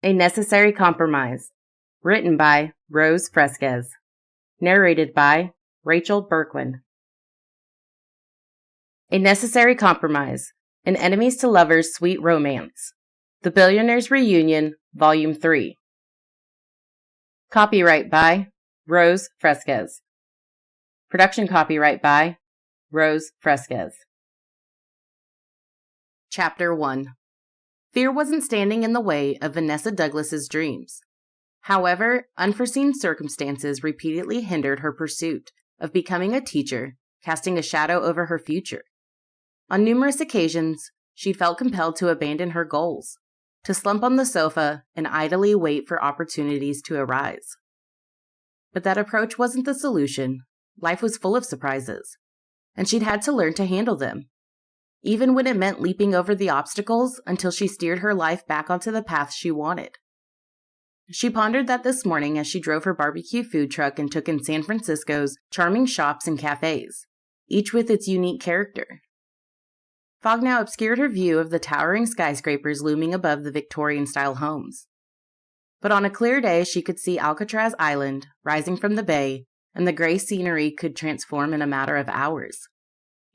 A Necessary Compromise. Written by Rose Fresquez. Narrated by Rachel Bourquin. A Necessary Compromise. An Enemies to Lovers Sweet Romance. The Billionaire's Reunion, Volume 3. Copyright by Rose Fresquez. Production copyright by Rose Fresquez. Chapter 1. Fear wasn't standing in the way of Vanessa Douglas's dreams. However, unforeseen circumstances repeatedly hindered her pursuit of becoming a teacher, casting a shadow over her future. On numerous occasions, she felt compelled to abandon her goals, to slump on the sofa and idly wait for opportunities to arise. But that approach wasn't the solution. Life was full of surprises, and she'd had to learn to handle them, even when it meant leaping over the obstacles until she steered her life back onto the path she wanted. She pondered that this morning as she drove her barbecue food truck and took in San Francisco's charming shops and cafes, each with its unique character. Fog now obscured her view of the towering skyscrapers looming above the Victorian-style homes. But on a clear day, she could see Alcatraz Island rising from the bay, and the gray scenery could transform in a matter of hours,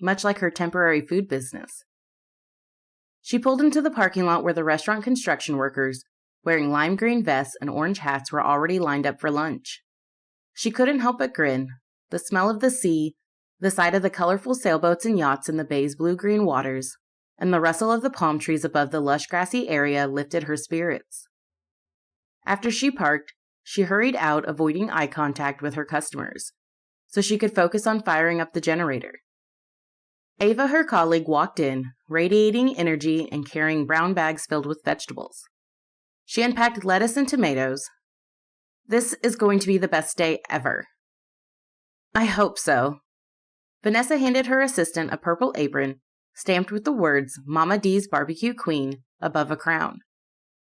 much like her temporary food business. She pulled into the parking lot where the restaurant construction workers, wearing lime green vests and orange hats, were already lined up for lunch. She couldn't help but grin. The smell of the sea, the sight of the colorful sailboats and yachts in the bay's blue-green waters, and the rustle of the palm trees above the lush grassy area lifted her spirits. After she parked, she hurried out, avoiding eye contact with her customers, so she could focus on firing up the generator. Ava, her colleague, walked in, radiating energy and carrying brown bags filled with vegetables. She unpacked lettuce and tomatoes. "This is going to be the best day ever." "I hope so." Vanessa handed her assistant a purple apron, stamped with the words Mama D's Barbecue Queen above a crown.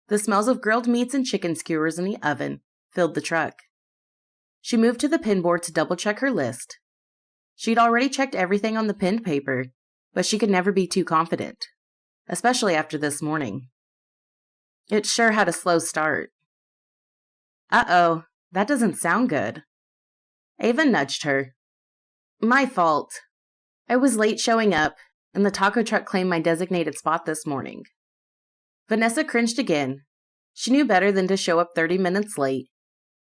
The smells of grilled meats and chicken skewers in the oven filled the truck. She moved to the pinboard to double-check her list. She'd already checked everything on the pinned paper, but she could never be too confident, especially after this morning. It sure had a slow start. Uh-oh, that doesn't sound good. Ava nudged her. "My fault. I was late showing up, and the taco truck claimed my designated spot this morning." Vanessa cringed again. She knew better than to show up 30 minutes late.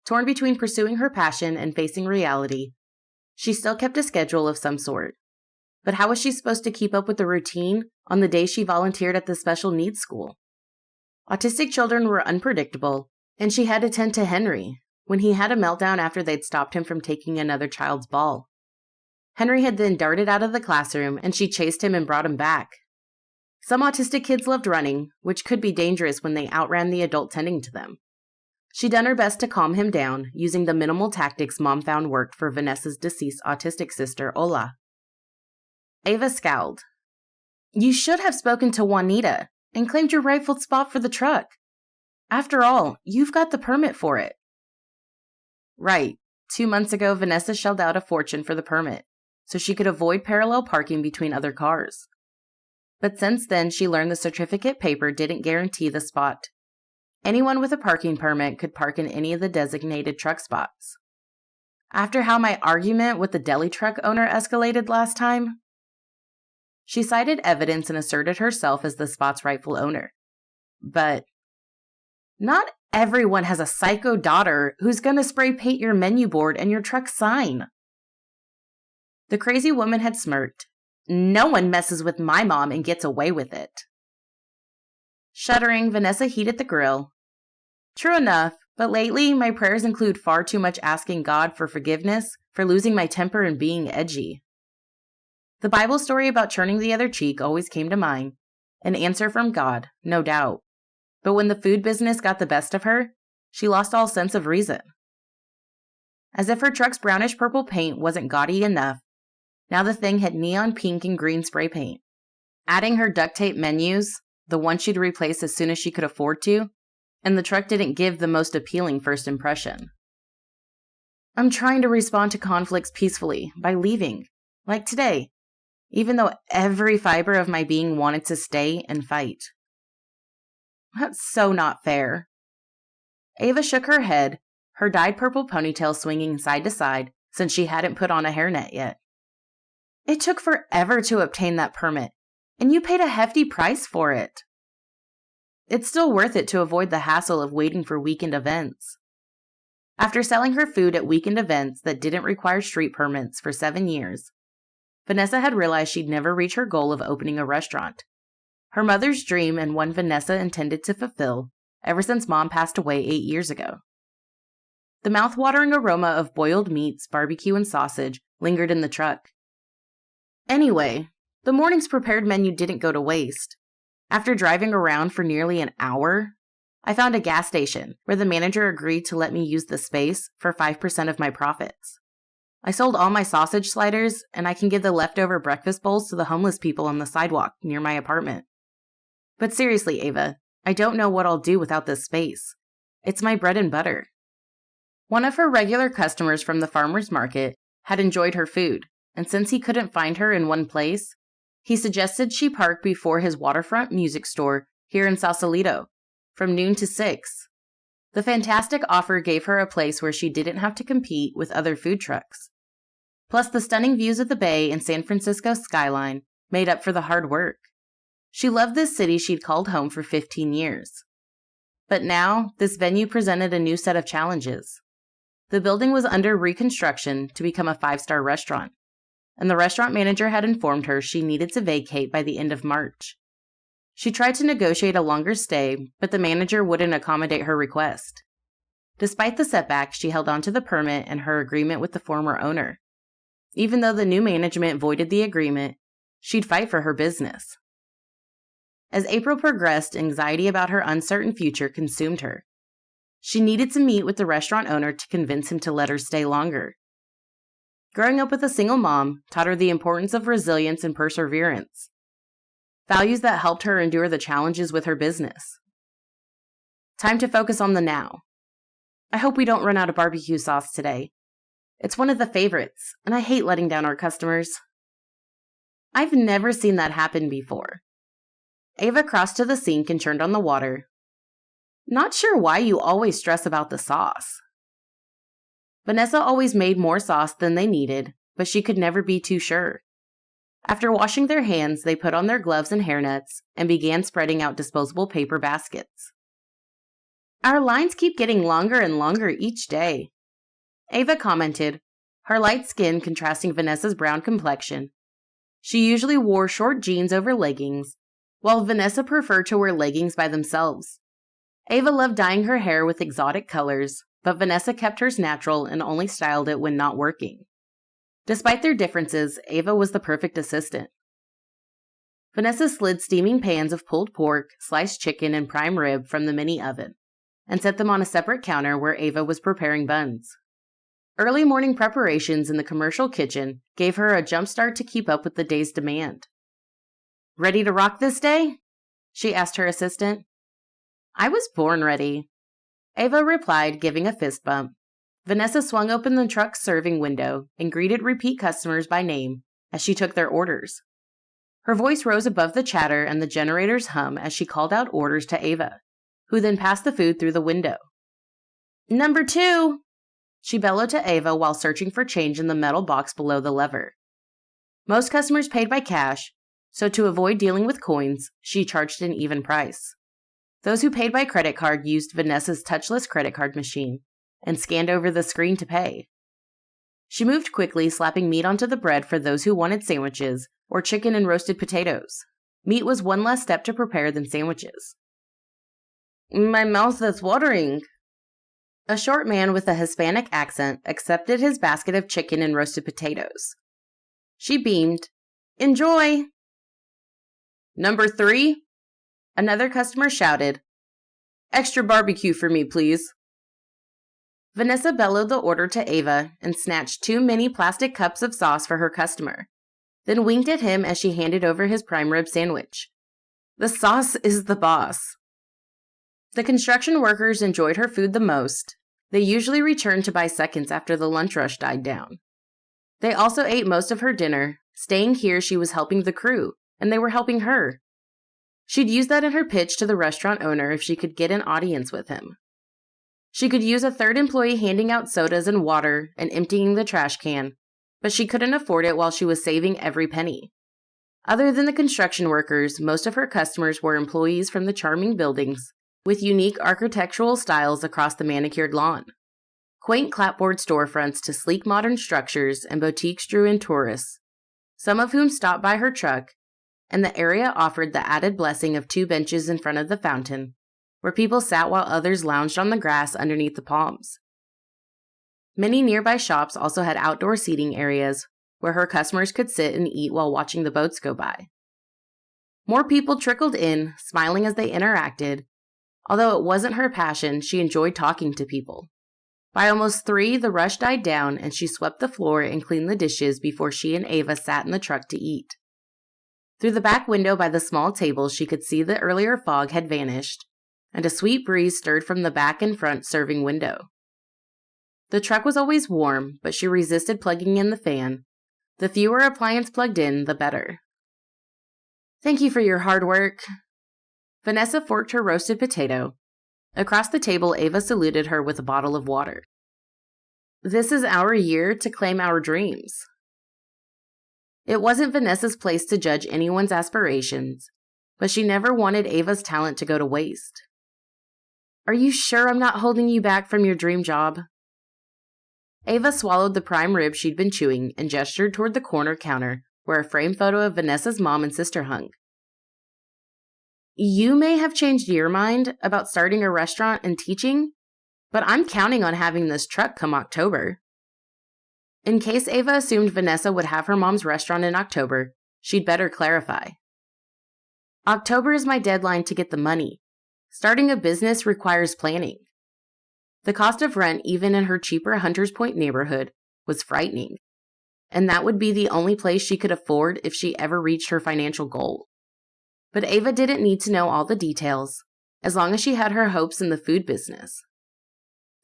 Torn between pursuing her passion and facing reality, she still kept a schedule of some sort. But how was she supposed to keep up with the routine on the day she volunteered at the special needs school? Autistic children were unpredictable, and she had to tend to Henry when he had a meltdown after they'd stopped him from taking another child's ball. Henry had then darted out of the classroom, and she chased him and brought him back. Some autistic kids loved running, which could be dangerous when they outran the adult tending to them. She'd done her best to calm him down, using the minimal tactics Mom found worked for Vanessa's deceased autistic sister, Ola. Ava scowled. "You should have spoken to Juanita and claimed your rightful spot for the truck. After all, you've got the permit for it." Right. 2 months ago, Vanessa shelled out a fortune for the permit, so she could avoid parallel parking between other cars. But since then, she learned the certificate paper didn't guarantee the spot. Anyone with a parking permit could park in any of the designated truck spots. After how my argument with the deli truck owner escalated last time, she cited evidence and asserted herself as the spot's rightful owner. But not everyone has a psycho daughter who's gonna spray paint your menu board and your truck sign. The crazy woman had smirked. "No one messes with my mom and gets away with it." Shuddering, Vanessa heated the grill. "True enough, but lately my prayers include far too much asking God for forgiveness for losing my temper and being edgy." The Bible story about turning the other cheek always came to mind, an answer from God, no doubt. But when the food business got the best of her, she lost all sense of reason. As if her truck's brownish-purple paint wasn't gaudy enough, now the thing had neon pink and green spray paint. Adding her duct tape menus, the one she'd replace as soon as she could afford to, and the truck didn't give the most appealing first impression. "I'm trying to respond to conflicts peacefully, by leaving, like today, even though every fiber of my being wanted to stay and fight." "That's so not fair." Ava shook her head, her dyed purple ponytail swinging side to side since she hadn't put on a hairnet yet. It took forever to obtain that permit, and you paid a hefty price for it. It's still worth it to avoid the hassle of waiting for weekend events. After selling her food at weekend events that didn't require street permits for 7 years, Vanessa had realized she'd never reach her goal of opening a restaurant. Her mother's dream and one Vanessa intended to fulfill ever since Mom passed away 8 years ago. The mouth-watering aroma of boiled meats, barbecue, and sausage lingered in the truck. Anyway, the morning's prepared menu didn't go to waste. After driving around for nearly an hour, I found a gas station where the manager agreed to let me use the space for 5% of my profits. I sold all my sausage sliders, and I can give the leftover breakfast bowls to the homeless people on the sidewalk near my apartment. But seriously, Ava, I don't know what I'll do without this space. It's my bread and butter. One of her regular customers from the farmer's market had enjoyed her food, and since he couldn't find her in one place, he suggested she park before his waterfront music store here in Sausalito, from noon to 6. The fantastic offer gave her a place where she didn't have to compete with other food trucks. Plus, the stunning views of the bay and San Francisco skyline made up for the hard work. She loved this city she'd called home for 15 years. But now, this venue presented a new set of challenges. The building was under reconstruction to become a 5-star restaurant, and the restaurant manager had informed her she needed to vacate by the end of March. She tried to negotiate a longer stay, but the manager wouldn't accommodate her request. Despite the setback, she held on to the permit and her agreement with the former owner. Even though the new management voided the agreement, she'd fight for her business. As April progressed, anxiety about her uncertain future consumed her. She needed to meet with the restaurant owner to convince him to let her stay longer. Growing up with a single mom taught her the importance of resilience and perseverance, values that helped her endure the challenges with her business. Time to focus on the now. I hope we don't run out of barbecue sauce today. It's one of the favorites, and I hate letting down our customers. I've never seen that happen before. Ava crossed to the sink and turned on the water. Not sure why you always stress about the sauce. Vanessa always made more sauce than they needed, but she could never be too sure. After washing their hands, they put on their gloves and hairnets and began spreading out disposable paper baskets. Our lines keep getting longer and longer each day, Ava commented, her light skin contrasting Vanessa's brown complexion. She usually wore short jeans over leggings, while Vanessa preferred to wear leggings by themselves. Ava loved dyeing her hair with exotic colors, but Vanessa kept hers natural and only styled it when not working. Despite their differences, Ava was the perfect assistant. Vanessa slid steaming pans of pulled pork, sliced chicken, and prime rib from the mini oven, and set them on a separate counter where Ava was preparing buns. Early morning preparations in the commercial kitchen gave her a jump start to keep up with the day's demand. "Ready to rock this day?" she asked her assistant. "I was born ready," Ava replied, giving a fist bump. Vanessa swung open the truck's serving window and greeted repeat customers by name as she took their orders. Her voice rose above the chatter and the generator's hum as she called out orders to Ava, who then passed the food through the window. "Number 2!" she bellowed to Ava while searching for change in the metal box below the lever. Most customers paid by cash, so to avoid dealing with coins, she charged an even price. Those who paid by credit card used Vanessa's touchless credit card machine and scanned over the screen to pay. She moved quickly, slapping meat onto the bread for those who wanted sandwiches or chicken and roasted potatoes. Meat was one less step to prepare than sandwiches. "My mouth is watering." A short man with a Hispanic accent accepted his basket of chicken and roasted potatoes. She beamed. "Enjoy!" "Number 3?" Another customer shouted. "Extra barbecue for me, please." Vanessa bellowed the order to Ava and snatched 2 mini plastic cups of sauce for her customer, then winked at him as she handed over his prime rib sandwich. The sauce is the boss. The construction workers enjoyed her food the most. They usually returned to buy seconds after the lunch rush died down. They also ate most of her dinner. Staying here, she was helping the crew, and they were helping her. She'd use that in her pitch to the restaurant owner if she could get an audience with him. She could use a third employee handing out sodas and water and emptying the trash can, but she couldn't afford it while she was saving every penny. Other than the construction workers, most of her customers were employees from the charming buildings, with unique architectural styles across the manicured lawn. Quaint clapboard storefronts to sleek modern structures and boutiques drew in tourists, some of whom stopped by her truck, and the area offered the added blessing of 2 benches in front of the fountain, where people sat while others lounged on the grass underneath the palms. Many nearby shops also had outdoor seating areas where her customers could sit and eat while watching the boats go by. More people trickled in, smiling as they interacted. Although it wasn't her passion, she enjoyed talking to people. By almost 3, the rush died down and she swept the floor and cleaned the dishes before she and Ava sat in the truck to eat. Through the back window by the small table, she could see the earlier fog had vanished, and a sweet breeze stirred from the back and front serving window. The truck was always warm, but she resisted plugging in the fan. The fewer appliances plugged in, the better. "Thank you for your hard work." Vanessa forked her roasted potato. Across the table, Ava saluted her with a bottle of water. "This is our year to claim our dreams." It wasn't Vanessa's place to judge anyone's aspirations, but she never wanted Ava's talent to go to waste. "Are you sure I'm not holding you back from your dream job?" Ava swallowed the prime rib she'd been chewing and gestured toward the corner counter where a framed photo of Vanessa's mom and sister hung. "You may have changed your mind about starting a restaurant and teaching, but I'm counting on having this truck come October." In case Ava assumed Vanessa would have her mom's restaurant in October, she'd better clarify. "October is my deadline to get the money. Starting a business requires planning." The cost of rent, even in her cheaper Hunters Point neighborhood, was frightening, and that would be the only place she could afford if she ever reached her financial goal. But Ava didn't need to know all the details, as long as she had her hopes in the food business.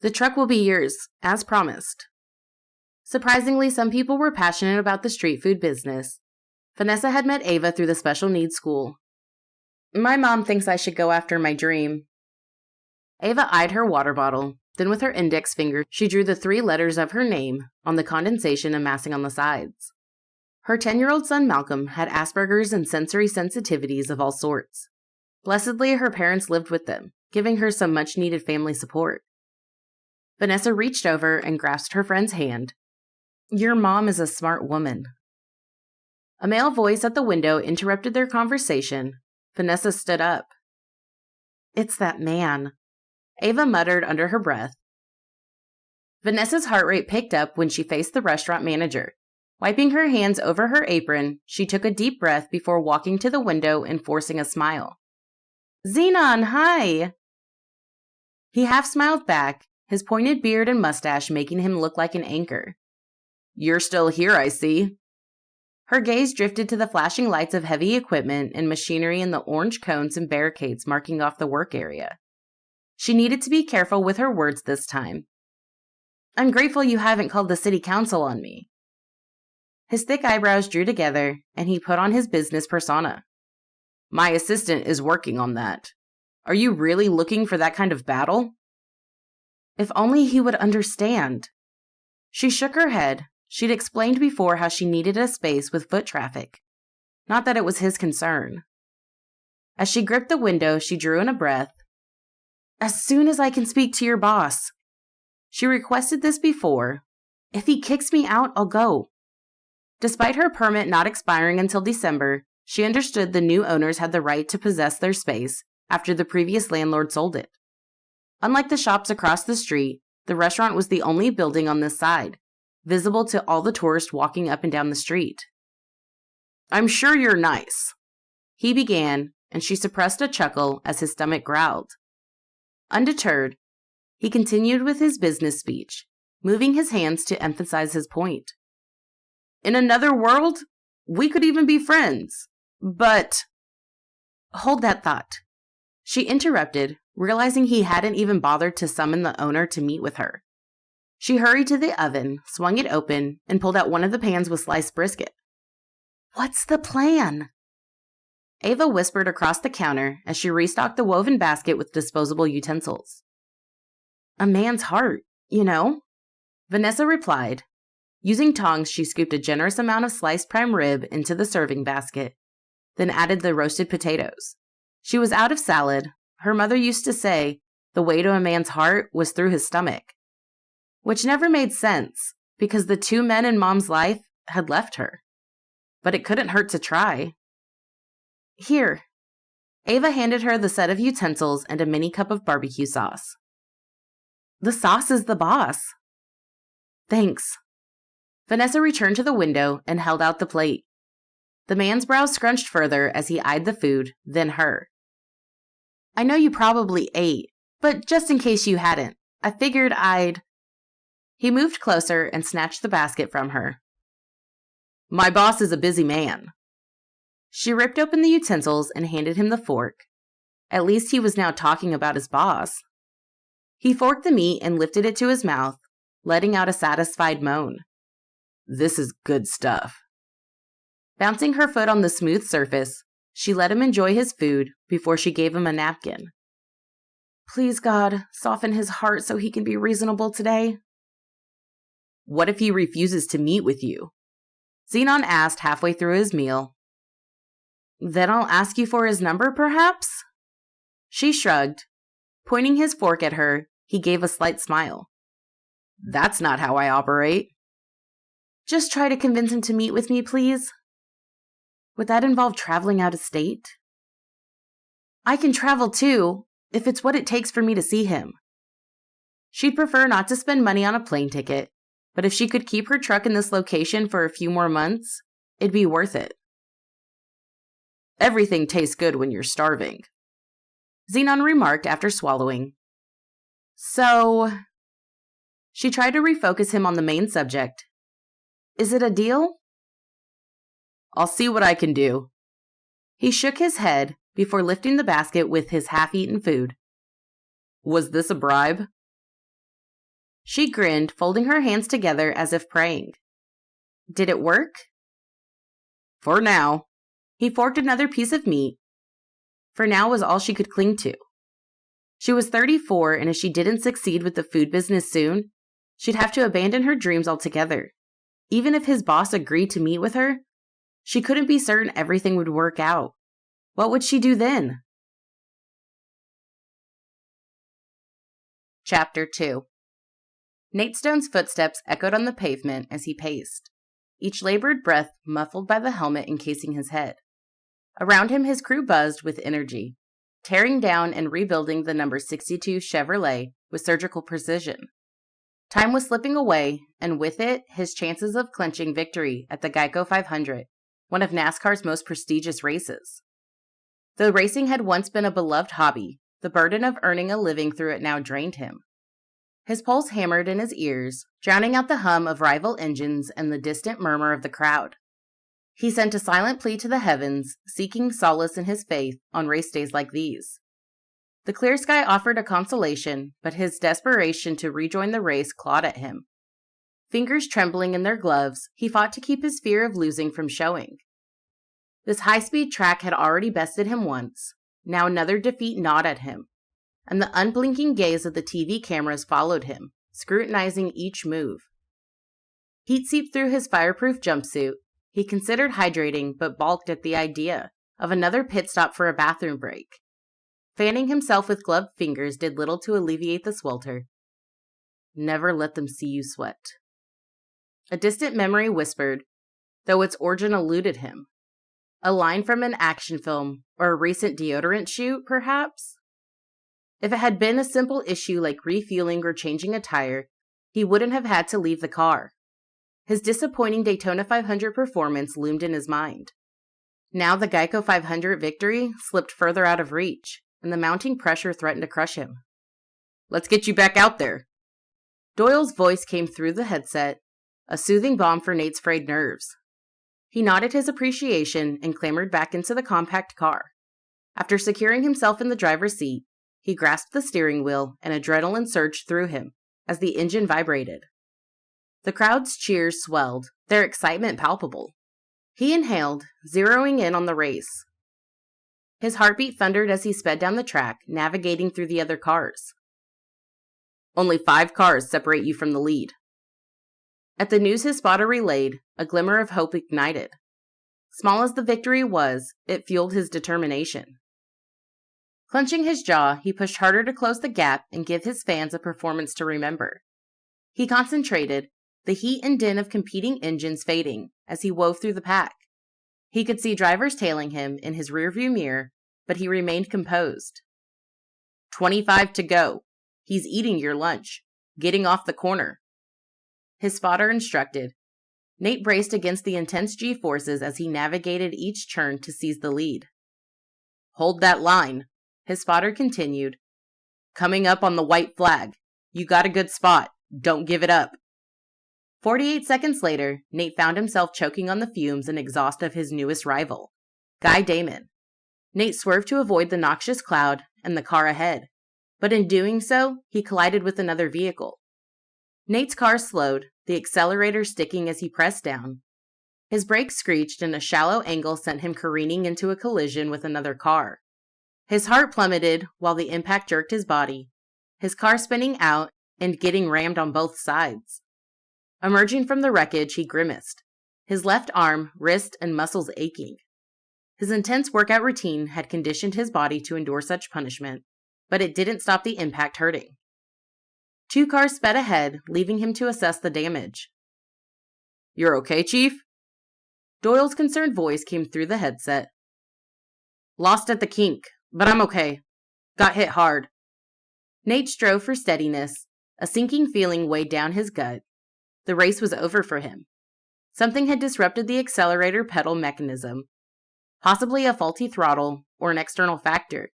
"The truck will be yours, as promised." Surprisingly, some people were passionate about the street food business. Vanessa had met Ava through the special needs school. "My mom thinks I should go after my dream." Ava eyed her water bottle. Then with her index finger, she drew the 3 letters of her name on the condensation amassing on the sides. Her 10-year-old son Malcolm had Asperger's and sensory sensitivities of all sorts. Blessedly, her parents lived with them, giving her some much-needed family support. Vanessa reached over and grasped her friend's hand. "Your mom is a smart woman." A male voice at the window interrupted their conversation. Vanessa stood up. "It's that man," Ava muttered under her breath. Vanessa's heart rate picked up when she faced the restaurant manager. Wiping her hands over her apron, she took a deep breath before walking to the window and forcing a smile. "Xenon, hi!" He half smiled back, his pointed beard and mustache making him look like an anchor. "You're still here, I see." Her gaze drifted to the flashing lights of heavy equipment and machinery and the orange cones and barricades marking off the work area. She needed to be careful with her words this time. "I'm grateful you haven't called the city council on me." His thick eyebrows drew together, and he put on his business persona. "My assistant is working on that. Are you really looking for that kind of battle?" If only he would understand. She shook her head. She'd explained before how she needed a space with foot traffic. Not that it was his concern. As she gripped the window, she drew in a breath. "As soon as I can speak to your boss." She requested this before. "If he kicks me out, I'll go." Despite her permit not expiring until December, she understood the new owners had the right to possess their space after the previous landlord sold it. Unlike the shops across the street, the restaurant was the only building on this side, visible to all the tourists walking up and down the street. "I'm sure you're nice," he began, and she suppressed a chuckle as his stomach growled. Undeterred, he continued with his business speech, moving his hands to emphasize his point. "In another world, we could even be friends, but—" "Hold that thought," she interrupted, realizing he hadn't even bothered to summon the owner to meet with her. She hurried to the oven, swung it open, and pulled out one of the pans with sliced brisket. "What's the plan?" Ava whispered across the counter as she restocked the woven basket with disposable utensils. A man's heart, you know? Vanessa replied. Using tongs, she scooped a generous amount of sliced prime rib into the serving basket, then added the roasted potatoes. She was out of salad. Her mother used to say the way to a man's heart was through his stomach, which never made sense because the two men in Mom's life had left her. But it couldn't hurt to try. Here. Ava handed her the set of utensils and a mini cup of barbecue sauce. The sauce is the boss. Thanks. Vanessa returned to the window and held out the plate. The man's brows scrunched further as he eyed the food, then her. I know you probably ate, but just in case you hadn't, I figured I'd... He moved closer and snatched the basket from her. My boss is a busy man. She ripped open the utensils and handed him the fork. At least he was now talking about his boss. He forked the meat and lifted it to his mouth, letting out a satisfied moan. This is good stuff. Bouncing her foot on the smooth surface, she let him enjoy his food before she gave him a napkin. Please, God, soften his heart so he can be reasonable today. What if he refuses to meet with you? Zenon asked halfway through his meal. Then I'll ask you for his number, perhaps? She shrugged. Pointing his fork at her, he gave a slight smile. That's not how I operate. Just try to convince him to meet with me, please. Would that involve traveling out of state? I can travel too, if it's what it takes for me to see him. She'd prefer not to spend money on a plane ticket, but if she could keep her truck in this location for a few more months, it'd be worth it. Everything tastes good when you're starving, Zenon remarked after swallowing. So... She tried to refocus him on the main subject. Is it a deal? I'll see what I can do. He shook his head before lifting the basket with his half-eaten food. Was this a bribe? She grinned, folding her hands together as if praying. Did it work? For now. He forked another piece of meat. For now was all she could cling to. She was 34, and if she didn't succeed with the food business soon, she'd have to abandon her dreams altogether. Even if his boss agreed to meet with her, she couldn't be certain everything would work out. What would she do then? Chapter 2. Nate Stone's footsteps echoed on the pavement as he paced, each labored breath muffled by the helmet encasing his head. Around him, his crew buzzed with energy, tearing down and rebuilding the number 62 Chevrolet with surgical precision. Time was slipping away, and with it, his chances of clinching victory at the Geico 500, one of NASCAR's most prestigious races. Though racing had once been a beloved hobby, the burden of earning a living through it now drained him. His pulse hammered in his ears, drowning out the hum of rival engines and the distant murmur of the crowd. He sent a silent plea to the heavens, seeking solace in his faith on race days like these. The clear sky offered a consolation, but his desperation to rejoin the race clawed at him. Fingers trembling in their gloves, he fought to keep his fear of losing from showing. This high-speed track had already bested him once. Now another defeat gnawed at him, and the unblinking gaze of the TV cameras followed him, scrutinizing each move. Heat seeped through his fireproof jumpsuit. He considered hydrating, but balked at the idea of another pit stop for a bathroom break. Fanning himself with gloved fingers did little to alleviate the swelter. Never let them see you sweat. A distant memory whispered, though its origin eluded him. A line from an action film, or a recent deodorant shoot, perhaps? If it had been a simple issue like refueling or changing a tire, he wouldn't have had to leave the car. His disappointing Daytona 500 performance loomed in his mind. Now the Geico 500 victory slipped further out of reach, and the mounting pressure threatened to crush him. Let's get you back out there. Doyle's voice came through the headset, a soothing balm for Nate's frayed nerves. He nodded his appreciation and clambered back into the compact car. After securing himself in the driver's seat, he grasped the steering wheel and adrenaline surged through him as the engine vibrated. The crowd's cheers swelled, their excitement palpable. He inhaled, zeroing in on the race. His heartbeat thundered as he sped down the track, navigating through the other cars. Only 5 cars separate you from the lead. At the news his spotter relayed, a glimmer of hope ignited. Small as the victory was, it fueled his determination. Clenching his jaw, he pushed harder to close the gap and give his fans a performance to remember. He concentrated, the heat and din of competing engines fading as he wove through the pack. He could see drivers tailing him in his rearview mirror, but he remained composed. 25 to go. He's eating your lunch. Getting off the corner. His spotter instructed. Nate braced against the intense G-forces as he navigated each turn to seize the lead. Hold that line, his spotter continued. Coming up on the white flag. You got a good spot. Don't give it up. 48 seconds later, Nate found himself choking on the fumes and exhaust of his newest rival, Guy Damon. Nate swerved to avoid the noxious cloud and the car ahead, but in doing so, he collided with another vehicle. Nate's car slowed, the accelerator sticking as he pressed down. His brakes screeched and a shallow angle sent him careening into a collision with another car. His heart plummeted while the impact jerked his body, his car spinning out and getting rammed on both sides. Emerging from the wreckage, he grimaced, his left arm, wrist, and muscles aching. His intense workout routine had conditioned his body to endure such punishment, but it didn't stop the impact hurting. 2 cars sped ahead, leaving him to assess the damage. You're okay, Chief? Doyle's concerned voice came through the headset. Lost at the kink, but I'm okay. Got hit hard. Nate strove for steadiness. A sinking feeling weighed down his gut. The race was over for him. Something had disrupted the accelerator pedal mechanism. Possibly a faulty throttle or an external factor.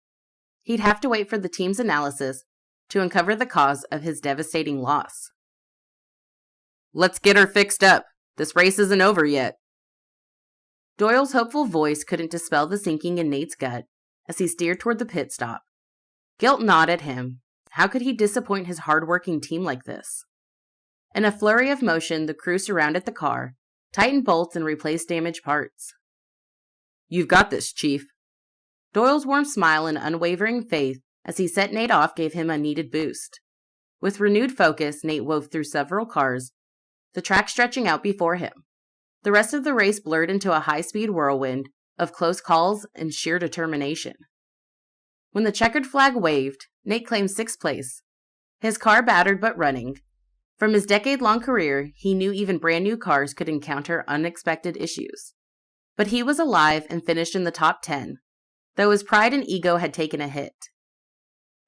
He'd have to wait for the team's analysis to uncover the cause of his devastating loss. Let's get her fixed up. This race isn't over yet. Doyle's hopeful voice couldn't dispel the sinking in Nate's gut as he steered toward the pit stop. Guilt gnawed at him. How could he disappoint his hard-working team like this? In a flurry of motion, the crew surrounded the car, tightened bolts, and replaced damaged parts. You've got this, Chief. Doyle's warm smile and unwavering faith as he set Nate off gave him a needed boost. With renewed focus, Nate wove through several cars, the track stretching out before him. The rest of the race blurred into a high-speed whirlwind of close calls and sheer determination. When the checkered flag waved, Nate claimed 6th place, his car battered but running. From his decade-long career, he knew even brand-new cars could encounter unexpected issues. But he was alive and finished in the top 10, though his pride and ego had taken a hit.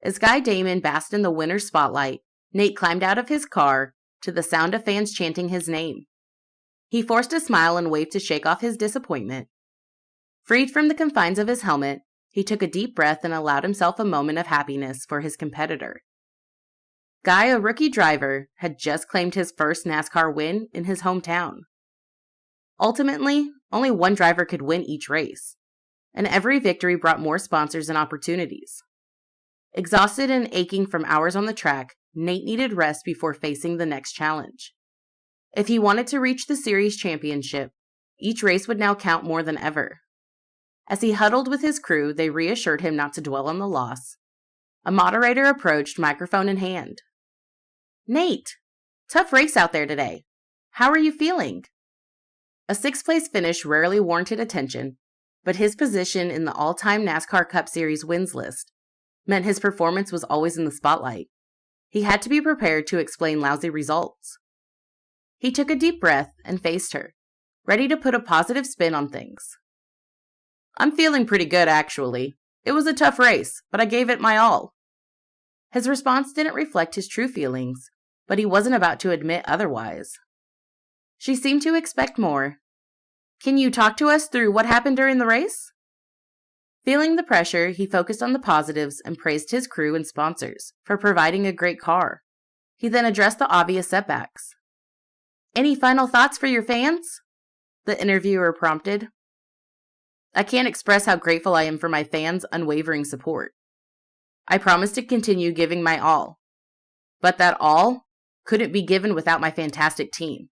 As Guy Damon basked in the winner's spotlight, Nate climbed out of his car to the sound of fans chanting his name. He forced a smile and waved to shake off his disappointment. Freed from the confines of his helmet, he took a deep breath and allowed himself a moment of happiness for his competitor. Guy, a rookie driver, had just claimed his first NASCAR win in his hometown. Ultimately, only one driver could win each race, and every victory brought more sponsors and opportunities. Exhausted and aching from hours on the track, Nate needed rest before facing the next challenge. If he wanted to reach the series championship, each race would now count more than ever. As he huddled with his crew, they reassured him not to dwell on the loss. A moderator approached, microphone in hand. Nate, tough race out there today. How are you feeling? A 6th-place finish rarely warranted attention, but his position in the all-time NASCAR Cup Series wins list meant his performance was always in the spotlight. He had to be prepared to explain lousy results. He took a deep breath and faced her, ready to put a positive spin on things. I'm feeling pretty good, actually. It was a tough race, but I gave it my all. His response didn't reflect his true feelings, but he wasn't about to admit otherwise. She seemed to expect more. Can you talk to us through what happened during the race? Feeling the pressure, he focused on the positives and praised his crew and sponsors for providing a great car. He then addressed the obvious setbacks. Any final thoughts for your fans? The interviewer prompted. I can't express how grateful I am for my fans' unwavering support. I promise to continue giving my all. But that all couldn't be given without my fantastic team.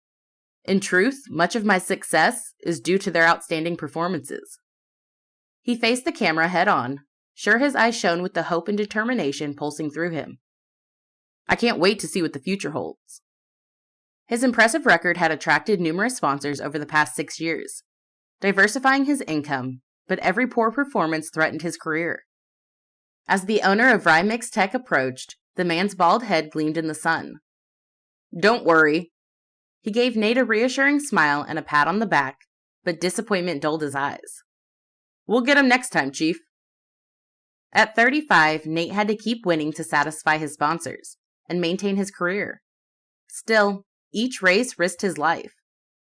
In truth, much of my success is due to their outstanding performances. He faced the camera head on, sure his eyes shone with the hope and determination pulsing through him. I can't wait to see what the future holds. His impressive record had attracted numerous sponsors over the past 6 years, diversifying his income, but every poor performance threatened his career. As the owner of Rymix Tech approached, the man's bald head gleamed in the sun. Don't worry. He gave Nate a reassuring smile and a pat on the back, but disappointment dulled his eyes. We'll get him next time, Chief. At 35, Nate had to keep winning to satisfy his sponsors and maintain his career. Still, each race risked his life,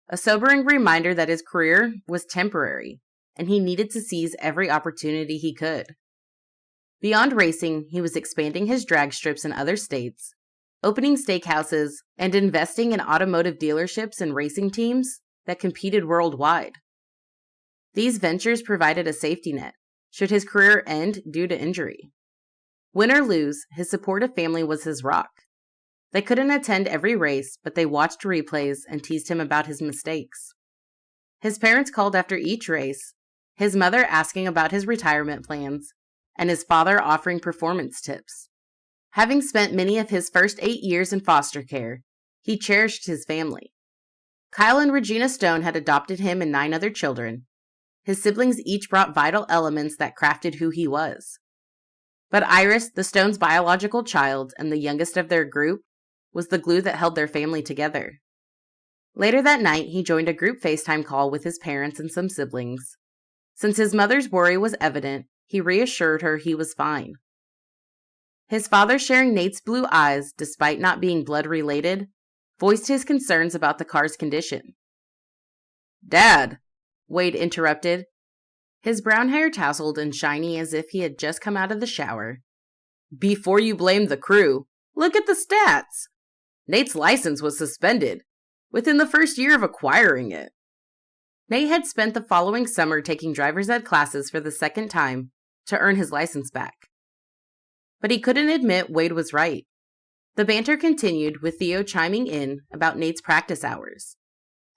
a sobering reminder that his career was temporary, and he needed to seize every opportunity he could. Beyond racing, he was expanding his drag strips in other states, opening steakhouses, and investing in automotive dealerships and racing teams that competed worldwide. These ventures provided a safety net, should his career end due to injury. Win or lose, his supportive family was his rock. They couldn't attend every race, but they watched replays and teased him about his mistakes. His parents called after each race, his mother asking about his retirement plans, and his father offering performance tips. Having spent many of his first 8 years in foster care, he cherished his family. Kyle and Regina Stone had adopted him and 9 other children. His siblings each brought vital elements that crafted who he was. But Iris, the Stones' biological child and the youngest of their group, was the glue that held their family together. Later that night, he joined a group FaceTime call with his parents and some siblings. Since his mother's worry was evident, he reassured her he was fine. His father, sharing Nate's blue eyes despite not being blood-related, voiced his concerns about the car's condition. "Dad," Wade interrupted, his brown hair tousled and shiny as if he had just come out of the shower. "Before you blame the crew, look at the stats. Nate's license was suspended within the first year of acquiring it." Nate had spent the following summer taking driver's ed classes for the second time to earn his license back. But he couldn't admit Wade was right. The banter continued, with Theo chiming in about Nate's practice hours.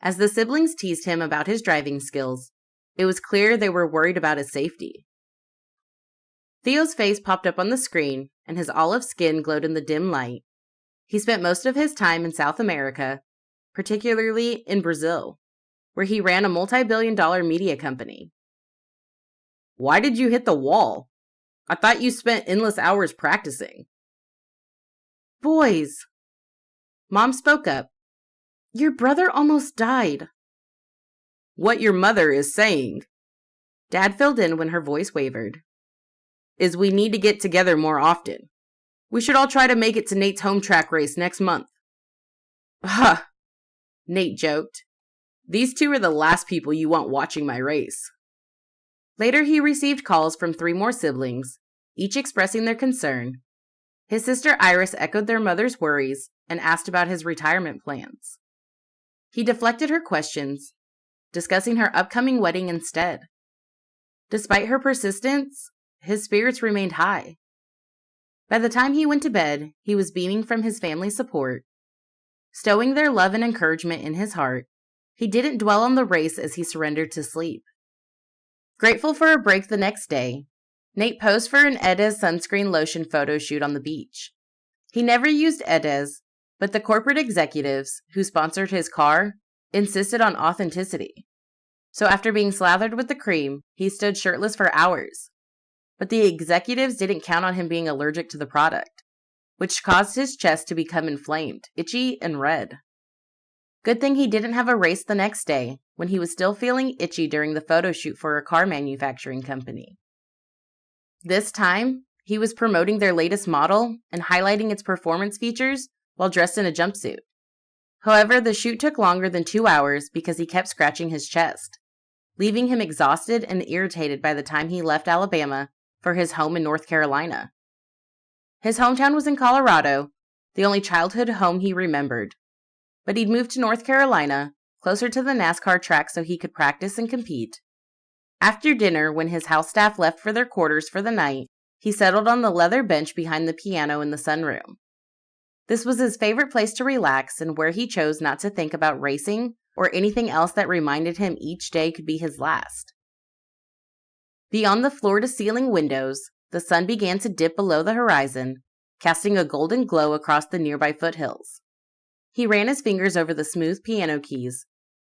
As the siblings teased him about his driving skills, it was clear they were worried about his safety. Theo's face popped up on the screen, and his olive skin glowed in the dim light. He spent most of his time in South America, particularly in Brazil, where he ran a multi-billion-dollar media company. "Why did you hit the wall? I thought you spent endless hours practicing." "Boys," Mom spoke up, "your brother almost died." "What your mother is saying," Dad filled in when her voice wavered, "is we need to get together more often. We should all try to make it to Nate's home track race next month." "Huh," Nate joked. "These two are the last people you want watching my race." Later, he received calls from 3 more siblings, each expressing their concern. His sister Iris echoed their mother's worries and asked about his retirement plans. He deflected her questions, discussing her upcoming wedding instead. Despite her persistence, his spirits remained high. By the time he went to bed, he was beaming from his family's support. Stowing their love and encouragement in his heart, he didn't dwell on the race as he surrendered to sleep. Grateful for a break the next day, Nate posed for an Edez sunscreen lotion photo shoot on the beach. He never used Edez, but the corporate executives who sponsored his car insisted on authenticity. So after being slathered with the cream, he stood shirtless for hours. But the executives didn't count on him being allergic to the product, which caused his chest to become inflamed, itchy, and red. Good thing he didn't have a race the next day, when he was still feeling itchy during the photo shoot for a car manufacturing company. This time, he was promoting their latest model and highlighting its performance features while dressed in a jumpsuit. However, the shoot took longer than 2 hours because he kept scratching his chest, leaving him exhausted and irritated by the time he left Alabama for his home in North Carolina. His hometown was in Colorado, the only childhood home he remembered. But he'd moved to North Carolina, closer to the NASCAR track so he could practice and compete. After dinner, when his house staff left for their quarters for the night, he settled on the leather bench behind the piano in the sunroom. This was his favorite place to relax and where he chose not to think about racing or anything else that reminded him each day could be his last. Beyond the floor-to-ceiling windows, the sun began to dip below the horizon, casting a golden glow across the nearby foothills. He ran his fingers over the smooth piano keys,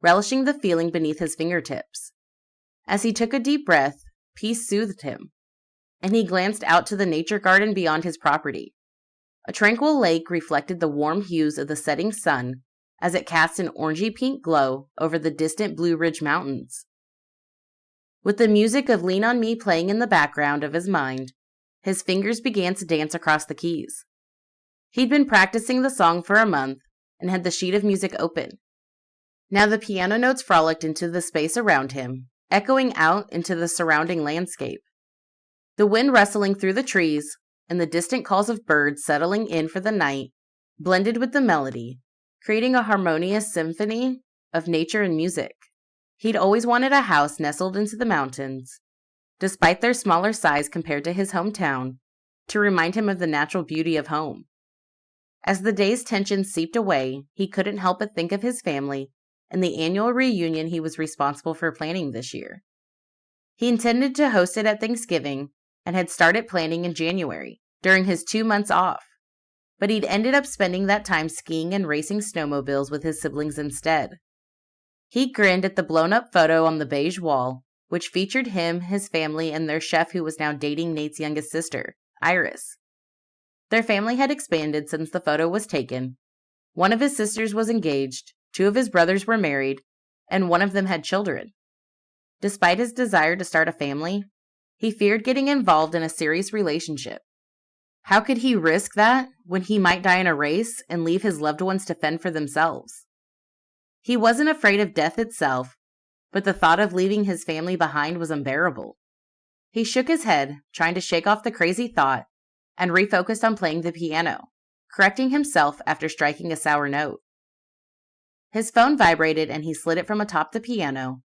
relishing the feeling beneath his fingertips. As he took a deep breath, peace soothed him, and he glanced out to the nature garden beyond his property. A tranquil lake reflected the warm hues of the setting sun as it cast an orangey-pink glow over the distant Blue Ridge Mountains. With the music of Lean on Me playing in the background of his mind, his fingers began to dance across the keys. He'd been practicing the song for a month and had the sheet of music open. Now the piano notes frolicked into the space around him, echoing out into the surrounding landscape. The wind rustling through the trees and the distant calls of birds settling in for the night blended with the melody, creating a harmonious symphony of nature and music. He'd always wanted a house nestled into the mountains, despite their smaller size compared to his hometown, to remind him of the natural beauty of home. As the day's tension seeped away, he couldn't help but think of his family and the annual reunion he was responsible for planning this year. He intended to host it at Thanksgiving and had started planning in January, during his 2 months off, but he'd ended up spending that time skiing and racing snowmobiles with his siblings instead. He grinned at the blown-up photo on the beige wall, which featured him, his family, and their chef who was now dating Nate's youngest sister, Iris. Their family had expanded since the photo was taken. One of his sisters was engaged, 2 of his brothers were married, and one of them had children. Despite his desire to start a family, he feared getting involved in a serious relationship. How could he risk that when he might die in a race and leave his loved ones to fend for themselves? He wasn't afraid of death itself, but the thought of leaving his family behind was unbearable. He shook his head, trying to shake off the crazy thought, and refocused on playing the piano, correcting himself after striking a sour note. His phone vibrated and he slid it from atop the piano.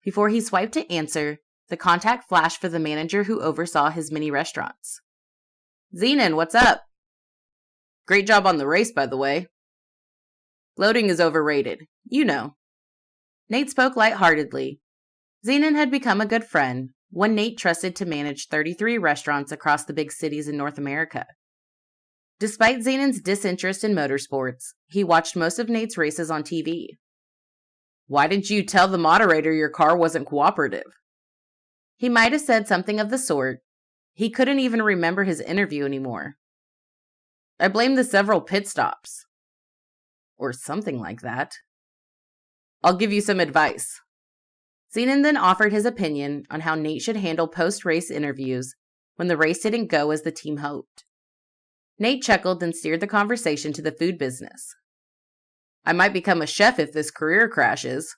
Before he swiped to answer, the contact flashed for the manager who oversaw his mini restaurants. "Zenon, what's up?" "Great job on the race, by the way." "Gloating is overrated. You know." Nate spoke lightheartedly. Zenon had become a good friend, one Nate trusted to manage 33 restaurants across the big cities in North America. Despite Zenon's disinterest in motorsports, he watched most of Nate's races on TV. "Why didn't you tell the moderator your car wasn't cooperative?" He might have said something of the sort. He couldn't even remember his interview anymore. "I blame the several pit stops." Or something like that. "I'll give you some advice." Zenon then offered his opinion on how Nate should handle post-race interviews when the race didn't go as the team hoped. Nate chuckled and steered the conversation to the food business. "I might become a chef if this career crashes."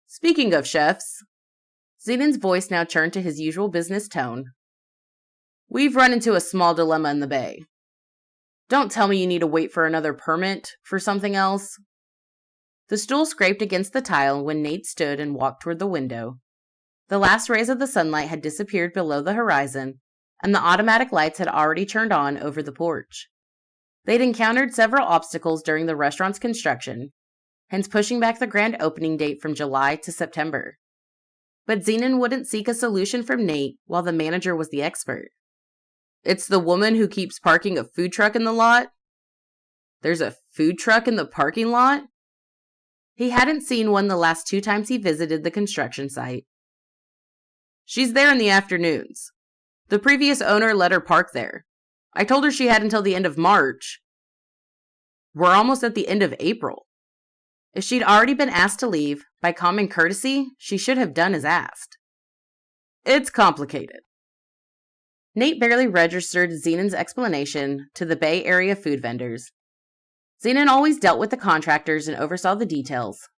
"Speaking of chefs," Zenon's voice now turned to his usual business tone, "we've run into a small dilemma in the Bay. Don't tell me you need to wait for another permit for something else." The stool scraped against the tile when Nate stood and walked toward the window. The last rays of the sunlight had disappeared below the horizon, and the automatic lights had already turned on over the porch. They'd encountered several obstacles during the restaurant's construction, hence pushing back the grand opening date from July to September. But Zenon wouldn't seek a solution from Nate while the manager was the expert. "It's the woman who keeps parking a food truck in the lot?" "There's a food truck in the parking lot?" He hadn't seen one the last 2 times he visited the construction site. "She's there in the afternoons. The previous owner let her park there. I told her she had until the end of March." "We're almost at the end of April." If she'd already been asked to leave, by common courtesy, she should have done as asked. "It's complicated." Nate barely registered Zenon's explanation to the Bay Area food vendors. Zenon always dealt with the contractors and oversaw the details.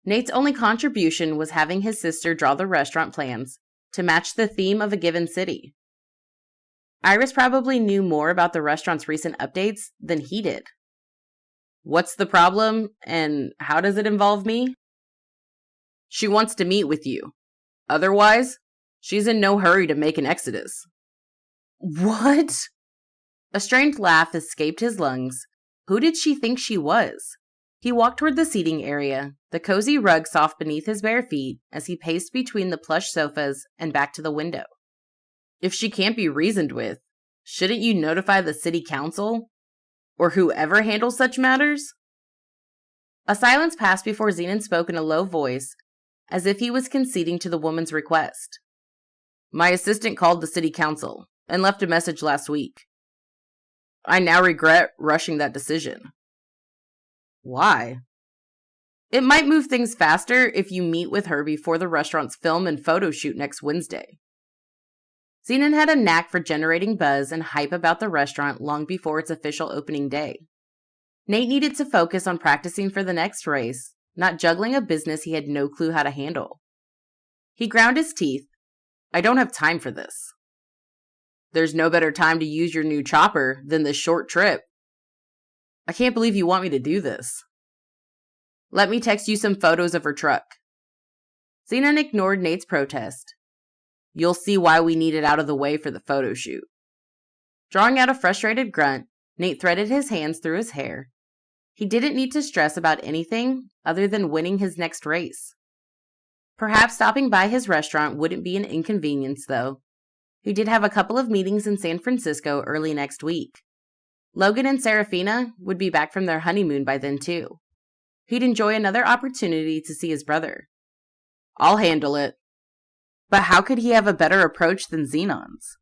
Nate's only contribution was having his sister draw the restaurant plans to match the theme of a given city. Iris probably knew more about the restaurant's recent updates than he did. "What's the problem, and how does it involve me?" "She wants to meet with you. Otherwise, she's in no hurry to make an exodus." "What?" A strained laugh escaped his lungs. Who did she think she was? He walked toward the seating area, the cozy rug soft beneath his bare feet as he paced between the plush sofas and back to the window. "If she can't be reasoned with, Shouldn't you notify the city council? Or whoever handles such matters? A silence passed before Zenon spoke in a low voice, as if he was conceding to the woman's request. My assistant called the city council and left a message last week. I now regret rushing that decision. Why? It might move things faster if you meet with her before the restaurant's film and photo shoot next Wednesday. Zenon had a knack for generating buzz and hype about the restaurant long before its official opening day. Nate needed to focus on practicing for the next race, not juggling a business he had no clue how to handle. He ground his teeth. I don't have time for this. There's no better time to use your new chopper than this short trip. I can't believe you want me to do this. Let me text you some photos of her truck. Zenon ignored Nate's protest. You'll see why we need it out of the way for the photo shoot. Drawing out a frustrated grunt, Nate threaded his hands through his hair. He didn't need to stress about anything other than winning his next race. Perhaps stopping by his restaurant wouldn't be an inconvenience, though. He did have a couple of meetings in San Francisco early next week. Logan and Serafina would be back from their honeymoon by then, too. He'd enjoy another opportunity to see his brother. I'll handle it. But how could he have a better approach than Zenon's?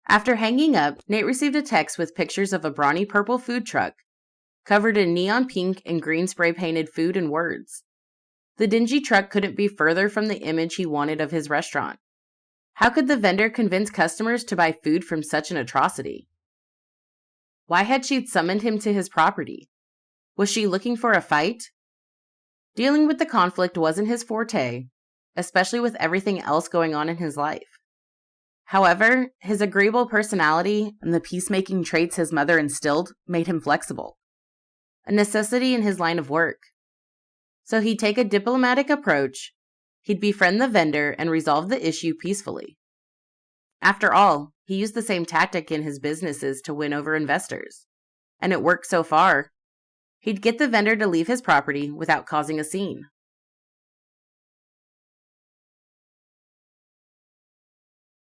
After hanging up, Nate received a text with pictures of a brawny purple food truck, covered in neon pink and green spray-painted food and words. The dingy truck couldn't be further from the image he wanted of his restaurant. How could the vendor convince customers to buy food from such an atrocity? Why had she summoned him to his property? Was she looking for a fight? Dealing with the conflict wasn't his forte, especially with everything else going on in his life. However, his agreeable personality and the peacemaking traits his mother instilled made him flexible, a necessity in his line of work. So he'd take a diplomatic approach, he'd befriend the vendor and resolve the issue peacefully. After all, he used the same tactic in his businesses to win over investors, and it worked so far. He'd get the vendor to leave his property without causing a scene.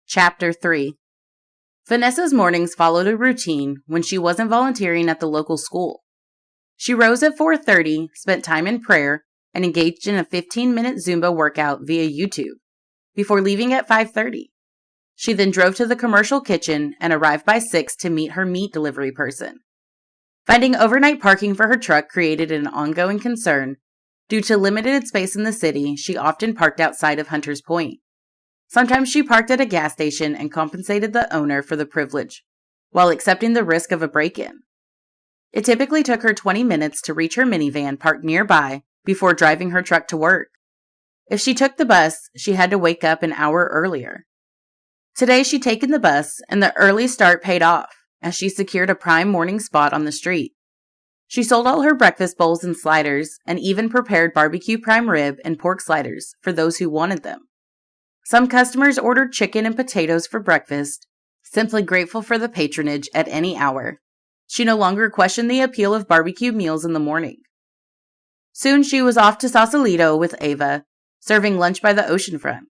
Chapter 3. Vanessa's mornings followed a routine when she wasn't volunteering at the local school. She rose at 4:30, spent time in prayer, and engaged in a 15-minute Zumba workout via YouTube, before leaving at 5:30. She then drove to the commercial kitchen and arrived by 6 to meet her meat delivery person. Finding overnight parking for her truck created an ongoing concern. Due to limited space in the city, she often parked outside of Hunters Point. Sometimes she parked at a gas station and compensated the owner for the privilege, while accepting the risk of a break-in. It typically took her 20 minutes to reach her minivan parked nearby before driving her truck to work. If she took the bus, she had to wake up an hour earlier. Today she'd taken the bus, and the early start paid off, as she secured a prime morning spot on the street. She sold all her breakfast bowls and sliders, and even prepared barbecue prime rib and pork sliders for those who wanted them. Some customers ordered chicken and potatoes for breakfast, simply grateful for the patronage at any hour. She no longer questioned the appeal of barbecue meals in the morning. Soon she was off to Sausalito with Ava, serving lunch by the oceanfront.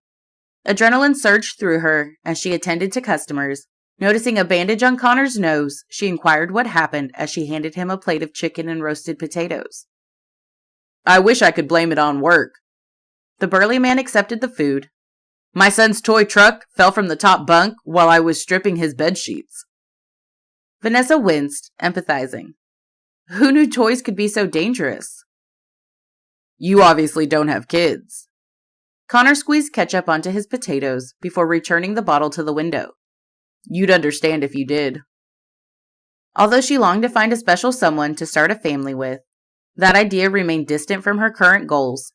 Adrenaline surged through her as she attended to customers. Noticing a bandage on Connor's nose, she inquired what happened as she handed him a plate of chicken and roasted potatoes. I wish I could blame it on work. The burly man accepted the food. My son's toy truck fell from the top bunk while I was stripping his bed sheets. Vanessa winced, empathizing. Who knew toys could be so dangerous? You obviously don't have kids. Connor squeezed ketchup onto his potatoes before returning the bottle to the window. You'd understand if you did. Although she longed to find a special someone to start a family with, that idea remained distant from her current goals.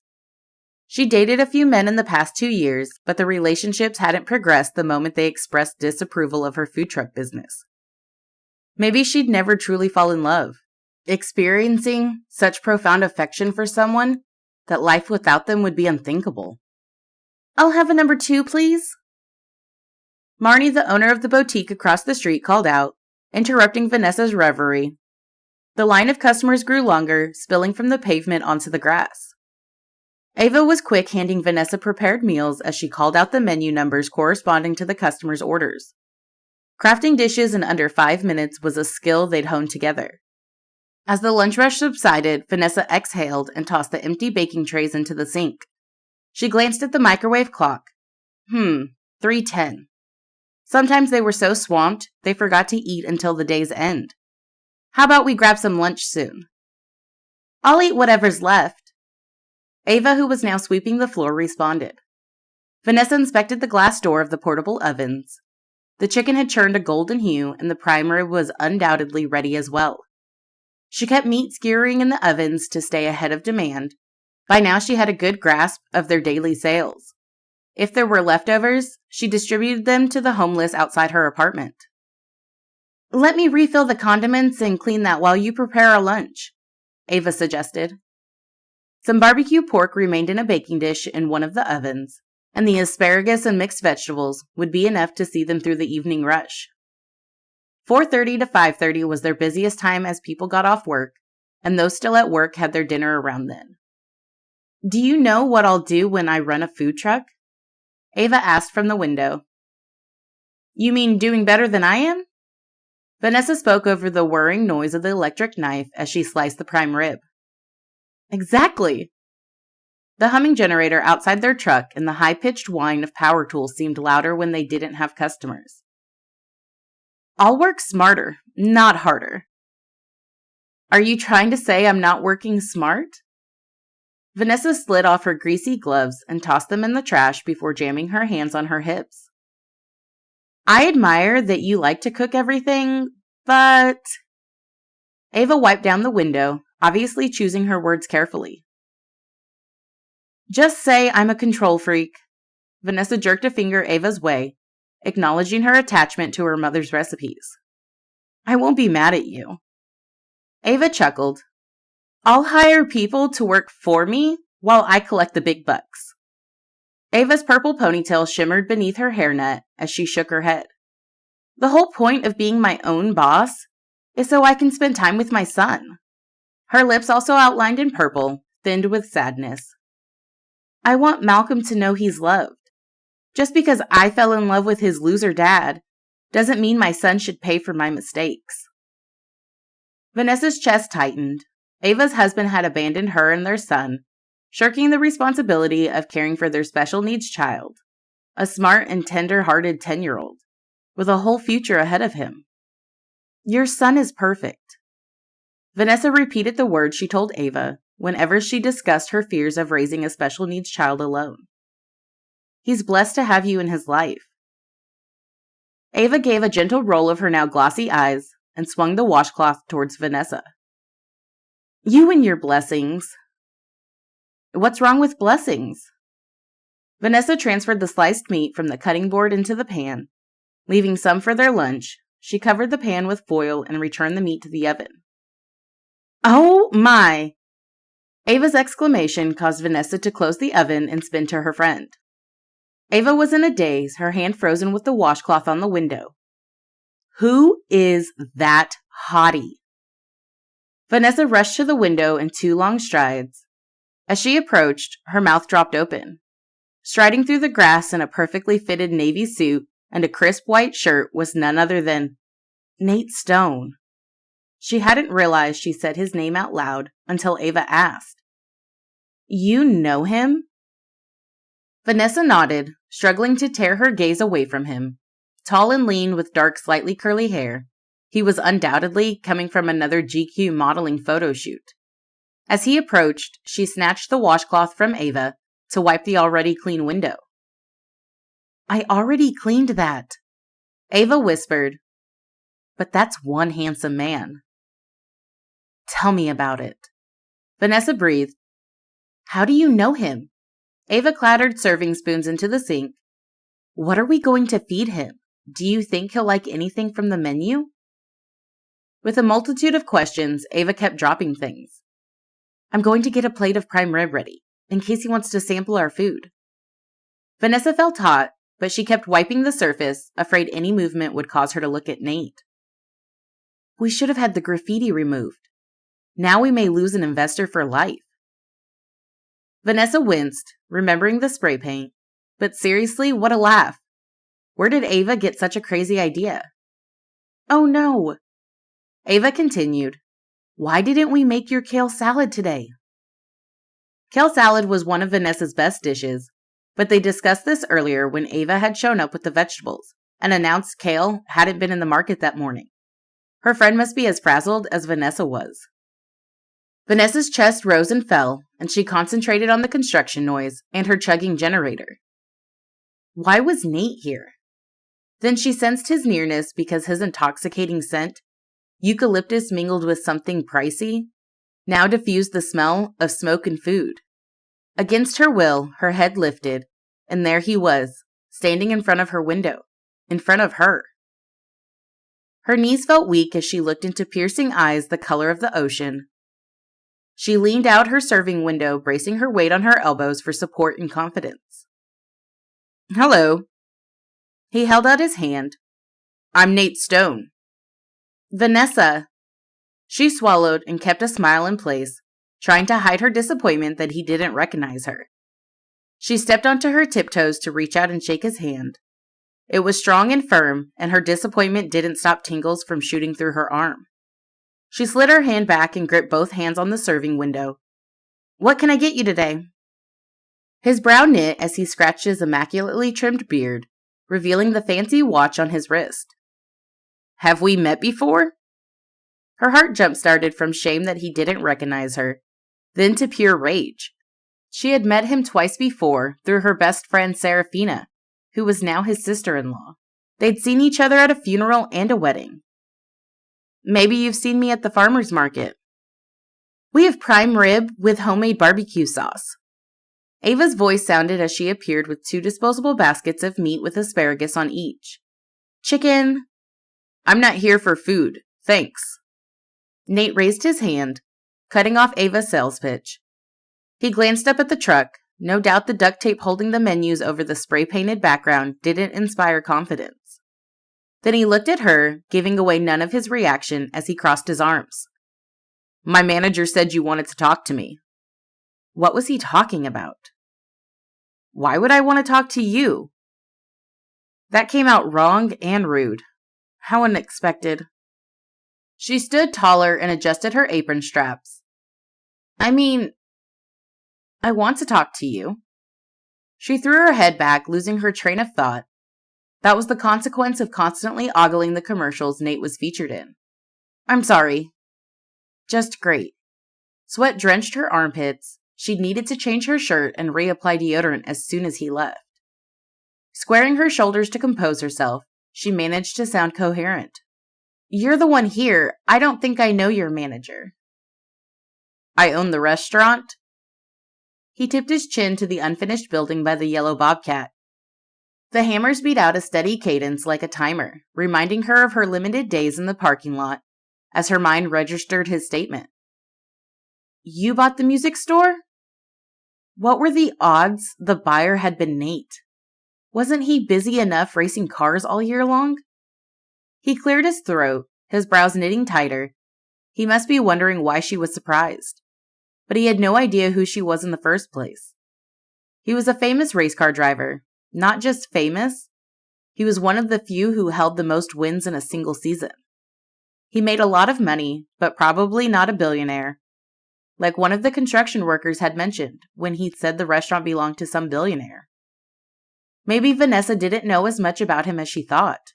She dated a few men in the past 2 years, but the relationships hadn't progressed the moment they expressed disapproval of her food truck business. Maybe she'd never truly fall in love, experiencing such profound affection for someone that life without them would be unthinkable. I'll have a number 2, please. Marnie, the owner of the boutique across the street, called out, interrupting Vanessa's reverie. The line of customers grew longer, spilling from the pavement onto the grass. Ava was quick handing Vanessa prepared meals as she called out the menu numbers corresponding to the customers' orders. Crafting dishes in under 5 minutes was a skill they'd honed together. As the lunch rush subsided, Vanessa exhaled and tossed the empty baking trays into the sink. She glanced at the microwave clock. 3:10. Sometimes they were so swamped, they forgot to eat until the day's end. How about we grab some lunch soon? I'll eat whatever's left. Ava, who was now sweeping the floor, responded. Vanessa inspected the glass door of the portable ovens. The chicken had turned a golden hue, and the prime rib was undoubtedly ready as well. She kept meat skewering in the ovens to stay ahead of demand. By now she had a good grasp of their daily sales. If there were leftovers, she distributed them to the homeless outside her apartment. Let me refill the condiments and clean that while you prepare our lunch, Ava suggested. Some barbecue pork remained in a baking dish in one of the ovens, and the asparagus and mixed vegetables would be enough to see them through the evening rush. 4:30 to 5:30 was their busiest time as people got off work, and those still at work had their dinner around then. Do you know what I'll do when I run a food truck? Ava asked from the window. You mean doing better than I am? Vanessa spoke over the whirring noise of the electric knife as she sliced the prime rib. Exactly! The humming generator outside their truck and the high-pitched whine of power tools seemed louder when they didn't have customers. I'll work smarter, not harder. Are you trying to say I'm not working smart? Vanessa slid off her greasy gloves and tossed them in the trash before jamming her hands on her hips. I admire that you like to cook everything, but... Ava wiped down the window, obviously choosing her words carefully. Just say I'm a control freak. Vanessa jerked a finger Ava's way, acknowledging her attachment to her mother's recipes. I won't be mad at you. Ava chuckled. I'll hire people to work for me while I collect the big bucks. Ava's purple ponytail shimmered beneath her hairnet as she shook her head. The whole point of being my own boss is so I can spend time with my son. Her lips also outlined in purple, thinned with sadness. I want Malcolm to know he's loved. Just because I fell in love with his loser dad doesn't mean my son should pay for my mistakes. Vanessa's chest tightened. Ava's husband had abandoned her and their son, shirking the responsibility of caring for their special needs child, a smart and tender-hearted 10-year-old, with a whole future ahead of him. Your son is perfect. Vanessa repeated the words she told Ava whenever she discussed her fears of raising a special needs child alone. He's blessed to have you in his life. Ava gave a gentle roll of her now glossy eyes and swung the washcloth towards Vanessa. You and your blessings. What's wrong with blessings? Vanessa transferred the sliced meat from the cutting board into the pan. Leaving some for their lunch, she covered the pan with foil and returned the meat to the oven. Oh my! Ava's exclamation caused Vanessa to close the oven and spin to her friend. Ava was in a daze, her hand frozen with the washcloth on the window. Who is that hottie? Vanessa rushed to the window in 2 long strides. As she approached, her mouth dropped open. Striding through the grass in a perfectly fitted navy suit and a crisp white shirt was none other than Nate Stone. She hadn't realized she said his name out loud until Ava asked. You know him? Vanessa nodded, struggling to tear her gaze away from him. Tall and lean with dark, slightly curly hair, he was undoubtedly coming from another GQ modeling photo shoot. As he approached, she snatched the washcloth from Ava to wipe the already clean window. I already cleaned that, Ava whispered. But that's one handsome man. Tell me about it. Vanessa breathed. How do you know him? Ava clattered serving spoons into the sink. What are we going to feed him? Do you think he'll like anything from the menu? With a multitude of questions, Ava kept dropping things. I'm going to get a plate of prime rib ready, in case he wants to sample our food. Vanessa felt hot, but she kept wiping the surface, afraid any movement would cause her to look at Nate. We should have had the graffiti removed. Now we may lose an investor for life. Vanessa winced, remembering the spray paint. But seriously, what a laugh. Where did Ava get such a crazy idea? Oh no. Ava continued, "Why didn't we make your kale salad today?" Kale salad was one of Vanessa's best dishes, but they discussed this earlier when Ava had shown up with the vegetables and announced kale hadn't been in the market that morning. Her friend must be as frazzled as Vanessa was. Vanessa's chest rose and fell, and she concentrated on the construction noise and her chugging generator. Why was Nate here? Then she sensed his nearness because his intoxicating scent, eucalyptus mingled with something pricey, now diffused the smell of smoke and food. Against her will, her head lifted, and there he was, standing in front of her window, in front of her. Her knees felt weak as she looked into piercing eyes the color of the ocean. She leaned out her serving window, bracing her weight on her elbows for support and confidence. "Hello." He held out his hand. "I'm Nate Stone." "Vanessa." She swallowed and kept a smile in place, trying to hide her disappointment that he didn't recognize her. She stepped onto her tiptoes to reach out and shake his hand. It was strong and firm, and her disappointment didn't stop tingles from shooting through her arm. She slid her hand back and gripped both hands on the serving window. "What can I get you today?" His brow knit as he scratched his immaculately trimmed beard, revealing the fancy watch on his wrist. "Have we met before?" Her heart jump-started from shame that he didn't recognize her, then to pure rage. She had met him twice before through her best friend Serafina, who was now his sister-in-law. They'd seen each other at a funeral and a wedding. "Maybe you've seen me at the farmer's market." "We have prime rib with homemade barbecue sauce." Ava's voice sounded as she appeared with 2 disposable baskets of meat with asparagus on each. "Chicken." "I'm not here for food, thanks." Nate raised his hand, cutting off Ava's sales pitch. He glanced up at the truck. No doubt the duct tape holding the menus over the spray-painted background didn't inspire confidence. Then he looked at her, giving away none of his reaction as he crossed his arms. "My manager said you wanted to talk to me." What was he talking about? "Why would I want to talk to you?" That came out wrong and rude. How unexpected. She stood taller and adjusted her apron straps. "I mean, I want to talk to you." She threw her head back, losing her train of thought. That was the consequence of constantly ogling the commercials Nate was featured in. "I'm sorry." "Just great." Sweat drenched her armpits. She needed to change her shirt and reapply deodorant as soon as he left. Squaring her shoulders to compose herself, she managed to sound coherent. "You're the one here. I don't think I know your manager." "I own the restaurant." He tipped his chin to the unfinished building by the yellow bobcat. The hammers beat out a steady cadence like a timer, reminding her of her limited days in the parking lot as her mind registered his statement. "You bought the music store?" What were the odds the buyer had been Nate? Wasn't he busy enough racing cars all year long? He cleared his throat, his brows knitting tighter. He must be wondering why she was surprised. But he had no idea who she was in the first place. He was a famous race car driver. Not just famous. He was one of the few who held the most wins in a single season. He made a lot of money, but probably not a billionaire. Like one of the construction workers had mentioned when he said the restaurant belonged to some billionaire. Maybe Vanessa didn't know as much about him as she thought.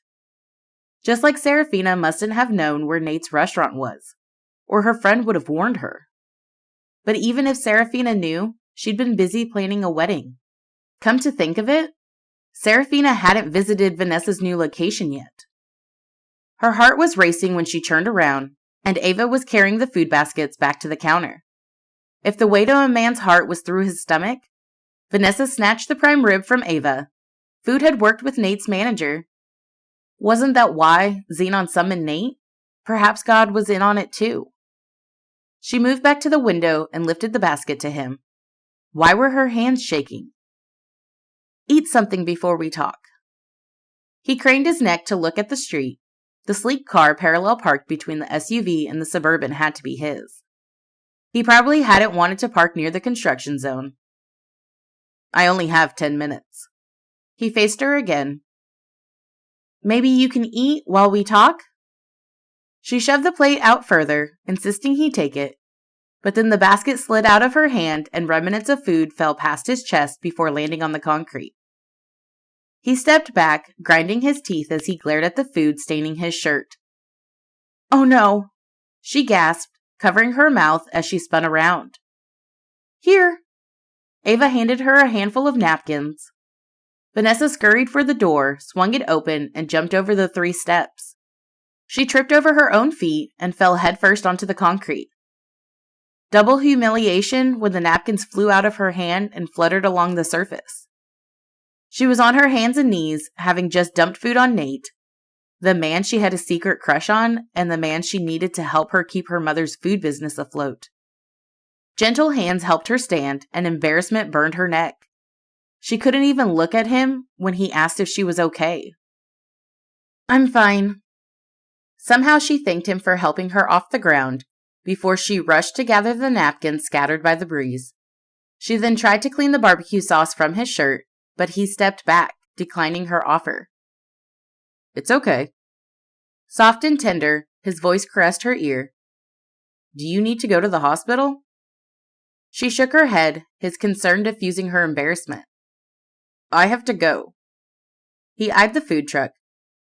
Just like Serafina mustn't have known where Nate's restaurant was, or her friend would have warned her. But even if Serafina knew, she'd been busy planning a wedding. Come to think of it, Serafina hadn't visited Vanessa's new location yet. Her heart was racing when she turned around, and Ava was carrying the food baskets back to the counter. If the weight of a man's heart was through his stomach, Vanessa snatched the prime rib from Ava. Food had worked with Nate's manager. Wasn't that why Xenon summoned Nate? Perhaps God was in on it too. She moved back to the window and lifted the basket to him. Why were her hands shaking? "Eat something before we talk." He craned his neck to look at the street. The sleek car parallel parked between the SUV and the Suburban had to be his. He probably hadn't wanted to park near the construction zone. "I only have 10 minutes. He faced her again. "Maybe you can eat while we talk?" She shoved the plate out further, insisting he take it, but then the basket slid out of her hand and remnants of food fell past his chest before landing on the concrete. He stepped back, grinding his teeth as he glared at the food staining his shirt. "Oh no," she gasped, covering her mouth as she spun around. "Here." Ava handed her a handful of napkins. Vanessa scurried for the door, swung it open, and jumped over the 3 steps. She tripped over her own feet and fell headfirst onto the concrete. Double humiliation when the napkins flew out of her hand and fluttered along the surface. She was on her hands and knees, having just dumped food on Nate, the man she had a secret crush on, and the man she needed to help her keep her mother's food business afloat. Gentle hands helped her stand, and embarrassment burned her neck. She couldn't even look at him when he asked if she was okay. "I'm fine." Somehow she thanked him for helping her off the ground before she rushed to gather the napkins scattered by the breeze. She then tried to clean the barbecue sauce from his shirt, but he stepped back, declining her offer. "It's okay." Soft and tender, his voice caressed her ear. "Do you need to go to the hospital?" She shook her head, his concern diffusing her embarrassment. "I have to go." He eyed the food truck.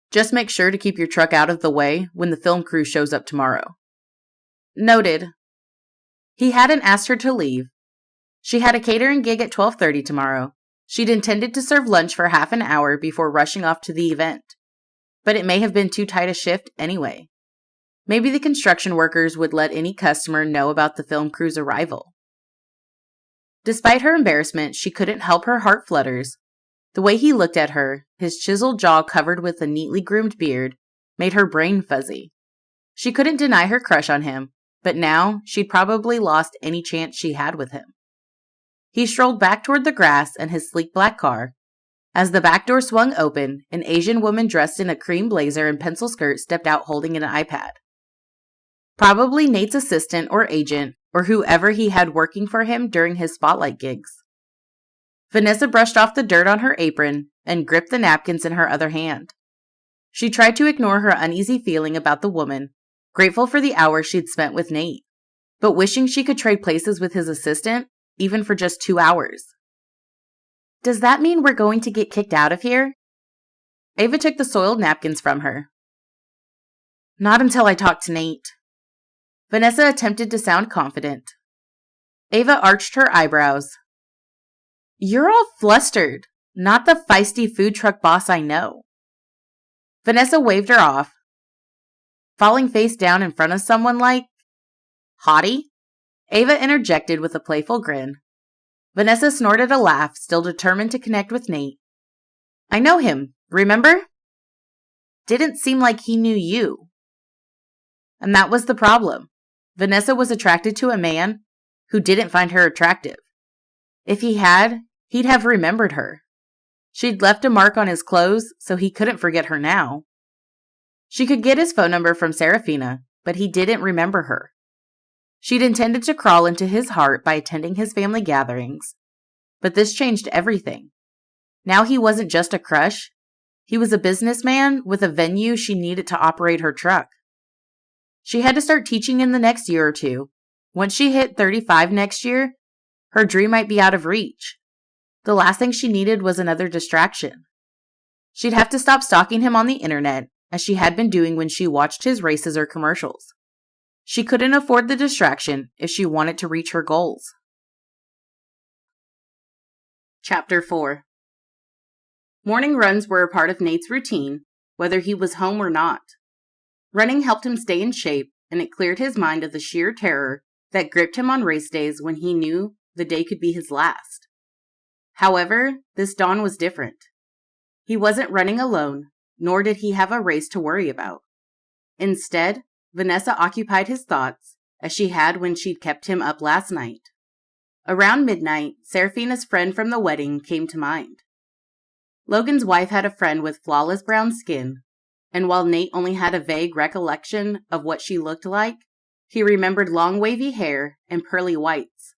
"Just make sure to keep your truck out of the way when the film crew shows up tomorrow." "Noted." He hadn't asked her to leave. She had a catering gig at 12:30 tomorrow. She'd intended to serve lunch for half an hour before rushing off to the event. But it may have been too tight a shift anyway. Maybe the construction workers would let any customer know about the film crew's arrival. Despite her embarrassment, she couldn't help her heart flutters. The way he looked at her, his chiseled jaw covered with a neatly groomed beard, made her brain fuzzy. She couldn't deny her crush on him, but now she'd probably lost any chance she had with him. He strolled back toward the grass and his sleek black car. As the back door swung open, an Asian woman dressed in a cream blazer and pencil skirt stepped out holding an iPad. Probably Nate's assistant or agent, or whoever he had working for him during his spotlight gigs. Vanessa brushed off the dirt on her apron and gripped the napkins in her other hand. She tried to ignore her uneasy feeling about the woman, grateful for the hours she'd spent with Nate, but wishing she could trade places with his assistant, even for just 2 hours. "Does that mean we're going to get kicked out of here?" Ava took the soiled napkins from her. "Not until I talk to Nate." Vanessa attempted to sound confident. Ava arched her eyebrows. "You're all flustered, not the feisty food truck boss I know." Vanessa waved her off. "Falling face down in front of someone like haughty?" Ava interjected with a playful grin. Vanessa snorted a laugh, still determined to connect with Nate. "I know him, remember? Didn't seem like he knew you." And that was the problem. Vanessa was attracted to a man who didn't find her attractive. If he had, he'd have remembered her. She'd left a mark on his clothes, so he couldn't forget her now. She could get his phone number from Serafina, but he didn't remember her. She'd intended to crawl into his heart by attending his family gatherings, but this changed everything. Now he wasn't just a crush. He was a businessman with a venue she needed to operate her truck. She had to start teaching in the next year or two. Once she hit 35 next year, her dream might be out of reach. The last thing she needed was another distraction. She'd have to stop stalking him on the internet, as she had been doing when she watched his races or commercials. She couldn't afford the distraction if she wanted to reach her goals. Chapter 4. Morning runs were a part of Nate's routine, whether he was home or not. Running helped him stay in shape, and it cleared his mind of the sheer terror that gripped him on race days when he knew the day could be his last. However, this dawn was different. He wasn't running alone, nor did he have a race to worry about. Instead, Vanessa occupied his thoughts, as she had when she'd kept him up last night. Around midnight, Serafina's friend from the wedding came to mind. Logan's wife had a friend with flawless brown skin, and while Nate only had a vague recollection of what she looked like, he remembered long wavy hair and pearly whites.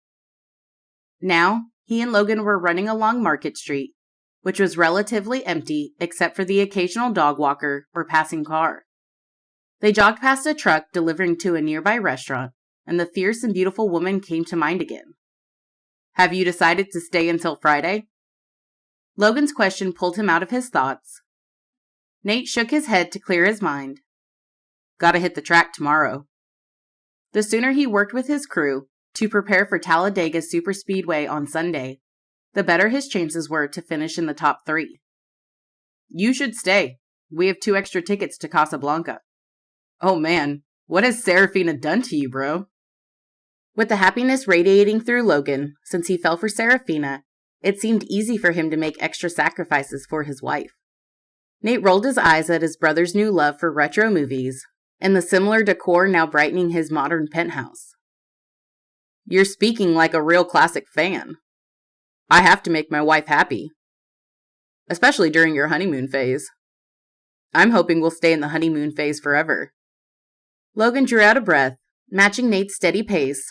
Now, he and Logan were running along Market Street, which was relatively empty except for the occasional dog walker or passing car. They jogged past a truck delivering to a nearby restaurant, and the fierce and beautiful woman came to mind again. Have you decided to stay until Friday? Logan's question pulled him out of his thoughts. Nate shook his head to clear his mind. Gotta hit the track tomorrow. The sooner he worked with his crew to prepare for Talladega Superspeedway on Sunday, the better his chances were to finish in the top 3. You should stay. We have 2 extra tickets to Casablanca. Oh man, what has Serafina done to you, bro? With the happiness radiating through Logan since he fell for Serafina, it seemed easy for him to make extra sacrifices for his wife. Nate rolled his eyes at his brother's new love for retro movies and the similar decor now brightening his modern penthouse. You're speaking like a real classic fan. I have to make my wife happy. Especially during your honeymoon phase. I'm hoping we'll stay in the honeymoon phase forever. Logan drew out a breath, matching Nate's steady pace.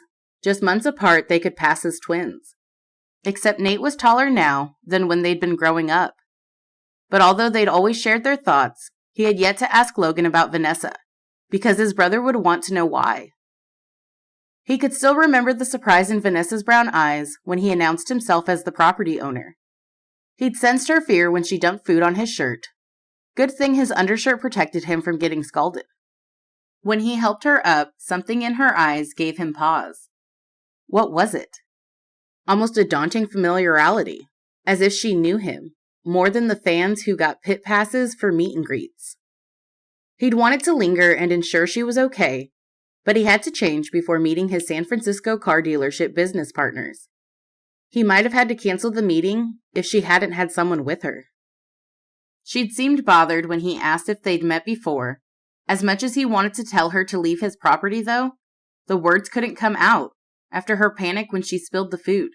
Just months apart, they could pass as twins. Except Nate was taller now than when they'd been growing up. But although they'd always shared their thoughts, he had yet to ask Logan about Vanessa, because his brother would want to know why. He could still remember the surprise in Vanessa's brown eyes when he announced himself as the property owner. He'd sensed her fear when she dumped food on his shirt. Good thing his undershirt protected him from getting scalded. When he helped her up, something in her eyes gave him pause. What was it? Almost a daunting familiarity, as if she knew him, more than the fans who got pit passes for meet and greets. He'd wanted to linger and ensure she was okay, but he had to change before meeting his San Francisco car dealership business partners. He might have had to cancel the meeting if she hadn't had someone with her. She'd seemed bothered when he asked if they'd met before. As much as he wanted to tell her to leave his property, though, the words couldn't come out after her panic when she spilled the food.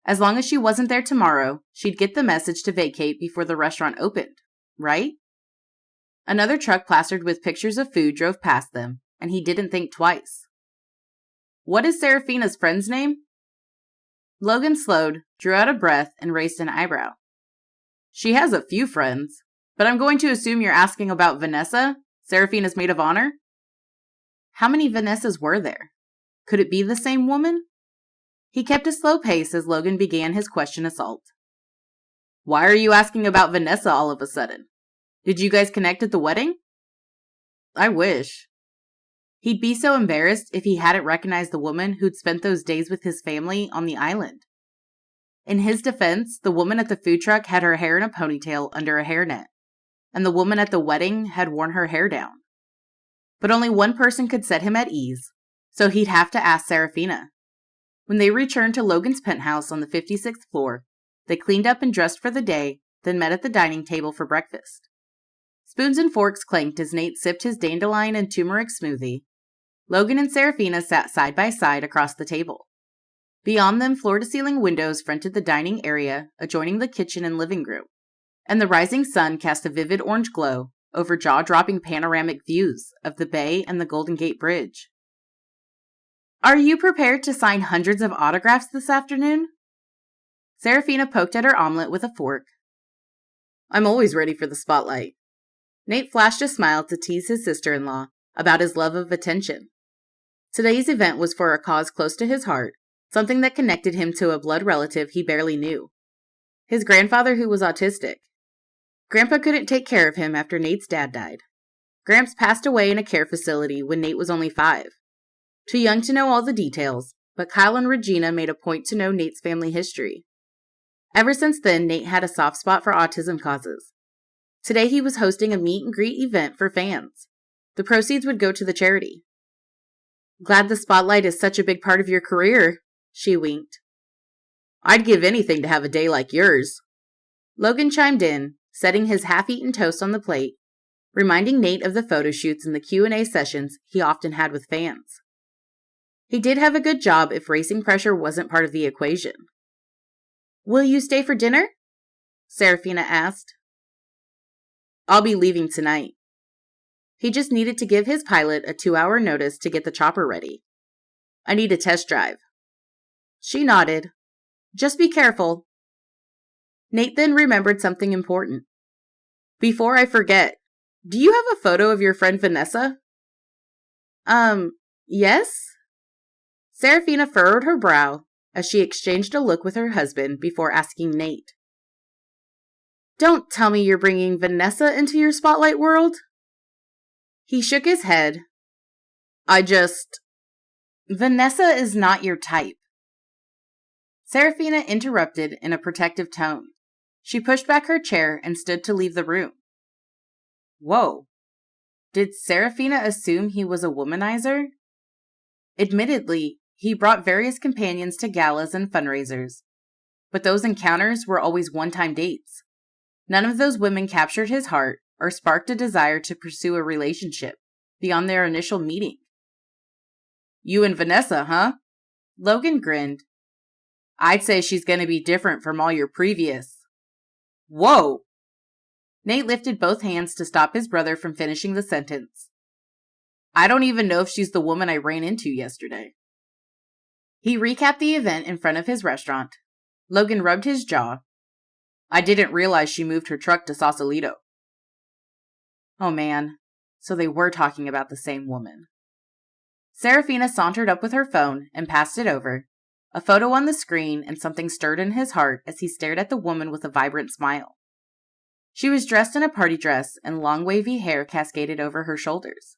As long as she wasn't there tomorrow, she'd get the message to vacate before the restaurant opened, right? Another truck plastered with pictures of food drove past them, and he didn't think twice. What is Serafina's friend's name? Logan slowed, drew out a breath, and raised an eyebrow. She has a few friends, but I'm going to assume you're asking about Vanessa, Serafina's maid of honor? How many Vanessas were there? Could it be the same woman? He kept a slow pace as Logan began his question assault. Why are you asking about Vanessa all of a sudden? Did you guys connect at the wedding? I wish. He'd be so embarrassed if he hadn't recognized the woman who'd spent those days with his family on the island. In his defense, the woman at the food truck had her hair in a ponytail under a hairnet, and the woman at the wedding had worn her hair down. But only one person could set him at ease, so he'd have to ask Serafina. When they returned to Logan's penthouse on the 56th floor, they cleaned up and dressed for the day, then met at the dining table for breakfast. Spoons and forks clanked as Nate sipped his dandelion and turmeric smoothie. Logan and Serafina sat side by side across the table. Beyond them, floor-to-ceiling windows fronted the dining area, adjoining the kitchen and living room, and the rising sun cast a vivid orange glow over jaw-dropping panoramic views of the bay and the Golden Gate Bridge. Are you prepared to sign hundreds of autographs this afternoon? Serafina poked at her omelet with a fork. I'm always ready for the spotlight. Nate flashed a smile to tease his sister-in-law about his love of attention. Today's event was for a cause close to his heart, something that connected him to a blood relative he barely knew. His grandfather who was autistic. Grandpa couldn't take care of him after Nate's dad died. Gramps passed away in a care facility when Nate was only 5. Too young to know all the details, but Kyle and Regina made a point to know Nate's family history. Ever since then, Nate had a soft spot for autism causes. Today he was hosting a meet and greet event for fans. The proceeds would go to the charity. Glad the spotlight is such a big part of your career, she winked. I'd give anything to have a day like yours. Logan chimed in, setting his half-eaten toast on the plate, reminding Nate of the photo shoots and the Q&A sessions he often had with fans. He did have a good job if racing pressure wasn't part of the equation. Will you stay for dinner? Serafina asked. I'll be leaving tonight. He just needed to give his pilot a 2-hour notice to get the chopper ready. I need a test drive. She nodded. Just be careful. Nate then remembered something important. Before I forget, do you have a photo of your friend Vanessa? Yes? Serafina furrowed her brow as she exchanged a look with her husband before asking Nate. Don't tell me you're bringing Vanessa into your spotlight world? He shook his head. Vanessa is not your type. Serafina interrupted in a protective tone. She pushed back her chair and stood to leave the room. Whoa. Did Serafina assume he was a womanizer? Admittedly, he brought various companions to galas and fundraisers, but those encounters were always one-time dates. None of those women captured his heart or sparked a desire to pursue a relationship beyond their initial meeting. You and Vanessa, huh? Logan grinned. I'd say she's going to be different from all your previous. Whoa! Nate lifted both hands to stop his brother from finishing the sentence. I don't even know if she's the woman I ran into yesterday. He recapped the event in front of his restaurant. Logan rubbed his jaw. I didn't realize she moved her truck to Sausalito. Oh man, so they were talking about the same woman. Serafina sauntered up with her phone and passed it over. A photo on the screen, and something stirred in his heart as he stared at the woman with a vibrant smile. She was dressed in a party dress, and long wavy hair cascaded over her shoulders.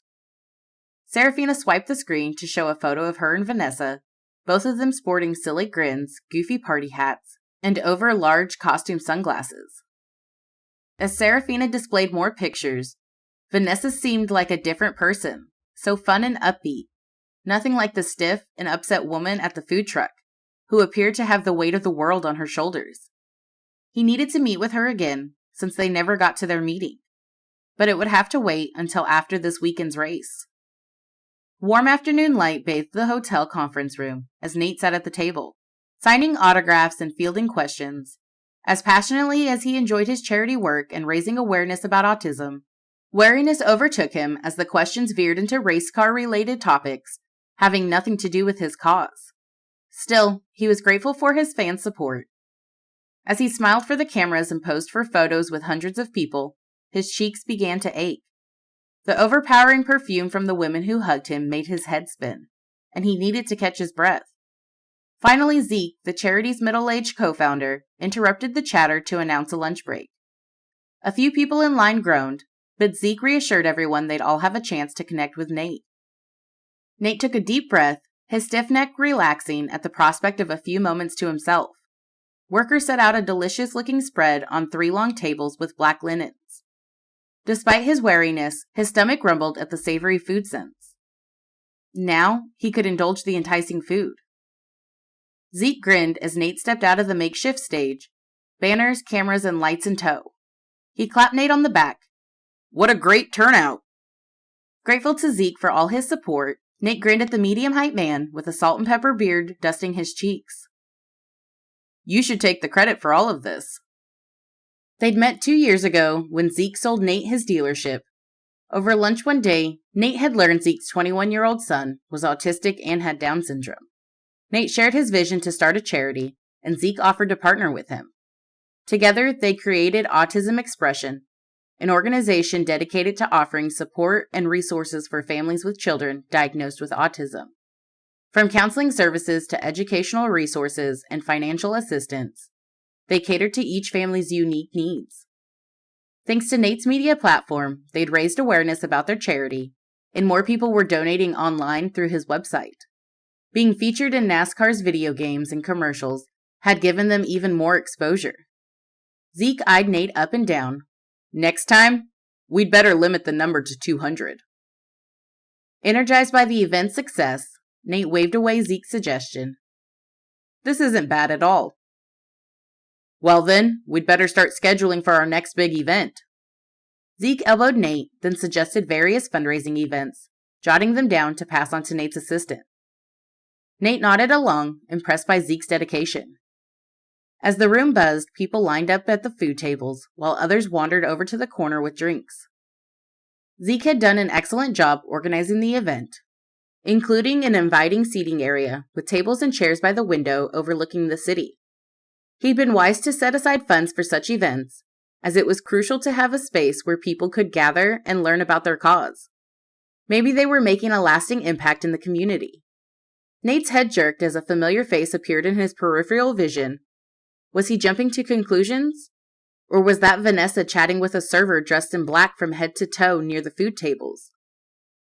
Serafina swiped the screen to show a photo of her and Vanessa, both of them sporting silly grins, goofy party hats, and over-large costume sunglasses. As Serafina displayed more pictures, Vanessa seemed like a different person, so fun and upbeat, nothing like the stiff and upset woman at the food truck, who appeared to have the weight of the world on her shoulders. He needed to meet with her again, since they never got to their meeting, but it would have to wait until after this weekend's race. Warm afternoon light bathed the hotel conference room as Nate sat at the table, signing autographs and fielding questions. As passionately as he enjoyed his charity work and raising awareness about autism, wariness overtook him as the questions veered into race car-related topics, having nothing to do with his cause. Still, he was grateful for his fans' support. As he smiled for the cameras and posed for photos with hundreds of people, his cheeks began to ache. The overpowering perfume from the women who hugged him made his head spin, and he needed to catch his breath. Finally, Zeke, the charity's middle-aged co-founder, interrupted the chatter to announce a lunch break. A few people in line groaned, but Zeke reassured everyone they'd all have a chance to connect with Nate. Nate took a deep breath, his stiff neck relaxing at the prospect of a few moments to himself. Workers set out a delicious-looking spread on 3 long tables with black linens. Despite his wariness, his stomach rumbled at the savory food scents. Now, he could indulge the enticing food. Zeke grinned as Nate stepped out of the makeshift stage, banners, cameras, and lights in tow. He clapped Nate on the back. What a great turnout! Grateful to Zeke for all his support, Nate grinned at the medium-height man with a salt and pepper beard dusting his cheeks. You should take the credit for all of this. They'd met 2 years ago when Zeke sold Nate his dealership. Over lunch one day, Nate had learned Zeke's 21-year-old son was autistic and had Down syndrome. Nate shared his vision to start a charity, and Zeke offered to partner with him. Together, they created Autism Expression, an organization dedicated to offering support and resources for families with children diagnosed with autism. From counseling services to educational resources and financial assistance, they catered to each family's unique needs. Thanks to Nate's media platform, they'd raised awareness about their charity, and more people were donating online through his website. Being featured in NASCAR's video games and commercials had given them even more exposure. Zeke eyed Nate up and down. Next time, we'd better limit the number to 200. Energized by the event's success, Nate waved away Zeke's suggestion. This isn't bad at all. Well then, we'd better start scheduling for our next big event. Zeke elbowed Nate, then suggested various fundraising events, jotting them down to pass on to Nate's assistant. Nate nodded along, impressed by Zeke's dedication. As the room buzzed, people lined up at the food tables, while others wandered over to the corner with drinks. Zeke had done an excellent job organizing the event, including an inviting seating area with tables and chairs by the window overlooking the city. He'd been wise to set aside funds for such events, as it was crucial to have a space where people could gather and learn about their cause. Maybe they were making a lasting impact in the community. Nate's head jerked as a familiar face appeared in his peripheral vision. Was he jumping to conclusions? Or was that Vanessa chatting with a server dressed in black from head to toe near the food tables?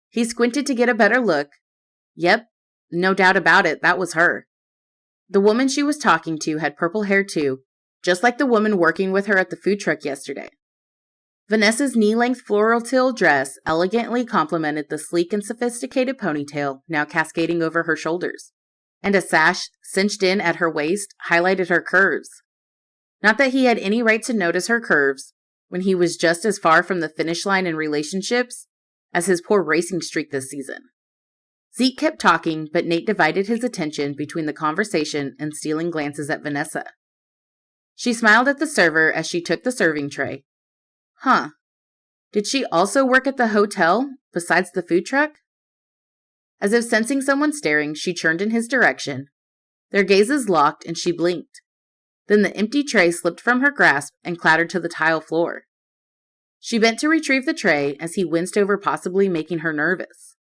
He squinted to get a better look. Yep, no doubt about it, that was her. The woman she was talking to had purple hair too, just like the woman working with her at the food truck yesterday. Vanessa's knee-length floral teal dress elegantly complemented the sleek and sophisticated ponytail now cascading over her shoulders, and a sash cinched in at her waist highlighted her curves. Not that he had any right to notice her curves when he was just as far from the finish line in relationships as his poor racing streak this season. Zeke kept talking, but Nate divided his attention between the conversation and stealing glances at Vanessa. She smiled at the server as she took the serving tray. Huh. Did she also work at the hotel, besides the food truck? As if sensing someone staring, she turned in his direction. Their gazes locked and she blinked. Then the empty tray slipped from her grasp and clattered to the tile floor. She bent to retrieve the tray as he winced over possibly making her nervous.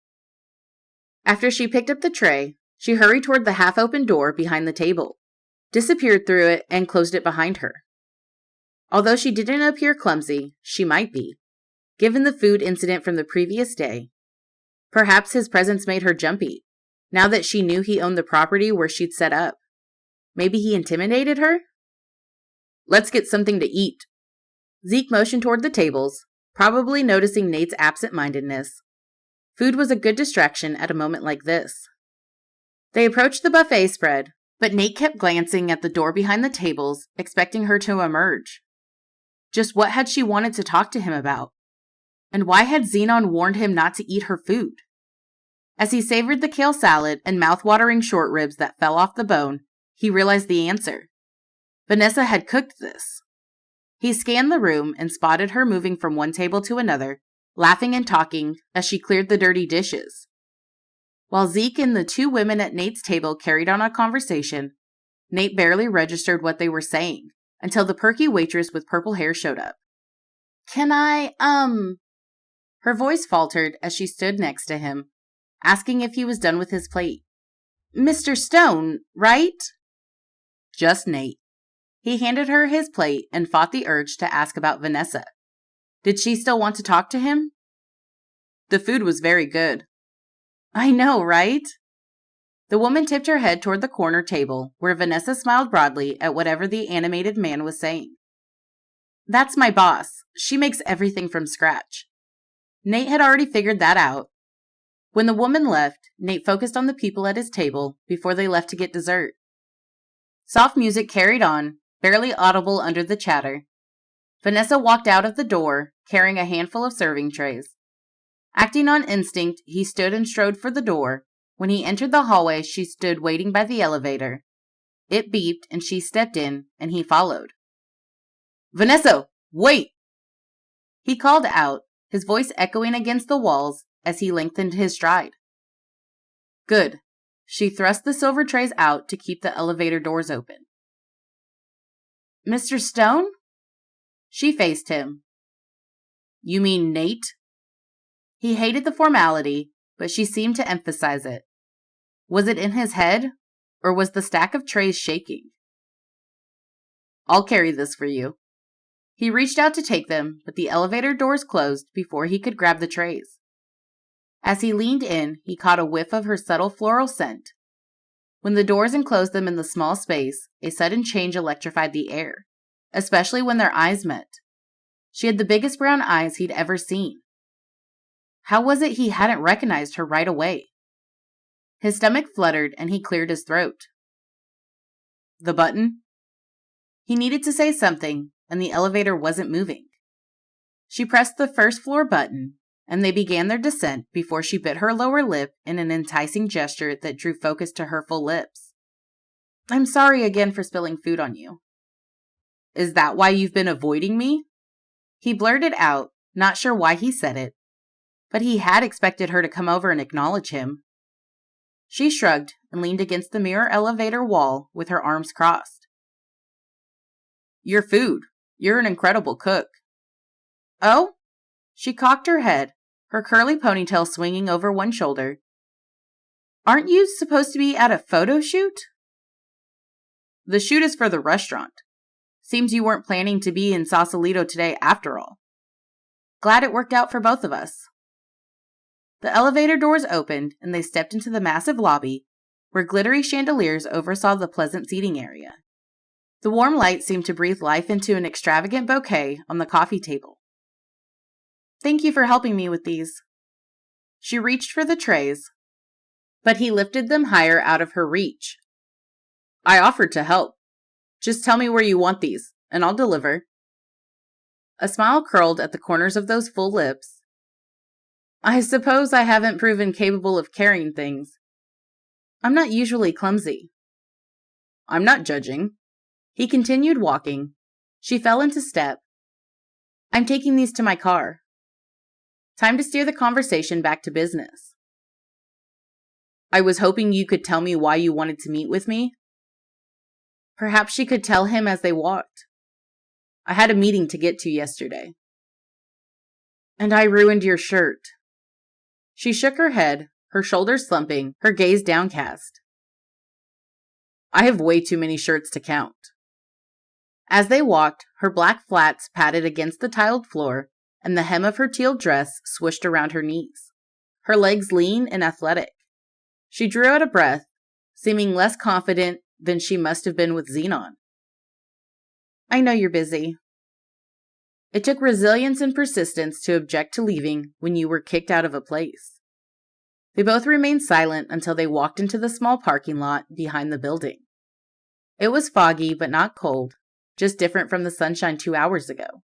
After she picked up the tray, she hurried toward the half-open door behind the table, disappeared through it, and closed it behind her. Although she didn't appear clumsy, she might be, given the food incident from the previous day. Perhaps his presence made her jumpy, now that she knew he owned the property where she'd set up. Maybe he intimidated her? Let's get something to eat. Zeke motioned toward the tables, probably noticing Nate's absent-mindedness. Food was a good distraction at a moment like this. They approached the buffet spread, but Nate kept glancing at the door behind the tables, expecting her to emerge. Just what had she wanted to talk to him about? And why had Xenon warned him not to eat her food? As he savored the kale salad and mouth-watering short ribs that fell off the bone, he realized the answer. Vanessa had cooked this. He scanned the room and spotted her moving from one table to another, laughing and talking as she cleared the dirty dishes. While Zeke and the two women at Nate's table carried on a conversation, Nate barely registered what they were saying until the perky waitress with purple hair showed up. Can I, Her voice faltered as she stood next to him, asking if he was done with his plate. Mr. Stone, right? Just Nate. He handed her his plate and fought the urge to ask about Vanessa. Did she still want to talk to him? The food was very good. I know, right? The woman tipped her head toward the corner table, where Vanessa smiled broadly at whatever the animated man was saying. That's my boss. She makes everything from scratch. Nate had already figured that out. When the woman left, Nate focused on the people at his table before they left to get dessert. Soft music carried on, barely audible under the chatter. Vanessa walked out of the door, carrying a handful of serving trays. Acting on instinct, he stood and strode for the door. When he entered the hallway, she stood waiting by the elevator. It beeped, and she stepped in, and he followed. Vanessa, wait! He called out, his voice echoing against the walls as he lengthened his stride. Good. She thrust the silver trays out to keep the elevator doors open. Mr. Stone? She faced him. You mean Nate? He hated the formality, but she seemed to emphasize it. Was it in his head, or was the stack of trays shaking? I'll carry this for you. He reached out to take them, but the elevator doors closed before he could grab the trays. As he leaned in, he caught a whiff of her subtle floral scent. When the doors enclosed them in the small space, a sudden change electrified the air, especially when their eyes met. She had the biggest brown eyes he'd ever seen. How was it he hadn't recognized her right away? His stomach fluttered and he cleared his throat. The button? He needed to say something, and the elevator wasn't moving. She pressed the first floor button, and they began their descent before she bit her lower lip in an enticing gesture that drew focus to her full lips. I'm sorry again for spilling food on you. Is that why you've been avoiding me? He blurted out, not sure why he said it, but he had expected her to come over and acknowledge him. She shrugged and leaned against the mirror elevator wall with her arms crossed. Your food. You're an incredible cook. Oh? She cocked her head, her curly ponytail swinging over one shoulder. "Aren't you supposed to be at a photo shoot?" "The shoot is for the restaurant. Seems you weren't planning to be in Sausalito today after all. Glad it worked out for both of us." The elevator doors opened and they stepped into the massive lobby where glittery chandeliers oversaw the pleasant seating area. The warm light seemed to breathe life into an extravagant bouquet on the coffee table. "Thank you for helping me with these." She reached for the trays, but he lifted them higher out of her reach. "I offered to help. Just tell me where you want these, and I'll deliver." A smile curled at the corners of those full lips. "I suppose I haven't proven capable of carrying things. I'm not usually clumsy." "I'm not judging." He continued walking. She fell into step. "I'm taking these to my car." Time to steer the conversation back to business. "I was hoping you could tell me why you wanted to meet with me." Perhaps she could tell him as they walked. "I had a meeting to get to yesterday." "And I ruined your shirt." She shook her head, her shoulders slumping, her gaze downcast. "I have way too many shirts to count." As they walked, her black flats patted against the tiled floor, and the hem of her teal dress swished around her knees, her legs lean and athletic. She drew out a breath, seeming less confident than she must have been with Xenon. "I know you're busy." It took resilience and persistence to object to leaving when you were kicked out of a place. They both remained silent until they walked into the small parking lot behind the building. It was foggy but not cold, just different from the sunshine 2 hours ago.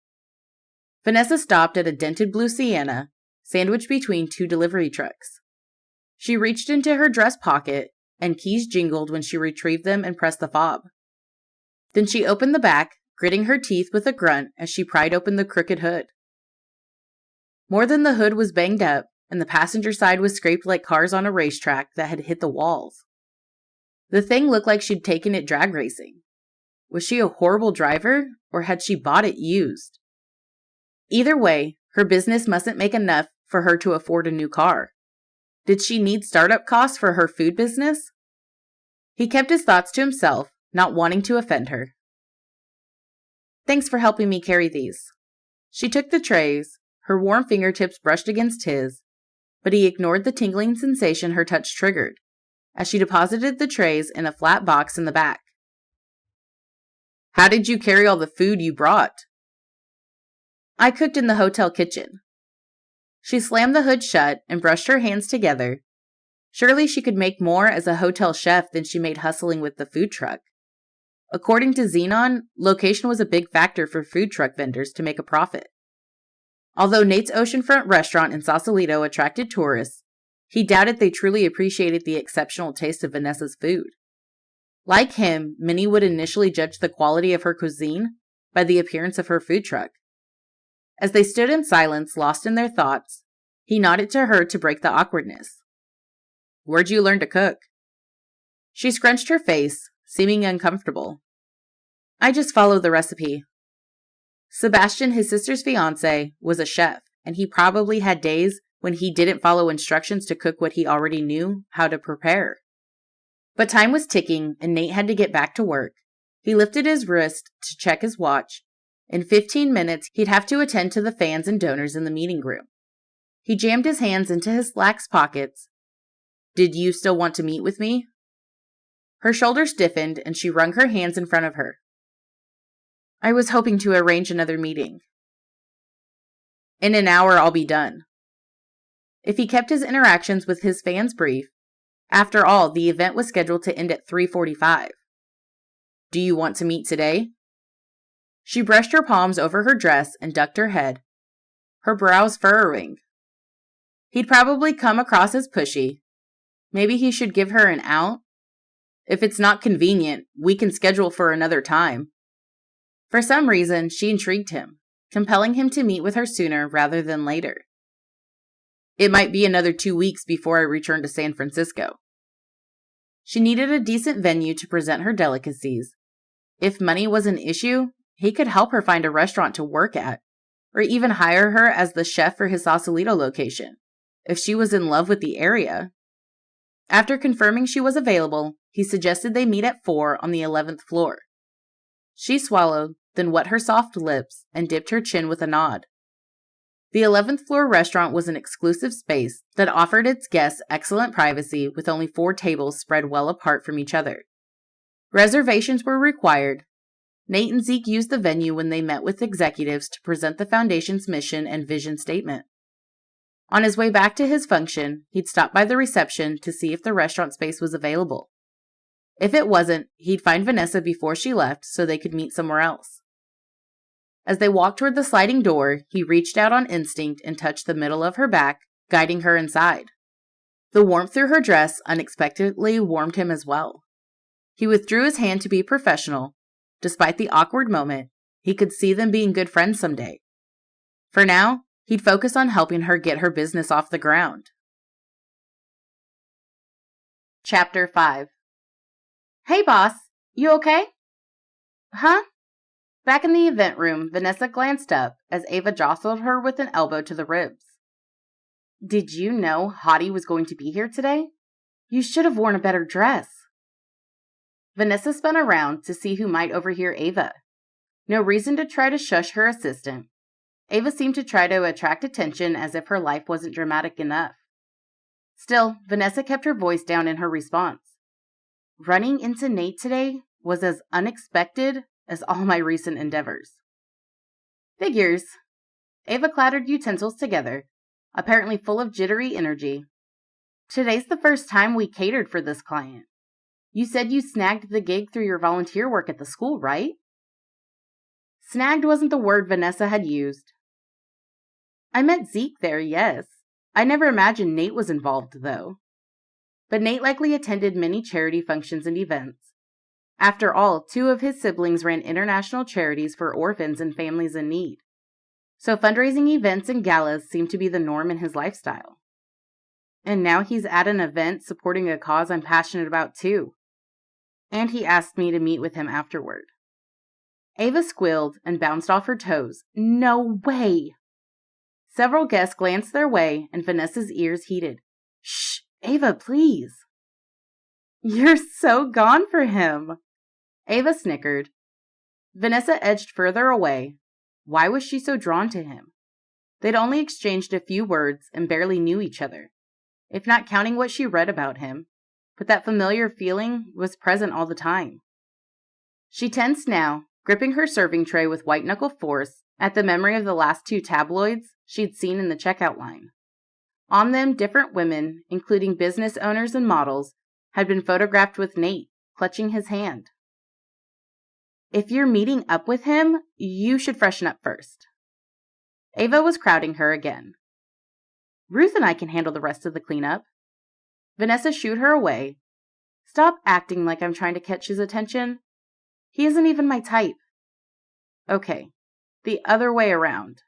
Vanessa stopped at a dented blue Sienna, sandwiched between 2 delivery trucks. She reached into her dress pocket, and keys jingled when she retrieved them and pressed the fob. Then she opened the back, gritting her teeth with a grunt as she pried open the crooked hood. More than the hood was banged up, and the passenger side was scraped like cars on a racetrack that had hit the walls. The thing looked like she'd taken it drag racing. Was she a horrible driver, or had she bought it used? Either way, her business mustn't make enough for her to afford a new car. Did she need startup costs for her food business? He kept his thoughts to himself, not wanting to offend her. "Thanks for helping me carry these." She took the trays, her warm fingertips brushed against his, but he ignored the tingling sensation her touch triggered, as she deposited the trays in a flat box in the back. "How did you carry all the food you brought?" "I cooked in the hotel kitchen." She slammed the hood shut and brushed her hands together. Surely she could make more as a hotel chef than she made hustling with the food truck. According to Xenon, location was a big factor for food truck vendors to make a profit. Although Nate's oceanfront restaurant in Sausalito attracted tourists, he doubted they truly appreciated the exceptional taste of Vanessa's food. Like him, many would initially judge the quality of her cuisine by the appearance of her food truck. As they stood in silence, lost in their thoughts, he nodded to her to break the awkwardness. "Where'd you learn to cook?" She scrunched her face, seeming uncomfortable. "I just followed the recipe." Sebastian, his sister's fiancé, was a chef, and he probably had days when he didn't follow instructions to cook what he already knew how to prepare. But time was ticking, and Nate had to get back to work. He lifted his wrist to check his watch. In 15 minutes, he'd have to attend to the fans and donors in the meeting room. He jammed his hands into his slacks pockets. "Did you still want to meet with me?" Her shoulders stiffened, and she wrung her hands in front of her. "I was hoping to arrange another meeting." "In an hour, I'll be done." If he kept his interactions with his fans brief, after all, the event was scheduled to end at 3:45. "Do you want to meet today?" She brushed her palms over her dress and ducked her head, her brows furrowing. He'd probably come across as pushy. Maybe he should give her an out. "If it's not convenient, we can schedule for another time." For some reason, she intrigued him, compelling him to meet with her sooner rather than later. "It might be another 2 weeks before I return to San Francisco." She needed a decent venue to present her delicacies. If money was an issue, he could help her find a restaurant to work at. or even hire her as the chef for his Sausalito location, if she was in love with the area. After confirming she was available, he suggested they meet at 4 on the 11th floor. She swallowed, then wet her soft lips and dipped her chin with a nod. The 11th floor restaurant was an exclusive space that offered its guests excellent privacy with only 4 tables spread well apart from each other. Reservations were required. Nate and Zeke used the venue when they met with executives to present the foundation's mission and vision statement. On his way back to his function, he'd stop by the reception to see if the restaurant space was available. If it wasn't, he'd find Vanessa before she left so they could meet somewhere else. As they walked toward the sliding door, he reached out on instinct and touched the middle of her back, guiding her inside. The warmth through her dress unexpectedly warmed him as well. He withdrew his hand to be professional. Despite the awkward moment, he could see them being good friends someday. For now, he'd focus on helping her get her business off the ground. Chapter 5. Hey, boss. You okay? Huh? Back in the event room, Vanessa glanced up as Ava jostled her with an elbow to the ribs. Did you know Hottie was going to be here today? You should have worn a better dress. Vanessa spun around to see who might overhear Ava. No reason to try to shush her assistant. Ava seemed to try to attract attention as if her life wasn't dramatic enough. Still, Vanessa kept her voice down in her response. Running into Nate today was as unexpected as all my recent endeavors. Figures. Ava clattered utensils together, apparently full of jittery energy. Today's the first time we catered for this client. You said you snagged the gig through your volunteer work at the school, right? Snagged wasn't the word Vanessa had used. I met Zeke there, yes. I never imagined Nate was involved, though. But Nate likely attended many charity functions and events. After all, 2 of his siblings ran international charities for orphans and families in need. So fundraising events and galas seemed to be the norm in his lifestyle. And now he's at an event supporting a cause I'm passionate about too. And he asked me to meet with him afterward. Ava squealed and bounced off her toes. No way! Several guests glanced their way and Vanessa's ears heated. Shh, Ava, please. You're so gone for him. Ava snickered. Vanessa edged further away. Why was she so drawn to him? They'd only exchanged a few words and barely knew each other, if not counting what she read about him, but that familiar feeling was present all the time. She tensed now, gripping her serving tray with white-knuckle force at the memory of the last 2 tabloids she'd seen in the checkout line. On them, different women, including business owners and models, had been photographed with Nate, clutching his hand. If you're meeting up with him, you should freshen up first. Ava was crowding her again. Ruth and I can handle the rest of the cleanup. Vanessa shooed her away. Stop acting like I'm trying to catch his attention. He isn't even my type. Okay, the other way around.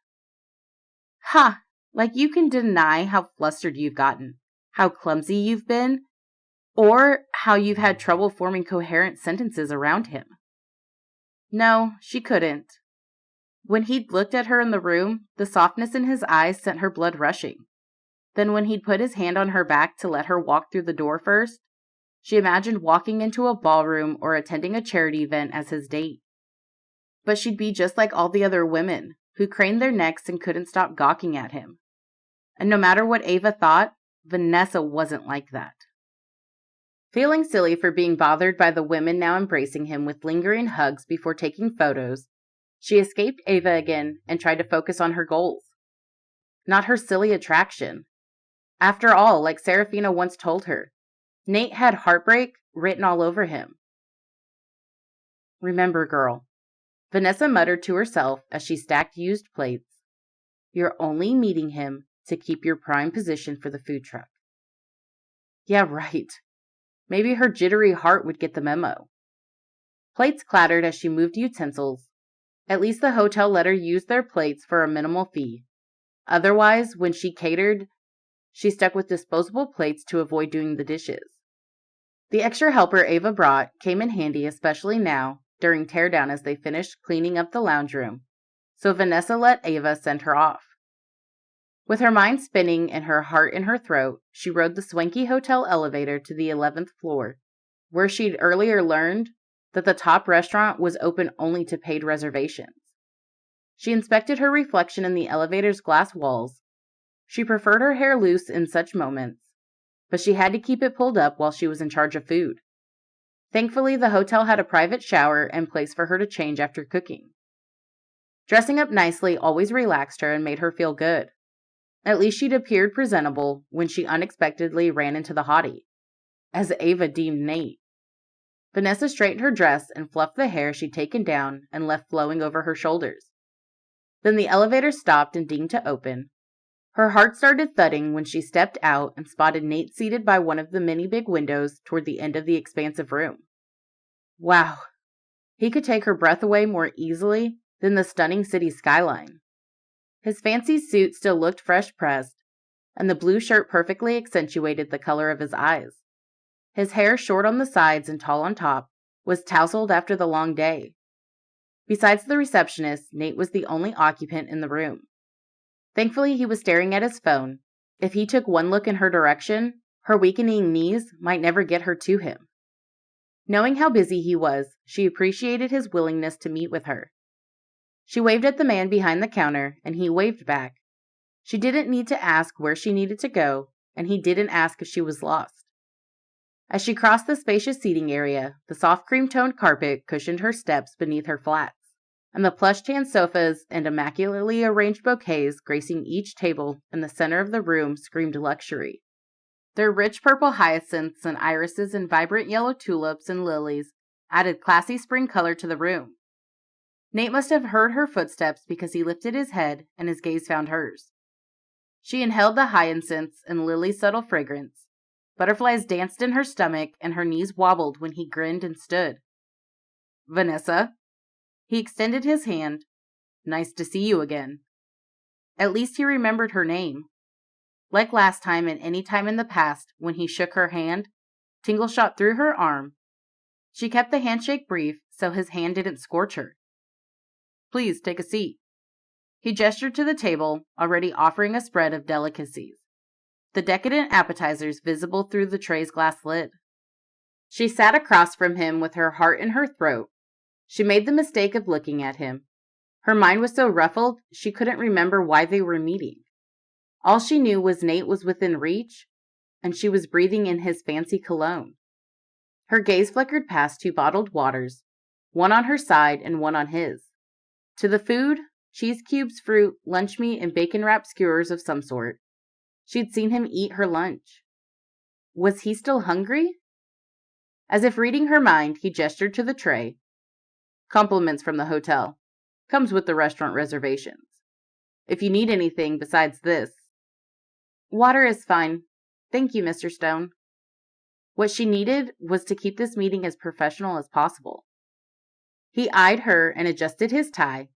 Ha! Like you can deny how flustered you've gotten, how clumsy you've been, or how you've had trouble forming coherent sentences around him. No, she couldn't. When he'd looked at her in the room, the softness in his eyes sent her blood rushing. Then when he'd put his hand on her back to let her walk through the door first, she imagined walking into a ballroom or attending a charity event as his date. But she'd be just like all the other women, who craned their necks and couldn't stop gawking at him. And no matter what Ava thought, Vanessa wasn't like that. Feeling silly for being bothered by the women now embracing him with lingering hugs before taking photos, she escaped Ava again and tried to focus on her goals. Not her silly attraction. After all, like Serafina once told her, Nate had heartbreak written all over him. Remember, girl, Vanessa muttered to herself as she stacked used plates, you're only meeting him to keep your prime position for the food truck. Yeah, right. Maybe her jittery heart would get the memo. Plates clattered as she moved utensils. At least the hotel let her use their plates for a minimal fee. Otherwise, when she catered, she stuck with disposable plates to avoid doing the dishes. The extra helper Ava brought came in handy, especially now, during teardown as they finished cleaning up the lounge room, so Vanessa let Ava send her off. With her mind spinning and her heart in her throat, she rode the swanky hotel elevator to the 11th floor, where she'd earlier learned that the top restaurant was open only to paid reservations. She inspected her reflection in the elevator's glass walls. She preferred her hair loose in such moments, but she had to keep it pulled up while she was in charge of food. Thankfully, the hotel had a private shower and place for her to change after cooking. Dressing up nicely always relaxed her and made her feel good. At least she'd appeared presentable when she unexpectedly ran into the hottie, as Ava deemed Nate. Vanessa straightened her dress and fluffed the hair she'd taken down and left flowing over her shoulders. Then the elevator stopped and dinged to open. Her heart started thudding when she stepped out and spotted Nate seated by one of the many big windows toward the end of the expansive room. Wow, he could take her breath away more easily than the stunning city skyline. His fancy suit still looked fresh pressed, and the blue shirt perfectly accentuated the color of his eyes. His hair, short on the sides and tall on top, was tousled after the long day. Besides the receptionist, Nate was the only occupant in the room. Thankfully, he was staring at his phone. If he took one look in her direction, her weakening knees might never get her to him. Knowing how busy he was, she appreciated his willingness to meet with her. She waved at the man behind the counter, and he waved back. She didn't need to ask where she needed to go, and he didn't ask if she was lost. As she crossed the spacious seating area, the soft cream-toned carpet cushioned her steps beneath her flats, and the plush-tan sofas and immaculately arranged bouquets gracing each table in the center of the room screamed luxury. Their rich purple hyacinths and irises and vibrant yellow tulips and lilies added classy spring color to the room. Nate must have heard her footsteps because he lifted his head and his gaze found hers. She inhaled the hyacinths and lily's subtle fragrance. Butterflies danced in her stomach and her knees wobbled when he grinned and stood. Vanessa? He extended his hand. Nice to see you again. At least he remembered her name. Like last time and any time in the past when he shook her hand, tingle shot through her arm. She kept the handshake brief so his hand didn't scorch her. Please take a seat. He gestured to the table, already offering a spread of delicacies, the decadent appetizers visible through the tray's glass lid. She sat across from him with her heart in her throat. She made the mistake of looking at him. Her mind was so ruffled she couldn't remember why they were meeting. All she knew was Nate was within reach, and she was breathing in his fancy cologne. Her gaze flickered past 2 bottled waters, one on her side and one on his. To the food, cheese cubes, fruit, lunch meat, and bacon-wrapped skewers of some sort. She'd seen him eat her lunch. Was he still hungry? As if reading her mind, he gestured to the tray. Compliments from the hotel. Comes with the restaurant reservations. If you need anything besides this. Water is fine. Thank you, Mr. Stone. What she needed was to keep this meeting as professional as possible. He eyed her and adjusted his tie.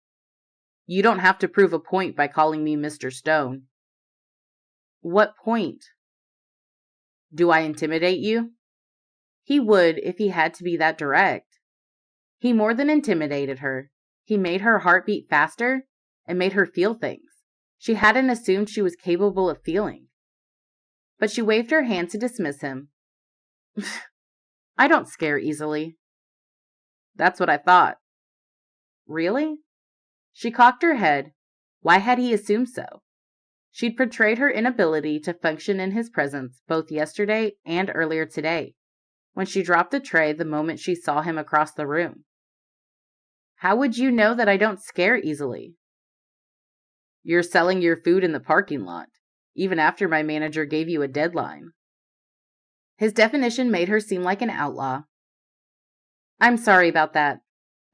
You don't have to prove a point by calling me Mr. Stone. What point? Do I intimidate you? He would if he had to be that direct. He more than intimidated her. He made her heart beat faster and made her feel things she hadn't assumed she was capable of feeling. But she waved her hand to dismiss him. I don't scare easily. That's what I thought. Really? She cocked her head. Why had he assumed so? She'd portrayed her inability to function in his presence both yesterday and earlier today, when she dropped the tray the moment she saw him across the room. How would you know that I don't scare easily? You're selling your food in the parking lot, even after my manager gave you a deadline. His definition made her seem like an outlaw. I'm sorry about that.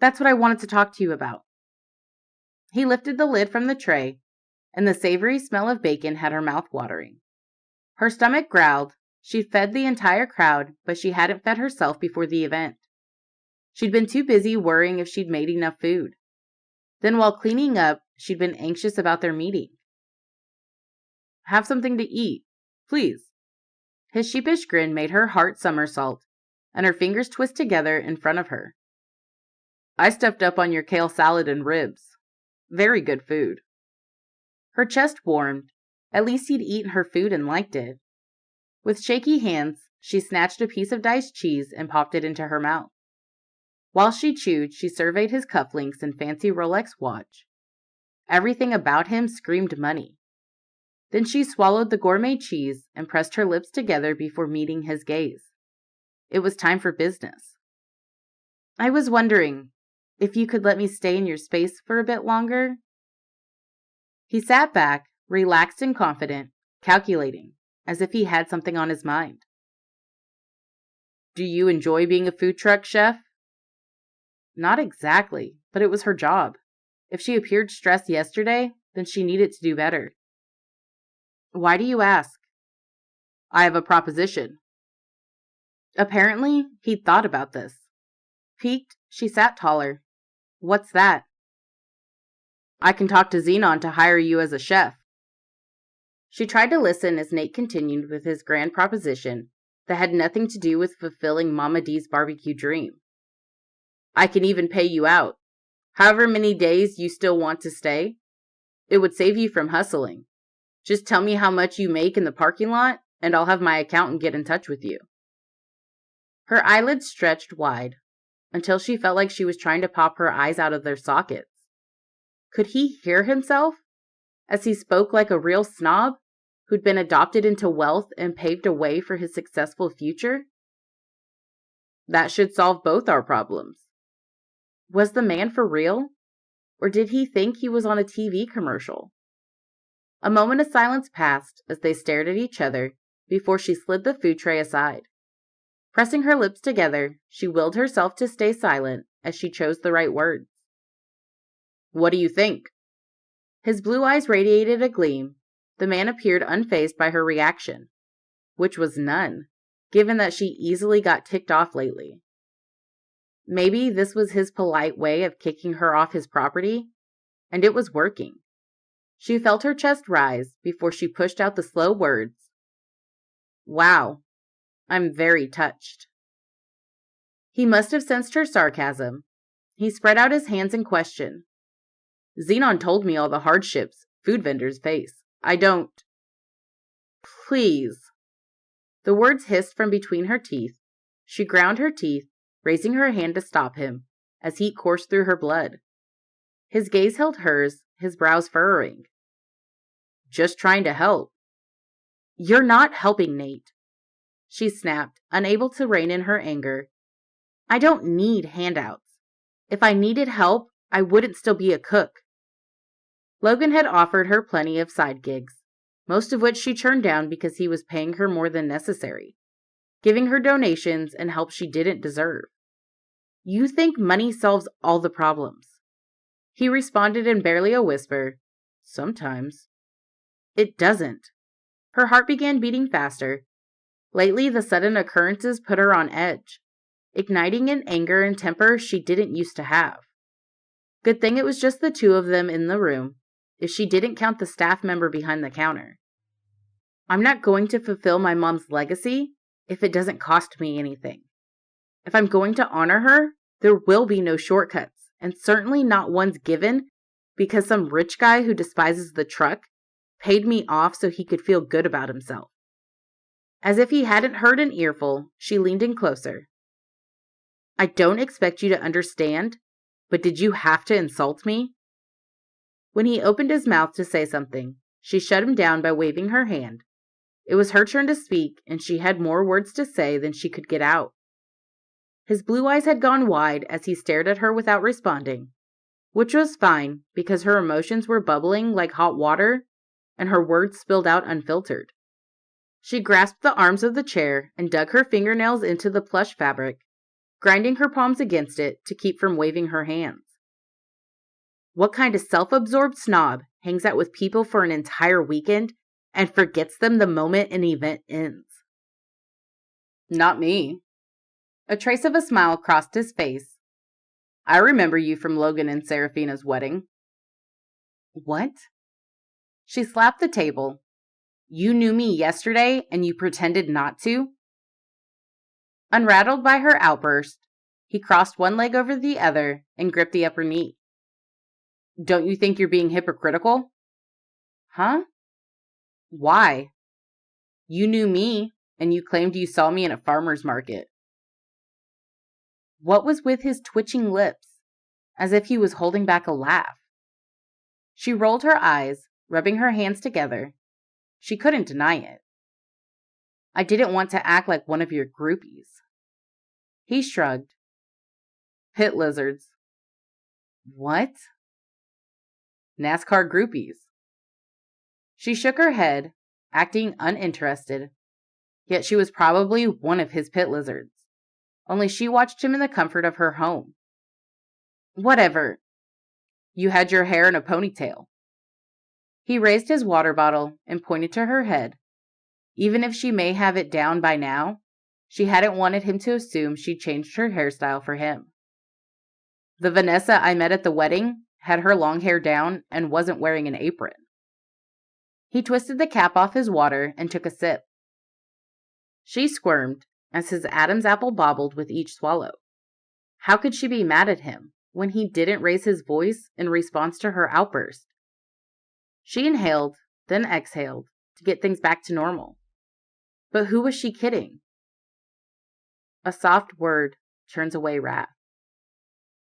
That's what I wanted to talk to you about. He lifted the lid from the tray, and the savory smell of bacon had her mouth watering. Her stomach growled. She'd fed the entire crowd, but she hadn't fed herself before the event. She'd been too busy worrying if she'd made enough food. Then while cleaning up, she'd been anxious about their meeting. Have something to eat, please. His sheepish grin made her heart somersault, and her fingers twist together in front of her. I stuffed up on your kale salad and ribs. Very good food. Her chest warmed. At least he'd eaten her food and liked it. With shaky hands, she snatched a piece of diced cheese and popped it into her mouth. While she chewed, she surveyed his cufflinks and fancy Rolex watch. Everything about him screamed money. Then she swallowed the gourmet cheese and pressed her lips together before meeting his gaze. It was time for business. I was wondering if you could let me stay in your space for a bit longer. He sat back, relaxed and confident, calculating, as if he had something on his mind. Do you enjoy being a food truck chef? Not exactly, but it was her job. If she appeared stressed yesterday, then she needed to do better. Why do you ask? I have a proposition. Apparently, he'd thought about this. Piqued, she sat taller. What's that? I can talk to Xenon to hire you as a chef. She tried to listen as Nate continued with his grand proposition that had nothing to do with fulfilling Mama D's barbecue dream. I can even pay you out. However many days you still want to stay. It would save you from hustling. Just tell me how much you make in the parking lot, and I'll have my accountant get in touch with you. Her eyelids stretched wide, until she felt like she was trying to pop her eyes out of their sockets. Could he hear himself? As he spoke like a real snob, who'd been adopted into wealth and paved a way for his successful future? That should solve both our problems. Was the man for real? Or did he think he was on a TV commercial? A moment of silence passed as they stared at each other before she slid the food tray aside. Pressing her lips together, she willed herself to stay silent as she chose the right words. What do you think? His blue eyes radiated a gleam. The man appeared unfazed by her reaction, which was none, given that she easily got ticked off lately. Maybe this was his polite way of kicking her off his property, and it was working. She felt her chest rise before she pushed out the slow words. Wow, I'm very touched. He must have sensed her sarcasm. He spread out his hands in question. Xenon told me all the hardships food vendors face. I don't. Please. The words hissed from between her teeth. She ground her teeth, raising her hand to stop him, as heat coursed through her blood. His gaze held hers, his brows furrowing. Just trying to help. You're not helping, Nate. She snapped, unable to rein in her anger. I don't need handouts. If I needed help, I wouldn't still be a cook. Logan had offered her plenty of side gigs, most of which she turned down because he was paying her more than necessary, giving her donations and help she didn't deserve. You think money solves all the problems? He responded in barely a whisper. Sometimes. It doesn't. Her heart began beating faster. Lately, the sudden occurrences put her on edge, igniting an anger and temper she didn't used to have. Good thing it was just the two of them in the room, if she didn't count the staff member behind the counter. I'm not going to fulfill my mom's legacy if it doesn't cost me anything. If I'm going to honor her, there will be no shortcuts, and certainly not ones given because some rich guy who despises the truck paid me off so he could feel good about himself. As if he hadn't heard an earful, she leaned in closer. I don't expect you to understand, but did you have to insult me? When he opened his mouth to say something, she shut him down by waving her hand. It was her turn to speak, and she had more words to say than she could get out. His blue eyes had gone wide as he stared at her without responding, which was fine because her emotions were bubbling like hot water, and her words spilled out unfiltered. She grasped the arms of the chair and dug her fingernails into the plush fabric, grinding her palms against it to keep from waving her hands. What kind of self-absorbed snob hangs out with people for an entire weekend and forgets them the moment an event ends? Not me. A trace of a smile crossed his face. I remember you from Logan and Seraphina's wedding. What? She slapped the table. You knew me yesterday and you pretended not to? Unrattled by her outburst, he crossed one leg over the other and gripped the upper knee. Don't you think you're being hypocritical? Huh? Why? You knew me, and you claimed you saw me in a farmer's market. What was with his twitching lips, as if he was holding back a laugh? She rolled her eyes, rubbing her hands together. She couldn't deny it. I didn't want to act like one of your groupies. He shrugged. Pit lizards. What? NASCAR groupies. She shook her head, acting uninterested. Yet she was probably one of his pit lizards. Only she watched him in the comfort of her home. Whatever. You had your hair in a ponytail. He raised his water bottle and pointed to her head. Even if she may have it down by now, she hadn't wanted him to assume she'd changed her hairstyle for him. The Vanessa I met at the wedding had her long hair down and wasn't wearing an apron. He twisted the cap off his water and took a sip. She squirmed as his Adam's apple bobbled with each swallow. How could she be mad at him when he didn't raise his voice in response to her outburst? She inhaled, then exhaled, to get things back to normal. But who was she kidding? A soft word turns away wrath.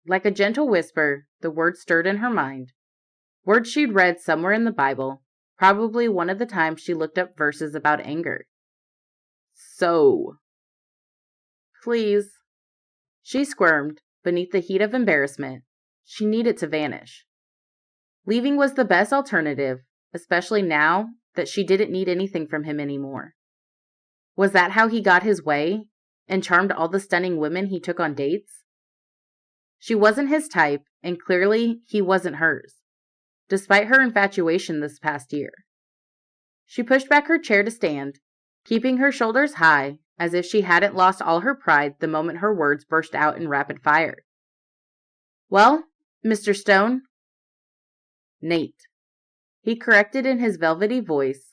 Like a gentle whisper, the word stirred in her mind. Words she'd read somewhere in the Bible, probably one of the times she looked up verses about anger. So. Please. She squirmed beneath the heat of embarrassment. She needed to vanish. Leaving was the best alternative, especially now that she didn't need anything from him anymore. Was that how he got his way and charmed all the stunning women he took on dates? She wasn't his type, and clearly he wasn't hers, despite her infatuation this past year. She pushed back her chair to stand, keeping her shoulders high as if she hadn't lost all her pride the moment her words burst out in rapid fire. Well, Mr. Stone? Nate. He corrected in his velvety voice.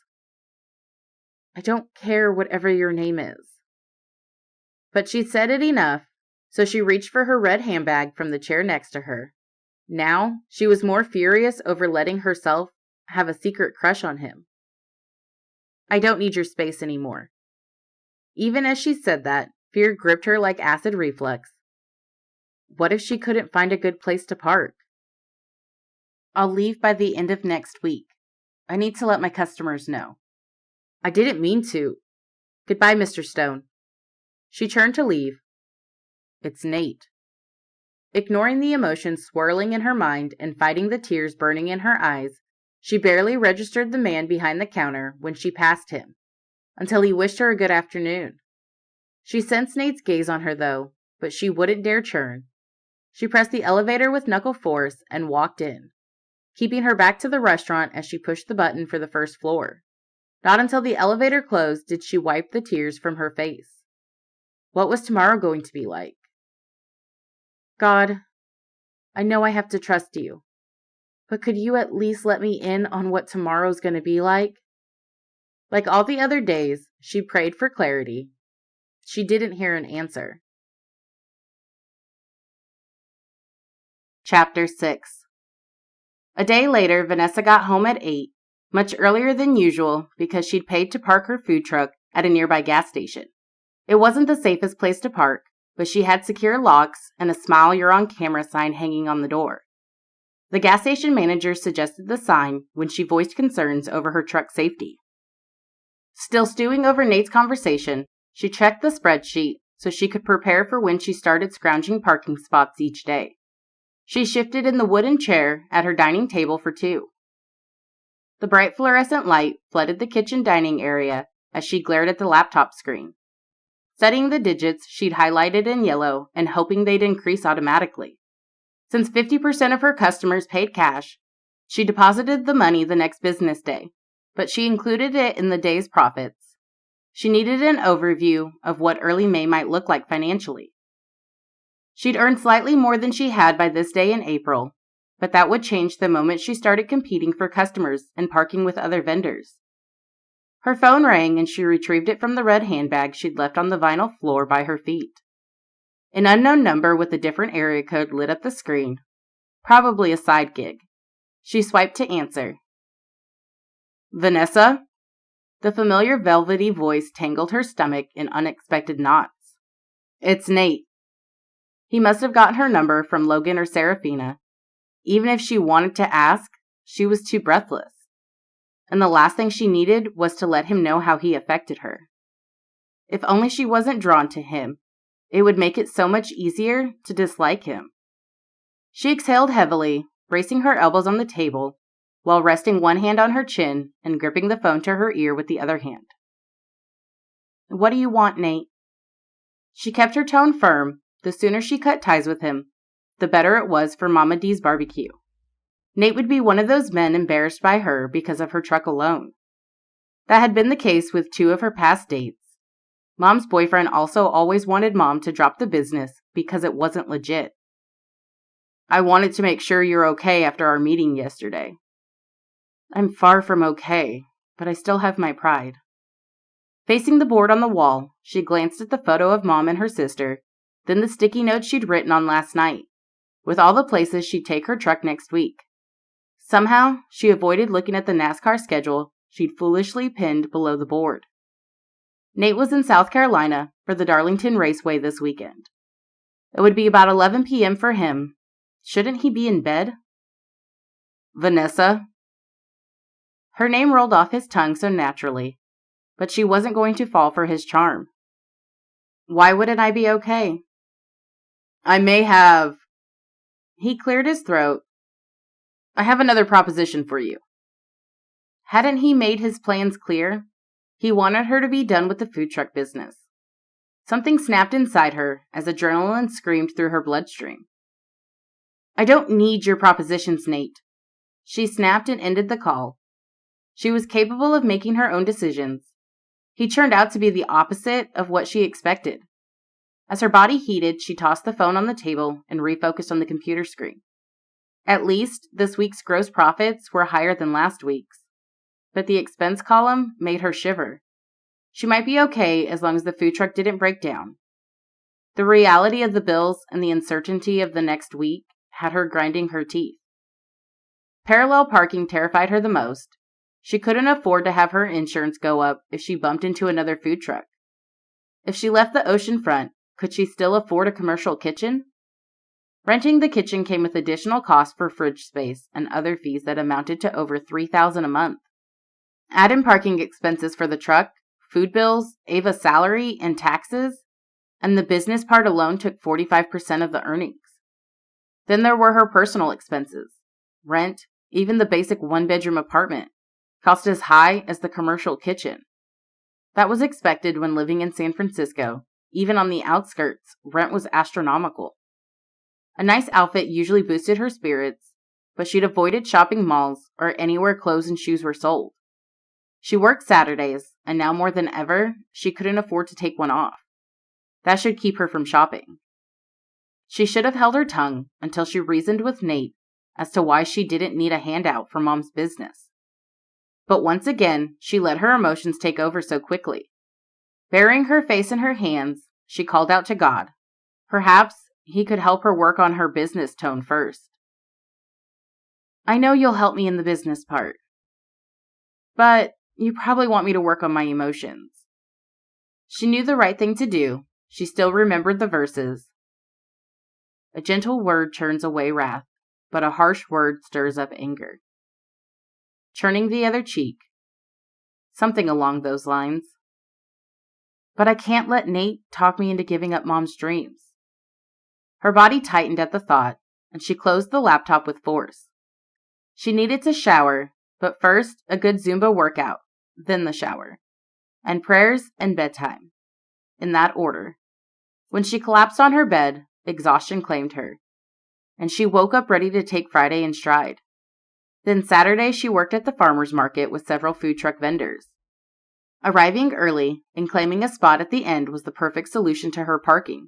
I don't care whatever your name is. But she'd said it enough, so she reached for her red handbag from the chair next to her. Now, she was more furious over letting herself have a secret crush on him. I don't need your space anymore. Even as she said that, fear gripped her like acid reflux. What if she couldn't find a good place to park? I'll leave by the end of next week. I need to let my customers know. I didn't mean to. Goodbye, Mr. Stone. She turned to leave. It's Nate. Ignoring the emotions swirling in her mind and fighting the tears burning in her eyes, she barely registered the man behind the counter when she passed him, until he wished her a good afternoon. She sensed Nate's gaze on her, though, but she wouldn't dare churn. She pressed the elevator with knuckle force and walked in, keeping her back to the restaurant as she pushed the button for the first floor. Not until the elevator closed did she wipe the tears from her face. What was tomorrow going to be like? God, I know I have to trust you, but could you at least let me in on what tomorrow's going to be like? Like all the other days, she prayed for clarity. She didn't hear an answer. Chapter 6. A day later, Vanessa got home at 8, much earlier than usual because she'd paid to park her food truck at a nearby gas station. It wasn't the safest place to park, but she had secure locks and a "Smile, you're on camera" sign hanging on the door. The gas station manager suggested the sign when she voiced concerns over her truck's safety. Still stewing over Nate's conversation, she checked the spreadsheet so she could prepare for when she started scrounging parking spots each day. She shifted in the wooden chair at her dining table for 2. The bright fluorescent light flooded the kitchen dining area as she glared at the laptop screen. Studying the digits she'd highlighted in yellow and hoping they'd increase automatically. Since 50% of her customers paid cash, she deposited the money the next business day, but she included it in the day's profits. She needed an overview of what early May might look like financially. She'd earned slightly more than she had by this day in April, but that would change the moment she started competing for customers and parking with other vendors. Her phone rang and she retrieved it from the red handbag she'd left on the vinyl floor by her feet. An unknown number with a different area code lit up the screen. Probably a side gig. She swiped to answer. Vanessa? The familiar velvety voice tangled her stomach in unexpected knots. It's Nate. He must have gotten her number from Logan or Serafina. Even if she wanted to ask, she was too breathless. And the last thing she needed was to let him know how he affected her. If only she wasn't drawn to him, it would make it so much easier to dislike him. She exhaled heavily, bracing her elbows on the table, while resting one hand on her chin and gripping the phone to her ear with the other hand. What do you want, Nate? She kept her tone firm. The sooner she cut ties with him, the better it was for Mama D's barbecue. Nate would be one of those men embarrassed by her because of her truck alone. That had been the case with 2 of her past dates. Mom's boyfriend also always wanted Mom to drop the business because it wasn't legit. I wanted to make sure you're okay after our meeting yesterday. I'm far from okay, but I still have my pride. Facing the board on the wall, she glanced at the photo of Mom and her sister, then the sticky note she'd written on last night, with all the places she'd take her truck next week. Somehow, she avoided looking at the NASCAR schedule she'd foolishly pinned below the board. Nate was in South Carolina for the Darlington Raceway this weekend. It would be about 11 p.m. for him. Shouldn't he be in bed? Vanessa? Her name rolled off his tongue so naturally, but she wasn't going to fall for his charm. Why wouldn't I be okay? I may have... He cleared his throat. I have another proposition for you. Hadn't he made his plans clear? He wanted her to be done with the food truck business. Something snapped inside her as adrenaline screamed through her bloodstream. I don't need your propositions, Nate. She snapped and ended the call. She was capable of making her own decisions. He turned out to be the opposite of what she expected. As her body heated, she tossed the phone on the table and refocused on the computer screen. At least, this week's gross profits were higher than last week's. But the expense column made her shiver. She might be okay as long as the food truck didn't break down. The reality of the bills and the uncertainty of the next week had her grinding her teeth. Parallel parking terrified her the most. She couldn't afford to have her insurance go up if she bumped into another food truck. If she left the ocean front, could she still afford a commercial kitchen? Renting the kitchen came with additional costs for fridge space and other fees that amounted to over $3,000 a month. Add in parking expenses for the truck, food bills, Ava's salary, and taxes, and the business part alone took 45% of the earnings. Then there were her personal expenses. Rent, even the basic one-bedroom apartment, cost as high as the commercial kitchen. That was expected when living in San Francisco. Even on the outskirts, rent was astronomical. A nice outfit usually boosted her spirits, but she'd avoided shopping malls or anywhere clothes and shoes were sold. She worked Saturdays, and now more than ever, she couldn't afford to take one off. That should keep her from shopping. She should have held her tongue until she reasoned with Nate as to why she didn't need a handout for Mom's business. But once again, she let her emotions take over so quickly. Burying her face in her hands, she called out to God. Perhaps he could help her work on her business tone first. I know you'll help me in the business part, but you probably want me to work on my emotions. She knew the right thing to do. She still remembered the verses. A gentle word turns away wrath, but a harsh word stirs up anger. Turning the other cheek. Something along those lines. But I can't let Nate talk me into giving up Mom's dreams. Her body tightened at the thought, and she closed the laptop with force. She needed to shower, but first a good Zumba workout, then the shower, and prayers and bedtime, in that order. When she collapsed on her bed, exhaustion claimed her, and she woke up ready to take Friday in stride. Then Saturday she worked at the farmer's market with several food truck vendors. Arriving early and claiming a spot at the end was the perfect solution to her parking.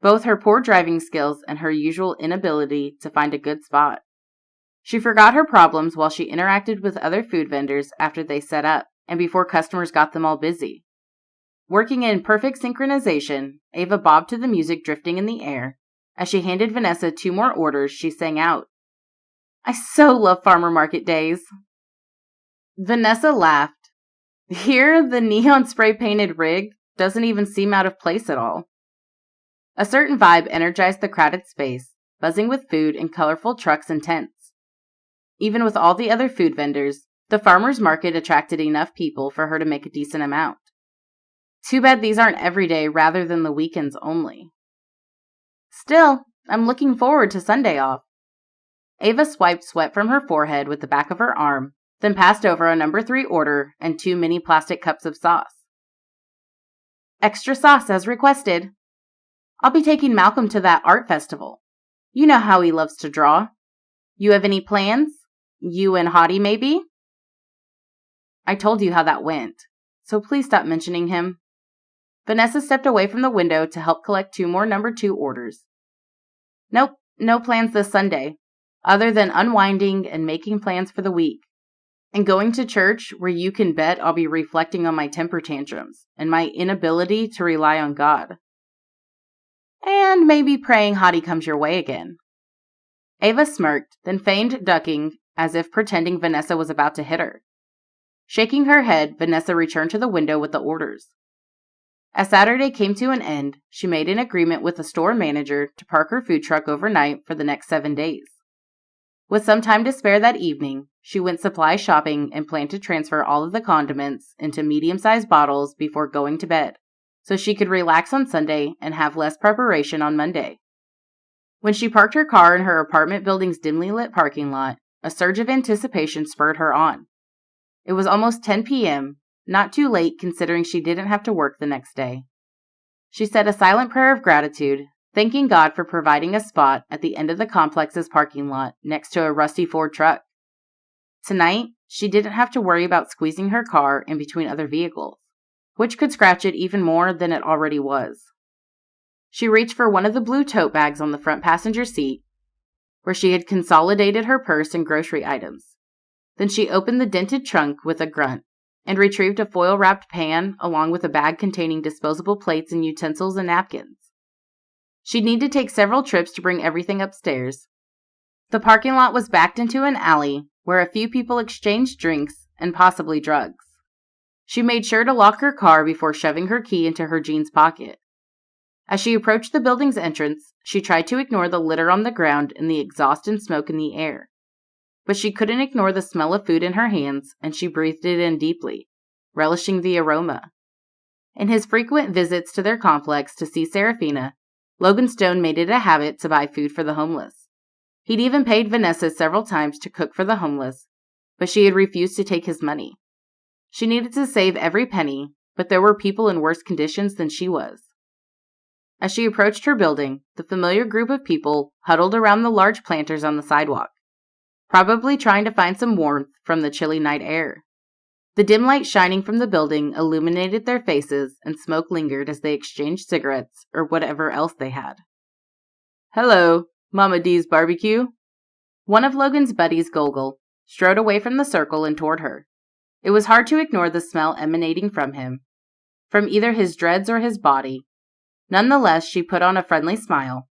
Both her poor driving skills and her usual inability to find a good spot. She forgot her problems while she interacted with other food vendors after they set up and before customers got them all busy. Working in perfect synchronization, Ava bobbed to the music drifting in the air. As she handed Vanessa 2 more orders, she sang out, I so love farmer market days. Vanessa laughed. Here, the neon spray-painted rig doesn't even seem out of place at all. A certain vibe energized the crowded space, buzzing with food and colorful trucks and tents. Even with all the other food vendors, the farmer's market attracted enough people for her to make a decent amount. Too bad these aren't every day rather than the weekends only. Still, I'm looking forward to Sunday off. Ava swiped sweat from her forehead with the back of her arm, then passed over a number 3 order and 2 mini plastic cups of sauce. Extra sauce as requested. I'll be taking Malcolm to that art festival. You know how he loves to draw. You have any plans? You and Hottie, maybe? I told you how that went, so please stop mentioning him. Vanessa stepped away from the window to help collect 2 more number 2 orders. Nope, no plans this Sunday, other than unwinding and making plans for the week. And going to church where you can bet I'll be reflecting on my temper tantrums and my inability to rely on God. And maybe praying Hottie comes your way again. Ava smirked, then feigned ducking as if pretending Vanessa was about to hit her. Shaking her head, Vanessa returned to the window with the orders. As Saturday came to an end, she made an agreement with the store manager to park her food truck overnight for the next 7 days. With some time to spare that evening, she went supply shopping and planned to transfer all of the condiments into medium-sized bottles before going to bed, so she could relax on Sunday and have less preparation on Monday. When she parked her car in her apartment building's dimly lit parking lot, a surge of anticipation spurred her on. It was almost 10 p.m., not too late considering she didn't have to work the next day. She said a silent prayer of gratitude, thanking God for providing a spot at the end of the complex's parking lot next to a rusty Ford truck. Tonight, she didn't have to worry about squeezing her car in between other vehicles, which could scratch it even more than it already was. She reached for one of the blue tote bags on the front passenger seat, where she had consolidated her purse and grocery items. Then she opened the dented trunk with a grunt and retrieved a foil-wrapped pan along with a bag containing disposable plates and utensils and napkins. She'd need to take several trips to bring everything upstairs. The parking lot was backed into an alley where a few people exchanged drinks and possibly drugs. She made sure to lock her car before shoving her key into her jeans pocket. As she approached the building's entrance, she tried to ignore the litter on the ground and the exhaust and smoke in the air. But she couldn't ignore the smell of food in her hands, and she breathed it in deeply, relishing the aroma. In his frequent visits to their complex to see Serafina, Logan Stone made it a habit to buy food for the homeless. He'd even paid Vanessa several times to cook for the homeless, but she had refused to take his money. She needed to save every penny, but there were people in worse conditions than she was. As she approached her building, the familiar group of people huddled around the large planters on the sidewalk, probably trying to find some warmth from the chilly night air. The dim light shining from the building illuminated their faces, and smoke lingered as they exchanged cigarettes or whatever else they had. Hello, Mama D's barbecue. One of Logan's buddies, Gogol, strode away from the circle and toward her. It was hard to ignore the smell emanating from him, from either his dreads or his body. Nonetheless, she put on a friendly smile.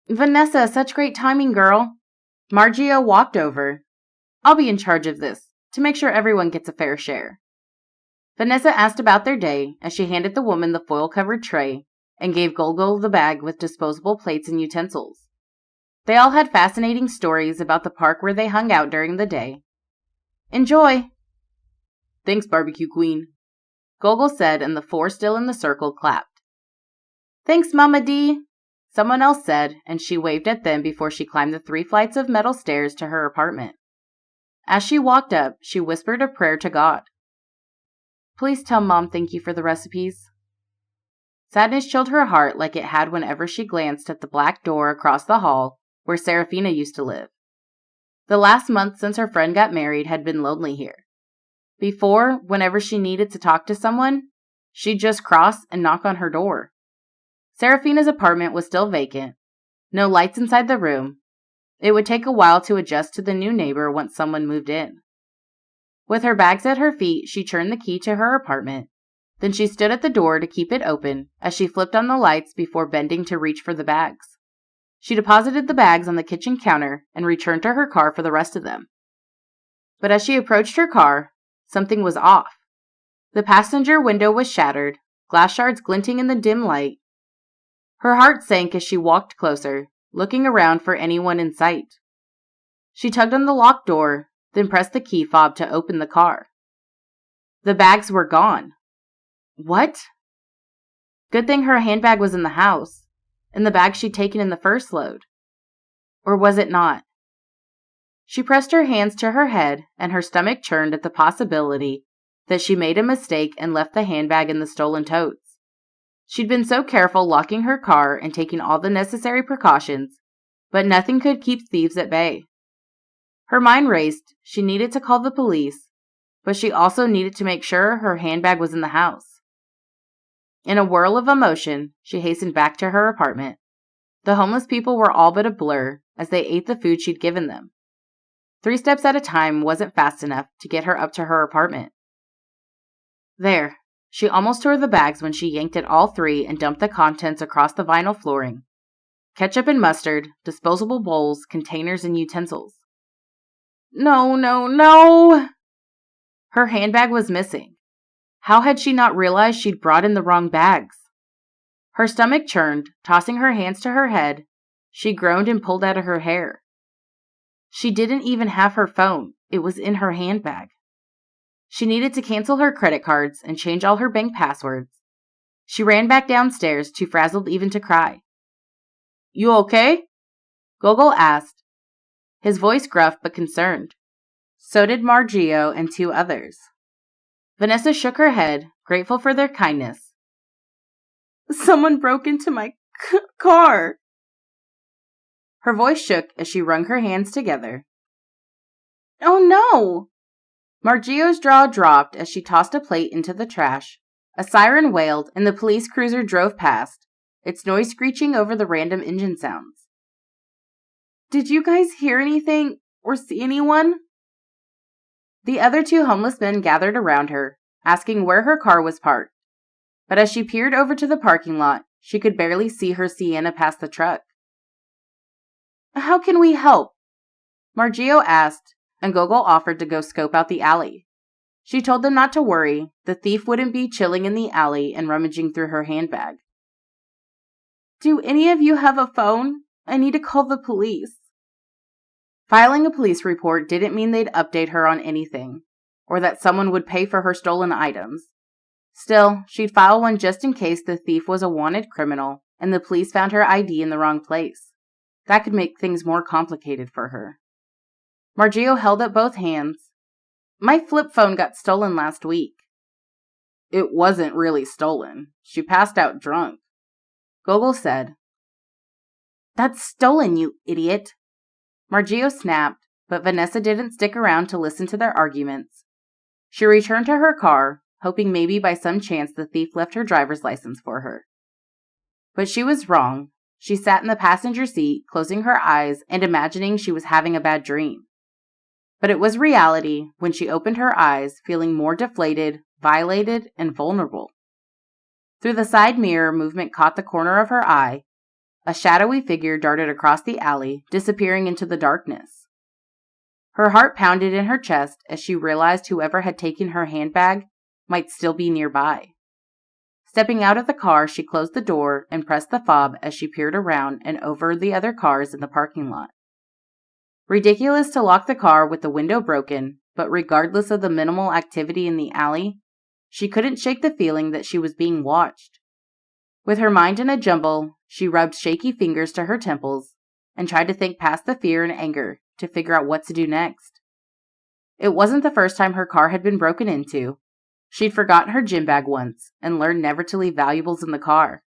Vanessa, such great timing, girl. Margio walked over. I'll be in charge of this, to make sure everyone gets a fair share. Vanessa asked about their day as she handed the woman the foil-covered tray and gave Gogol the bag with disposable plates and utensils. They all had fascinating stories about the park where they hung out during the day. Enjoy! Thanks, Barbecue Queen, Gogol said, and the 4 still in the circle clapped. Thanks, Mama D, someone else said, and she waved at them before she climbed the 3 flights of metal stairs to her apartment. As she walked up, she whispered a prayer to God. Please tell Mom thank you for the recipes. Sadness chilled her heart like it had whenever she glanced at the black door across the hall where Serafina used to live. The last month since her friend got married had been lonely here. Before, whenever she needed to talk to someone, she'd just cross and knock on her door. Serafina's apartment was still vacant. No lights inside the room. It would take a while to adjust to the new neighbor once someone moved in. With her bags at her feet, she turned the key to her apartment. Then she stood at the door to keep it open as she flipped on the lights before bending to reach for the bags. She deposited the bags on the kitchen counter and returned to her car for the rest of them. But as she approached her car, something was off. The passenger window was shattered, glass shards glinting in the dim light. Her heart sank as she walked closer, looking around for anyone in sight. She tugged on the locked door, then pressed the key fob to open the car. The bags were gone. What? Good thing her handbag was in the house, and the bag she'd taken in the first load. Or was it not? She pressed her hands to her head, and her stomach churned at the possibility that she made a mistake and left the handbag in the stolen totes. She'd been so careful locking her car and taking all the necessary precautions, but nothing could keep thieves at bay. Her mind raced. She needed to call the police, but she also needed to make sure her handbag was in the house. In a whirl of emotion, she hastened back to her apartment. The homeless people were all but a blur as they ate the food she'd given them. 3 steps at a time wasn't fast enough to get her up to her apartment. There, she almost tore the bags when she yanked at all 3 and dumped the contents across the vinyl flooring. Ketchup and mustard, disposable bowls, containers, and utensils. No, no, no! Her handbag was missing. How had she not realized she'd brought in the wrong bags? Her stomach churned, tossing her hands to her head. She groaned and pulled out of her hair. She didn't even have her phone. It was in her handbag. She needed to cancel her credit cards and change all her bank passwords. She ran back downstairs, too frazzled even to cry. You okay? Gogol asked, his voice gruff but concerned. So did Margio and 2 others. Vanessa shook her head, grateful for their kindness. Someone broke into my car. Her voice shook as she wrung her hands together. Oh no! Margio's jaw dropped as she tossed a plate into the trash. A siren wailed and the police cruiser drove past, its noise screeching over the random engine sounds. Did you guys hear anything or see anyone? The other 2 homeless men gathered around her, asking where her car was parked. But as she peered over to the parking lot, she could barely see her Sienna past the truck. How can we help? Margio asked, and Gogol offered to go scope out the alley. She told them not to worry, the thief wouldn't be chilling in the alley and rummaging through her handbag. Do any of you have a phone? I need to call the police. Filing a police report didn't mean they'd update her on anything, or that someone would pay for her stolen items. Still, she'd file one just in case the thief was a wanted criminal and the police found her ID in the wrong place. That could make things more complicated for her. Margio held up both hands. My flip phone got stolen last week. It wasn't really stolen. She passed out drunk. Gogol said. That's stolen, you idiot. Margio snapped, but Vanessa didn't stick around to listen to their arguments. She returned to her car, hoping maybe by some chance the thief left her driver's license for her. But she was wrong. She sat in the passenger seat, closing her eyes and imagining she was having a bad dream. But it was reality when she opened her eyes, feeling more deflated, violated, and vulnerable. Through the side mirror, movement caught the corner of her eye. A shadowy figure darted across the alley, disappearing into the darkness. Her heart pounded in her chest as she realized whoever had taken her handbag might still be nearby. Stepping out of the car, she closed the door and pressed the fob as she peered around and over the other cars in the parking lot. Ridiculous to lock the car with the window broken, but regardless of the minimal activity in the alley, she couldn't shake the feeling that she was being watched. With her mind in a jumble, she rubbed shaky fingers to her temples and tried to think past the fear and anger to figure out what to do next. It wasn't the first time her car had been broken into. She'd forgotten her gym bag once and learned never to leave valuables in the car.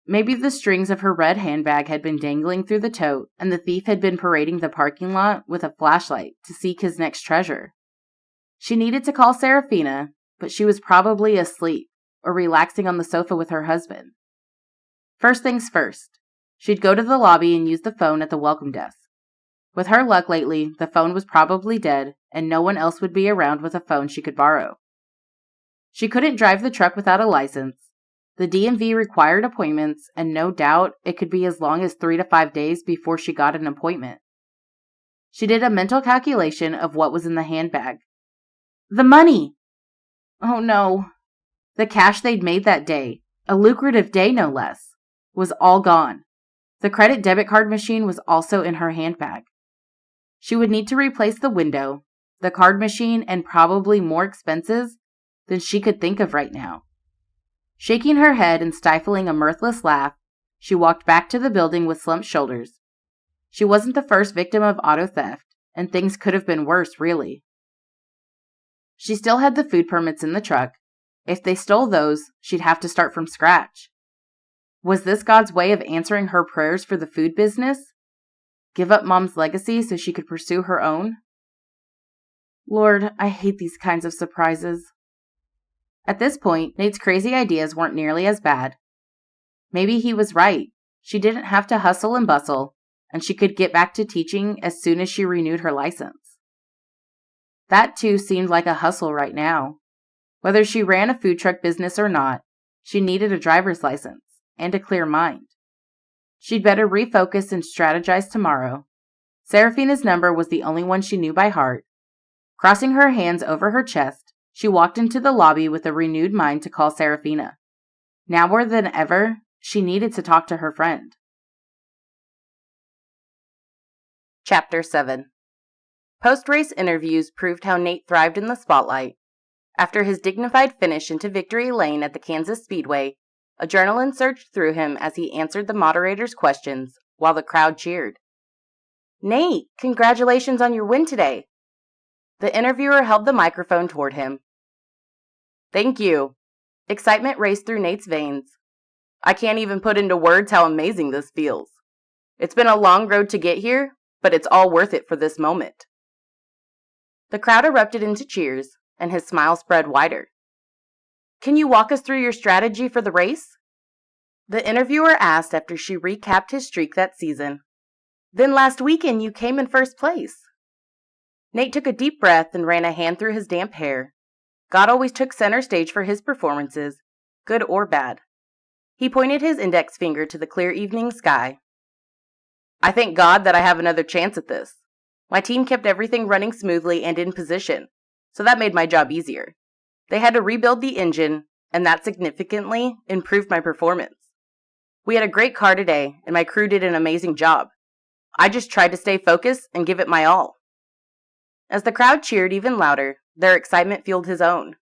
Maybe the strings of her red handbag had been dangling through the tote and the thief had been parading the parking lot with a flashlight to seek his next treasure. She needed to call Serafina, but she was probably asleep or relaxing on the sofa with her husband. First things first, she'd go to the lobby and use the phone at the welcome desk. With her luck lately, the phone was probably dead and no one else would be around with a phone she could borrow. She couldn't drive the truck without a license. The DMV required appointments, and no doubt it could be as long as 3 to 5 days before she got an appointment. She did a mental calculation of what was in the handbag. The money! Oh no. The cash they'd made that day, a lucrative day no less, was all gone. The credit debit card machine was also in her handbag. She would need to replace the window, the card machine, and probably more expenses than she could think of right now. Shaking her head and stifling a mirthless laugh, she walked back to the building with slumped shoulders. She wasn't the first victim of auto theft, and things could have been worse, really. She still had the food permits in the truck. If they stole those, she'd have to start from scratch. Was this God's way of answering her prayers for the food business? Give up Mom's legacy so she could pursue her own? Lord, I hate these kinds of surprises. At this point, Nate's crazy ideas weren't nearly as bad. Maybe he was right. She didn't have to hustle and bustle, and she could get back to teaching as soon as she renewed her license. That too seemed like a hustle right now. Whether she ran a food truck business or not, she needed a driver's license and a clear mind. She'd better refocus and strategize tomorrow. Serafina's number was the only one she knew by heart. Crossing her hands over her chest, she walked into the lobby with a renewed mind to call Serafina. Now more than ever, she needed to talk to her friend. Chapter 7. Post-race interviews proved how Nate thrived in the spotlight. After his dignified finish into victory lane at the Kansas Speedway, adrenaline surged through him as he answered the moderator's questions, while the crowd cheered. Nate, congratulations on your win today. The interviewer held the microphone toward him. Thank you. Excitement raced through Nate's veins. I can't even put into words how amazing this feels. It's been a long road to get here, but it's all worth it for this moment. The crowd erupted into cheers, and his smile spread wider. Can you walk us through your strategy for the race? The interviewer asked after she recapped his streak that season. Then last weekend you came in first place. Nate took a deep breath and ran a hand through his damp hair. God always took center stage for his performances, good or bad. He pointed his index finger to the clear evening sky. I thank God that I have another chance at this. My team kept everything running smoothly and in position, so that made my job easier. They had to rebuild the engine, and that significantly improved my performance. We had a great car today, and my crew did an amazing job. I just tried to stay focused and give it my all. As the crowd cheered even louder, their excitement fueled his own.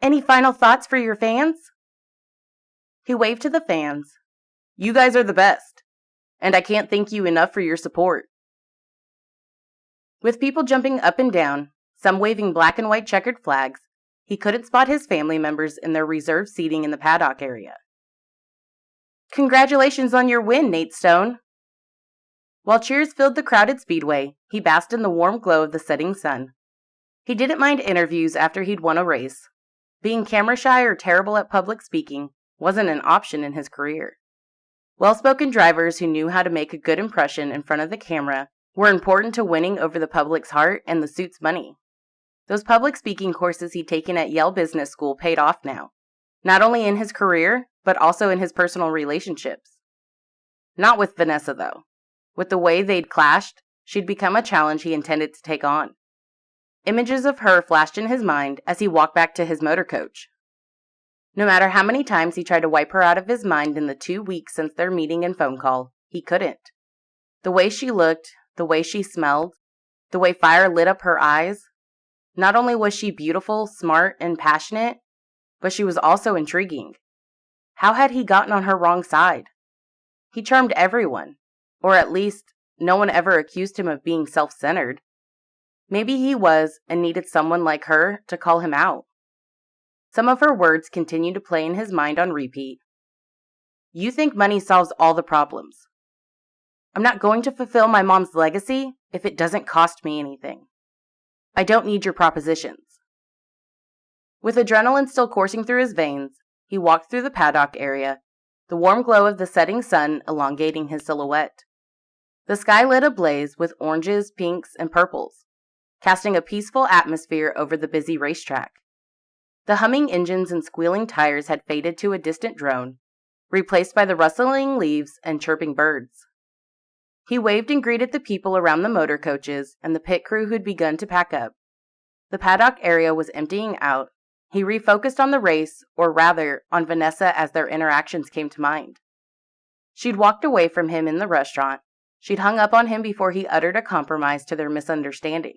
Any final thoughts for your fans? He waved to the fans. You guys are the best, and I can't thank you enough for your support. With people jumping up and down, some waving black and white checkered flags, he couldn't spot his family members in their reserved seating in the paddock area. Congratulations on your win, Nate Stone. While cheers filled the crowded speedway, he basked in the warm glow of the setting sun. He didn't mind interviews after he'd won a race. Being camera shy or terrible at public speaking wasn't an option in his career. Well-spoken drivers who knew how to make a good impression in front of the camera were important to winning over the public's heart and the suit's money. Those public speaking courses he'd taken at Yale Business School paid off now, not only in his career, but also in his personal relationships. Not with Vanessa, though. With the way they'd clashed, she'd become a challenge he intended to take on. Images of her flashed in his mind as he walked back to his motor coach. No matter how many times he tried to wipe her out of his mind in the 2 weeks since their meeting and phone call, he couldn't. The way she looked, the way she smelled, the way fire lit up her eyes. Not only was she beautiful, smart, and passionate, but she was also intriguing. How had he gotten on her wrong side? He charmed everyone, or at least no one ever accused him of being self-centered. Maybe he was and needed someone like her to call him out. Some of her words continued to play in his mind on repeat. You think money solves all the problems. I'm not going to fulfill my mom's legacy if it doesn't cost me anything. I don't need your propositions. With adrenaline still coursing through his veins, he walked through the paddock area, the warm glow of the setting sun elongating his silhouette. The sky lit ablaze with oranges, pinks, and purples, casting a peaceful atmosphere over the busy racetrack. The humming engines and squealing tires had faded to a distant drone, replaced by the rustling leaves and chirping birds. He waved and greeted the people around the motor coaches and the pit crew who'd begun to pack up. The paddock area was emptying out. He refocused on the race, or rather, on Vanessa as their interactions came to mind. She'd walked away from him in the restaurant. She'd hung up on him before he uttered a compromise to their misunderstanding.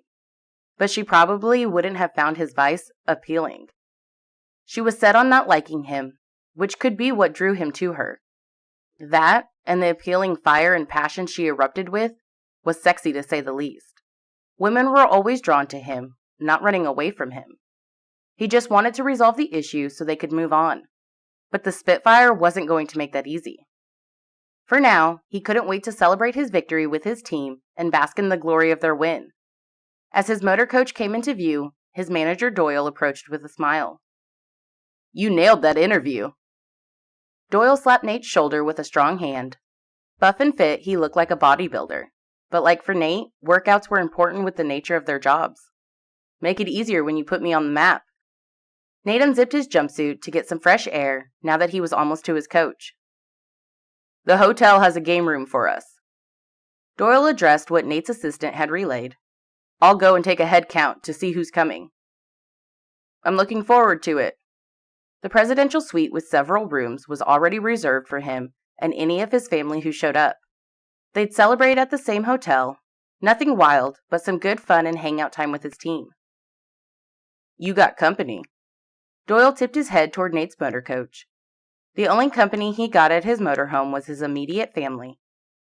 But she probably wouldn't have found his vice appealing. She was set on not liking him, which could be what drew him to her. That, and the appealing fire and passion she erupted with, was sexy to say the least. Women were always drawn to him, not running away from him. He just wanted to resolve the issue so they could move on. But the Spitfire wasn't going to make that easy. For now, he couldn't wait to celebrate his victory with his team and bask in the glory of their win. As his motor coach came into view, his manager Doyle approached with a smile. "You nailed that interview." Doyle slapped Nate's shoulder with a strong hand. Buff and fit, he looked like a bodybuilder. But like for Nate, workouts were important with the nature of their jobs. "Make it easier when you put me on the map." Nate unzipped his jumpsuit to get some fresh air now that he was almost to his coach. "The hotel has a game room for us." Doyle addressed what Nate's assistant had relayed. "I'll go and take a head count to see who's coming." "I'm looking forward to it." The presidential suite with several rooms was already reserved for him and any of his family who showed up. They'd celebrate at the same hotel. Nothing wild, but some good fun and hangout time with his team. "You got company." Doyle tipped his head toward Nate's motor coach. The only company he got at his motorhome was his immediate family.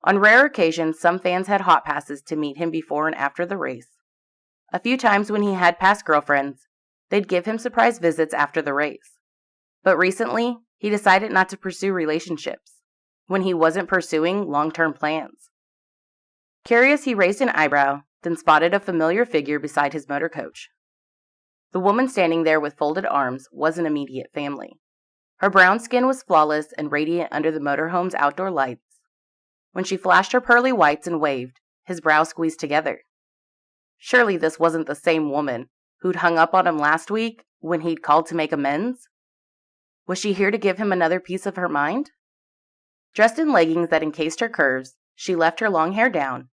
On rare occasions, some fans had hot passes to meet him before and after the race. A few times when he had past girlfriends, they'd give him surprise visits after the race. But recently, he decided not to pursue relationships, when he wasn't pursuing long-term plans. Curious, he raised an eyebrow, then spotted a familiar figure beside his motor coach. The woman standing there with folded arms was an immediate family. Her brown skin was flawless and radiant under the motorhome's outdoor lights. When she flashed her pearly whites and waved, his brow squeezed together. Surely this wasn't the same woman who'd hung up on him last week when he'd called to make amends? Was she here to give him another piece of her mind? Dressed in leggings that encased her curves, she left her long hair down.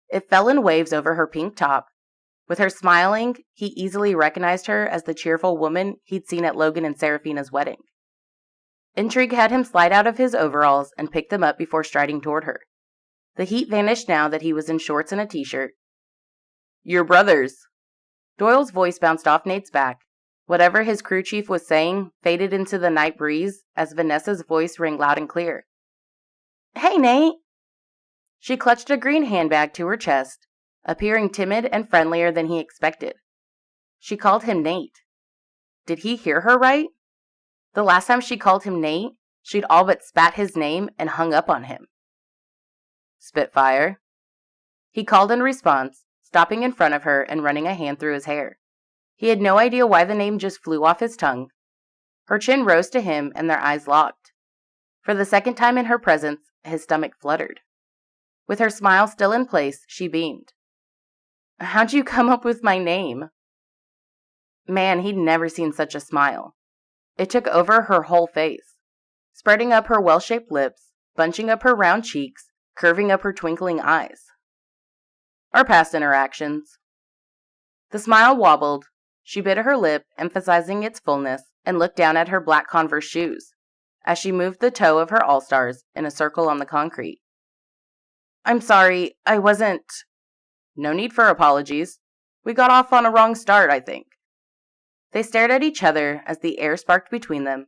It fell in waves over her pink top. With her smiling, he easily recognized her as the cheerful woman he'd seen at Logan and Seraphina's wedding. Intrigue had him slide out of his overalls and pick them up before striding toward her. The heat vanished now that he was in shorts and a t-shirt. "Your brothers." Doyle's voice bounced off Nate's back. Whatever his crew chief was saying faded into the night breeze as Vanessa's voice rang loud and clear. "Hey, Nate!" She clutched a green handbag to her chest, appearing timid and friendlier than he expected. She called him Nate. Did he hear her right? The last time she called him Nate, she'd all but spat his name and hung up on him. "Spitfire," he called in response, stopping in front of her and running a hand through his hair. He had no idea why the name just flew off his tongue. Her chin rose to him and their eyes locked. For the second time in her presence, his stomach fluttered. With her smile still in place, she beamed. "How'd you come up with my name?" Man, he'd never seen such a smile. It took over her whole face, spreading up her well-shaped lips, bunching up her round cheeks, curving up her twinkling eyes. "Our past interactions." The smile wobbled. She bit her lip, emphasizing its fullness, and looked down at her black Converse shoes, as she moved the toe of her All-Stars in a circle on the concrete. "I'm sorry, I wasn't—" "No need for apologies. We got off on a wrong start, I think." They stared at each other as the air sparked between them.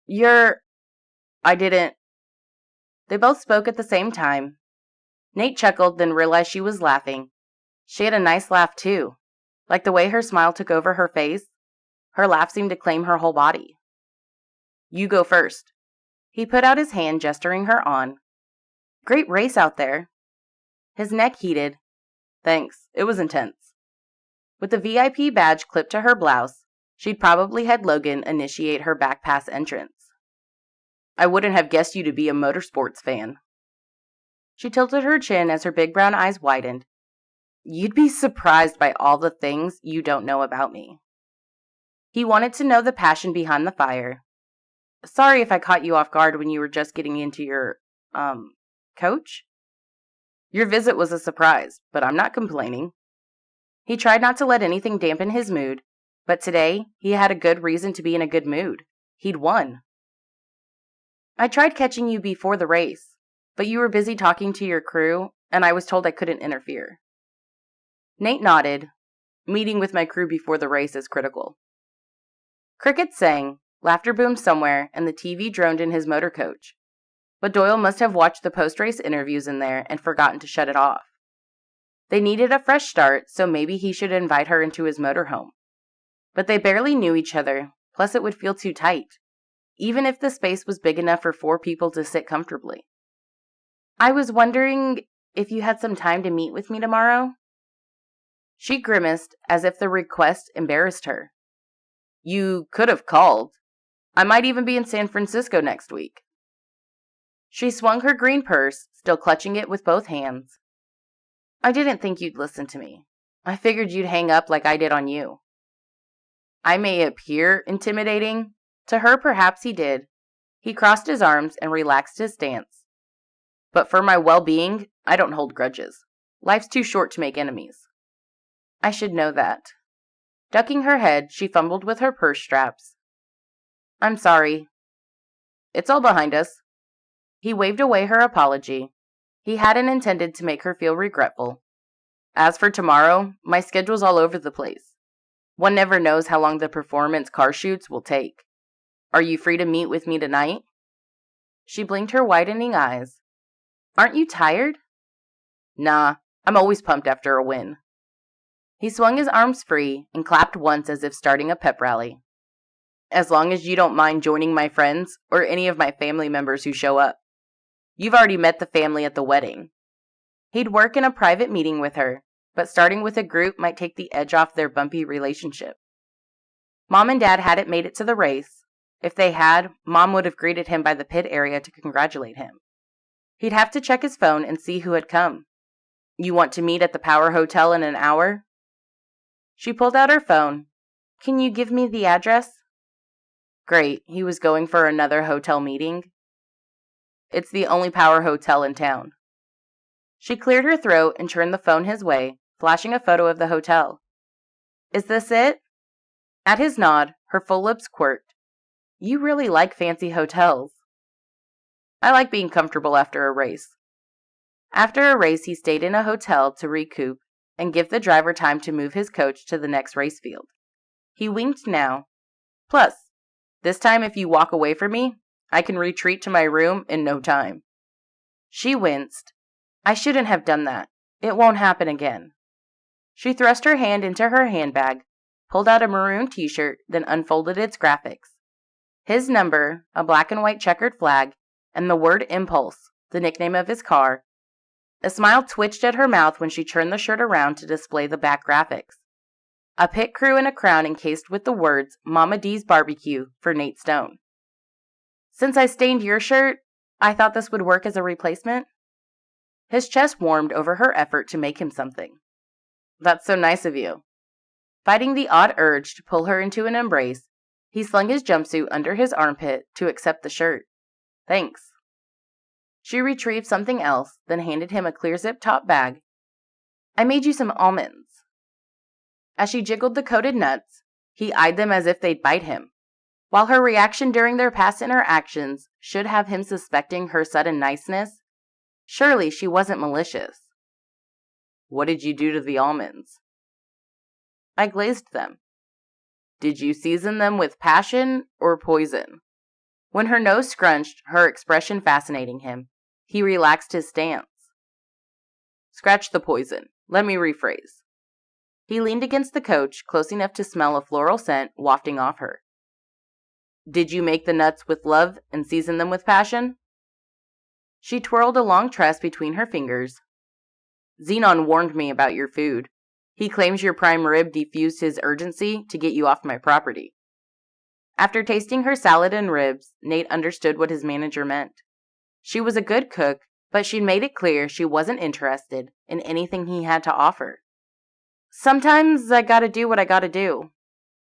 I didn't." They both spoke at the same time. Nate chuckled, then realized she was laughing. She had a nice laugh, too. Like the way her smile took over her face, her laugh seemed to claim her whole body. "You go first." He put out his hand, gesturing her on. "Great race out there." His neck heated. "Thanks, it was intense." With the VIP badge clipped to her blouse, she'd probably had Logan initiate her back pass entrance. "I wouldn't have guessed you to be a motorsports fan." She tilted her chin as her big brown eyes widened. "You'd be surprised by all the things you don't know about me." He wanted to know the passion behind the fire. Sorry if I caught you off guard when you were just getting into your, coach? Your visit was a surprise, but I'm not complaining. He tried not to let anything dampen his mood, but today he had a good reason to be in a good mood. He'd won. I tried catching you before the race, but you were busy talking to your crew, and I was told I couldn't interfere. Nate nodded. Meeting with my crew before the race is critical. Crickets sang, laughter boomed somewhere, and the TV droned in his motor coach. But Doyle must have watched the post-race interviews in there and forgotten to shut it off. They needed a fresh start, so maybe he should invite her into his motorhome. But they barely knew each other, plus it would feel too tight, even if the space was big enough for 4 people to sit comfortably. I was wondering if you had some time to meet with me tomorrow? She grimaced as if the request embarrassed her. You could have called. I might even be in San Francisco next week. She swung her green purse, still clutching it with both hands. I didn't think you'd listen to me. I figured you'd hang up like I did on you. I may appear intimidating. To her, perhaps he did. He crossed his arms and relaxed his stance. But for my well-being, I don't hold grudges. Life's too short to make enemies. I should know that. Ducking her head, she fumbled with her purse straps. I'm sorry. It's all behind us. He waved away her apology. He hadn't intended to make her feel regretful. As for tomorrow, my schedule's all over the place. One never knows how long the performance car shoots will take. Are you free to meet with me tonight? She blinked her widening eyes. Aren't you tired? Nah, I'm always pumped after a win. He swung his arms free and clapped once as if starting a pep rally. As long as you don't mind joining my friends or any of my family members who show up. You've already met the family at the wedding. He'd work in a private meeting with her, but starting with a group might take the edge off their bumpy relationship. Mom and Dad hadn't made it to the race. If they had, Mom would have greeted him by the pit area to congratulate him. He'd have to check his phone and see who had come. You want to meet at the Power Hotel in an hour? She pulled out her phone. Can you give me the address? Great, he was going for another hotel meeting. It's the only Power Hotel in town. She cleared her throat and turned the phone his way, flashing a photo of the hotel. Is this it? At his nod, her full lips quirked. You really like fancy hotels. I like being comfortable after a race. After a race, he stayed in a hotel to recoup and give the driver time to move his coach to the next race field. He winked now. Plus, this time if you walk away from me, I can retreat to my room in no time. She winced. I shouldn't have done that. It won't happen again. She thrust her hand into her handbag, pulled out a maroon t-shirt, then unfolded its graphics. His number, a black and white checkered flag, and the word Impulse, the nickname of his car. A smile twitched at her mouth when she turned the shirt around to display the back graphics. A pit crew in a crown encased with the words Mama D's Barbecue for Nate Stone. Since I stained your shirt, I thought this would work as a replacement. His chest warmed over her effort to make him something. That's so nice of you. Fighting the odd urge to pull her into an embrace, he slung his jumpsuit under his armpit to accept the shirt. Thanks. She retrieved something else, then handed him a clear zip top bag. I made you some almonds. As she jiggled the coated nuts, he eyed them as if they'd bite him. While her reaction during their past interactions should have him suspecting her sudden niceness, surely she wasn't malicious. What did you do to the almonds? I glazed them. Did you season them with passion or poison? When her nose scrunched, her expression fascinating him, he relaxed his stance. Scratch the poison. Let me rephrase. He leaned against the coach, close enough to smell a floral scent wafting off her. Did you make the nuts with love and season them with passion? She twirled a long tress between her fingers. Xenon warned me about your food. He claims your prime rib defused his urgency to get you off my property. After tasting her salad and ribs, Nate understood what his manager meant. She was a good cook, but she'd made it clear she wasn't interested in anything he had to offer. Sometimes I gotta do what I gotta do.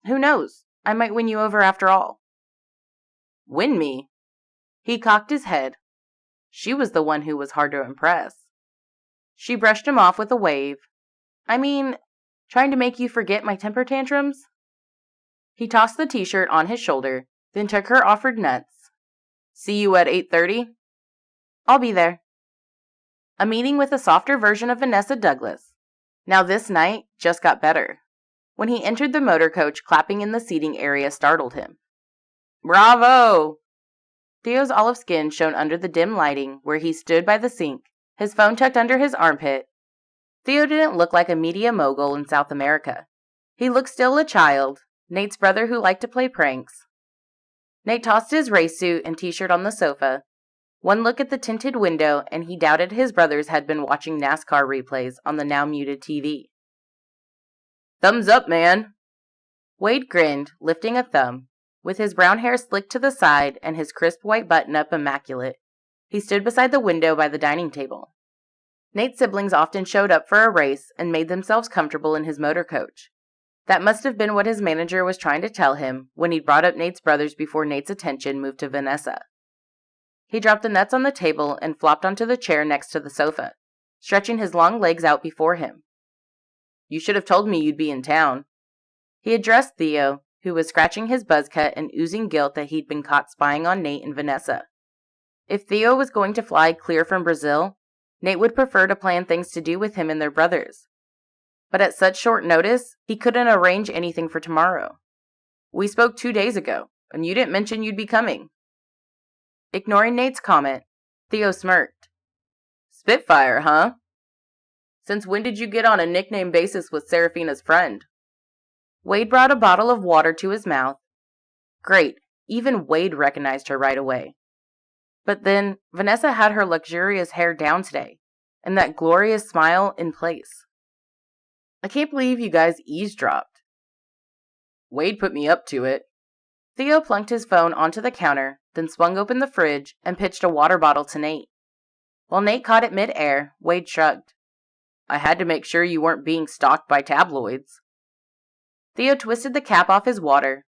Who knows? I might win you over after all." "Win me?" He cocked his head. She was the one who was hard to impress. She brushed him off with a wave. "I mean, trying to make you forget my temper tantrums?" He tossed the t-shirt on his shoulder, then took her offered nuts. "See you at 8:30? "I'll be there." A meeting with a softer version of Vanessa Douglas. Now this night just got better. When he entered the motor coach, clapping in the seating area startled him. "Bravo!" Theo's olive skin shone under the dim lighting where he stood by the sink, his phone tucked under his armpit. Theo didn't look like a media mogul in South America. He looked still a child, Nate's brother who liked to play pranks. Nate tossed his race suit and t-shirt on the sofa. One look at the tinted window, and he doubted his brothers had been watching NASCAR replays on the now muted TV. "Thumbs up, man." Wade grinned, lifting a thumb. With his brown hair slicked to the side and his crisp white button-up immaculate, he stood beside the window by the dining table. Nate's siblings often showed up for a race and made themselves comfortable in his motor coach. That must have been what his manager was trying to tell him when he brought up Nate's brothers before Nate's attention moved to Vanessa. He dropped the nuts on the table and flopped onto the chair next to the sofa, stretching his long legs out before him. "You should have told me you'd be in town." He addressed Theo, who was scratching his buzz cut and oozing guilt that he'd been caught spying on Nate and Vanessa. If Theo was going to fly clear from Brazil, Nate would prefer to plan things to do with him and their brothers. But at such short notice, he couldn't arrange anything for tomorrow. "We spoke 2 days ago, and you didn't mention you'd be coming." Ignoring Nate's comment, Theo smirked. "Spitfire, huh? Since when did you get on a nickname basis with Serafina's friend?" Wade brought a bottle of water to his mouth. Great, even Wade recognized her right away. But then, Vanessa had her luxurious hair down today, and that glorious smile in place. "I can't believe you guys eavesdropped." "Wade put me up to it." Theo plunked his phone onto the counter, then swung open the fridge and pitched a water bottle to Nate. While Nate caught it mid-air, Wade shrugged. "I had to make sure you weren't being stalked by tabloids." Theo twisted the cap off his water.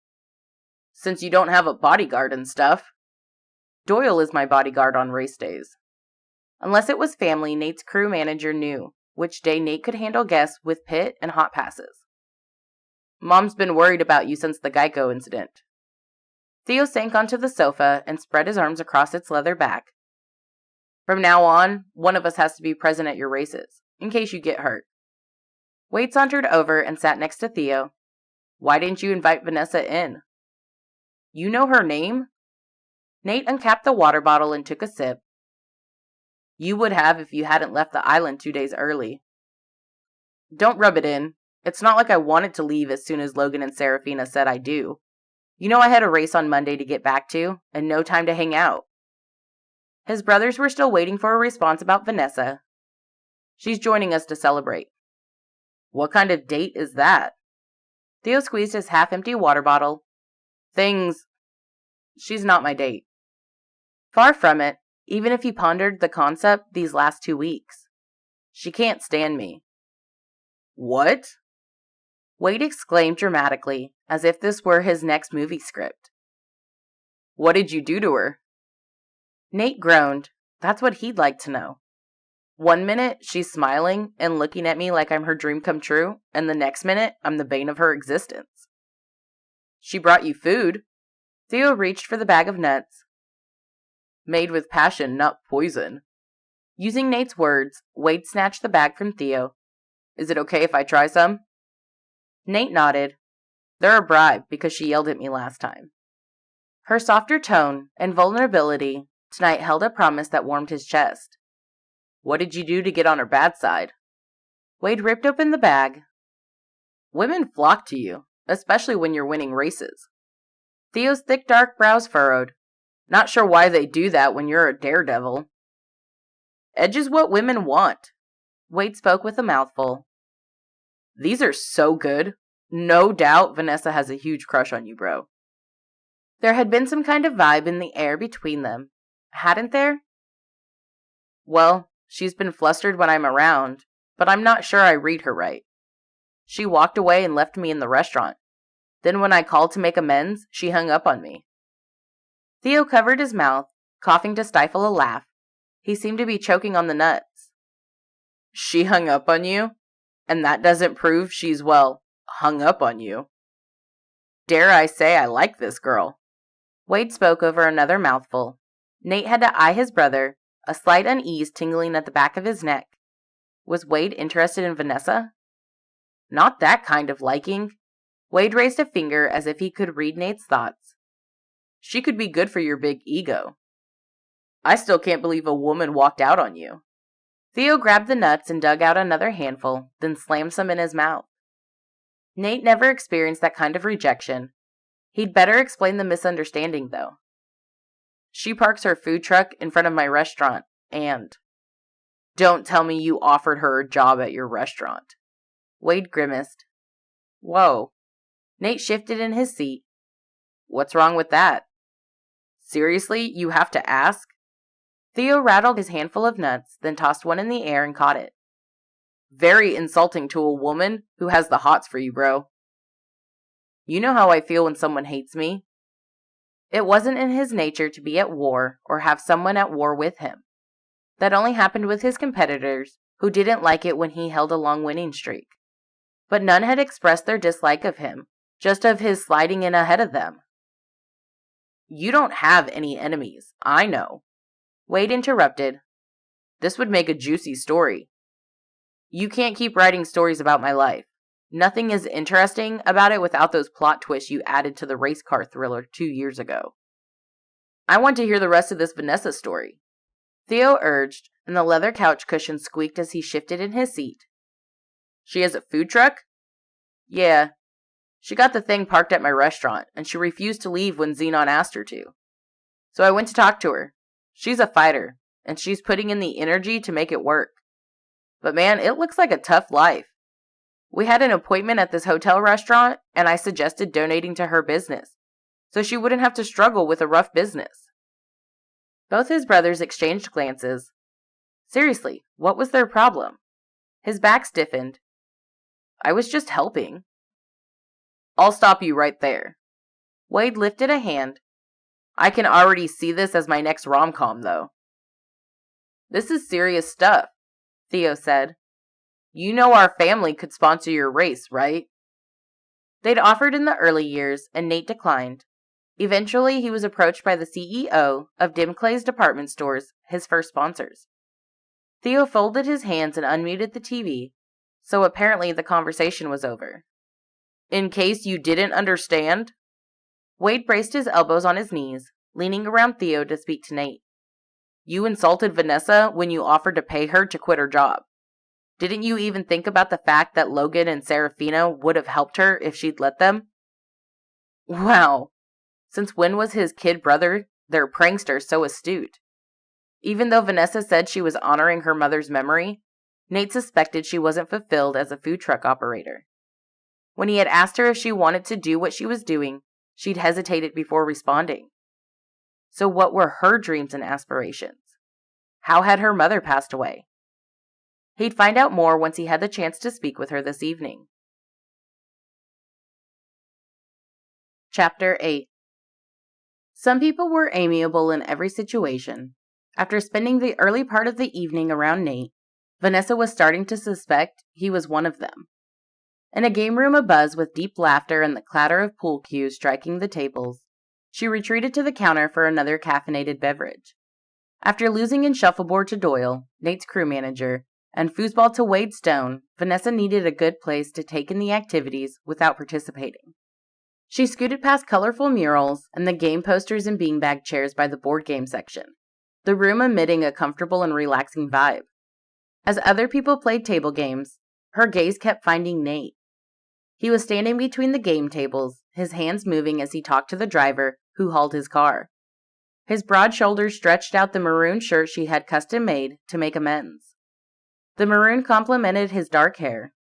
"Since you don't have a bodyguard and stuff." "Doyle is my bodyguard on race days." Unless it was family, Nate's crew manager knew which day Nate could handle guests with pit and hot passes. "Mom's been worried about you since the Geico incident." Theo sank onto the sofa and spread his arms across its leather back. "From now on, one of us has to be present at your races, in case you get hurt." Wade sauntered over and sat next to Theo. "Why didn't you invite Vanessa in?" "You know her name?" Nate uncapped the water bottle and took a sip. "You would have if you hadn't left the island 2 days early." "Don't rub it in. It's not like I wanted to leave as soon as Logan and Serafina said I do. You know I had a race on Monday to get back to, and no time to hang out." His brothers were still waiting for a response about Vanessa. "She's joining us to celebrate." "What kind of date is that?" Theo squeezed his half-empty water bottle. She's not my date." Far from it, even if he pondered the concept these last 2 weeks. "She can't stand me." "What?" Wade exclaimed dramatically, as if this were his next movie script. "What did you do to her?" Nate groaned. That's what he'd like to know. One minute, she's smiling and looking at me like I'm her dream come true, and the next minute, I'm the bane of her existence. "She brought you food." Theo reached for the bag of nuts. "Made with passion, not poison." Using Nate's words, Wade snatched the bag from Theo. "Is it okay if I try some?" Nate nodded. "They're a bribe because she yelled at me last time." Her softer tone and vulnerability tonight held a promise that warmed his chest. "What did you do to get on her bad side?" Wade ripped open the bag. "Women flock to you, especially when you're winning races." Theo's thick dark brows furrowed. "Not sure why they do that when you're a daredevil." "Edge is what women want." Wade spoke with a mouthful. "These are so good. No doubt Vanessa has a huge crush on you, bro." There had been some kind of vibe in the air between them, hadn't there? "Well, she's been flustered when I'm around, but I'm not sure I read her right. She walked away and left me in the restaurant. Then when I called to make amends, she hung up on me." Theo covered his mouth, coughing to stifle a laugh. He seemed to be choking on the nuts. "She hung up on you? And that doesn't prove she's, well, hung up on you. Dare I say I like this girl." Wade spoke over another mouthful. Nate had to eye his brother, a slight unease tingling at the back of his neck. Was Wade interested in Vanessa? Not that kind of liking. Wade raised a finger as if he could read Nate's thoughts. "She could be good for your big ego. I still can't believe a woman walked out on you." Theo grabbed the nuts and dug out another handful, then slammed some in his mouth. Nate never experienced that kind of rejection. He'd better explain the misunderstanding, though. "She parks her food truck in front of my restaurant, and..." "Don't tell me you offered her a job at your restaurant." Wade grimaced. "Whoa." Nate shifted in his seat. "What's wrong with that? Seriously, you have to ask?" Theo rattled his handful of nuts, then tossed one in the air and caught it. "Very insulting to a woman who has the hots for you, bro. You know how I feel when someone hates me." It wasn't in his nature to be at war or have someone at war with him. That only happened with his competitors, who didn't like it when he held a long winning streak. But none had expressed their dislike of him, just of his sliding in ahead of them. "You don't have any enemies, I know." Wade interrupted. "This would make a juicy story. You can't keep writing stories about my life. Nothing is interesting about it without those plot twists you added to the race car thriller 2 years ago. I want to hear the rest of this Vanessa story," Theo urged, and the leather couch cushion squeaked as he shifted in his seat. "She has a food truck?" "Yeah. She got the thing parked at my restaurant, and she refused to leave when Xenon asked her to. So I went to talk to her. She's a fighter, and she's putting in the energy to make it work. But man, it looks like a tough life. We had an appointment at this hotel restaurant, and I suggested donating to her business, so she wouldn't have to struggle with a rough business." Both his brothers exchanged glances. Seriously, what was their problem? His back stiffened. "I was just helping." "I'll stop you right there." Wade lifted a hand. "I can already see this as my next rom-com, though." "This is serious stuff," Theo said. "You know our family could sponsor your race, right?" They'd offered in the early years, and Nate declined. Eventually, he was approached by the CEO of Dimclay's department stores, his first sponsors. Theo folded his hands and unmuted the TV, so apparently the conversation was over. "In case you didn't understand?" Wade braced his elbows on his knees, leaning around Theo to speak to Nate. "You insulted Vanessa when you offered to pay her to quit her job. Didn't you even think about the fact that Logan and Serafina would have helped her if she'd let them?" Wow. Since when was his kid brother, their prankster, so astute? Even though Vanessa said she was honoring her mother's memory, Nate suspected she wasn't fulfilled as a food truck operator. When he had asked her if she wanted to do what she was doing, she'd hesitated before responding. So what were her dreams and aspirations? How had her mother passed away? He'd find out more once he had the chance to speak with her this evening. Chapter 8. Some people were amiable in every situation. After spending the early part of the evening around Nate, Vanessa was starting to suspect he was one of them. In a game room abuzz with deep laughter and the clatter of pool cues striking the tables, she retreated to the counter for another caffeinated beverage. After losing in shuffleboard to Doyle, Nate's crew manager, and foosball to Wade Stone, Vanessa needed a good place to take in the activities without participating. She scooted past colorful murals and the game posters and beanbag chairs by the board game section, the room emitting a comfortable and relaxing vibe. As other people played table games, her gaze kept finding Nate. He was standing between the game tables, his hands moving as he talked to the driver who hauled his car. His broad shoulders stretched out the maroon shirt she had custom made to make amends. The maroon complemented his dark hair.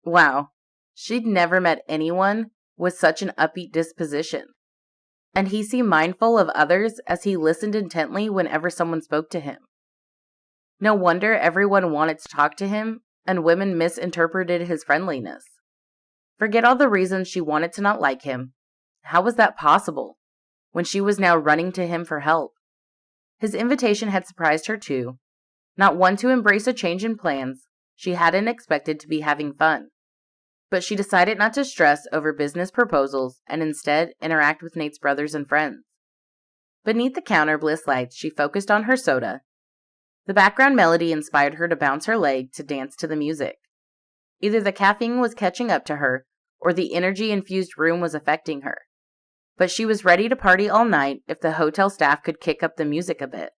Wow, she'd never met anyone with such an upbeat disposition. And he seemed mindful of others as he listened intently whenever someone spoke to him. No wonder everyone wanted to talk to him, and women misinterpreted his friendliness. Forget all the reasons she wanted to not like him. How was that possible, when she was now running to him for help? His invitation had surprised her too. Not one to embrace a change in plans, she hadn't expected to be having fun. But she decided not to stress over business proposals and instead interact with Nate's brothers and friends. Beneath the counter bliss lights, she focused on her soda. The background melody inspired her to bounce her leg to dance to the music. Either the caffeine was catching up to her, or the energy-infused room was affecting her. But she was ready to party all night if the hotel staff could kick up the music a bit.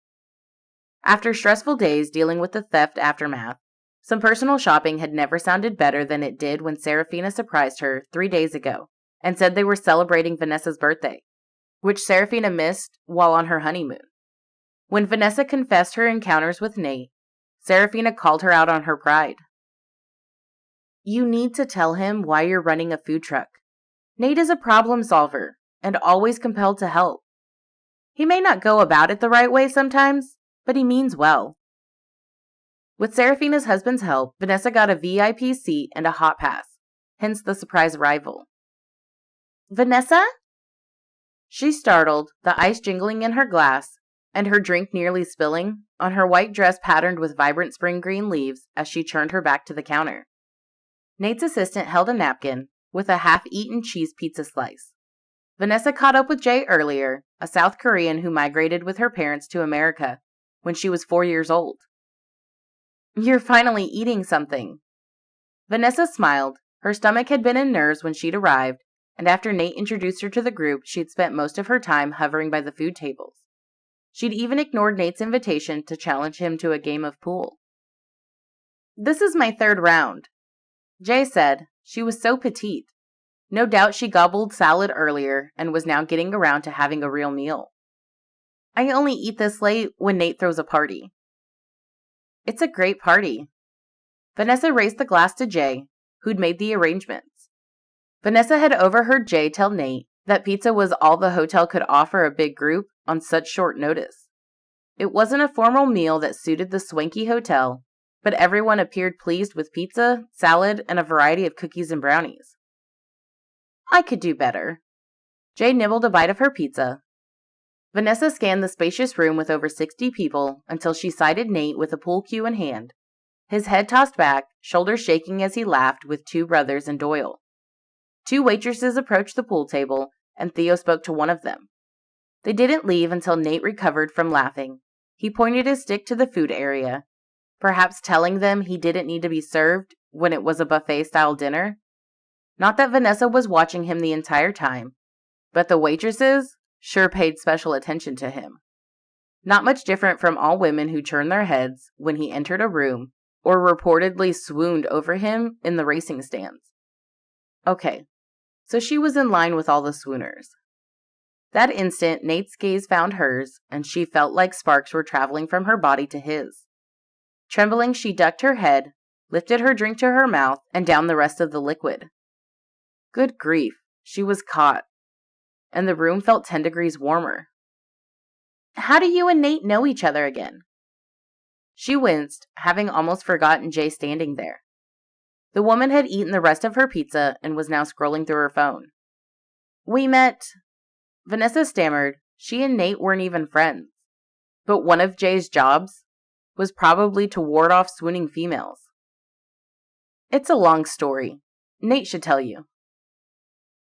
After stressful days dealing with the theft aftermath, some personal shopping had never sounded better than it did when Serafina surprised her 3 days ago and said they were celebrating Vanessa's birthday, which Serafina missed while on her honeymoon. When Vanessa confessed her encounters with Nate, Serafina called her out on her pride. You need to tell him why you're running a food truck. Nate is a problem solver and always compelled to help. He may not go about it the right way sometimes, but he means well. With Serafina's husband's help, Vanessa got a VIP seat and a hot pass, hence the surprise arrival. Vanessa? She startled, the ice jingling in her glass, and her drink nearly spilling, on her white dress patterned with vibrant spring green leaves as she turned her back to the counter. Nate's assistant held a napkin with a half-eaten cheese pizza slice. Vanessa caught up with Jay earlier, a South Korean who migrated with her parents to America when she was 4 years old. You're finally eating something. Vanessa smiled. Her stomach had been in nerves when she'd arrived, and after Nate introduced her to the group, she'd spent most of her time hovering by the food tables. She'd even ignored Nate's invitation to challenge him to a game of pool. This is my 3rd round, Jay said. She was so petite. No doubt she gobbled salad earlier and was now getting around to having a real meal. I only eat this late when Nate throws a party. It's a great party. Vanessa raised the glass to Jay, who'd made the arrangements. Vanessa had overheard Jay tell Nate that pizza was all the hotel could offer a big group on such short notice. It wasn't a formal meal that suited the swanky hotel, but everyone appeared pleased with pizza, salad, and a variety of cookies and brownies. I could do better. Jay nibbled a bite of her pizza. Vanessa scanned the spacious room with over 60 people until she sighted Nate with a pool cue in hand, his head tossed back, shoulders shaking as he laughed with 2 brothers and Doyle. 2 waitresses approached the pool table, and Theo spoke to one of them. They didn't leave until Nate recovered from laughing. He pointed his stick to the food area, perhaps telling them he didn't need to be served when it was a buffet-style dinner. Not that Vanessa was watching him the entire time, but the waitresses sure paid special attention to him. Not much different from all women who turned their heads when he entered a room or reportedly swooned over him in the racing stands. Okay, so she was in line with all the swooners. That instant, Nate's gaze found hers, and she felt like sparks were traveling from her body to his. Trembling, she ducked her head, lifted her drink to her mouth, and downed the rest of the liquid. Good grief, she was caught, and the room felt 10 degrees warmer. How do you and Nate know each other again? She winced, having almost forgotten Jay standing there. The woman had eaten the rest of her pizza and was now scrolling through her phone. We met... Vanessa stammered. She and Nate weren't even friends. But one of Jay's jobs was probably to ward off swooning females. It's a long story. Nate should tell you.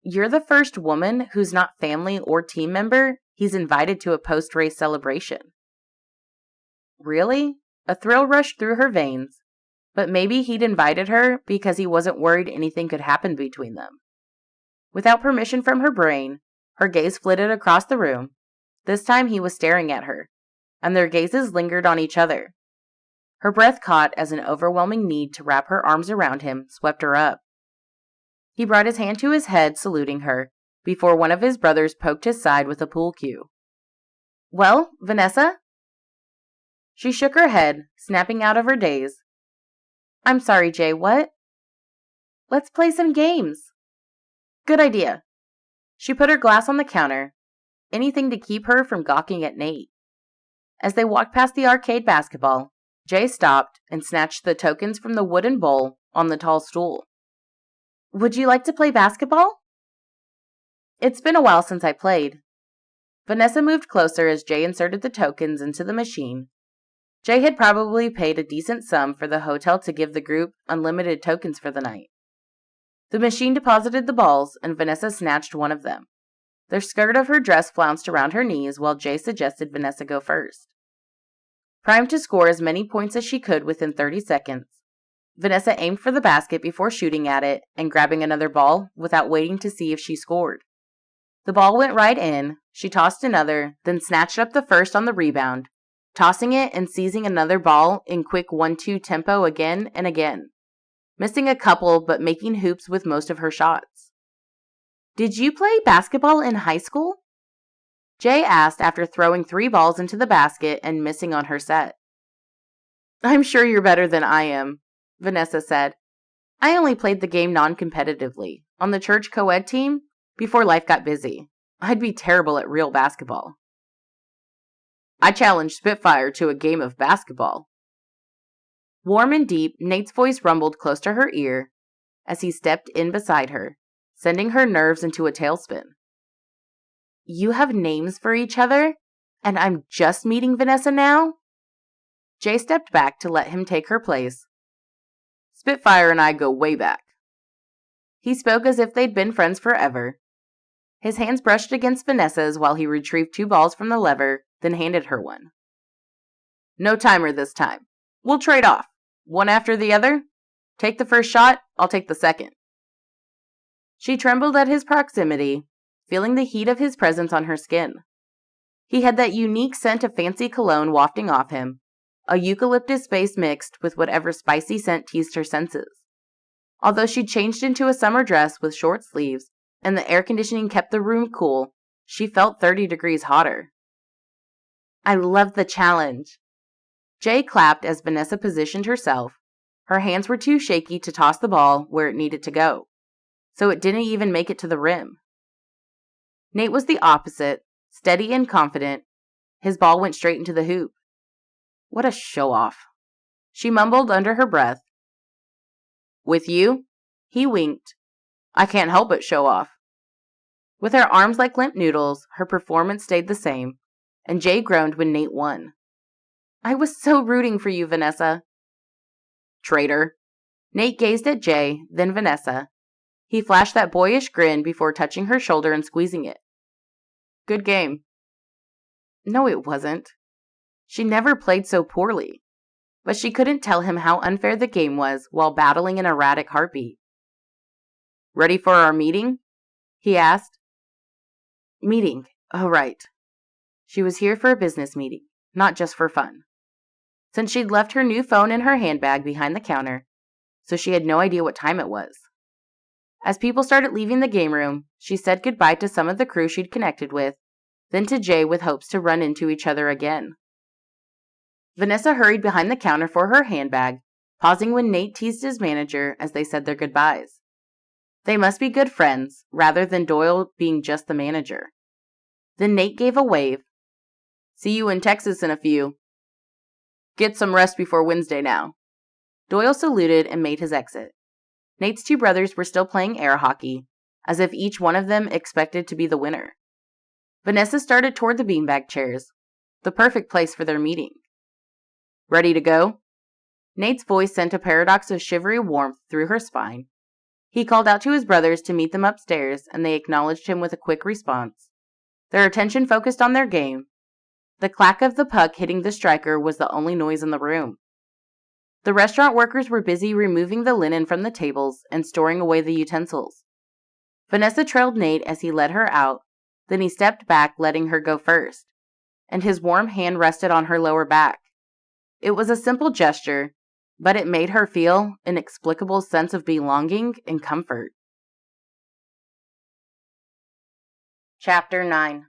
You're the first woman who's not family or team member he's invited to a post-race celebration. Really? A thrill rushed through her veins, but maybe he'd invited her because he wasn't worried anything could happen between them. Without permission from her brain, her gaze flitted across the room. This time he was staring at her, and their gazes lingered on each other. Her breath caught as an overwhelming need to wrap her arms around him swept her up. He brought his hand to his head, saluting her, before one of his brothers poked his side with a pool cue. Well, Vanessa? She shook her head, snapping out of her daze. I'm sorry, Jay, what? Let's play some games. Good idea. She put her glass on the counter, anything to keep her from gawking at Nate. As they walked past the arcade basketball, Jay stopped and snatched the tokens from the wooden bowl on the tall stool. Would you like to play basketball? It's been a while since I played. Vanessa moved closer as Jay inserted the tokens into the machine. Jay had probably paid a decent sum for the hotel to give the group unlimited tokens for the night. The machine deposited the balls, and Vanessa snatched one of them. The skirt of her dress flounced around her knees while Jay suggested Vanessa go first. Primed to score as many points as she could within 30 seconds, Vanessa aimed for the basket before shooting at it and grabbing another ball without waiting to see if she scored. The ball went right in, she tossed another, then snatched up the first on the rebound, tossing it and seizing another ball in quick 1-2 tempo again and again, missing a couple but making hoops with most of her shots. Did you play basketball in high school? Jay asked after throwing 3 balls into the basket and missing on her set. I'm sure you're better than I am, Vanessa said. I only played the game non-competitively, on the church co-ed team, before life got busy. I'd be terrible at real basketball. I challenged Spitfire to a game of basketball. Warm and deep, Nate's voice rumbled close to her ear as he stepped in beside her, sending her nerves into a tailspin. You have names for each other, and I'm just meeting Vanessa now? Jay stepped back to let him take her place. Spitfire and I go way back. He spoke as if they'd been friends forever. His hands brushed against Vanessa's while he retrieved 2 balls from the lever, then handed her one. No timer this time. We'll trade off. One after the other. Take the first shot, I'll take the second. She trembled at his proximity, feeling the heat of his presence on her skin. He had that unique scent of fancy cologne wafting off him, a eucalyptus base mixed with whatever spicy scent teased her senses. Although she'd changed into a summer dress with short sleeves, and the air conditioning kept the room cool, she felt 30 degrees hotter. I love the challenge. Jay clapped as Vanessa positioned herself. Her hands were too shaky to toss the ball where it needed to go, so it didn't even make it to the rim. Nate was the opposite, steady and confident. His ball went straight into the hoop. What a show-off. She mumbled under her breath. With you? He winked. I can't help but show off. With her arms like limp noodles, her performance stayed the same, and Jay groaned when Nate won. I was so rooting for you, Vanessa. Traitor. Nate gazed at Jay, then Vanessa. He flashed that boyish grin before touching her shoulder and squeezing it. Good game. No, it wasn't. She never played so poorly, but she couldn't tell him how unfair the game was while battling an erratic heartbeat. Ready for our meeting? He asked. Meeting? Oh, right. She was here for a business meeting, not just for fun. Since she'd left her new phone in her handbag behind the counter, so she had no idea what time it was. As people started leaving the game room, she said goodbye to some of the crew she'd connected with, then to Jay with hopes to run into each other again. Vanessa hurried behind the counter for her handbag, pausing when Nate teased his manager as they said their goodbyes. They must be good friends, rather than Doyle being just the manager. Then Nate gave a wave. See you in Texas in a few. Get some rest before Wednesday now. Doyle saluted and made his exit. Nate's 2 brothers were still playing air hockey, as if each one of them expected to be the winner. Vanessa started toward the beanbag chairs, the perfect place for their meeting. Ready to go? Nate's voice sent a paradox of shivery warmth through her spine. He called out to his brothers to meet them upstairs, and they acknowledged him with a quick response. Their attention focused on their game. The clack of the puck hitting the striker was the only noise in the room. The restaurant workers were busy removing the linen from the tables and storing away the utensils. Vanessa trailed Nate as he led her out, then he stepped back, letting her go first, and his warm hand rested on her lower back. It was a simple gesture, but it made her feel an inexplicable sense of belonging and comfort. Chapter 9.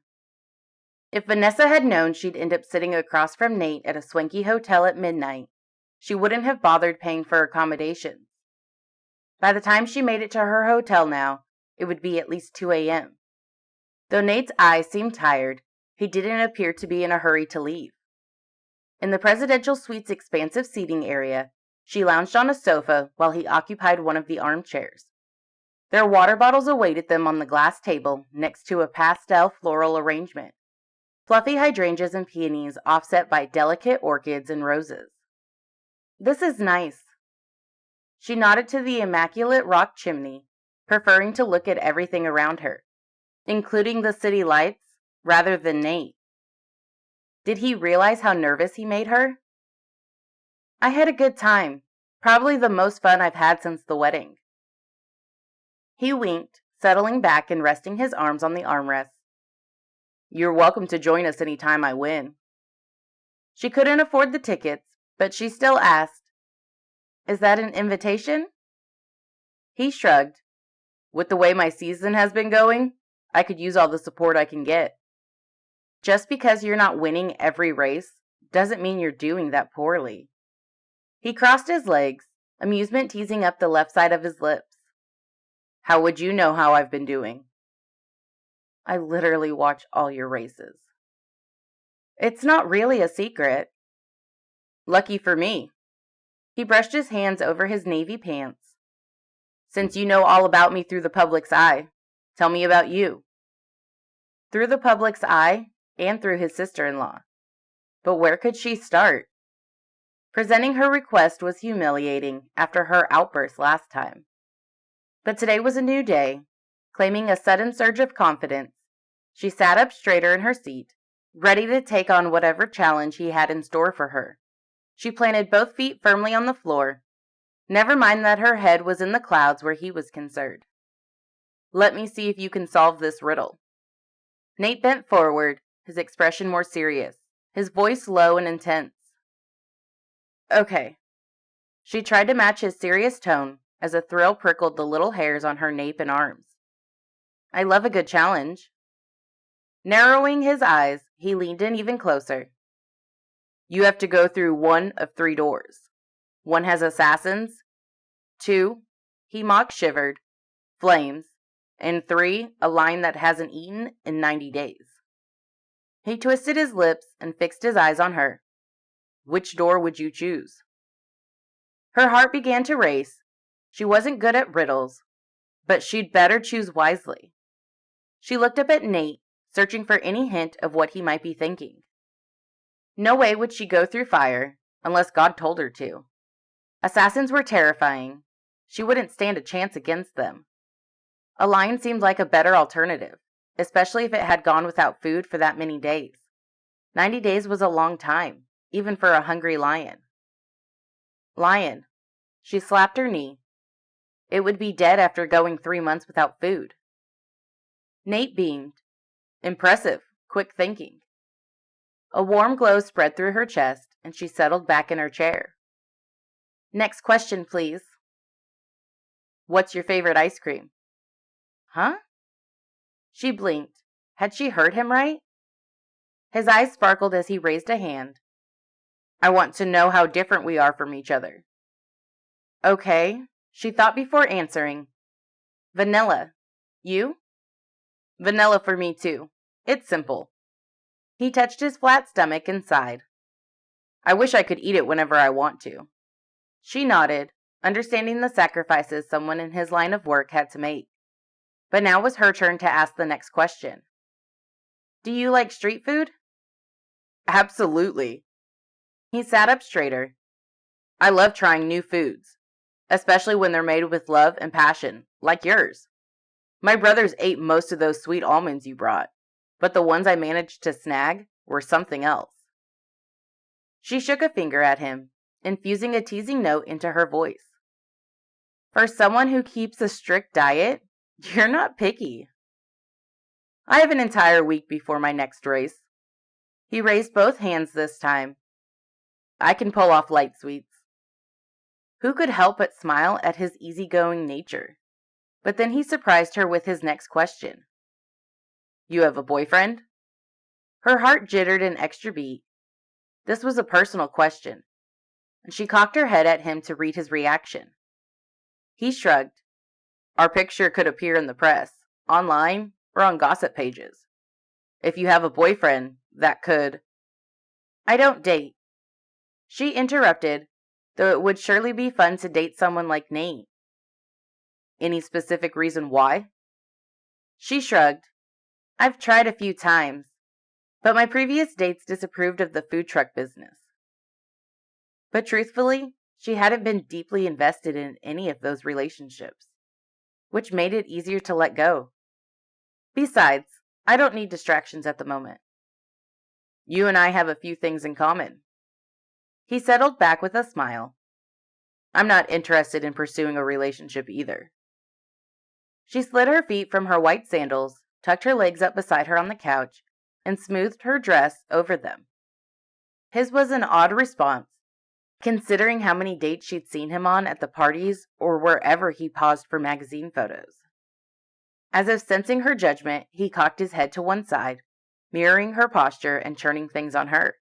If Vanessa had known she'd end up sitting across from Nate at a swanky hotel at midnight, she wouldn't have bothered paying for accommodations. By the time she made it to her hotel now, it would be at least 2 a.m. Though Nate's eyes seemed tired, he didn't appear to be in a hurry to leave. In the presidential suite's expansive seating area, she lounged on a sofa while he occupied one of the armchairs. Their water bottles awaited them on the glass table next to a pastel floral arrangement. Fluffy hydrangeas and peonies offset by delicate orchids and roses. "This is nice." She nodded to the immaculate rock chimney, preferring to look at everything around her, including the city lights, rather than Nate. Did he realize how nervous he made her? "I had a good time. Probably the most fun I've had since the wedding." He winked, settling back and resting his arms on the armrests. "You're welcome to join us any time I win." She couldn't afford the tickets, but she still asked, "Is that an invitation?" He shrugged. "With the way my season has been going, I could use all the support I can get." Just because you're not winning every race doesn't mean you're doing that poorly. He crossed his legs, amusement teasing up the left side of his lips. "How would you know how I've been doing?" "I literally watch all your races." "It's not really a secret." "Lucky for me." He brushed his hands over his navy pants. "Since you know all about me through the public's eye, tell me about you." Through the public's eye, and through his sister-in-law. But where could she start? Presenting her request was humiliating after her outburst last time. But today was a new day. Claiming a sudden surge of confidence, she sat up straighter in her seat, ready to take on whatever challenge he had in store for her. She planted both feet firmly on the floor. Never mind that her head was in the clouds where he was concerned. "Let me see if you can solve this riddle." Nate bent forward, his expression more serious, his voice low and intense. "Okay." She tried to match his serious tone as a thrill prickled the little hairs on her nape and arms. "I love a good challenge." Narrowing his eyes, he leaned in even closer. "You have to go through one of 3 doors. 1 has assassins. 2, he mock shivered, flames. And 3, a line that hasn't eaten in 90 days. He twisted his lips and fixed his eyes on her. "Which door would you choose?" Her heart began to race. She wasn't good at riddles, but she'd better choose wisely. She looked up at Nate, searching for any hint of what he might be thinking. No way would she go through fire, unless God told her to. Assassins were terrifying. She wouldn't stand a chance against them. A lion seemed like a better alternative, especially if it had gone without food for that many days. 90 days was a long time, even for a hungry lion. Lion. She slapped her knee. It would be dead after going 3 months without food. Nate beamed. Impressive, quick thinking. A warm glow spread through her chest, and she settled back in her chair. "Next question, please." "What's your favorite ice cream?" "Huh?" She blinked. Had she heard him right? His eyes sparkled as he raised a hand. "I want to know how different we are from each other." "Okay." She thought before answering. "Vanilla. You?" "Vanilla for me too. It's simple." He touched his flat stomach and sighed. "I wish I could eat it whenever I want to." She nodded, understanding the sacrifices someone in his line of work had to make. But now was her turn to ask the next question. "Do you like street food?" "Absolutely." He sat up straighter. "I love trying new foods, especially when they're made with love and passion, like yours. My brothers ate most of those sweet almonds you brought, but the ones I managed to snag were something else." She shook a finger at him, infusing a teasing note into her voice. "For someone who keeps a strict diet, you're not picky." "I have an entire week before my next race." He raised both hands this time. "I can pull off light sweets." Who could help but smile at his easygoing nature? But then he surprised her with his next question. "You have a boyfriend?" Her heart jittered an extra beat. This was a personal question, and she cocked her head at him to read his reaction. He shrugged. "Our picture could appear in the press, online, or on gossip pages. If you have a boyfriend, that could—" "I don't date." She interrupted, though it would surely be fun to date someone like Nate. Any specific reason why? She shrugged. I've tried a few times, but my previous dates disapproved of the food truck business. But truthfully, she hadn't been deeply invested in any of those relationships, which made it easier to let go. Besides, I don't need distractions at the moment. You and I have a few things in common. He settled back with a smile. I'm not interested in pursuing a relationship either. She slid her feet from her white sandals, tucked her legs up beside her on the couch, and smoothed her dress over them. His was an odd response, considering how many dates she'd seen him on at the parties or wherever he paused for magazine photos. As if sensing her judgment, he cocked his head to one side, mirroring her posture and turning things on her.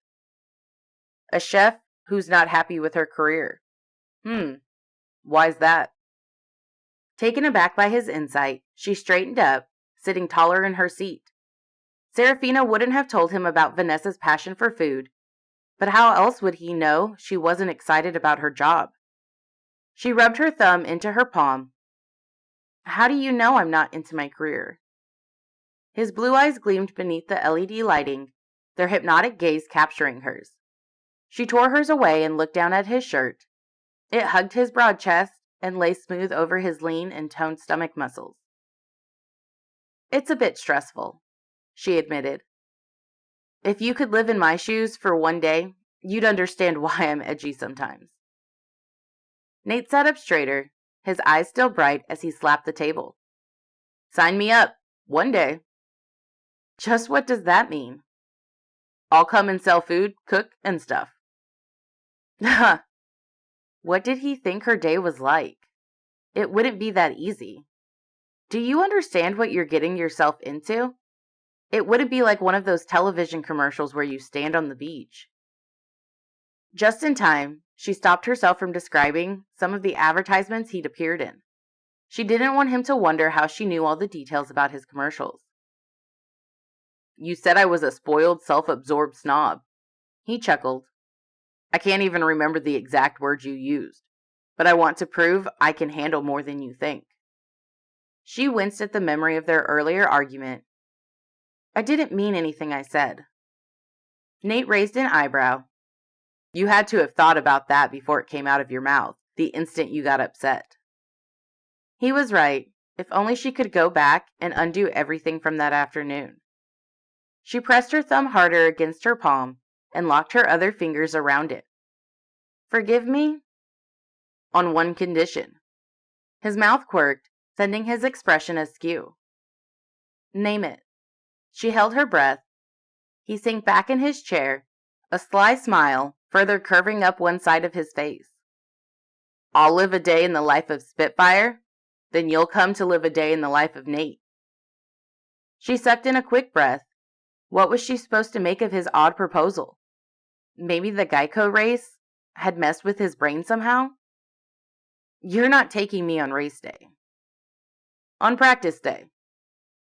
A chef who's not happy with her career. Why's that? Taken aback by his insight, she straightened up, sitting taller in her seat. Serafina wouldn't have told him about Vanessa's passion for food, but how else would he know she wasn't excited about her job? She rubbed her thumb into her palm. How do you know I'm not into my career? His blue eyes gleamed beneath the LED lighting, their hypnotic gaze capturing hers. She tore hers away and looked down at his shirt. It hugged his broad chest and lay smooth over his lean and toned stomach muscles. It's a bit stressful, she admitted. If you could live in my shoes for one day, you'd understand why I'm edgy sometimes. Nate sat up straighter, his eyes still bright as he slapped the table. Sign me up. One day. Just what does that mean? I'll come and sell food, cook, and stuff. What did he think her day was like? It wouldn't be that easy. Do you understand what you're getting yourself into? It wouldn't be like one of those television commercials where you stand on the beach. Just in time, she stopped herself from describing some of the advertisements he'd appeared in. She didn't want him to wonder how she knew all the details about his commercials. You said I was a spoiled, self-absorbed snob. He chuckled. I can't even remember the exact words you used, but I want to prove I can handle more than you think. She winced at the memory of their earlier argument. I didn't mean anything I said. Nate raised an eyebrow. You had to have thought about that before it came out of your mouth, the instant you got upset. He was right. If only she could go back and undo everything from that afternoon. She pressed her thumb harder against her palm and locked her other fingers around it. Forgive me? On one condition. His mouth quirked, sending his expression askew. Name it. She held her breath. He sank back in his chair, a sly smile further curving up one side of his face. I'll live a day in the life of Spitfire, then you'll come to live a day in the life of Nate. She sucked in a quick breath. What was she supposed to make of his odd proposal? Maybe the Geico race had messed with his brain somehow? You're not taking me on race day. On practice day.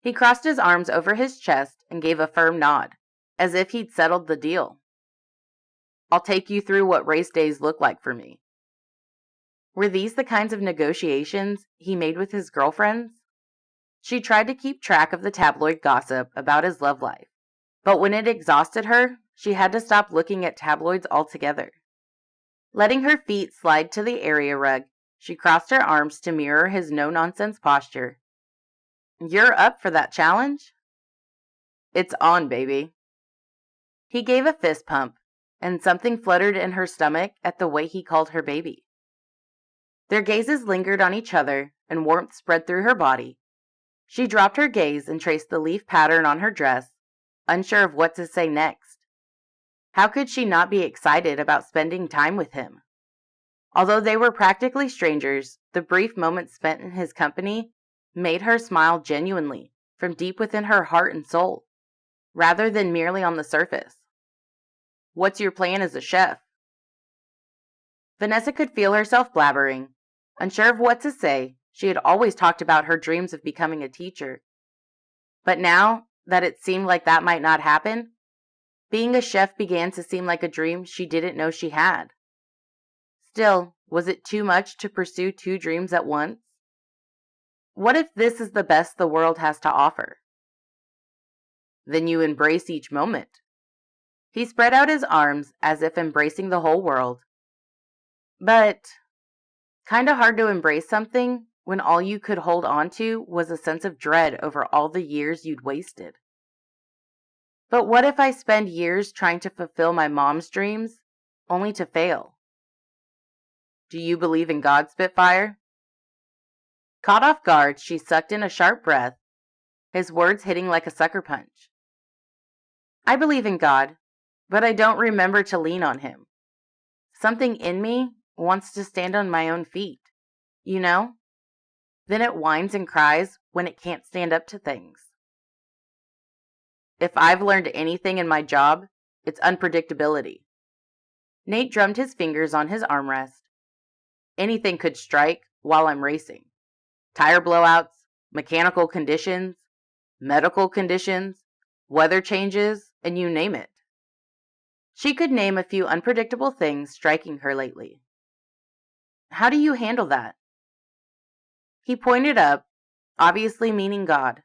He crossed his arms over his chest and gave a firm nod, as if he'd settled the deal. I'll take you through what race days look like for me. Were these the kinds of negotiations he made with his girlfriends? She tried to keep track of the tabloid gossip about his love life, but when it exhausted her, she had to stop looking at tabloids altogether. Letting her feet slide to the area rug, she crossed her arms to mirror his no-nonsense posture. You're up for that challenge? It's on, baby. He gave a fist pump, and something fluttered in her stomach at the way he called her baby. Their gazes lingered on each other, and warmth spread through her body. She dropped her gaze and traced the leaf pattern on her dress, unsure of what to say next. How could she not be excited about spending time with him? Although they were practically strangers, the brief moments spent in his company made her smile genuinely, from deep within her heart and soul, rather than merely on the surface. What's your plan as a chef? Vanessa could feel herself blabbering. Unsure of what to say, she had always talked about her dreams of becoming a teacher. But now that it seemed like that might not happen, being a chef began to seem like a dream she didn't know she had. Still, was it too much to pursue two dreams at once? What if this is the best the world has to offer? Then you embrace each moment. He spread out his arms as if embracing the whole world. But kinda hard to embrace something when all you could hold on to was a sense of dread over all the years you'd wasted. But what if I spend years trying to fulfill my mom's dreams, only to fail? Do you believe in God, Spitfire? Caught off guard, she sucked in a sharp breath, his words hitting like a sucker punch. I believe in God, but I don't remember to lean on him. Something in me wants to stand on my own feet, you know? Then it whines and cries when it can't stand up to things. If I've learned anything in my job, it's unpredictability. Nate drummed his fingers on his armrest. Anything could strike while I'm racing. Tire blowouts, mechanical conditions, medical conditions, weather changes, and you name it. She could name a few unpredictable things striking her lately. How do you handle that? He pointed up, obviously meaning God.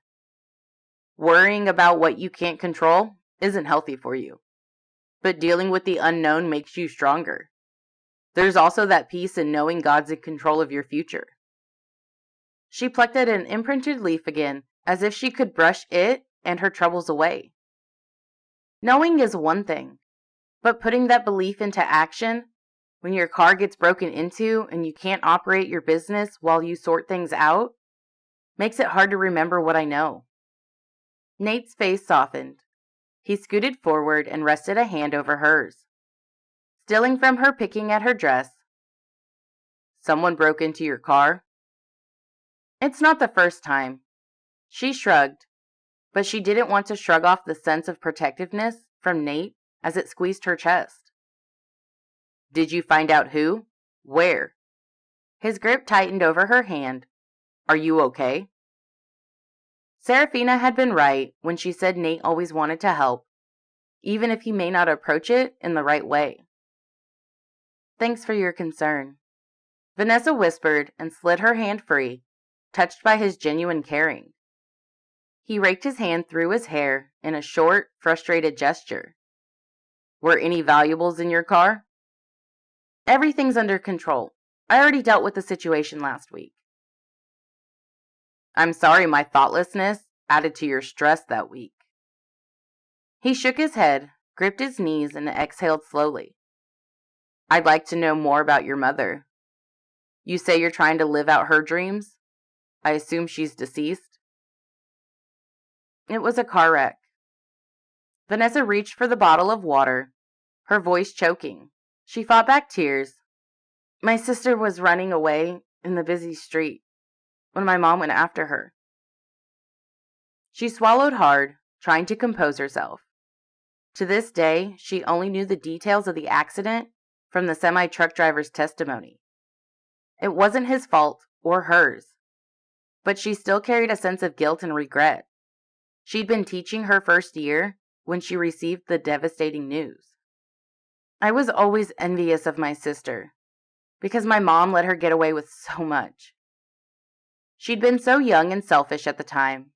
Worrying about what you can't control isn't healthy for you, but dealing with the unknown makes you stronger. There's also that peace in knowing God's in control of your future. She plucked at an imprinted leaf again, as if she could brush it and her troubles away. Knowing is one thing, but putting that belief into action, when your car gets broken into and you can't operate your business while you sort things out, makes it hard to remember what I know. Nate's face softened. He scooted forward and rested a hand over hers. Stilling from her picking at her dress. Someone broke into your car? It's not the first time. She shrugged, but she didn't want to shrug off the sense of protectiveness from Nate as it squeezed her chest. Did you find out who? Where? His grip tightened over her hand. Are you okay? Serafina had been right when she said Nate always wanted to help, even if he may not approach it in the right way. Thanks for your concern, Vanessa whispered and slid her hand free, touched by his genuine caring. He raked his hand through his hair in a short, frustrated gesture. Were any valuables in your car? Everything's under control. I already dealt with the situation last week. I'm sorry my thoughtlessness added to your stress that week. He shook his head, gripped his knees, and exhaled slowly. I'd like to know more about your mother. You say you're trying to live out her dreams? I assume she's deceased? It was a car wreck. Vanessa reached for the bottle of water, her voice choking. She fought back tears. My sister was running away in the busy street when my mom went after her. She swallowed hard, trying to compose herself. To this day, she only knew the details of the accident from the semi-truck driver's testimony. It wasn't his fault or hers, but she still carried a sense of guilt and regret. She'd been teaching her first year when she received the devastating news. I was always envious of my sister because my mom let her get away with so much. She'd been so young and selfish at the time.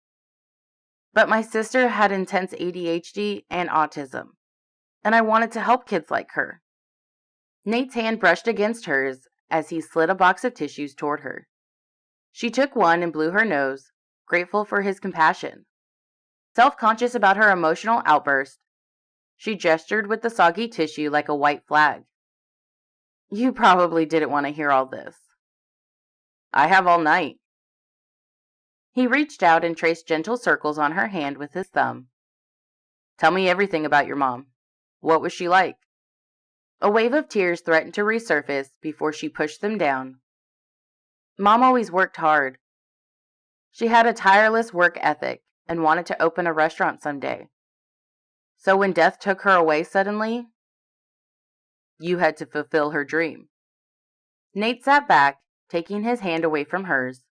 But my sister had intense ADHD and autism, and I wanted to help kids like her. Nate's hand brushed against hers as he slid a box of tissues toward her. She took one and blew her nose, grateful for his compassion. Self-conscious about her emotional outburst, she gestured with the soggy tissue like a white flag. You probably didn't want to hear all this. I have all night. He reached out and traced gentle circles on her hand with his thumb. Tell me everything about your mom. What was she like? A wave of tears threatened to resurface before she pushed them down. Mom always worked hard. She had a tireless work ethic and wanted to open a restaurant someday. So when death took her away suddenly, you had to fulfill her dream. Nate sat back, taking his hand away from hers.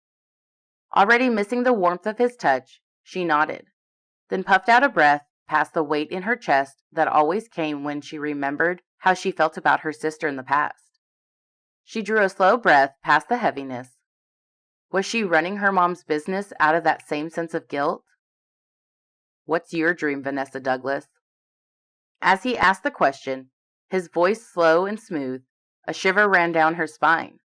Already missing the warmth of his touch, she nodded, then puffed out a breath past the weight in her chest that always came when she remembered how she felt about her sister in the past. She drew a slow breath past the heaviness. Was she running her mom's business out of that same sense of guilt? What's your dream, Vanessa Douglas? As he asked the question, his voice slow and smooth, a shiver ran down her spine.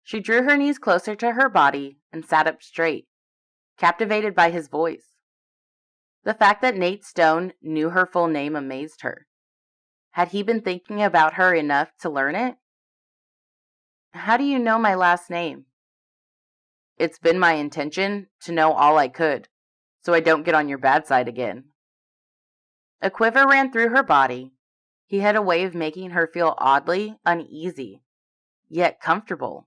She drew her knees closer to her body and sat up straight, captivated by his voice. The fact that Nate Stone knew her full name amazed her. Had he been thinking about her enough to learn it? How do you know my last name? It's been my intention to know all I could, so I don't get on your bad side again. A quiver ran through her body. He had a way of making her feel oddly uneasy, yet comfortable.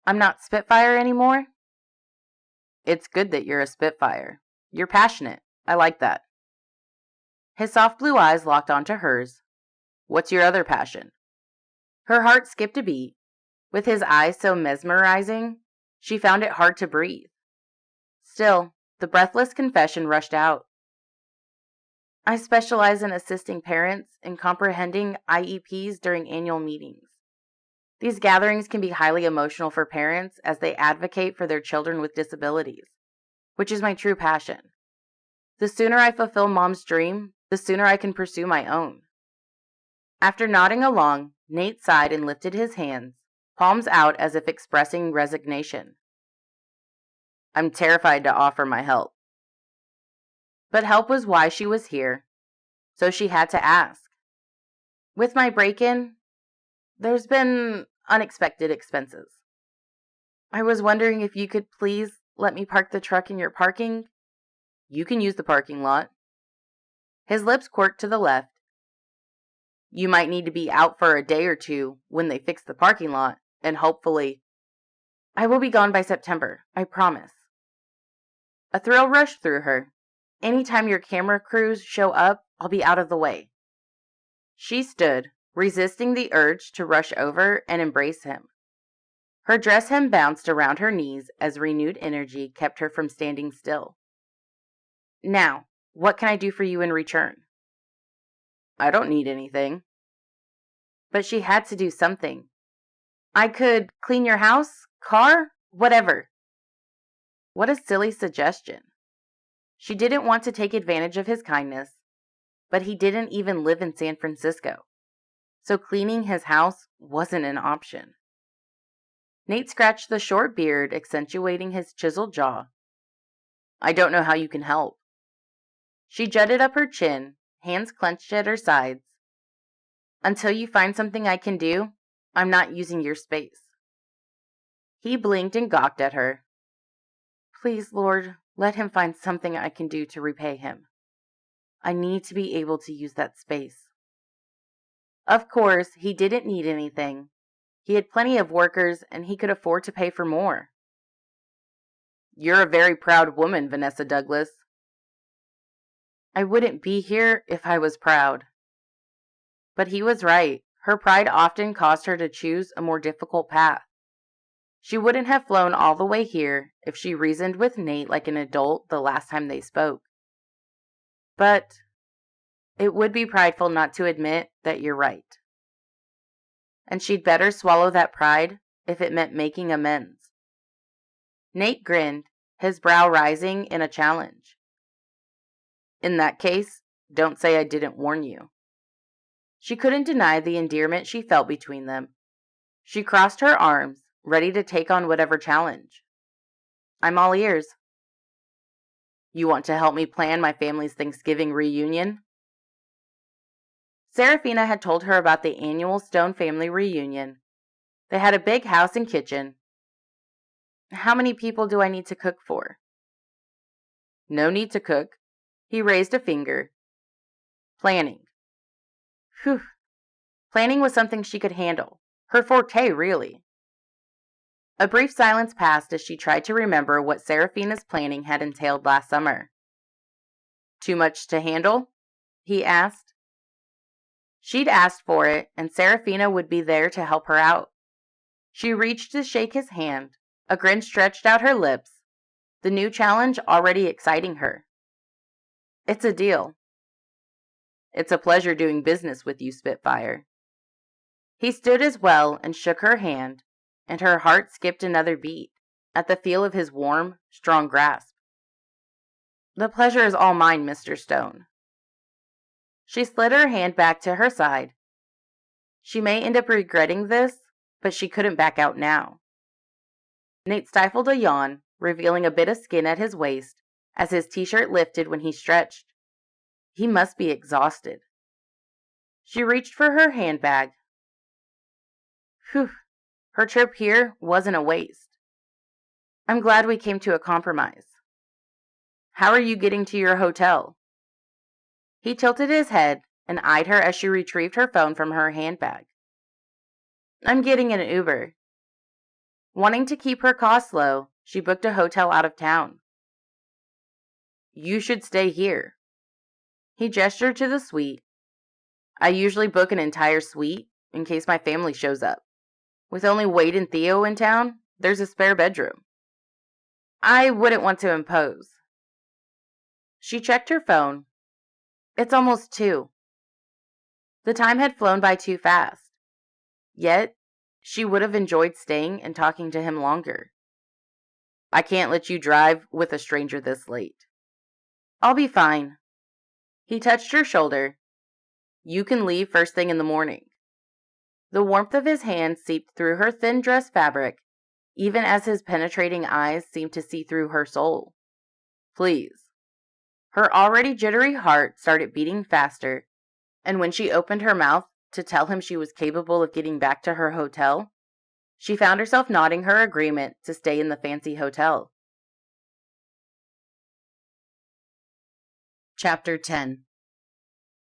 I'm not Spitfire anymore? It's good that you're a Spitfire. You're passionate. I like that. His soft blue eyes locked onto hers. What's your other passion? Her heart skipped a beat. With his eyes so mesmerizing, she found it hard to breathe. Still, the breathless confession rushed out. I specialize in assisting parents in comprehending IEPs during annual meetings. These gatherings can be highly emotional for parents as they advocate for their children with disabilities, which is my true passion. The sooner I fulfill Mom's dream, the sooner I can pursue my own. After nodding along, Nate sighed and lifted his hands, palms out as if expressing resignation. I'm terrified to offer my help. But help was why she was here, so she had to ask. With my break-in, there's been unexpected expenses. I was wondering if you could please let me park the truck in your parking. You can use the parking lot. His lips quirked to the left. You might need to be out for a day or two when they fix the parking lot, and hopefully... I will be gone by September, I promise. A thrill rushed through her. Anytime your camera crews show up, I'll be out of the way. She stood, resisting the urge to rush over and embrace him. Her dress hem bounced around her knees as renewed energy kept her from standing still. Now, what can I do for you in return? I don't need anything. But she had to do something. I could clean your house, car, whatever. What a silly suggestion. She didn't want to take advantage of his kindness, but he didn't even live in San Francisco, so cleaning his house wasn't an option. Nate scratched the short beard, accentuating his chiseled jaw. I don't know how you can help. She jutted up her chin, hands clenched at her sides. Until you find something I can do, I'm not using your space. He blinked and gawked at her. Please, Lord, let him find something I can do to repay him. I need to be able to use that space. Of course, he didn't need anything. He had plenty of workers, and he could afford to pay for more. You're a very proud woman, Vanessa Douglas. I wouldn't be here if I was proud. But he was right. Her pride often caused her to choose a more difficult path. She wouldn't have flown all the way here if she reasoned with Nate like an adult the last time they spoke. But it would be prideful not to admit that you're right. And she'd better swallow that pride if it meant making amends. Nate grinned, his brow rising in a challenge. In that case, don't say I didn't warn you. She couldn't deny the endearment she felt between them. She crossed her arms, ready to take on whatever challenge. I'm all ears. You want to help me plan my family's Thanksgiving reunion? Serafina had told her about the annual Stone family reunion. They had a big house and kitchen. How many people do I need to cook for? No need to cook. He raised a finger. Planning. Whew. Planning was something she could handle. Her forte, really. A brief silence passed as she tried to remember what Serafina's planning had entailed last summer. Too much to handle? He asked. She'd asked for it, and Serafina would be there to help her out. She reached to shake his hand. A grin stretched out her lips, the new challenge already exciting her. It's a deal. It's a pleasure doing business with you, Spitfire. He stood as well and shook her hand, and her heart skipped another beat. at the feel of his warm, strong grasp. "The pleasure is all mine, Mr. Stone." She slid her hand back to her side. She may end up regretting this, but she couldn't back out now. Nate stifled a yawn, revealing a bit of skin at his waist as his t-shirt lifted when he stretched. He must be exhausted. She reached for her handbag. Phew, her trip here wasn't a waste. I'm glad we came to a compromise. How are you getting to your hotel? He tilted his head and eyed her as she retrieved her phone from her handbag. I'm getting an Uber. Wanting to keep her costs low, she booked a hotel out of town. You should stay here. He gestured to the suite. I usually book an entire suite in case my family shows up. With only Wade and Theo in town, there's a spare bedroom. I wouldn't want to impose. She checked her phone. It's almost 2. The time had flown by too fast. Yet, she would have enjoyed staying and talking to him longer. I can't let you drive with a stranger this late. I'll be fine. He touched her shoulder. You can leave first thing in the morning. The warmth of his hand seeped through her thin dress fabric, even as his penetrating eyes seemed to see through her soul. Please. Her already jittery heart started beating faster, and when she opened her mouth to tell him she was capable of getting back to her hotel, she found herself nodding her agreement to stay in the fancy hotel. Chapter 10.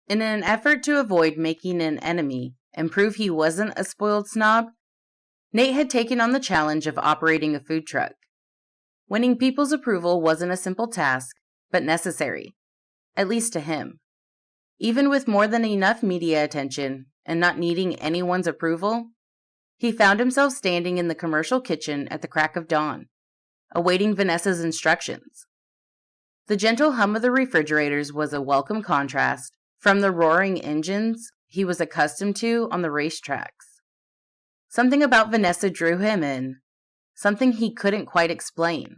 In an effort to avoid making an enemy and prove he wasn't a spoiled snob, Nate had taken on the challenge of operating a food truck. Winning people's approval wasn't a simple task, but necessary, at least to him. Even with more than enough media attention and not needing anyone's approval, he found himself standing in the commercial kitchen at the crack of dawn, awaiting Vanessa's instructions. The gentle hum of the refrigerators was a welcome contrast from the roaring engines he was accustomed to on the racetracks. Something about Vanessa drew him in, something he couldn't quite explain,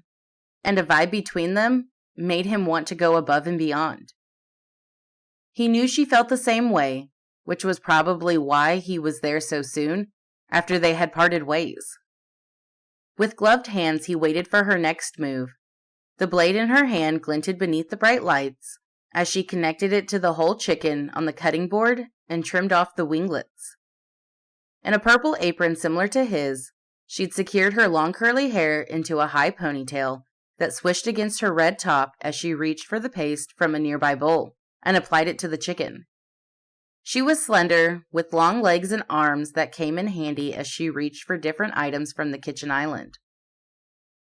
and a vibe between them made him want to go above and beyond. He knew she felt the same way, which was probably why he was there so soon after they had parted ways. With gloved hands, he waited for her next move. The blade in her hand glinted beneath the bright lights as she connected it to the whole chicken on the cutting board and trimmed off the winglets. In a purple apron similar to his, she'd secured her long curly hair into a high ponytail that swished against her red top as she reached for the paste from a nearby bowl and applied it to the chicken. She was slender, with long legs and arms that came in handy as she reached for different items from the kitchen island.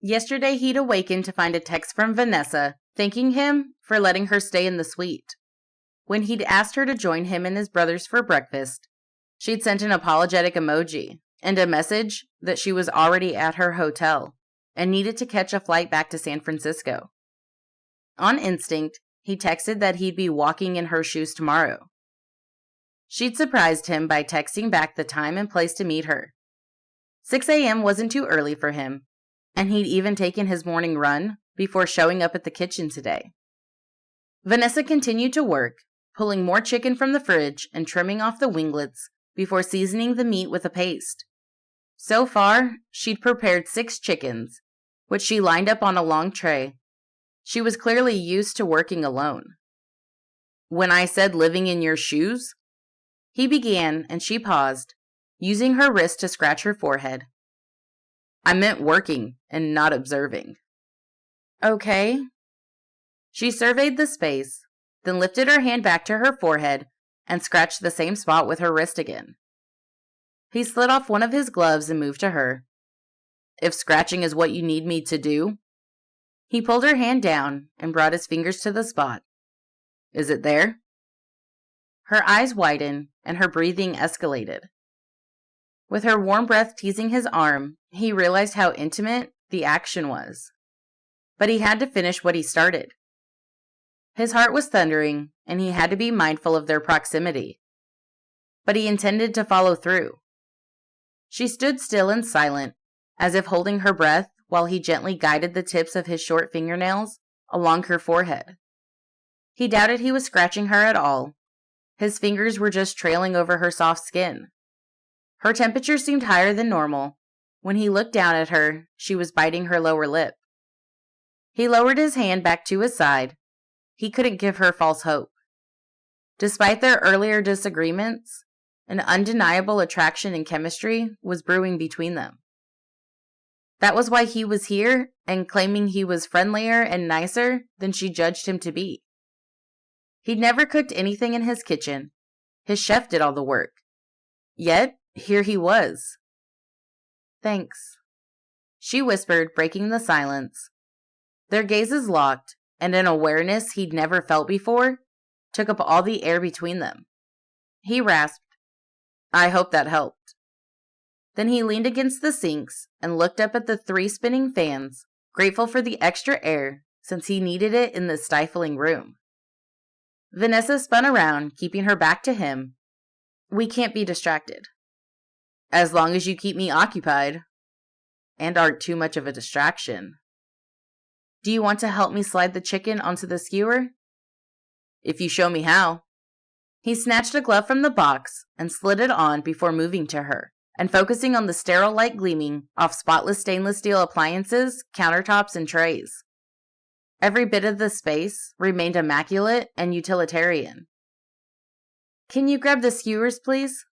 Yesterday he'd awakened to find a text from Vanessa thanking him for letting her stay in the suite. When he'd asked her to join him and his brothers for breakfast, she'd sent an apologetic emoji and a message that she was already at her hotel and needed to catch a flight back to San Francisco. On instinct, he texted that he'd be walking in her shoes tomorrow. She'd surprised him by texting back the time and place to meet her. 6 a.m. wasn't too early for him, and he'd even taken his morning run before showing up at the kitchen today. Vanessa continued to work, pulling more chicken from the fridge and trimming off the winglets before seasoning the meat with a paste. So far, she'd prepared 6 chickens, which she lined up on a long tray. She was clearly used to working alone. When I said living in your shoes, he began and she paused, using her wrist to scratch her forehead. I meant working and not observing. Okay. She surveyed the space, then lifted her hand back to her forehead and scratched the same spot with her wrist again. He slid off one of his gloves and moved to her. If scratching is what you need me to do. He pulled her hand down and brought his fingers to the spot. Is it there? Her eyes widened and her breathing escalated. With her warm breath teasing his arm, he realized how intimate the action was. But he had to finish what he started. His heart was thundering, and he had to be mindful of their proximity. But he intended to follow through. She stood still and silent, as if holding her breath while he gently guided the tips of his short fingernails along her forehead. He doubted he was scratching her at all. His fingers were just trailing over her soft skin. Her temperature seemed higher than normal. When he looked down at her, she was biting her lower lip. He lowered his hand back to his side. He couldn't give her false hope. Despite their earlier disagreements, an undeniable attraction and chemistry was brewing between them. That was why he was here and claiming he was friendlier and nicer than she judged him to be. He'd never cooked anything in his kitchen. His chef did all the work. Yet, here he was. "Thanks," she whispered, breaking the silence. Their gazes locked, and an awareness he'd never felt before took up all the air between them. He rasped, "I hope that helped." Then he leaned against the sinks and looked up at the 3 spinning fans, grateful for the extra air since he needed it in the stifling room. Vanessa spun around, keeping her back to him. "We can't be distracted." "As long as you keep me occupied. And aren't too much of a distraction." "Do you want to help me slide the chicken onto the skewer?" "If you show me how." He snatched a glove from the box and slid it on before moving to her and focusing on the sterile light gleaming off spotless stainless steel appliances, countertops, and trays. Every bit of the space remained immaculate and utilitarian. "Can you grab the skewers, please?"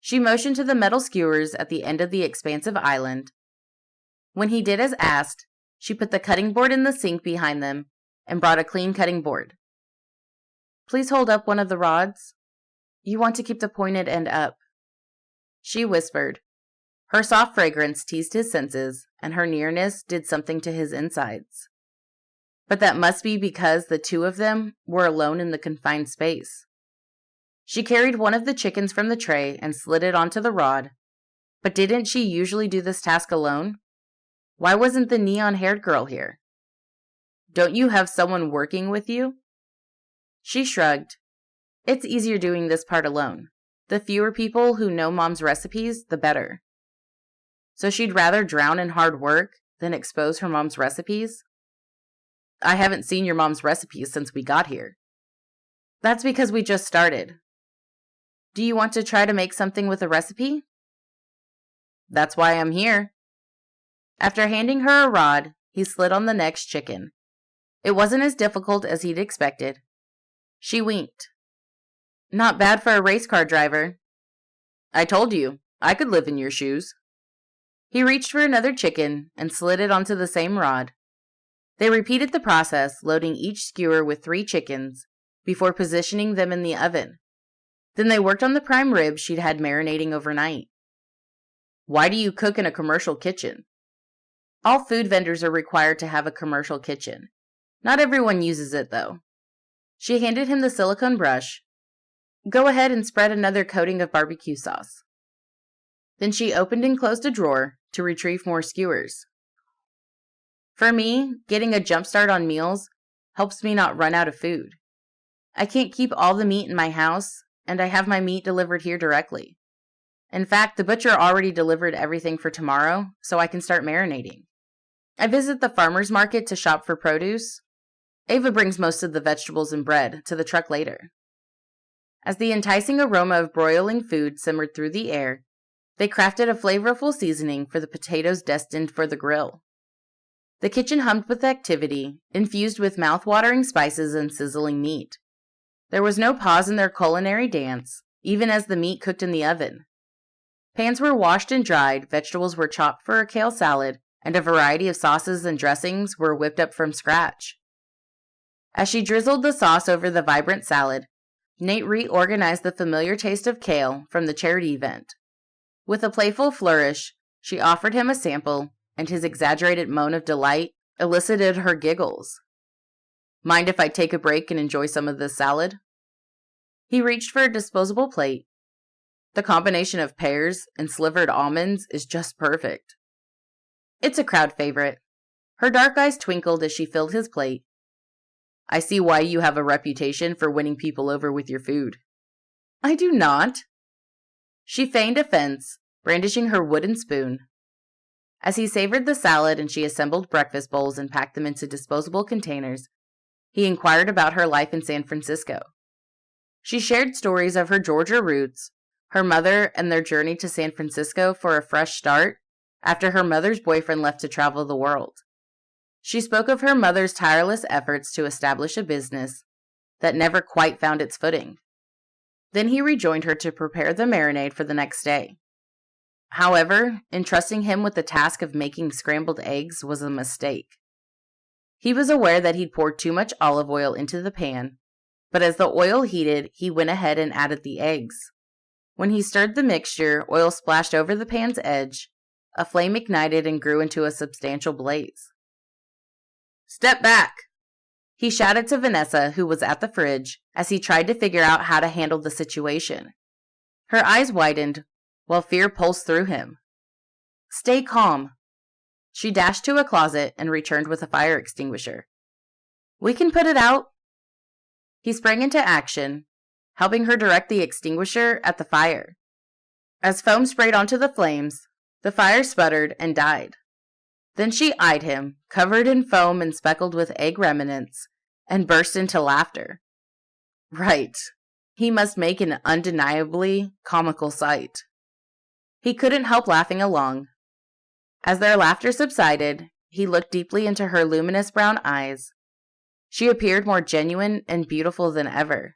She motioned to the metal skewers at the end of the expansive island. When he did as asked, she put the cutting board in the sink behind them and brought a clean cutting board. "Please hold up one of the rods. You want to keep the pointed end up," she whispered. Her soft fragrance teased his senses, and her nearness did something to his insides. But that must be because the two of them were alone in the confined space. She carried one of the chickens from the tray and slid it onto the rod. But didn't she usually do this task alone? Why wasn't the neon-haired girl here? "Don't you have someone working with you?" She shrugged. "It's easier doing this part alone. The fewer people who know Mom's recipes, the better." So she'd rather drown in hard work than expose her mom's recipes? "I haven't seen your mom's recipes since we got here." "That's because we just started." "Do you want to try to make something with a recipe?" "That's why I'm here." After handing her a rod, he slid on the next chicken. It wasn't as difficult as he'd expected. She winked. "Not bad for a race car driver." "I told you, I could live in your shoes." He reached for another chicken and slid it onto the same rod. They repeated the process, loading each skewer with 3 chickens before positioning them in the oven. Then they worked on the prime rib she'd had marinating overnight. "Why do you cook in a commercial kitchen?" All food vendors are required to have a commercial kitchen. Not everyone uses it, though. She handed him the silicone brush. "Go ahead and spread another coating of barbecue sauce." Then she opened and closed a drawer to retrieve more skewers. "For me, getting a jump start on meals helps me not run out of food. I can't keep all the meat in my house, and I have my meat delivered here directly. In fact, the butcher already delivered everything for tomorrow, so I can start marinating. I visit the farmer's market to shop for produce. Ava brings most of the vegetables and bread to the truck later." As the enticing aroma of broiling food simmered through the air, they crafted a flavorful seasoning for the potatoes destined for the grill. The kitchen hummed with activity, infused with mouth-watering spices and sizzling meat. There was no pause in their culinary dance, even as the meat cooked in the oven. Pans were washed and dried, vegetables were chopped for a kale salad, and a variety of sauces and dressings were whipped up from scratch. As she drizzled the sauce over the vibrant salad, Nate reorganized the familiar taste of kale from the charity event. With a playful flourish, she offered him a sample, and his exaggerated moan of delight elicited her giggles. "Mind if I take a break and enjoy some of this salad?" He reached for a disposable plate. The combination of pears and slivered almonds is just perfect. It's a crowd favorite. Her dark eyes twinkled as she filled his plate. "I see why you have a reputation for winning people over with your food." "I do not." She feigned offense, brandishing her wooden spoon. As he savored the salad and she assembled breakfast bowls and packed them into disposable containers, he inquired about her life in San Francisco. She shared stories of her Georgia roots, her mother and their journey to San Francisco for a fresh start after her mother's boyfriend left to travel the world. She spoke of her mother's tireless efforts to establish a business that never quite found its footing. Then he rejoined her to prepare the marinade for the next day. However, entrusting him with the task of making scrambled eggs was a mistake. He was aware that he'd poured too much olive oil into the pan, but as the oil heated, he went ahead and added the eggs. When he stirred the mixture, oil splashed over the pan's edge, a flame ignited and grew into a substantial blaze. "Step back!" he shouted to Vanessa, who was at the fridge, as he tried to figure out how to handle the situation. Her eyes widened, while fear pulsed through him. "Stay calm." She dashed to a closet and returned with a fire extinguisher. "We can put it out." He sprang into action, helping her direct the extinguisher at the fire. As foam sprayed onto the flames, the fire sputtered and died. Then she eyed him, covered in foam and speckled with egg remnants, and burst into laughter. Right. He must make an undeniably comical sight. He couldn't help laughing along. As their laughter subsided, he looked deeply into her luminous brown eyes. She appeared more genuine and beautiful than ever.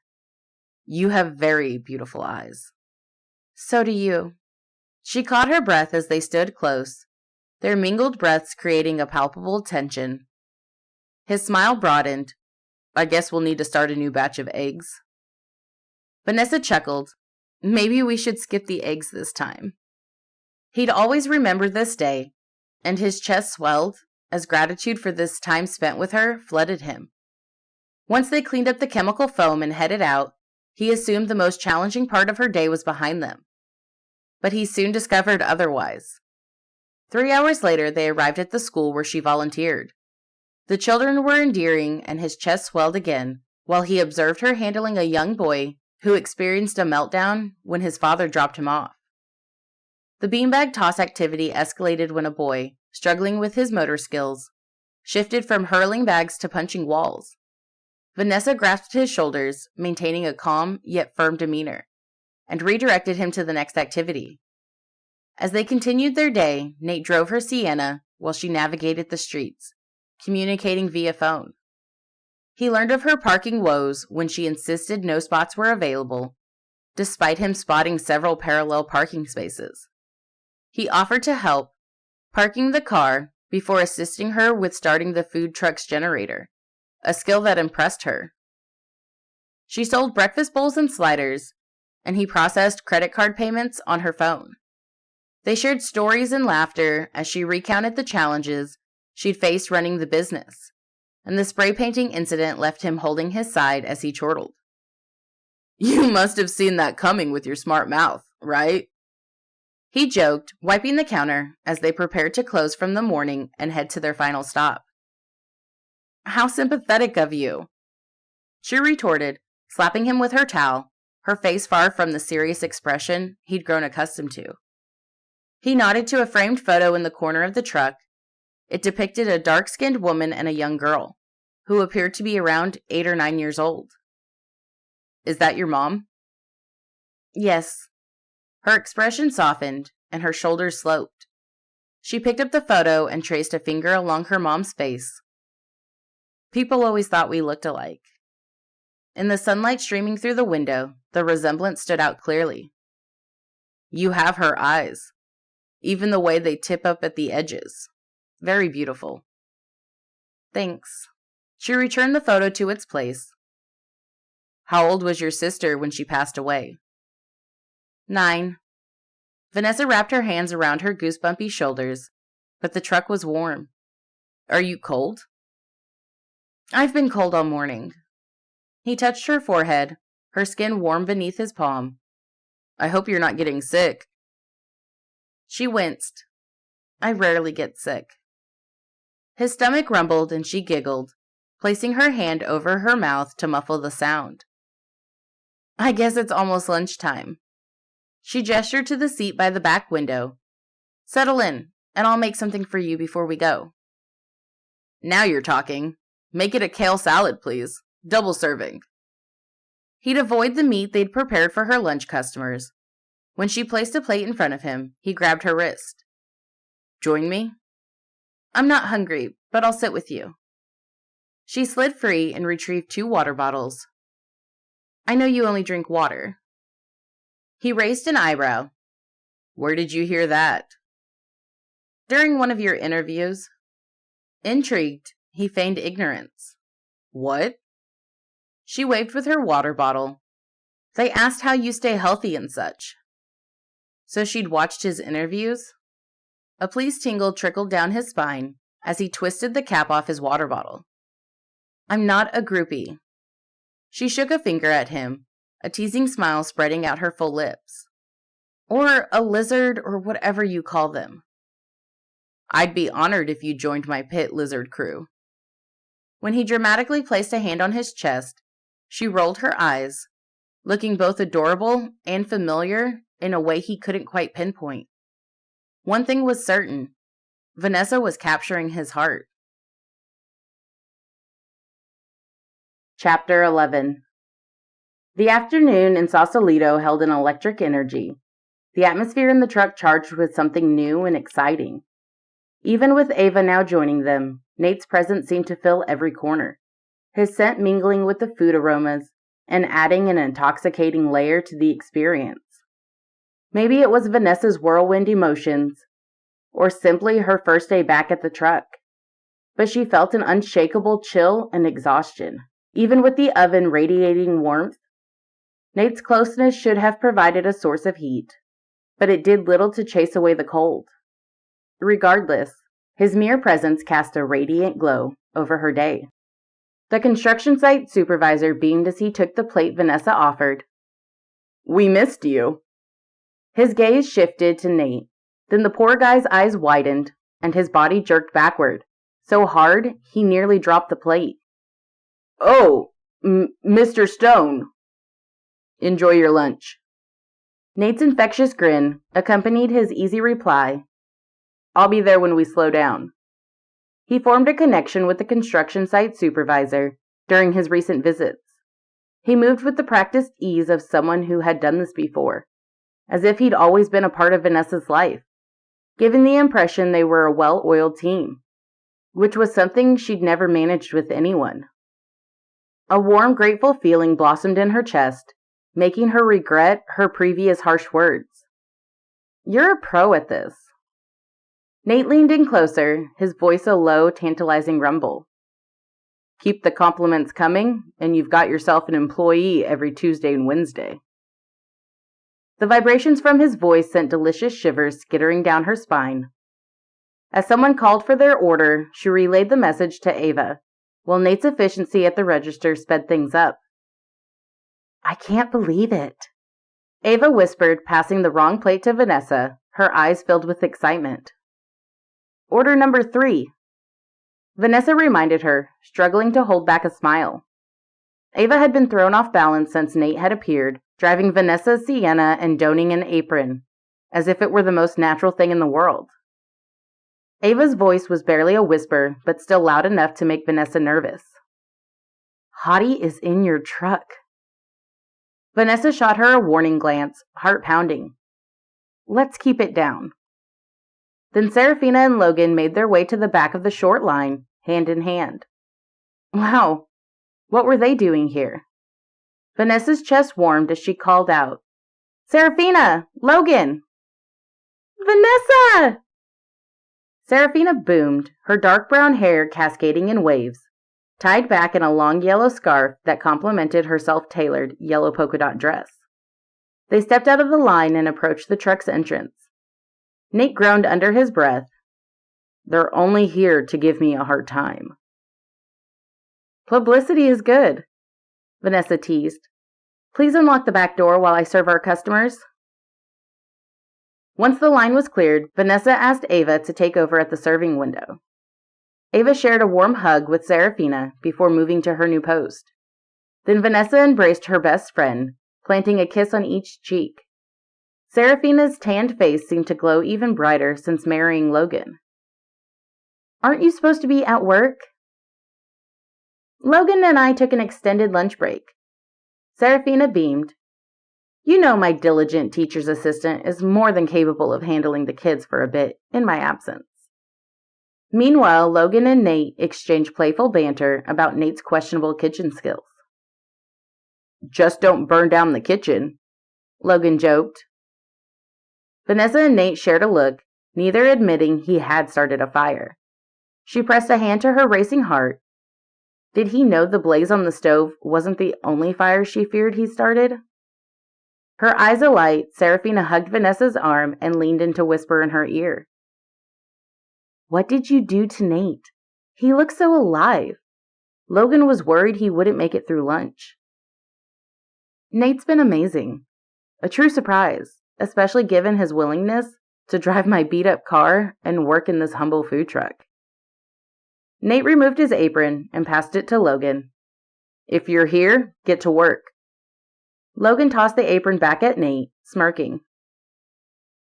"You have very beautiful eyes." "So do you." She caught her breath as they stood close, their mingled breaths creating a palpable tension. His smile broadened. "I guess we'll need to start a new batch of eggs." Vanessa chuckled. Maybe we should skip the eggs this time. He'd always remembered this day, and his chest swelled as gratitude for this time spent with her flooded him. Once they cleaned up the chemical foam and headed out, he assumed the most challenging part of her day was behind them. But he soon discovered otherwise. 3 hours later, they arrived at the school where she volunteered. The children were endearing, and his chest swelled again, while he observed her handling a young boy who experienced a meltdown when his father dropped him off. The beanbag toss activity escalated when a boy, struggling with his motor skills, shifted from hurling bags to punching walls. Vanessa grasped his shoulders, maintaining a calm yet firm demeanor, and redirected him to the next activity. As they continued their day, Nate drove her Sienna while she navigated the streets, communicating via phone. He learned of her parking woes when she insisted no spots were available, despite him spotting several parallel parking spaces. He offered to help, parking the car before assisting her with starting the food truck's generator, a skill that impressed her. She sold breakfast bowls and sliders, and he processed credit card payments on her phone. They shared stories and laughter as she recounted the challenges she'd faced running the business, and the spray painting incident left him holding his side as he chortled. "You must have seen that coming with your smart mouth, right?" He joked, wiping the counter as they prepared to close from the morning and head to their final stop. "How sympathetic of you," she retorted, slapping him with her towel, her face far from the serious expression he'd grown accustomed to. He nodded to a framed photo in the corner of the truck. It depicted a dark-skinned woman and a young girl, who appeared to be around 8 or 9 years old. "Is that your mom?" "Yes." Her expression softened, and her shoulders sloped. She picked up the photo and traced a finger along her mom's face. "People always thought we looked alike." In the sunlight streaming through the window, the resemblance stood out clearly. "You have her eyes, even the way they tip up at the edges. Very beautiful." "Thanks." She returned the photo to its place. "How old was your sister when she passed away?" 9. Vanessa wrapped her hands around her goosebumpy shoulders, but the truck was warm. "Are you cold?" "I've been cold all morning." He touched her forehead, her skin warm beneath his palm. "I hope you're not getting sick." She winced. "I rarely get sick." His stomach rumbled and she giggled, placing her hand over her mouth to muffle the sound. "I guess it's almost lunchtime." She gestured to the seat by the back window. "Settle in, and I'll make something for you before we go." "Now you're talking. Make it a kale salad, please. Double serving." He'd avoid the meat they'd prepared for her lunch customers. When she placed a plate in front of him, he grabbed her wrist. "Join me?" "I'm not hungry, but I'll sit with you." She slid free and retrieved 2 water bottles. "I know you only drink water." He raised an eyebrow. "Where did you hear that?" "During one of your interviews." Intrigued, he feigned ignorance. "What?" She waved with her water bottle. "They asked how you stay healthy and such." So she'd watched his interviews? A pleased tingle trickled down his spine as he twisted the cap off his water bottle. "I'm not a groupie." She shook a finger at him, a teasing smile spreading out her full lips. "Or a lizard, or whatever you call them." "I'd be honored if you joined my pit lizard crew." When he dramatically placed a hand on his chest, she rolled her eyes, looking both adorable and familiar in a way he couldn't quite pinpoint. One thing was certain: Vanessa was capturing his heart. Chapter 11. The afternoon in Sausalito held an electric energy, the atmosphere in the truck charged with something new and exciting. Even with Ava now joining them, Nate's presence seemed to fill every corner, his scent mingling with the food aromas and adding an intoxicating layer to the experience. Maybe it was Vanessa's whirlwind emotions, or simply her first day back at the truck, but she felt an unshakable chill and exhaustion. Even with the oven radiating warmth, Nate's closeness should have provided a source of heat, but it did little to chase away the cold. Regardless, his mere presence cast a radiant glow over her day. The construction site supervisor beamed as he took the plate Vanessa offered. "We missed you." His gaze shifted to Nate, then the poor guy's eyes widened, and his body jerked backward, so hard he nearly dropped the plate. "Oh, Mr. Stone." "Enjoy your lunch." Nate's infectious grin accompanied his easy reply. "I'll be there when we slow down." He formed a connection with the construction site supervisor during his recent visits. He moved with the practiced ease of someone who had done this before, as if he'd always been a part of Vanessa's life, giving the impression they were a well-oiled team, which was something she'd never managed with anyone. A warm, grateful feeling blossomed in her chest, making her regret her previous harsh words. "You're a pro at this." Nate leaned in closer, his voice a low, tantalizing rumble. "Keep the compliments coming, and you've got yourself an employee every Tuesday and Wednesday." The vibrations from his voice sent delicious shivers skittering down her spine. As someone called for their order, she relayed the message to Ava, while Nate's efficiency at the register sped things up. "I can't believe it," Ava whispered, passing the wrong plate to Vanessa, her eyes filled with excitement. "Order number 3. Vanessa reminded her, struggling to hold back a smile. Ava had been thrown off balance since Nate had appeared, driving Vanessa's Sienna and donning an apron, as if it were the most natural thing in the world. Ava's voice was barely a whisper, but still loud enough to make Vanessa nervous. "Hottie is in your truck." Vanessa shot her a warning glance, heart pounding. "Let's keep it down." Then Serafina and Logan made their way to the back of the short line, hand in hand. Wow, what were they doing here? Vanessa's chest warmed as she called out, "Serafina! Logan!" "Vanessa!" Serafina boomed, her dark brown hair cascading in waves, tied back in a long yellow scarf that complemented her self-tailored yellow polka dot dress. They stepped out of the line and approached the truck's entrance. Nate groaned under his breath. "They're only here to give me a hard time." "Publicity is good," Vanessa teased. "Please unlock the back door while I serve our customers." Once the line was cleared, Vanessa asked Ava to take over at the serving window. Ava shared a warm hug with Serafina before moving to her new post. Then Vanessa embraced her best friend, planting a kiss on each cheek. Seraphina's tanned face seemed to glow even brighter since marrying Logan. "Aren't you supposed to be at work?" "Logan and I took an extended lunch break." Seraphina beamed. "You know my diligent teacher's assistant is more than capable of handling the kids for a bit in my absence." Meanwhile, Logan and Nate exchanged playful banter about Nate's questionable kitchen skills. "Just don't burn down the kitchen," Logan joked. Vanessa and Nate shared a look, neither admitting he had started a fire. She pressed a hand to her racing heart. Did he know the blaze on the stove wasn't the only fire she feared he started? Her eyes alight, Seraphina hugged Vanessa's arm and leaned in to whisper in her ear. "What did you do to Nate? He looks so alive. Logan was worried he wouldn't make it through lunch." "Nate's been amazing. A true surprise, especially given his willingness to drive my beat-up car and work in this humble food truck." Nate removed his apron and passed it to Logan. "If you're here, get to work." Logan tossed the apron back at Nate, smirking.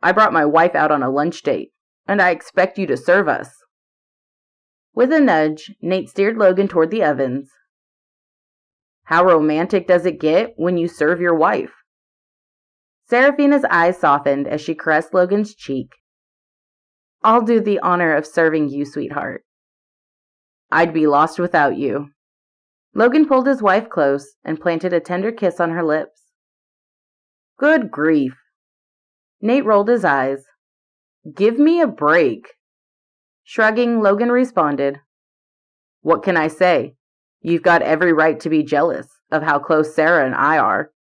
"I brought my wife out on a lunch date, and I expect you to serve us." With a nudge, Nate steered Logan toward the ovens. "How romantic does it get when you serve your wife?" Seraphina's eyes softened as she caressed Logan's cheek. "I'll do the honor of serving you, sweetheart." "I'd be lost without you." Logan pulled his wife close and planted a tender kiss on her lips. "Good grief." Nate rolled his eyes. "Give me a break." Shrugging, Logan responded, "What can I say? You've got every right to be jealous of how close Sarah and I are.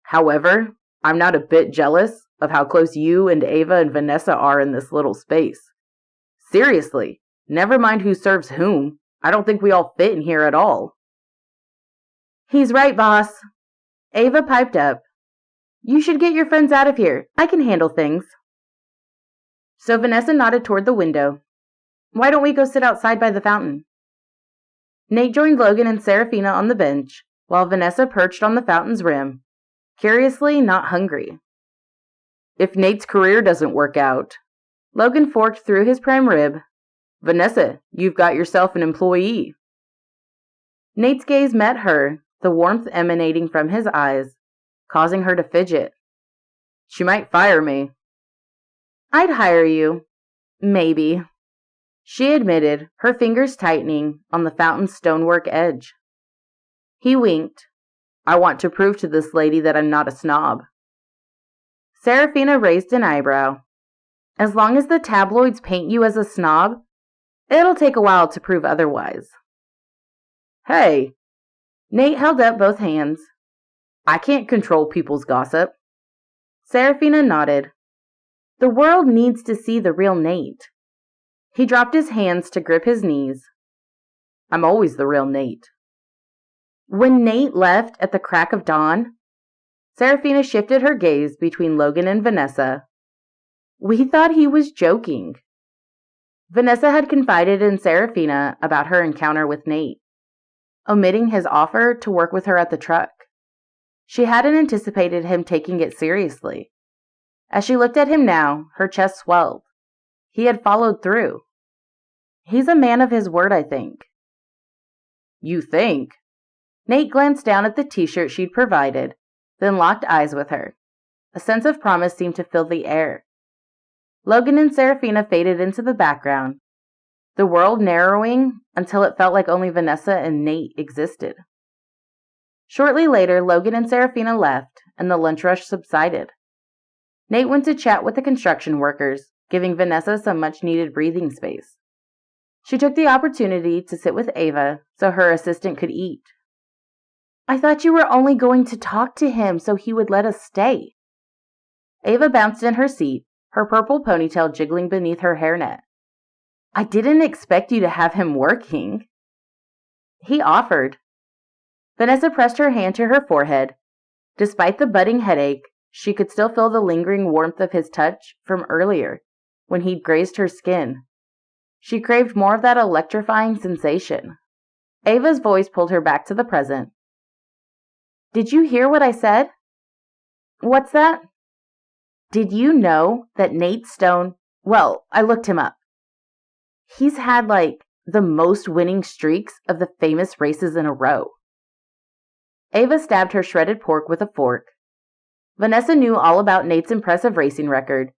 However, I'm not a bit jealous of how close you and Ava and Vanessa are in this little space. Seriously, never mind who serves whom. I don't think we all fit in here at all." "He's right, boss." Ava piped up. "You should get your friends out of here. I can handle things." So Vanessa nodded toward the window. "Why don't we go sit outside by the fountain?" Nate joined Logan and Seraphina on the bench, while Vanessa perched on the fountain's rim, curiously not hungry. "If Nate's career doesn't work out," Logan forked through his prime rib, "Vanessa, you've got yourself an employee." Nate's gaze met her, the warmth emanating from his eyes, causing her to fidget. "She might fire me." "I'd hire you. Maybe," she admitted, her fingers tightening on the fountain's stonework edge. He winked. "I want to prove to this lady that I'm not a snob." Seraphina raised an eyebrow. "As long as the tabloids paint you as a snob, it'll take a while to prove otherwise." "Hey!" Nate held up both hands. "I can't control people's gossip." Seraphina nodded. "The world needs to see the real Nate." He dropped his hands to grip his knees. "I'm always the real Nate." When Nate left at the crack of dawn, Seraphina shifted her gaze between Logan and Vanessa. "We thought he was joking." Vanessa had confided in Seraphina about her encounter with Nate, omitting his offer to work with her at the truck. She hadn't anticipated him taking it seriously. As she looked at him now, her chest swelled. He had followed through. He's a man of his word, I think. "You think?" Nate glanced down at the t-shirt she'd provided, then locked eyes with her. A sense of promise seemed to fill the air. Logan and Seraphina faded into the background, the world narrowing until it felt like only Vanessa and Nate existed. Shortly later, Logan and Seraphina left, and the lunch rush subsided. Nate went to chat with the construction workers, giving Vanessa some much-needed breathing space. She took the opportunity to sit with Ava so her assistant could eat. "I thought you were only going to talk to him so he would let us stay." Ava bounced in her seat, her purple ponytail jiggling beneath her hairnet. "I didn't expect you to have him working." He offered. Vanessa pressed her hand to her forehead. Despite the budding headache, she could still feel the lingering warmth of his touch from earlier, when he'd grazed her skin. She craved more of that electrifying sensation. Ava's voice pulled her back to the present. "Did you hear what I said?" "What's that?" Did you know that Nate Stone, well, I looked him up. He's had the most winning streaks of the famous races in a row. Ava stabbed her shredded pork with a fork. Vanessa knew all about Nate's impressive racing record,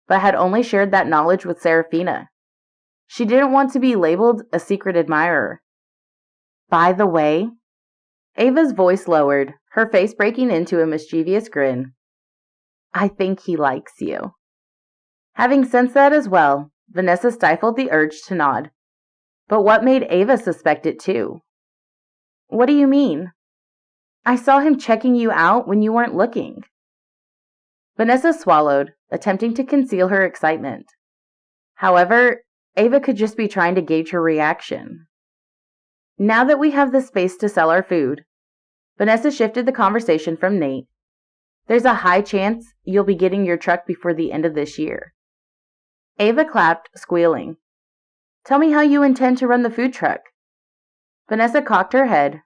but had only shared that knowledge with Serafina. She didn't want to be labeled a secret admirer. By the way, Ava's voice lowered, her face breaking into a mischievous grin. I think he likes you. Having sensed that as well, Vanessa stifled the urge to nod. But what made Ava suspect it too? What do you mean? I saw him checking you out when you weren't looking. Vanessa swallowed, attempting to conceal her excitement. However, Ava could just be trying to gauge her reaction. Now that we have the space to sell our food, Vanessa shifted the conversation from Nate. There's a high chance you'll be getting your truck before the end of this year. Ava clapped, squealing. Tell me how you intend to run the food truck. Vanessa cocked her head.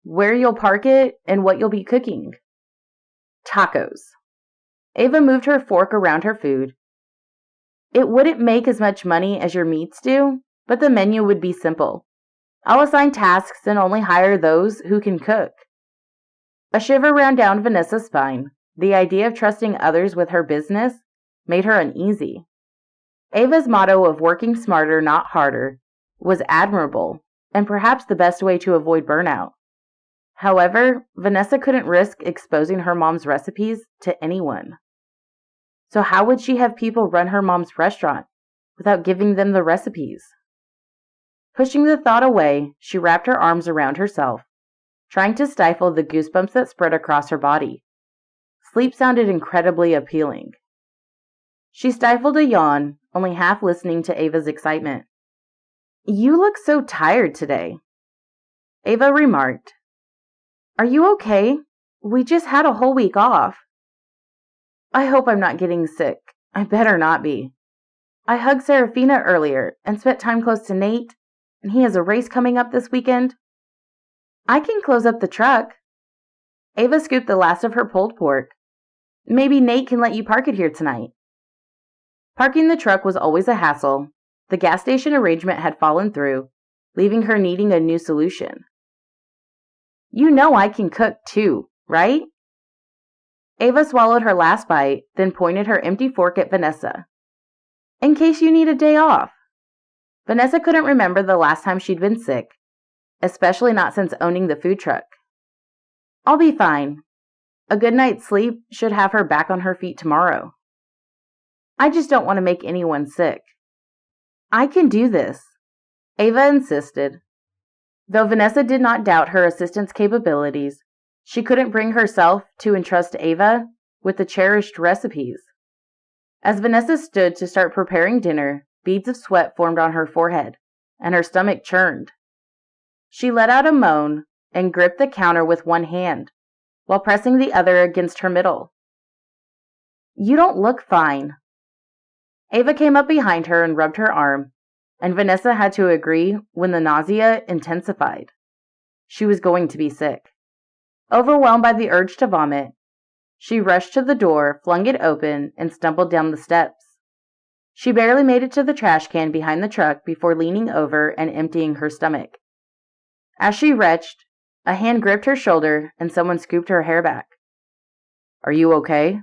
Where you'll park it and what you'll be cooking. Tacos. Ava moved her fork around her food. It wouldn't make as much money as your meats do, but the menu would be simple. I'll assign tasks and only hire those who can cook. A shiver ran down Vanessa's spine. The idea of trusting others with her business made her uneasy. Ava's motto of working smarter, not harder, was admirable, and perhaps the best way to avoid burnout. However, Vanessa couldn't risk exposing her mom's recipes to anyone. So how would she have people run her mom's restaurant without giving them the recipes? Pushing the thought away, she wrapped her arms around herself, trying to stifle the goosebumps that spread across her body. Sleep sounded incredibly appealing. She stifled a yawn, only half listening to Ava's excitement. You look so tired today, Ava remarked. Are you okay? We just had a whole week off. I hope I'm not getting sick. I better not be. I hugged Serafina earlier and spent time close to Nate, and he has a race coming up this weekend. I can close up the truck. Ava scooped the last of her pulled pork. Maybe Nate can let you park it here tonight. Parking the truck was always a hassle. The gas station arrangement had fallen through, leaving her needing a new solution. You know I can cook too, right? Ava swallowed her last bite, then pointed her empty fork at Vanessa. In case you need a day off. Vanessa couldn't remember the last time she'd been sick, especially not since owning the food truck. I'll be fine. A good night's sleep should have her back on her feet tomorrow. I just don't want to make anyone sick. I can do this, Ava insisted. Though Vanessa did not doubt her assistant's capabilities, she couldn't bring herself to entrust Ava with the cherished recipes. As Vanessa stood to start preparing dinner, beads of sweat formed on her forehead, and her stomach churned. She let out a moan and gripped the counter with one hand, while pressing the other against her middle. You don't look fine. Ava came up behind her and rubbed her arm, and Vanessa had to agree when the nausea intensified. She was going to be sick. Overwhelmed by the urge to vomit, she rushed to the door, flung it open, and stumbled down the steps. She barely made it to the trash can behind the truck before leaning over and emptying her stomach. As she retched, a hand gripped her shoulder and someone scooped her hair back. Are you okay?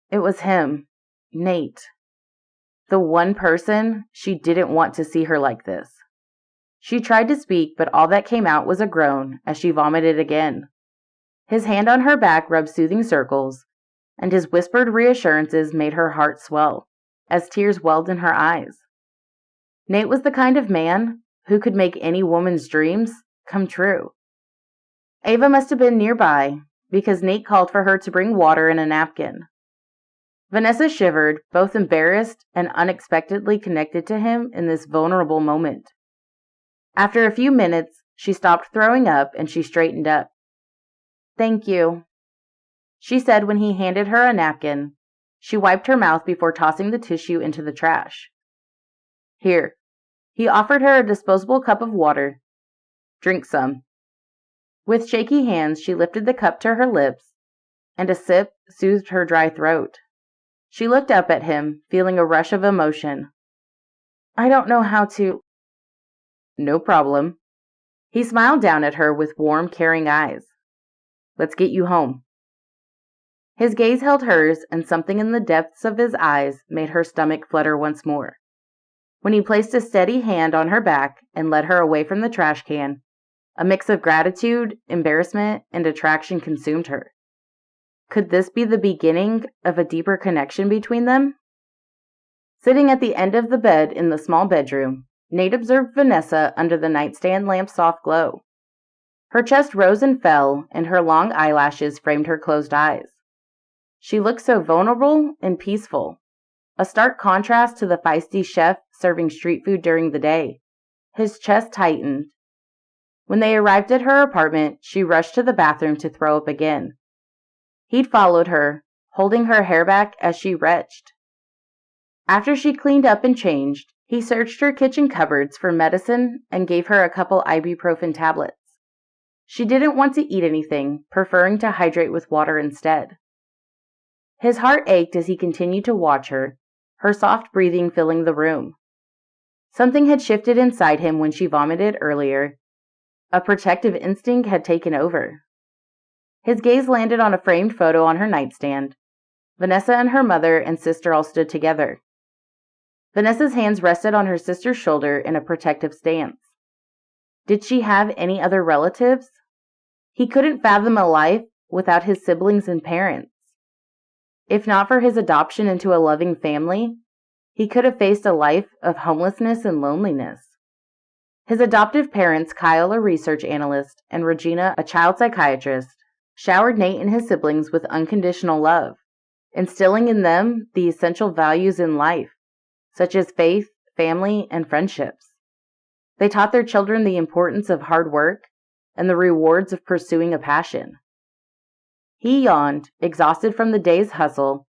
It was him, Nate. The one person she didn't want to see her like this. She tried to speak, but all that came out was a groan as she vomited again. His hand on her back rubbed soothing circles, and his whispered reassurances made her heart swell, as tears welled in her eyes. Nate was the kind of man who could make any woman's dreams come true. Ava must have been nearby, because Nate called for her to bring water and a napkin. Vanessa shivered, both embarrassed and unexpectedly connected to him in this vulnerable moment. After a few minutes, she stopped throwing up and she straightened up. Thank you, she said when he handed her a napkin. She wiped her mouth before tossing the tissue into the trash. Here. He offered her a disposable cup of water. Drink some. With shaky hands, she lifted the cup to her lips, and a sip soothed her dry throat. She looked up at him, feeling a rush of emotion. I don't know how to. No problem. He smiled down at her with warm, caring eyes. Let's get you home. His gaze held hers, and something in the depths of his eyes made her stomach flutter once more. When he placed a steady hand on her back and led her away from the trash can, a mix of gratitude, embarrassment, and attraction consumed her. Could this be the beginning of a deeper connection between them? Sitting at the end of the bed in the small bedroom, Nate observed Vanessa under the nightstand lamp's soft glow. Her chest rose and fell, and her long eyelashes framed her closed eyes. She looked so vulnerable and peaceful, a stark contrast to the feisty chef serving street food during the day. His chest tightened. When they arrived at her apartment, she rushed to the bathroom to throw up again. He'd followed her, holding her hair back as she retched. After she cleaned up and changed, he searched her kitchen cupboards for medicine and gave her a couple ibuprofen tablets. She didn't want to eat anything, preferring to hydrate with water instead. His heart ached as he continued to watch her, her soft breathing filling the room. Something had shifted inside him when she vomited earlier. A protective instinct had taken over. His gaze landed on a framed photo on her nightstand. Vanessa and her mother and sister all stood together. Vanessa's hands rested on her sister's shoulder in a protective stance. Did she have any other relatives? He couldn't fathom a life without his siblings and parents. If not for his adoption into a loving family, he could have faced a life of homelessness and loneliness. His adoptive parents, Kyle, a research analyst, and Regina, a child psychiatrist, showered Nate and his siblings with unconditional love, instilling in them the essential values in life, such as faith, family, and friendships. They taught their children the importance of hard work and the rewards of pursuing a passion. He yawned, exhausted from the day's hustle.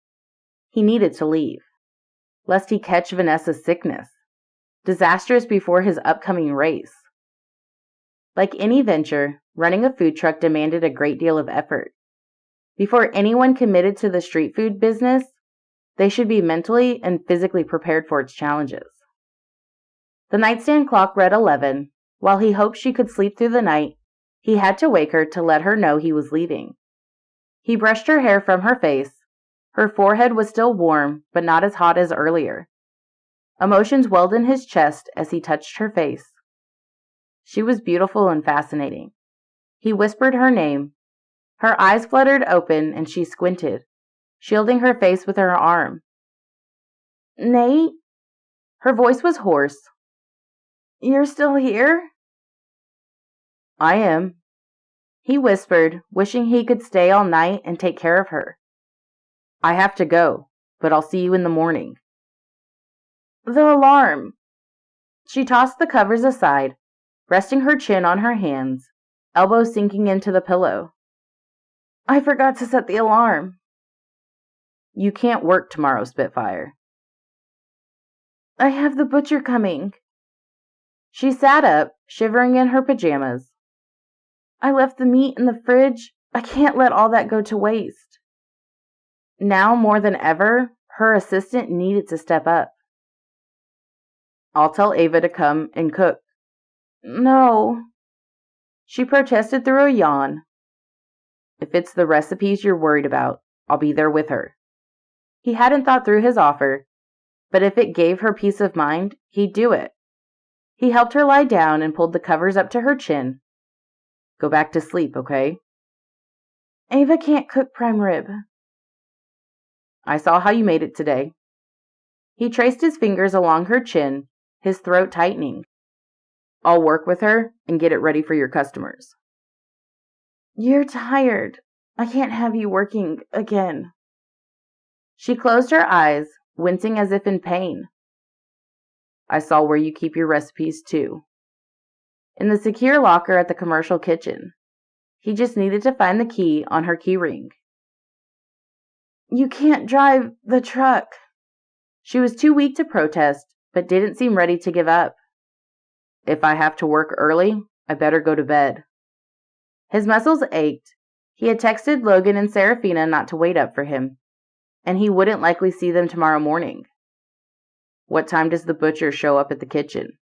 He needed to leave, lest he catch Vanessa's sickness, disastrous before his upcoming race. Like any venture, running a food truck demanded a great deal of effort. Before anyone committed to the street food business, they should be mentally and physically prepared for its challenges. The nightstand clock read 11. While he hoped she could sleep through the night, he had to wake her to let her know he was leaving. He brushed her hair from her face. Her forehead was still warm, but not as hot as earlier. Emotions welled in his chest as he touched her face. She was beautiful and fascinating. He whispered her name. Her eyes fluttered open and she squinted, shielding her face with her arm. Nate? Her voice was hoarse. You're still here? I am. He whispered, wishing he could stay all night and take care of her. I have to go, but I'll see you in the morning. The alarm. She tossed the covers aside, resting her chin on her hands, elbows sinking into the pillow. I forgot to set the alarm. You can't work tomorrow, Spitfire. I have the butcher coming. She sat up, shivering in her pajamas. I left the meat in the fridge. I can't let all that go to waste. Now more than ever, her assistant needed to step up. I'll tell Ava to come and cook. No. She protested through a yawn. If it's the recipes you're worried about, I'll be there with her. He hadn't thought through his offer, but if it gave her peace of mind, he'd do it. He helped her lie down and pulled the covers up to her chin. Go back to sleep, okay? Ava can't cook prime rib. I saw how you made it today. He traced his fingers along her chin, his throat tightening. I'll work with her and get it ready for your customers. You're tired. I can't have you working again. She closed her eyes, wincing as if in pain. I saw where you keep your recipes, too. In the secure locker at the commercial kitchen. He just needed to find the key on her key ring. You can't drive the truck. She was too weak to protest, but didn't seem ready to give up. If I have to work early, I better go to bed. His muscles ached. He had texted Logan and Serafina not to wait up for him. and he wouldn't likely see them tomorrow morning. What time does the butcher show up at the kitchen?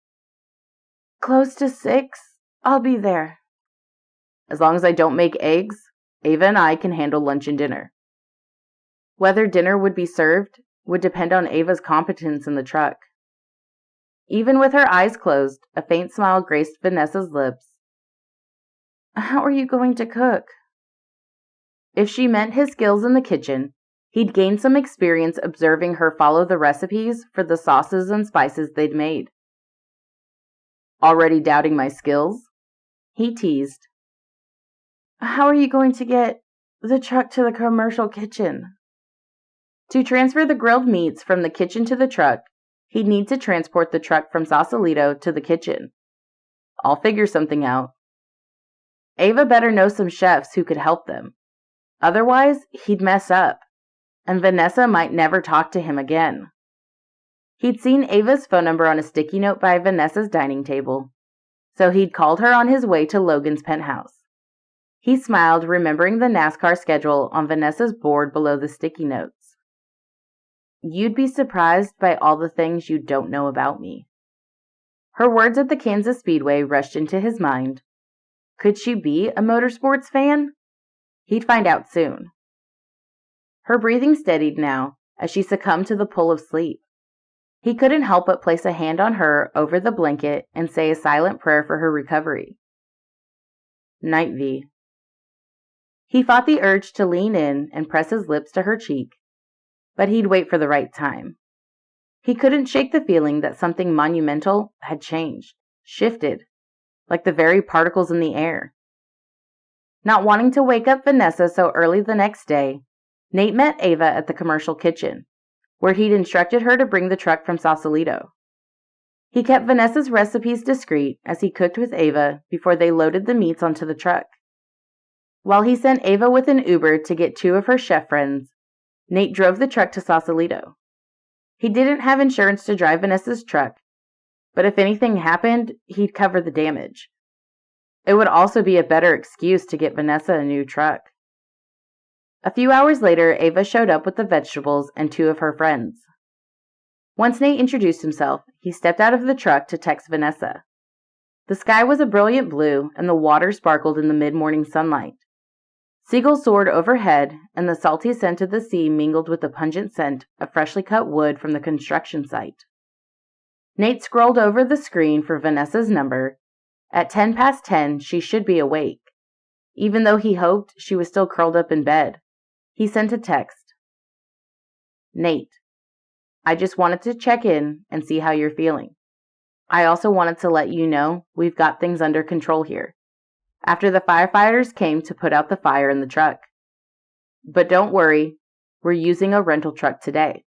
Close to 6. I'll be there. As long as I don't make eggs, Ava and I can handle lunch and dinner. Whether dinner would be served would depend on Ava's competence in the truck. Even with her eyes closed, a faint smile graced Vanessa's lips. How are you going to cook? If she meant his skills in the kitchen, he'd gained some experience observing her follow the recipes for the sauces and spices they'd made. Already doubting my skills? He teased. How are you going to get the truck to the commercial kitchen? To transfer the grilled meats from the kitchen to the truck, he'd need to transport the truck from Sausalito to the kitchen. I'll figure something out. Ava better know some chefs who could help them. Otherwise, he'd mess up, and Vanessa might never talk to him again. He'd seen Ava's phone number on a sticky note by Vanessa's dining table, so he'd called her on his way to Logan's penthouse. He smiled, remembering the NASCAR schedule on Vanessa's board below the sticky notes. You'd be surprised by all the things you don't know about me. Her words at the Kansas Speedway rushed into his mind. Could she be a motorsports fan? He'd find out soon. Her breathing steadied now as she succumbed to the pull of sleep. He couldn't help but place a hand on her over the blanket and say a silent prayer for her recovery. Night, V. He fought the urge to lean in and press his lips to her cheek, but he'd wait for the right time. He couldn't shake the feeling that something monumental had changed, shifted, like the very particles in the air. Not wanting to wake up Vanessa so early the next day, Nate met Ava at the commercial kitchen, where he'd instructed her to bring the truck from Sausalito. He kept Vanessa's recipes discreet as he cooked with Ava before they loaded the meats onto the truck. While he sent Ava with an Uber to get 2 of her chef friends, Nate drove the truck to Sausalito. He didn't have insurance to drive Vanessa's truck, but if anything happened, he'd cover the damage. It would also be a better excuse to get Vanessa a new truck. A few hours later, Ava showed up with the vegetables and 2 of her friends. Once Nate introduced himself, he stepped out of the truck to text Vanessa. The sky was a brilliant blue, and the water sparkled in the mid-morning sunlight. Seagulls soared overhead, and the salty scent of the sea mingled with the pungent scent of freshly cut wood from the construction site. Nate scrolled over the screen for Vanessa's number. At 10 past 10, she should be awake. Even though he hoped she was still curled up in bed, he sent a text. Nate, I just wanted to check in and see how you're feeling. I also wanted to let you know we've got things under control here, after the firefighters came to put out the fire in the truck. But don't worry, we're using a rental truck today.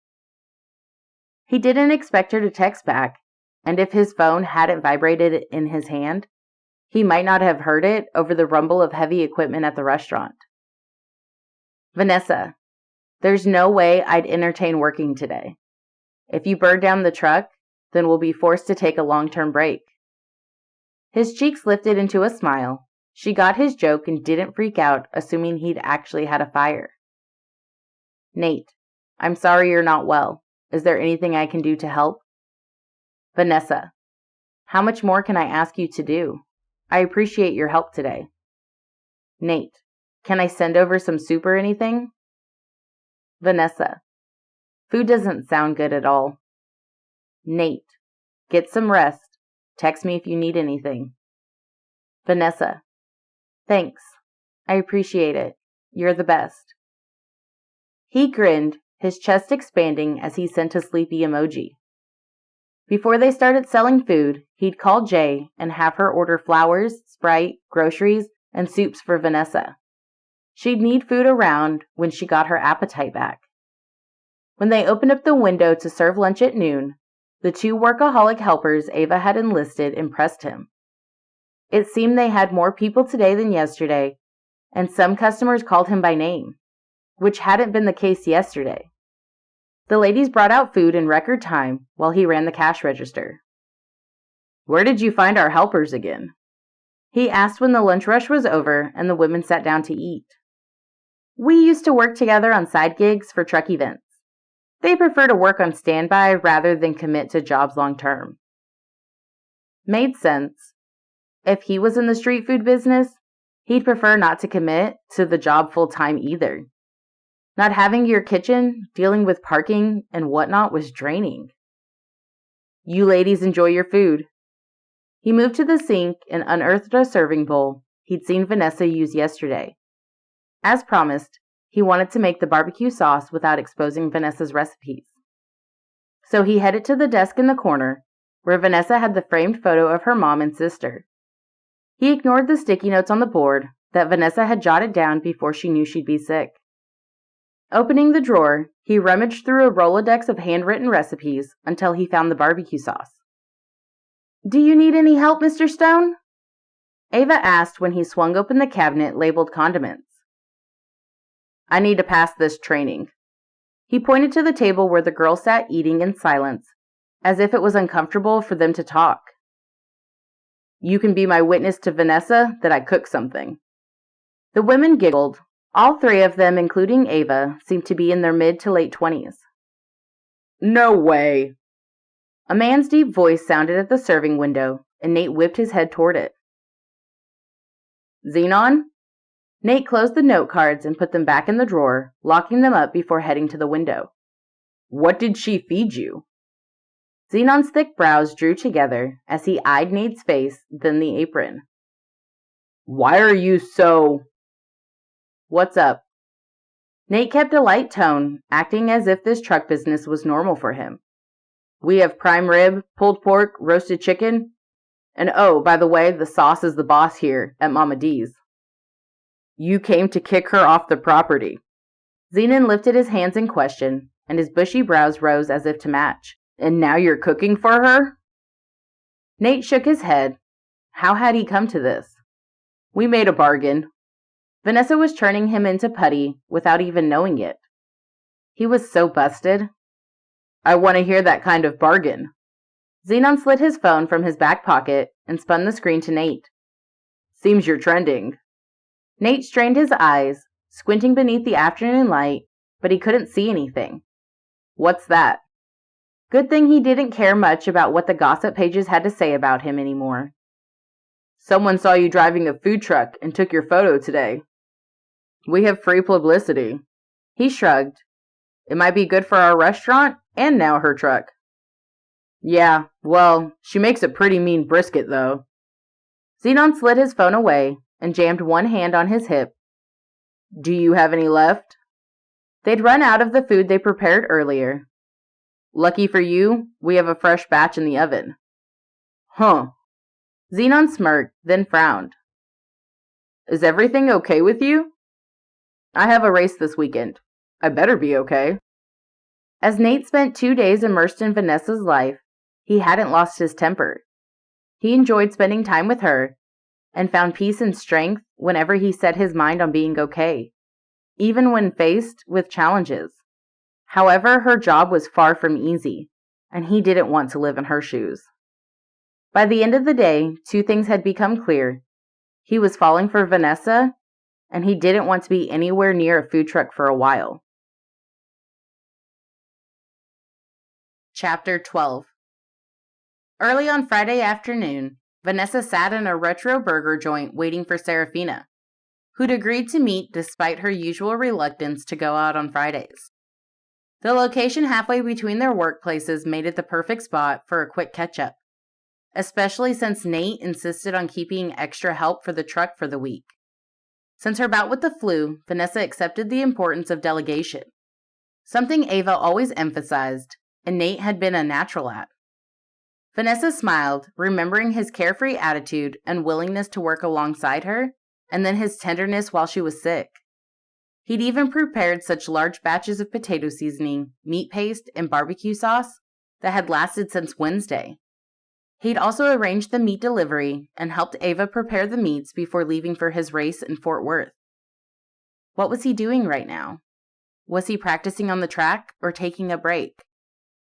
He didn't expect her to text back, and if his phone hadn't vibrated in his hand, he might not have heard it over the rumble of heavy equipment at the restaurant. Vanessa, there's no way I'd entertain working today. If you burn down the truck, then we'll be forced to take a long-term break. His cheeks lifted into a smile. She got his joke and didn't freak out, assuming he'd actually had a fire. Nate, I'm sorry you're not well. Is there anything I can do to help? Vanessa, how much more can I ask you to do? I appreciate your help today. Nate, can I send over some soup or anything? Vanessa, food doesn't sound good at all. Nate, get some rest. Text me if you need anything. Vanessa, thanks. I appreciate it. You're the best. He grinned, his chest expanding as he sent a sleepy emoji. Before they started selling food, he'd call Jay and have her order flowers, Sprite, groceries, and soups for Vanessa. She'd need food around when she got her appetite back. When they opened up the window to serve lunch at noon, the 2 workaholic helpers Ava had enlisted impressed him. It seemed they had more people today than yesterday, and some customers called him by name, which hadn't been the case yesterday. The ladies brought out food in record time while he ran the cash register. Where did you find our helpers again? He asked when the lunch rush was over and the women sat down to eat. We used to work together on side gigs for truck events. They prefer to work on standby rather than commit to jobs long term. Made sense. If he was in the street food business, he'd prefer not to commit to the job full time either. Not having your kitchen, dealing with parking, and whatnot was draining. You ladies enjoy your food. He moved to the sink and unearthed a serving bowl he'd seen Vanessa use yesterday. As promised, he wanted to make the barbecue sauce without exposing Vanessa's recipes. So he headed to the desk in the corner, where Vanessa had the framed photo of her mom and sister. He ignored the sticky notes on the board that Vanessa had jotted down before she knew she'd be sick. Opening the drawer, he rummaged through a Rolodex of handwritten recipes until he found the barbecue sauce. Do you need any help, Mr. Stone? Ava asked when he swung open the cabinet labeled condiments. I need to pass this training. He pointed to the table where the girls sat eating in silence, as if it was uncomfortable for them to talk. You can be my witness to Vanessa that I cook something. The women giggled. All three of them, including Ava, seemed to be in their mid to late 20s. No way! A man's deep voice sounded at the serving window, and Nate whipped his head toward it. Xenon? Nate closed the note cards and put them back in the drawer, locking them up before heading to the window. What did she feed you? Xenon's thick brows drew together as he eyed Nate's face, then the apron. Why are you so... What's up? Nate kept a light tone, acting as if this truck business was normal for him. We have prime rib, pulled pork, roasted chicken, and oh, by the way, the sauce is the boss here at Mama D's. You came to kick her off the property. Xenon lifted his hands in question, and his bushy brows rose as if to match. And now you're cooking for her? Nate shook his head. How had he come to this? We made a bargain. Vanessa was turning him into putty without even knowing it. He was so busted. I want to hear that kind of bargain. Xenon slid his phone from his back pocket and spun the screen to Nate. Seems you're trending. Nate strained his eyes, squinting beneath the afternoon light, but he couldn't see anything. What's that? Good thing he didn't care much about what the gossip pages had to say about him anymore. Someone saw you driving a food truck and took your photo today. We have free publicity. He shrugged. It might be good for our restaurant and now her truck. Yeah, well, she makes a pretty mean brisket, though. Xenon slid his phone away and jammed one hand on his hip. Do you have any left? They'd run out of the food they prepared earlier. Lucky for you, we have a fresh batch in the oven. Huh. Xenon smirked, then frowned. Is everything okay with you? I have a race this weekend. I better be okay. As Nate spent 2 days immersed in Vanessa's life, he hadn't lost his temper. He enjoyed spending time with her, and found peace and strength whenever he set his mind on being okay, even when faced with challenges. However, her job was far from easy, and he didn't want to live in her shoes. By the end of the day, 2 things had become clear. He was falling for Vanessa, and he didn't want to be anywhere near a food truck for a while. Chapter 12. Early on Friday afternoon, Vanessa sat in a retro burger joint waiting for Serafina, who'd agreed to meet despite her usual reluctance to go out on Fridays. The location halfway between their workplaces made it the perfect spot for a quick catch-up, especially since Nate insisted on keeping extra help for the truck for the week. Since her bout with the flu, Vanessa accepted the importance of delegation, something Ava always emphasized, and Nate had been a natural at. Vanessa smiled, remembering his carefree attitude and willingness to work alongside her, and then his tenderness while she was sick. He'd even prepared such large batches of potato seasoning, meat paste, and barbecue sauce that had lasted since Wednesday. He'd also arranged the meat delivery and helped Ava prepare the meats before leaving for his race in Fort Worth. What was he doing right now? Was he practicing on the track or taking a break?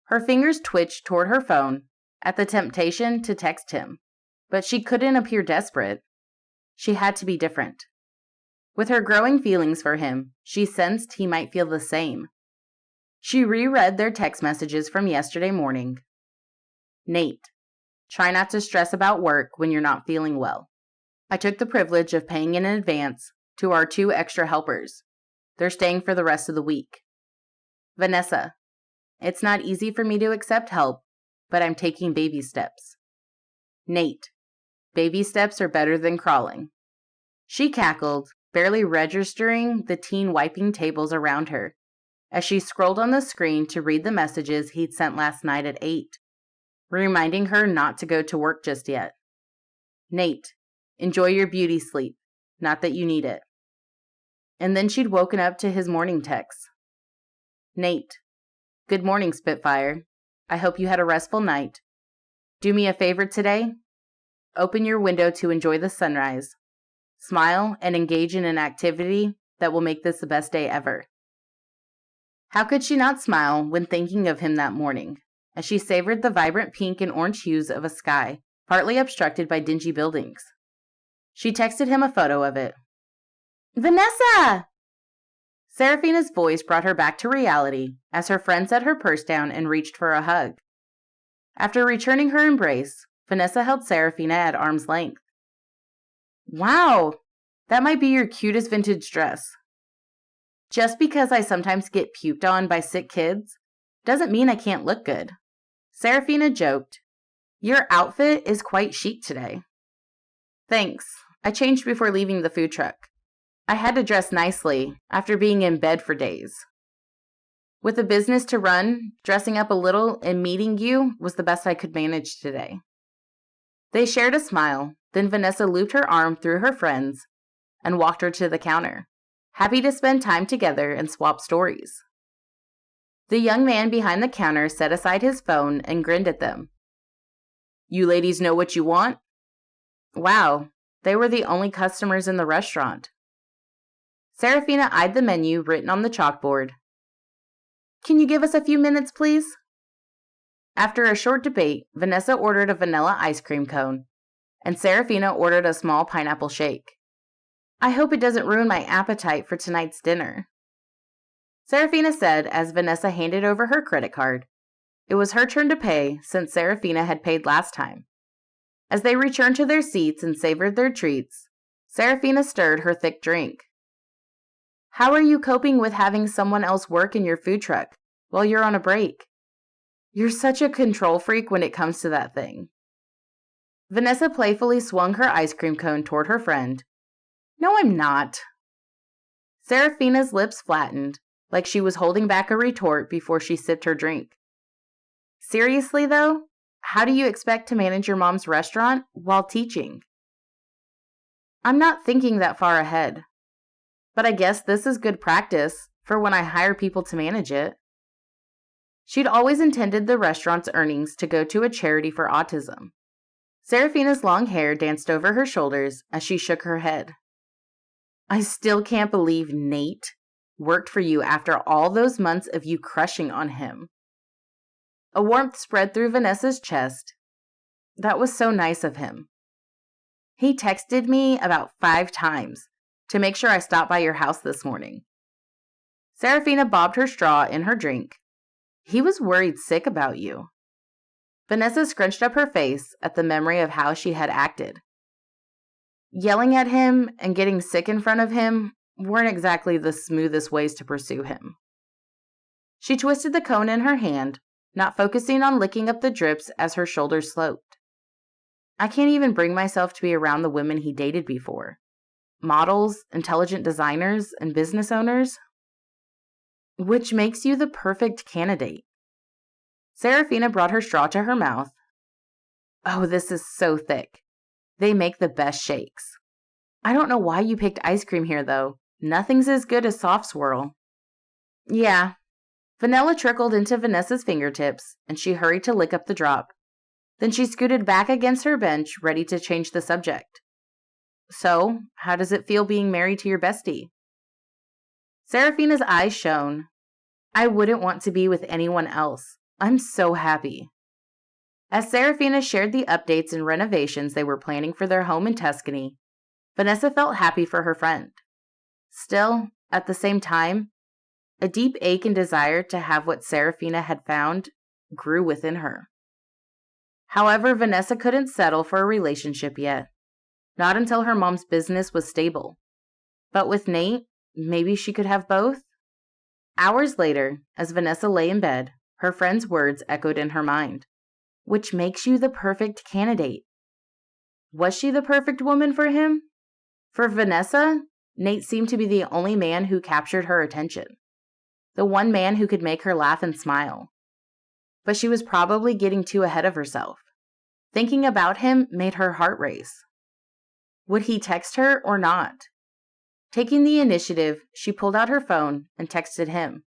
Her fingers twitched toward her phone at the temptation to text him, but she couldn't appear desperate. She had to be different. With her growing feelings for him, she sensed he might feel the same. She reread their text messages from yesterday morning. Nate, try not to stress about work when you're not feeling well. I took the privilege of paying in advance to our 2 extra helpers. They're staying for the rest of the week. Vanessa, it's not easy for me to accept help, but I'm taking baby steps. Nate, baby steps are better than crawling. She cackled, barely registering the teen wiping tables around her, as she scrolled on the screen to read the messages he'd sent last night at 8, reminding her not to go to work just yet. Nate, enjoy your beauty sleep, not that you need it. And then she'd woken up to his morning text. Nate, good morning, Spitfire. I hope you had a restful night. Do me a favor today. Open your window to enjoy the sunrise. Smile and engage in an activity that will make this the best day ever. How could she not smile when thinking of him that morning, as she savored the vibrant pink and orange hues of a sky, partly obstructed by dingy buildings? She texted him a photo of it. Vanessa! Serafina's voice brought her back to reality as her friend set her purse down and reached for a hug. After returning her embrace, Vanessa held Serafina at arm's length. Wow, that might be your cutest vintage dress. Just because I sometimes get puked on by sick kids doesn't mean I can't look good. Serafina joked. Your outfit is quite chic today. Thanks. I changed before leaving the food truck. I had to dress nicely after being in bed for days. With a business to run, dressing up a little and meeting you was the best I could manage today. They shared a smile, then Vanessa looped her arm through her friend's and walked her to the counter, happy to spend time together and swap stories. The young man behind the counter set aside his phone and grinned at them. You ladies know what you want? Wow, they were the only customers in the restaurant. Serafina eyed the menu written on the chalkboard. Can you give us a few minutes, please? After a short debate, Vanessa ordered a vanilla ice cream cone, and Serafina ordered a small pineapple shake. I hope it doesn't ruin my appetite for tonight's dinner. Serafina said as Vanessa handed over her credit card. It was her turn to pay since Serafina had paid last time. As they returned to their seats and savored their treats, Serafina stirred her thick drink. How are you coping with having someone else work in your food truck while you're on a break? You're such a control freak when it comes to that thing. Vanessa playfully swung her ice cream cone toward her friend. No, I'm not. Serafina's lips flattened, like she was holding back a retort before she sipped her drink. Seriously, though, how do you expect to manage your mom's restaurant while teaching? I'm not thinking that far ahead. But I guess this is good practice for when I hire people to manage it. She'd always intended the restaurant's earnings to go to a charity for autism. Serafina's long hair danced over her shoulders as she shook her head. I still can't believe Nate worked for you after all those months of you crushing on him. A warmth spread through Vanessa's chest. That was so nice of him. He texted me about 5 times to make sure I stopped by your house this morning. Serafina bobbed her straw in her drink. He was worried sick about you. Vanessa scrunched up her face at the memory of how she had acted. Yelling at him and getting sick in front of him weren't exactly the smoothest ways to pursue him. She twisted the cone in her hand, not focusing on licking up the drips as her shoulders sloped. I can't even bring myself to be around the women he dated before. Models, intelligent designers, and business owners. Which makes you the perfect candidate. Serafina brought her straw to her mouth. Oh, this is so thick. They make the best shakes. I don't know why you picked ice cream here, though. Nothing's as good as soft swirl. Yeah. Vanilla trickled into Vanessa's fingertips, and she hurried to lick up the drop. Then she scooted back against her bench, ready to change the subject. So, how does it feel being married to your bestie? Serafina's eyes shone. I wouldn't want to be with anyone else. I'm so happy. As Serafina shared the updates and renovations they were planning for their home in Tuscany, Vanessa felt happy for her friend. Still, at the same time, a deep ache and desire to have what Serafina had found grew within her. However, Vanessa couldn't settle for a relationship yet, not until her mom's business was stable. But with Nate, maybe she could have both? Hours later, as Vanessa lay in bed, her friend's words echoed in her mind. Which makes you the perfect candidate. Was she the perfect woman for him? For Vanessa, Nate seemed to be the only man who captured her attention. The one man who could make her laugh and smile. But she was probably getting too ahead of herself. Thinking about him made her heart race. Would he text her or not? Taking the initiative, she pulled out her phone and texted him.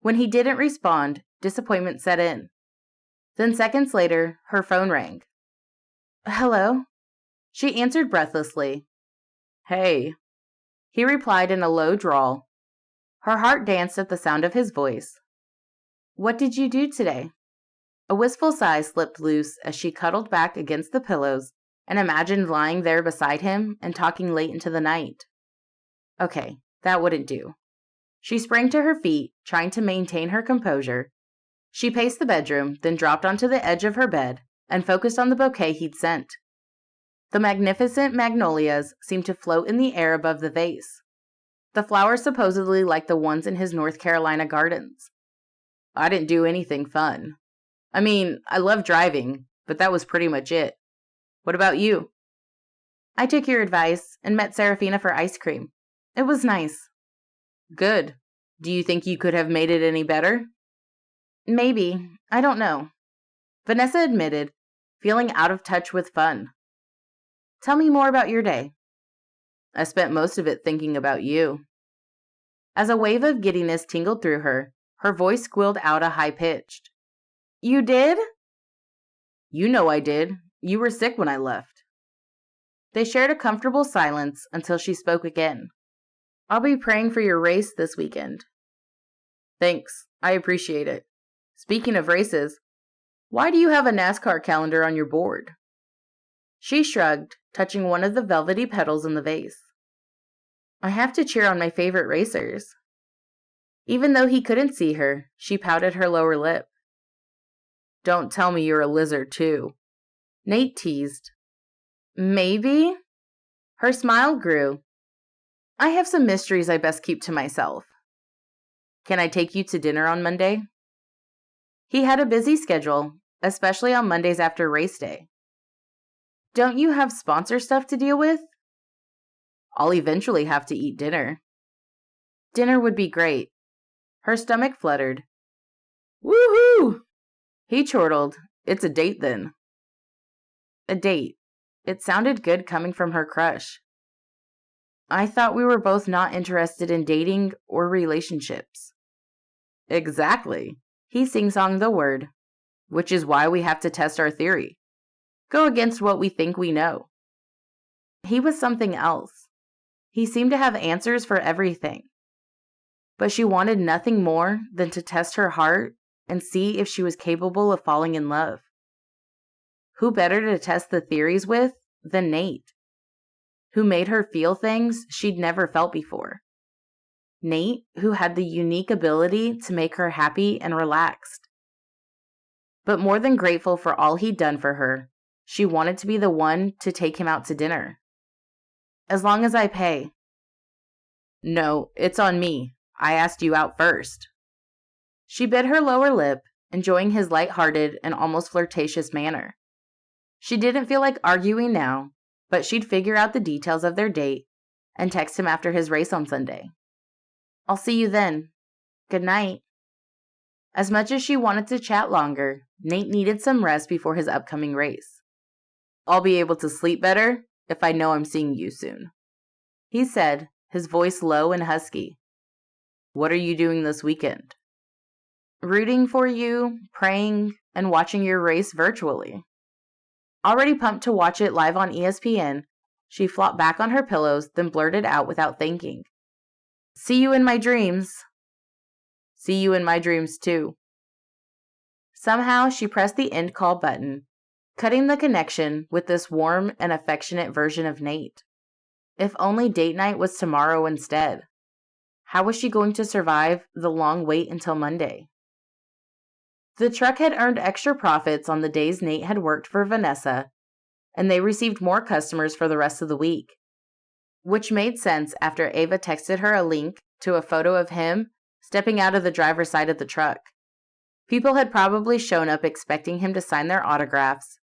When he didn't respond, disappointment set in. Then seconds later, her phone rang. Hello? She answered breathlessly. Hey. He replied in a low drawl. Her heart danced at the sound of his voice. What did you do today? A wistful sigh slipped loose as she cuddled back against the pillows and imagined lying there beside him and talking late into the night. Okay, that wouldn't do. She sprang to her feet, trying to maintain her composure. She paced the bedroom, then dropped onto the edge of her bed and focused on the bouquet he'd sent. The magnificent magnolias seemed to float in the air above the vase. The flowers supposedly like the ones in his North Carolina gardens. I didn't do anything fun. I mean, I love driving, but that was pretty much it. What about you? I took your advice and met Serafina for ice cream. It was nice. Good. Do you think you could have made it any better? Maybe. I don't know. Vanessa admitted, feeling out of touch with fun. Tell me more about your day. I spent most of it thinking about you. As a wave of giddiness tingled through her, her voice squealed out a high-pitched. You did? You know I did. You were sick when I left. They shared a comfortable silence until she spoke again. I'll be praying for your race this weekend. Thanks. I appreciate it. Speaking of races, why do you have a NASCAR calendar on your board? She shrugged, touching one of the velvety petals in the vase. I have to cheer on my favorite racers. Even though he couldn't see her, she pouted her lower lip. Don't tell me you're a lizard, too. Nate teased. Maybe? Her smile grew. I have some mysteries I best keep to myself. Can I take you to dinner on Monday? He had a busy schedule, especially on Mondays after race day. Don't you have sponsor stuff to deal with? I'll eventually have to eat dinner. Dinner would be great. Her stomach fluttered. Woohoo! He chortled. It's a date then. A date. It sounded good coming from her crush. I thought we were both not interested in dating or relationships. Exactly. He sing-songed the word, which is why we have to test our theory. Go against what we think we know. He was something else. He seemed to have answers for everything. But she wanted nothing more than to test her heart and see if she was capable of falling in love. Who better to test the theories with than Nate, who made her feel things she'd never felt before. Nate, who had the unique ability to make her happy and relaxed. But more than grateful for all he'd done for her, she wanted to be the one to take him out to dinner. As long as I pay. No, it's on me. I asked you out first. She bit her lower lip, enjoying his light-hearted and almost flirtatious manner. She didn't feel like arguing now, but she'd figure out the details of their date and text him after his race on Sunday. I'll see you then. Good night. As much as she wanted to chat longer, Nate needed some rest before his upcoming race. I'll be able to sleep better if I know I'm seeing you soon, he said, his voice low and husky. What are you doing this weekend? Rooting for you, praying, and watching your race virtually. Already pumped to watch it live on ESPN, she flopped back on her pillows, then blurted out without thinking. See you in my dreams. See you in my dreams too. Somehow she pressed the end call button, cutting the connection with this warm and affectionate version of Nate. If only date night was tomorrow instead. How was she going to survive the long wait until Monday? The truck had earned extra profits on the days Nate had worked for Vanessa, and they received more customers for the rest of the week, which made sense after Ava texted her a link to a photo of him stepping out of the driver's side of the truck. People had probably shown up expecting him to sign their autographs,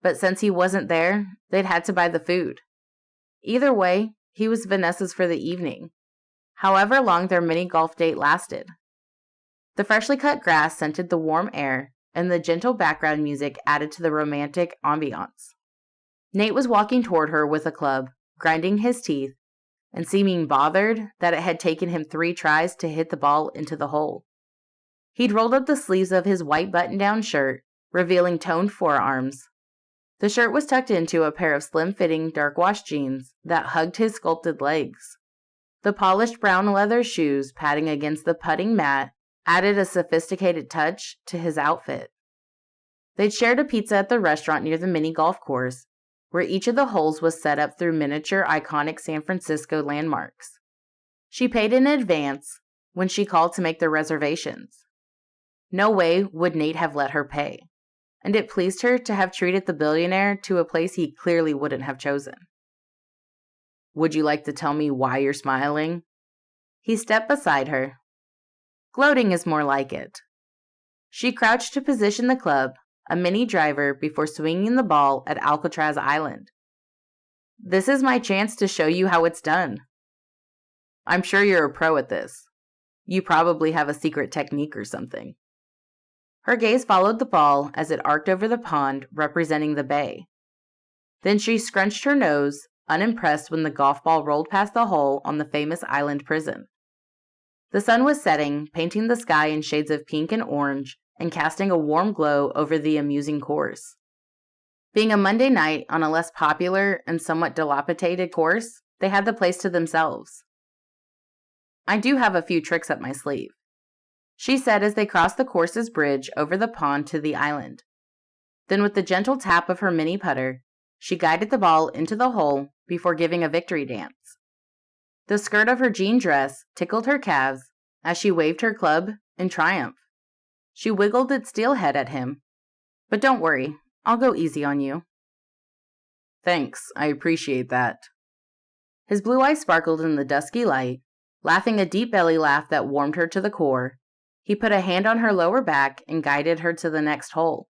but since he wasn't there, they'd had to buy the food. Either way, he was Vanessa's for the evening, however long their mini golf date lasted. The freshly cut grass scented the warm air, and the gentle background music added to the romantic ambiance. Nate was walking toward her with a club, grinding his teeth, and seeming bothered that it had taken him 3 tries to hit the ball into the hole. He'd rolled up the sleeves of his white button-down shirt, revealing toned forearms. The shirt was tucked into a pair of slim-fitting dark-wash jeans that hugged his sculpted legs. The polished brown leather shoes padding against the putting mat added a sophisticated touch to his outfit. They'd shared a pizza at the restaurant near the mini golf course, where each of the holes was set up through miniature iconic San Francisco landmarks. She paid in advance when she called to make the reservations. No way would Nate have let her pay, and it pleased her to have treated the billionaire to a place he clearly wouldn't have chosen. "Would you like to tell me why you're smiling?" He stepped beside her. "Gloating is more like it." She crouched to position the club, a mini driver, before swinging the ball at Alcatraz Island. "This is my chance to show you how it's done. I'm sure you're a pro at this. You probably have a secret technique or something." Her gaze followed the ball as it arced over the pond representing the bay. Then she scrunched her nose, unimpressed when the golf ball rolled past the hole on the famous island prison. The sun was setting, painting the sky in shades of pink and orange, and casting a warm glow over the amusing course. Being a Monday night on a less popular and somewhat dilapidated course, they had the place to themselves. "I do have a few tricks up my sleeve," she said as they crossed the course's bridge over the pond to the island. Then with the gentle tap of her mini putter, she guided the ball into the hole before giving a victory dance. The skirt of her jean dress tickled her calves as she waved her club in triumph. She wiggled its steel head at him. "But don't worry, I'll go easy on you." "Thanks, I appreciate that." His blue eyes sparkled in the dusky light, laughing a deep belly laugh that warmed her to the core. He put a hand on her lower back and guided her to the next hole,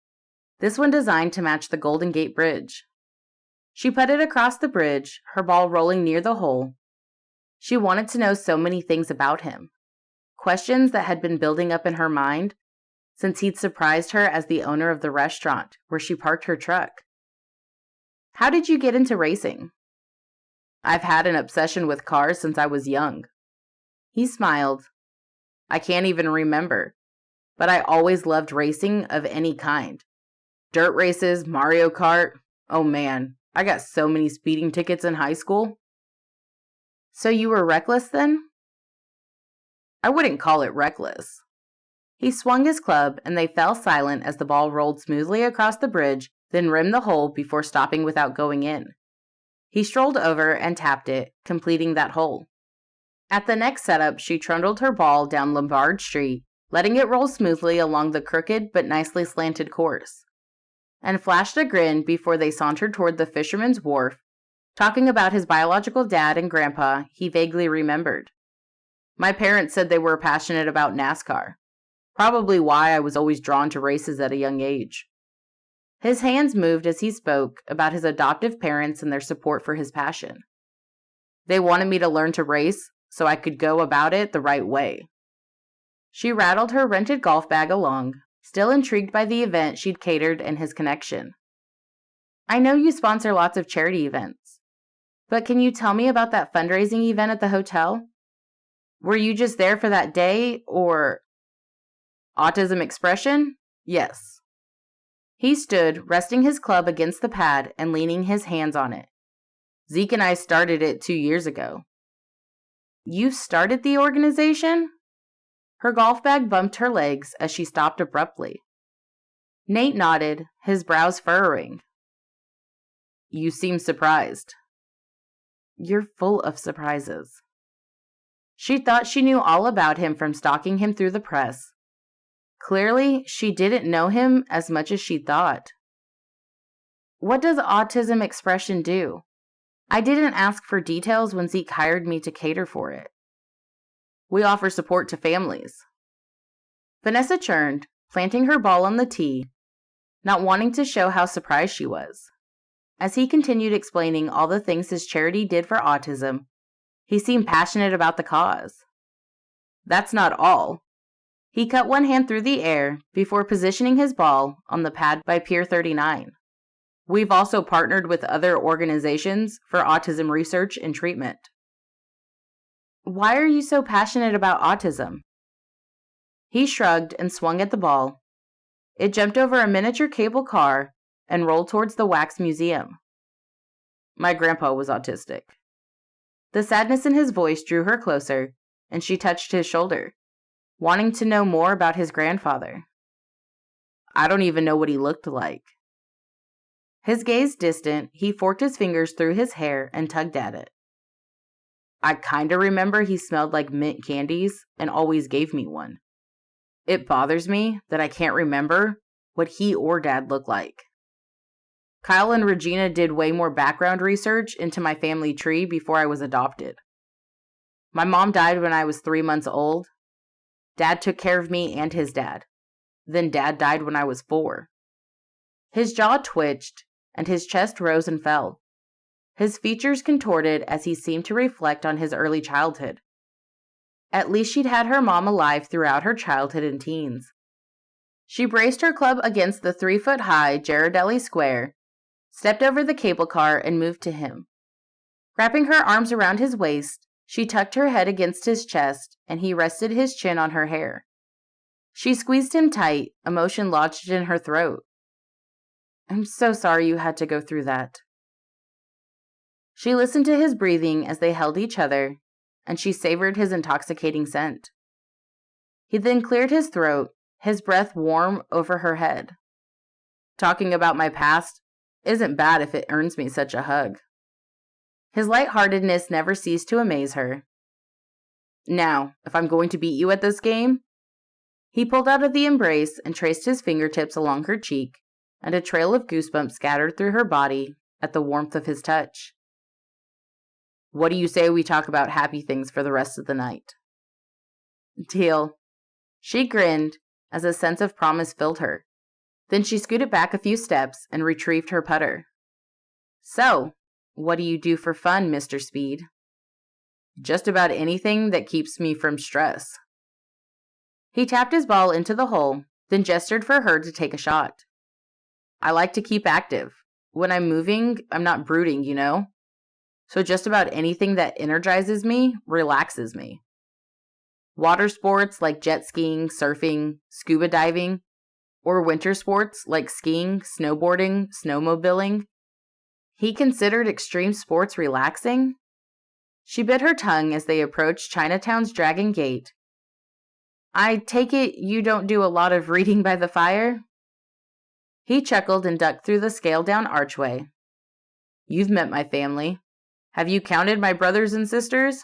this one designed to match the Golden Gate Bridge. She putted across the bridge, her ball rolling near the hole. She wanted to know so many things about him, questions that had been building up in her mind since he'd surprised her as the owner of the restaurant where she parked her truck. "How did you get into racing?" "I've had an obsession with cars since I was young." He smiled. "I can't even remember, but I always loved racing of any kind. Dirt races, Mario Kart. Oh man, I got so many speeding tickets in high school." "So you were reckless then?" "I wouldn't call it reckless." He swung his club, and they fell silent as the ball rolled smoothly across the bridge, then rimmed the hole before stopping without going in. He strolled over and tapped it, completing that hole. At the next setup, she trundled her ball down Lombard Street, letting it roll smoothly along the crooked but nicely slanted course, and flashed a grin before they sauntered toward the Fisherman's Wharf, talking about his biological dad and grandpa he vaguely remembered. "My parents said they were passionate about NASCAR. Probably why I was always drawn to races at a young age." His hands moved as he spoke about his adoptive parents and their support for his passion. "They wanted me to learn to race so I could go about it the right way." She rattled her rented golf bag along, still intrigued by the event she'd catered and his connection. "I know you sponsor lots of charity events, but can you tell me about that fundraising event at the hotel? Were you just there for that day, or—" "Autism expression? Yes." He stood, resting his club against the pad and leaning his hands on it. "Zeke and I started it 2 years ago." "You started the organization?" Her golf bag bumped her legs as she stopped abruptly. Nate nodded, his brows furrowing. "You seem surprised." You're full of surprises. She thought she knew all about him from stalking him through the press. Clearly, she didn't know him as much as she thought. What does autism expression do? I didn't ask for details when Zeke hired me to cater for it. We offer support to families. Vanessa churned, planting her ball on the tee, not wanting to show how surprised she was. As he continued explaining all the things his charity did for autism, he seemed passionate about the cause. That's not all. He cut one hand through the air before positioning his ball on the pad by Pier 39. We've also partnered with other organizations for autism research and treatment. Why are you so passionate about autism? He shrugged and swung at the ball. It jumped over a miniature cable car and rolled towards the wax museum. My grandpa was autistic. The sadness in his voice drew her closer, and she touched his shoulder, wanting to know more about his grandfather. I don't even know what he looked like. His gaze distant, he forked his fingers through his hair and tugged at it. I kinda remember he smelled like mint candies and always gave me one. It bothers me that I can't remember what he or Dad looked like. Kyle and Regina did way more background research into my family tree before I was adopted. My mom died when I was 3 months old. Dad took care of me and his dad. Then Dad died when I was 4. His jaw twitched, and his chest rose and fell. His features contorted as he seemed to reflect on his early childhood. At least she'd had her mom alive throughout her childhood and teens. She braced her club against the 3-foot-high Girardelli square, stepped over the cable car, and moved to him. Wrapping her arms around his waist, she tucked her head against his chest, and he rested his chin on her hair. She squeezed him tight, emotion lodged in her throat. I'm so sorry you had to go through that. She listened to his breathing as they held each other, and she savored his intoxicating scent. He then cleared his throat, his breath warm over her head. Talking about my past isn't bad if it earns me such a hug. His lightheartedness never ceased to amaze her. Now, if I'm going to beat you at this game... He pulled out of the embrace and traced his fingertips along her cheek, and a trail of goosebumps scattered through her body at the warmth of his touch. What do you say we talk about happy things for the rest of the night? Deal. She grinned as a sense of promise filled her. Then she scooted back a few steps and retrieved her putter. So, what do you do for fun, Mr. Speed? Just about anything that keeps me from stress. He tapped his ball into the hole, then gestured for her to take a shot. I like to keep active. When I'm moving, I'm not brooding, you know? So just about anything that energizes me relaxes me. Water sports like jet skiing, surfing, scuba diving, or winter sports like skiing, snowboarding, snowmobiling. He considered extreme sports relaxing? She bit her tongue as they approached Chinatown's Dragon Gate. I take it you don't do a lot of reading by the fire? He chuckled and ducked through the scaled-down archway. You've met my family. Have you counted my brothers and sisters?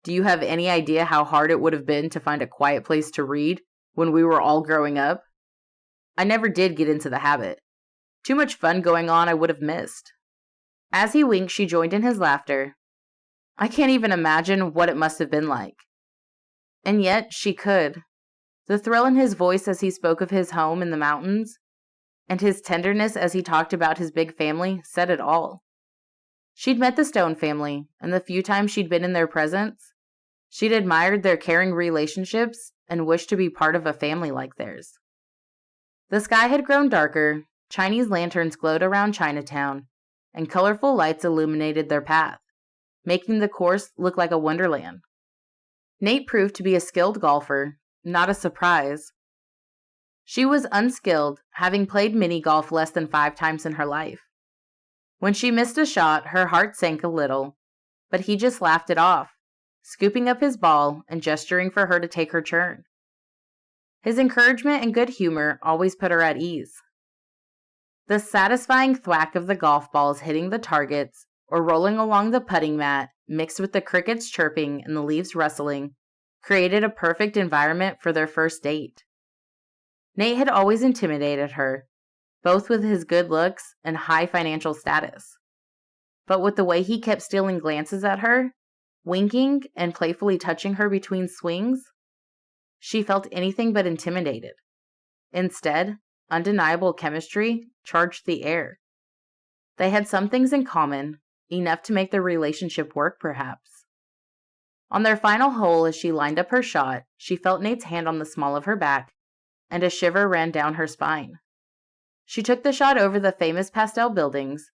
Do you have any idea how hard it would have been to find a quiet place to read when we were all growing up? I never did get into the habit. Too much fun going on I would have missed. As he winked, she joined in his laughter. I can't even imagine what it must have been like. And yet, she could. The thrill in his voice as he spoke of his home in the mountains, and his tenderness as he talked about his big family, said it all. She'd met the Stone family, and the few times she'd been in their presence, she'd admired their caring relationships and wished to be part of a family like theirs. The sky had grown darker, Chinese lanterns glowed around Chinatown, and colorful lights illuminated their path, making the course look like a wonderland. Nate proved to be a skilled golfer, not a surprise. She was unskilled, having played mini-golf less than 5 times in her life. When she missed a shot, her heart sank a little, but he just laughed it off, scooping up his ball and gesturing for her to take her turn. His encouragement and good humor always put her at ease. The satisfying thwack of the golf balls hitting the targets or rolling along the putting mat, mixed with the crickets chirping and the leaves rustling, created a perfect environment for their first date. Nate had always intimidated her, both with his good looks and high financial status. But with the way he kept stealing glances at her, winking and playfully touching her between swings, she felt anything but intimidated. Instead, undeniable chemistry charged the air. They had some things in common, enough to make their relationship work, perhaps. On their final hole, as she lined up her shot, she felt Nate's hand on the small of her back, and a shiver ran down her spine. She took the shot over the famous pastel buildings,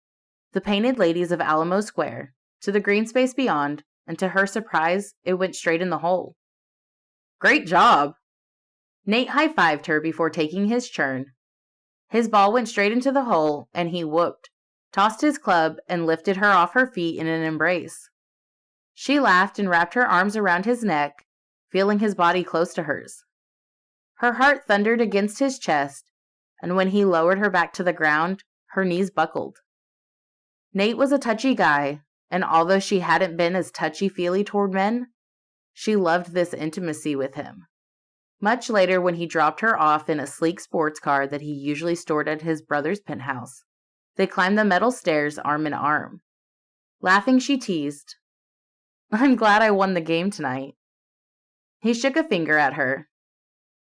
the painted ladies of Alamo Square, to the green space beyond, and to her surprise, it went straight in the hole. "Great job!" Nate high-fived her before taking his turn. His ball went straight into the hole, and he whooped, tossed his club, and lifted her off her feet in an embrace. She laughed and wrapped her arms around his neck, feeling his body close to hers. Her heart thundered against his chest, and when he lowered her back to the ground, her knees buckled. Nate was a touchy guy, and although she hadn't been as touchy-feely toward men, she loved this intimacy with him. Much later, when he dropped her off in a sleek sports car that he usually stored at his brother's penthouse, they climbed the metal stairs arm in arm. Laughing, she teased, "I'm glad I won the game tonight." He shook a finger at her.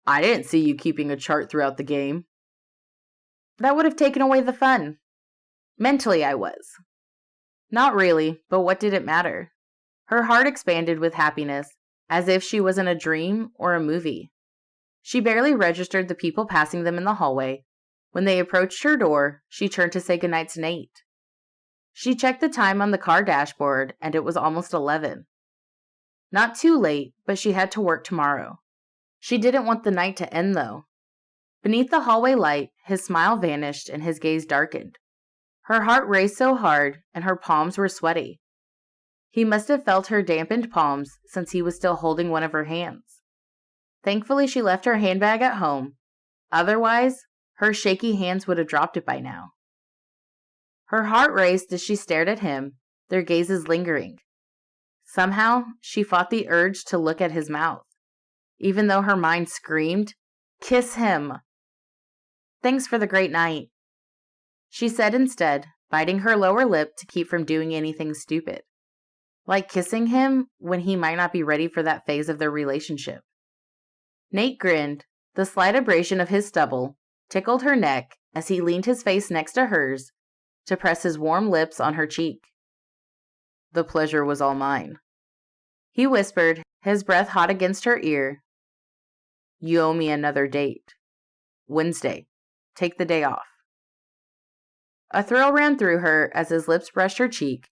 "I didn't see you keeping a chart throughout the game." "That would have taken away the fun. Mentally, I was." Not really, but what did it matter? Her heart expanded with happiness, as if she was in a dream or a movie. She barely registered the people passing them in the hallway. When they approached her door, she turned to say goodnight to Nate. She checked the time on the car dashboard, and it was almost 11. Not too late, but she had to work tomorrow. She didn't want the night to end, though. Beneath the hallway light, his smile vanished and his gaze darkened. Her heart raced so hard, and her palms were sweaty. He must have felt her dampened palms since he was still holding one of her hands. Thankfully, she left her handbag at home. Otherwise, her shaky hands would have dropped it by now. Her heart raced as she stared at him, their gazes lingering. Somehow, she fought the urge to look at his mouth, even though her mind screamed, "Kiss him!" "Thanks for the great night," she said instead, biting her lower lip to keep from doing anything stupid, like kissing him when he might not be ready for that phase of their relationship. Nate grinned. The slight abrasion of his stubble tickled her neck as he leaned his face next to hers to press his warm lips on her cheek. "The pleasure was all mine," he whispered, his breath hot against her ear. "You owe me another date. Wednesday. Take the day off." A thrill ran through her as his lips brushed her cheek.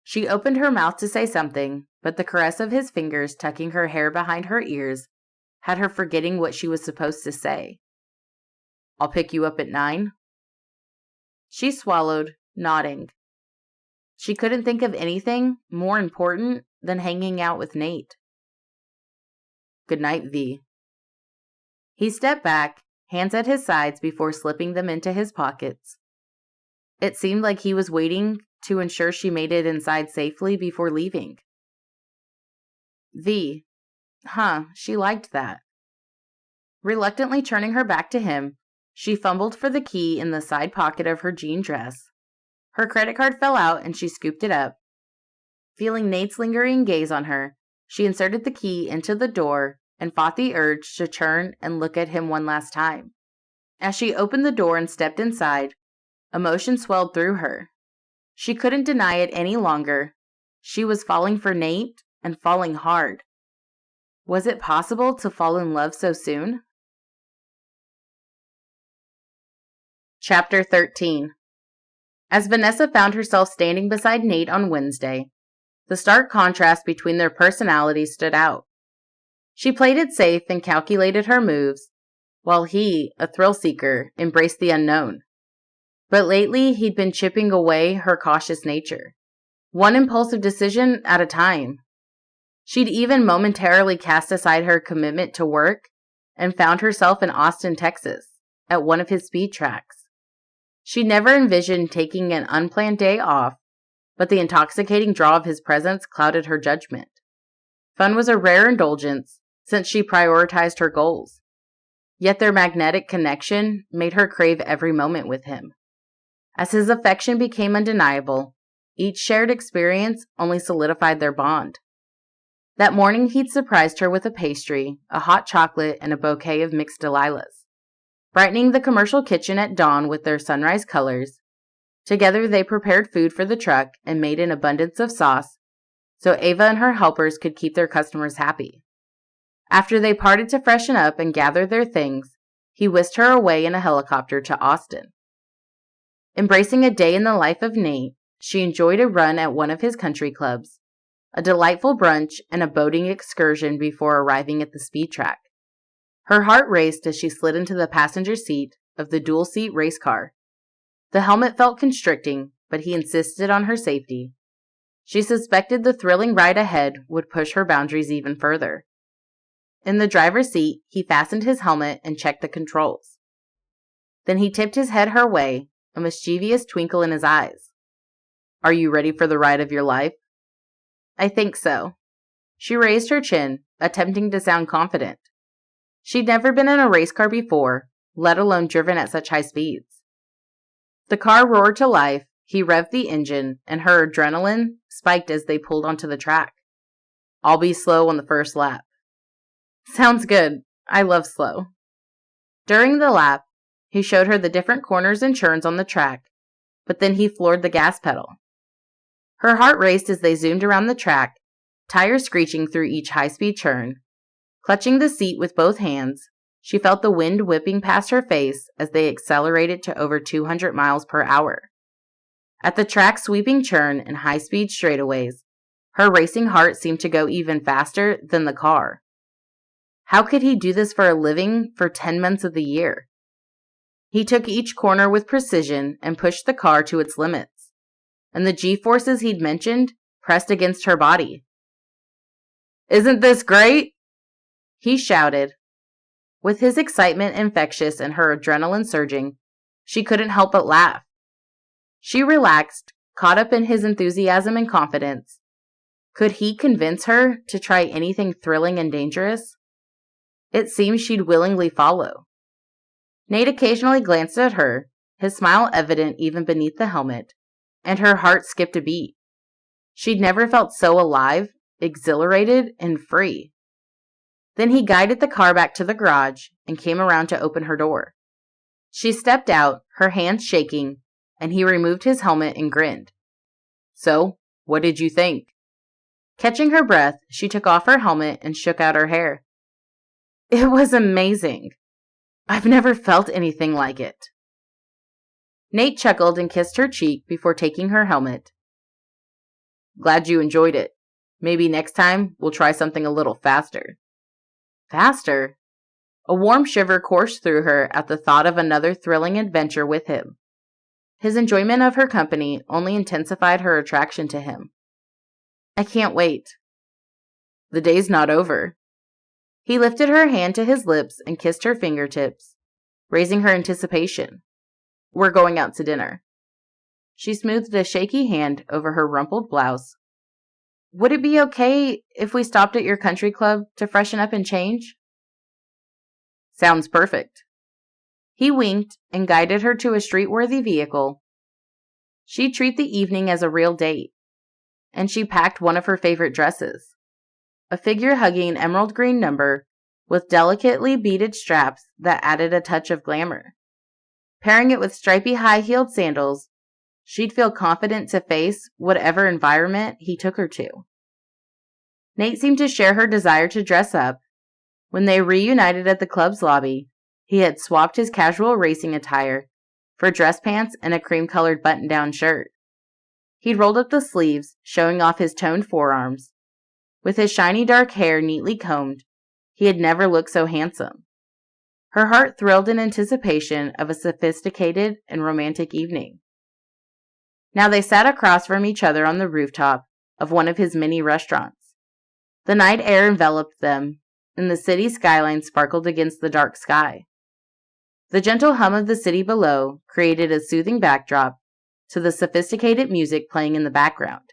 She opened her mouth to say something, but the caress of his fingers tucking her hair behind her ears had her forgetting what she was supposed to say. "I'll pick you up at 9? She swallowed, nodding. She couldn't think of anything more important than hanging out with Nate. "Good night, V." He stepped back, hands at his sides before slipping them into his pockets. It seemed like he was waiting to ensure she made it inside safely before leaving. V. She liked that. Reluctantly turning her back to him, she fumbled for the key in the side pocket of her jean dress. Her credit card fell out and she scooped it up. Feeling Nate's lingering gaze on her, she inserted the key into the door and fought the urge to turn and look at him one last time. As she opened the door and stepped inside, emotion swelled through her. She couldn't deny it any longer. She was falling for Nate and falling hard. Was it possible to fall in love so soon? Chapter 13. As Vanessa found herself standing beside Nate on Wednesday, the stark contrast between their personalities stood out. She played it safe and calculated her moves, while he, a thrill-seeker, embraced the unknown. But lately, he'd been chipping away her cautious nature, one impulsive decision at a time. She'd even momentarily cast aside her commitment to work and found herself in Austin, Texas, at one of his speed tracks. She never envisioned taking an unplanned day off, but the intoxicating draw of his presence clouded her judgment. Fun was a rare indulgence since she prioritized her goals, yet their magnetic connection made her crave every moment with him. As his affection became undeniable, each shared experience only solidified their bond. That morning he'd surprised her with a pastry, a hot chocolate, and a bouquet of mixed delilahs, brightening the commercial kitchen at dawn with their sunrise colors. Together they prepared food for the truck and made an abundance of sauce, so Ava and her helpers could keep their customers happy. After they parted to freshen up and gather their things, he whisked her away in a helicopter to Austin. Embracing a day in the life of Nate, she enjoyed a run at one of his country clubs, a delightful brunch, and a boating excursion before arriving at the speed track. Her heart raced as she slid into the passenger seat of the dual-seat race car. The helmet felt constricting, but he insisted on her safety. She suspected the thrilling ride ahead would push her boundaries even further. In the driver's seat, he fastened his helmet and checked the controls. Then he tipped his head her way, a mischievous twinkle in his eyes. "Are you ready for the ride of your life?" "I think so." She raised her chin, attempting to sound confident. She'd never been in a race car before, let alone driven at such high speeds. The car roared to life, he revved the engine, and her adrenaline spiked as they pulled onto the track. "I'll be slow on the first lap." "Sounds good. I love slow." During the lap, he showed her the different corners and turns on the track, but then he floored the gas pedal. Her heart raced as they zoomed around the track, tires screeching through each high-speed turn. Clutching the seat with both hands, she felt the wind whipping past her face as they accelerated to over 200 miles per hour. At the track's sweeping turn and high-speed straightaways, her racing heart seemed to go even faster than the car. How could he do this for a living for 10 months of the year? He took each corner with precision and pushed the car to its limits, and the G-forces he'd mentioned pressed against her body. "Isn't this great?" he shouted. With his excitement infectious and her adrenaline surging, she couldn't help but laugh. She relaxed, caught up in his enthusiasm and confidence. Could he convince her to try anything thrilling and dangerous? It seemed she'd willingly follow. Nate occasionally glanced at her, his smile evident even beneath the helmet, and her heart skipped a beat. She'd never felt so alive, exhilarated, and free. Then he guided the car back to the garage and came around to open her door. She stepped out, her hands shaking, and he removed his helmet and grinned. "So, what did you think?" Catching her breath, she took off her helmet and shook out her hair. "It was amazing. I've never felt anything like it." Nate chuckled and kissed her cheek before taking her helmet. "Glad you enjoyed it. Maybe next time we'll try something a little faster." Faster? A warm shiver coursed through her at the thought of another thrilling adventure with him. His enjoyment of her company only intensified her attraction to him. "I can't wait." "The day's not over." He lifted her hand to his lips and kissed her fingertips, raising her anticipation. "We're going out to dinner." She smoothed a shaky hand over her rumpled blouse. "Would it be okay if we stopped at your country club to freshen up and change?" "Sounds perfect." He winked and guided her to a street-worthy vehicle. She'd treat the evening as a real date, and she packed one of her favorite dresses, a figure-hugging emerald green number with delicately beaded straps that added a touch of glamour. Pairing it with stripy high-heeled sandals, she'd feel confident to face whatever environment he took her to. Nate seemed to share her desire to dress up. When they reunited at the club's lobby, he had swapped his casual racing attire for dress pants and a cream-colored button-down shirt. He'd rolled up the sleeves, showing off his toned forearms. With his shiny dark hair neatly combed, he had never looked so handsome. Her heart thrilled in anticipation of a sophisticated and romantic evening. Now they sat across from each other on the rooftop of one of his many restaurants. The night air enveloped them, and the city skyline sparkled against the dark sky. The gentle hum of the city below created a soothing backdrop, to the sophisticated music playing in the background.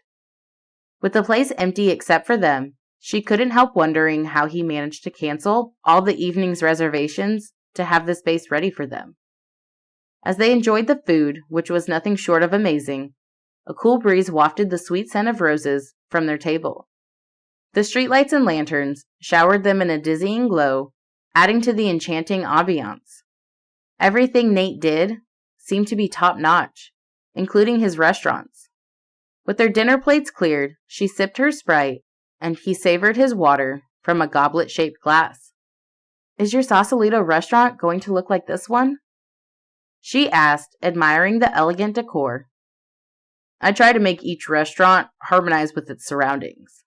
With the place empty except for them, she couldn't help wondering how he managed to cancel all the evening's reservations to have the space ready for them. As they enjoyed the food, which was nothing short of amazing, a cool breeze wafted the sweet scent of roses from their table. The streetlights and lanterns showered them in a dizzying glow, adding to the enchanting ambiance. Everything Nate did seemed to be top-notch, including his restaurants. With their dinner plates cleared, she sipped her Sprite, and he savored his water from a goblet-shaped glass. "Is your Sausalito restaurant going to look like this one?" she asked, admiring the elegant decor. "I try to make each restaurant harmonize with its surroundings."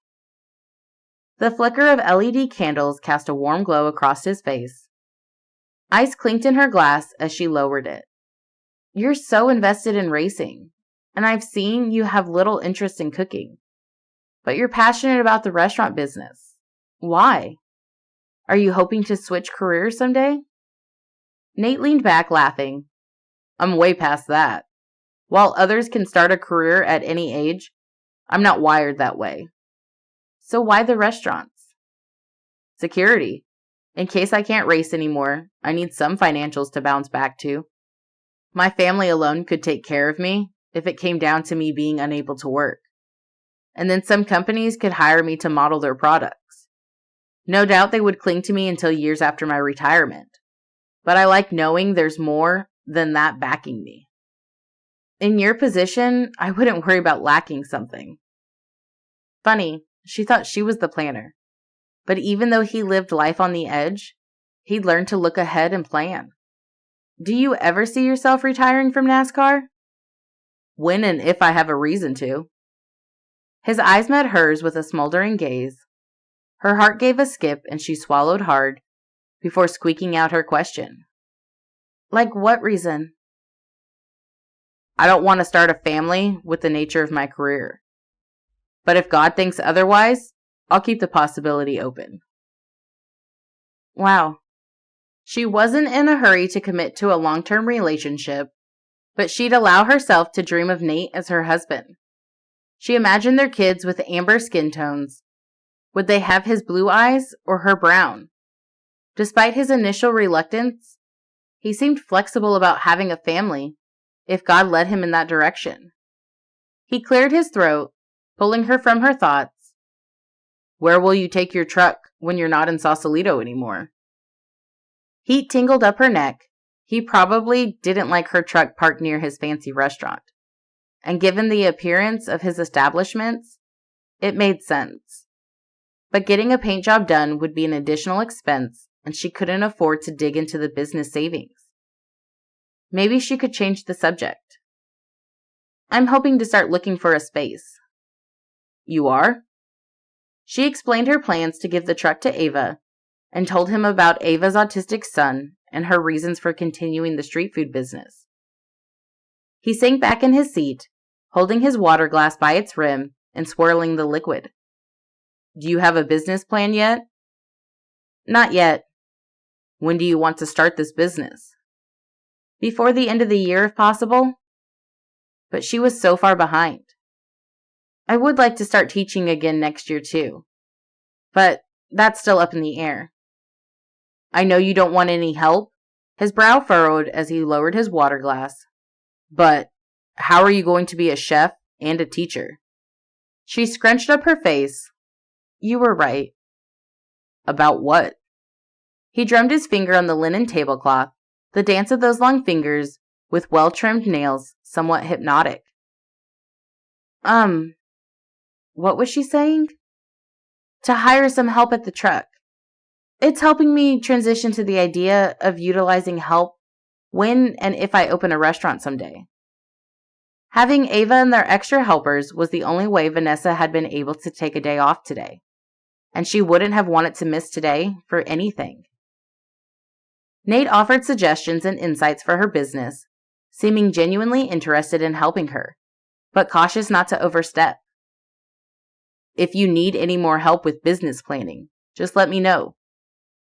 The flicker of LED candles cast a warm glow across his face. Ice clinked in her glass as she lowered it. "You're so invested in racing, and I've seen you have little interest in cooking. But you're passionate about the restaurant business. Why? Are you hoping to switch careers someday?" Nate leaned back, laughing. "I'm way past that. While others can start a career at any age, I'm not wired that way." "So why the restaurants?" "Security. In case I can't race anymore, I need some financials to bounce back to. My family alone could take care of me if it came down to me being unable to work. And then some companies could hire me to model their products. No doubt they would cling to me until years after my retirement. But I like knowing there's more than that backing me. In your position, I wouldn't worry about lacking something." Funny, she thought she was the planner. But even though he lived life on the edge, he'd learned to look ahead and plan. "Do you ever see yourself retiring from NASCAR?" "When and if I have a reason to." His eyes met hers with a smoldering gaze. Her heart gave a skip and she swallowed hard before squeaking out her question. "Like what reason?" "I don't want to start a family with the nature of my career. But if God thinks otherwise, I'll keep the possibility open." Wow. She wasn't in a hurry to commit to a long-term relationship, but she'd allow herself to dream of Nate as her husband. She imagined their kids with amber skin tones. Would they have his blue eyes or her brown? Despite his initial reluctance, he seemed flexible about having a family if God led him in that direction. He cleared his throat, pulling her from her thoughts. "Where will you take your truck when you're not in Sausalito anymore?" Heat tingled up her neck. He probably didn't like her truck parked near his fancy restaurant. And given the appearance of his establishments, it made sense. But getting a paint job done would be an additional expense, and she couldn't afford to dig into the business savings. Maybe she could change the subject. "I'm hoping to start looking for a space." "You are?" She explained her plans to give the truck to Ava and told him about Ava's autistic son and her reasons for continuing the street food business. He sank back in his seat, holding his water glass by its rim and swirling the liquid. "Do you have a business plan yet?" "Not yet." "When do you want to start this business?" "Before the end of the year, if possible." But she was so far behind. "I would like to start teaching again next year, too. But that's still up in the air." "I know you don't want any help." His brow furrowed as he lowered his water glass. "But how are you going to be a chef and a teacher?" She scrunched up her face. "You were right." "About what?" He drummed his finger on the linen tablecloth, the dance of those long fingers with well-trimmed nails somewhat hypnotic. What was she saying? To hire some help at the truck. It's helping me transition to the idea of utilizing help when and if I open a restaurant someday. Having Ava and their extra helpers was the only way Vanessa had been able to take a day off today, and she wouldn't have wanted to miss today for anything. Nate offered suggestions and insights for her business, seeming genuinely interested in helping her, but cautious not to overstep. "If you need any more help with business planning, just let me know.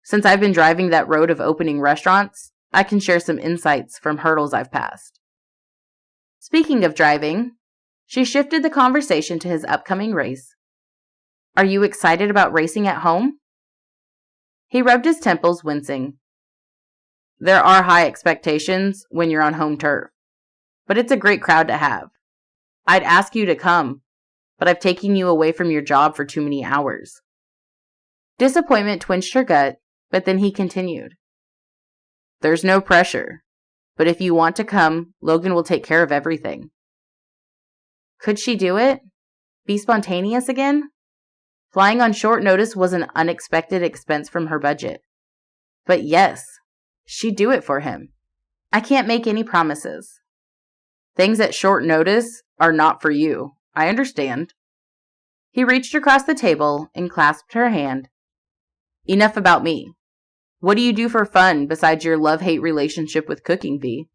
Since I've been driving that road of opening restaurants, I can share some insights from hurdles I've passed." Speaking of driving, she shifted the conversation to his upcoming race. Are you excited about racing at home? He rubbed his temples, wincing. There are high expectations when you're on home turf, but it's a great crowd to have. I'd ask you to come, but I've taken you away from your job for too many hours. Disappointment twinged her gut, but then he continued. There's no pressure, but if you want to come, Logan will take care of everything. Could she do it? Be spontaneous again? Flying on short notice was an unexpected expense from her budget. But yes, she'd do it for him. I can't make any promises. Things at short notice are not for you. I understand. He reached across the table and clasped her hand. Enough about me. What do you do for fun besides your love-hate relationship with cooking, V?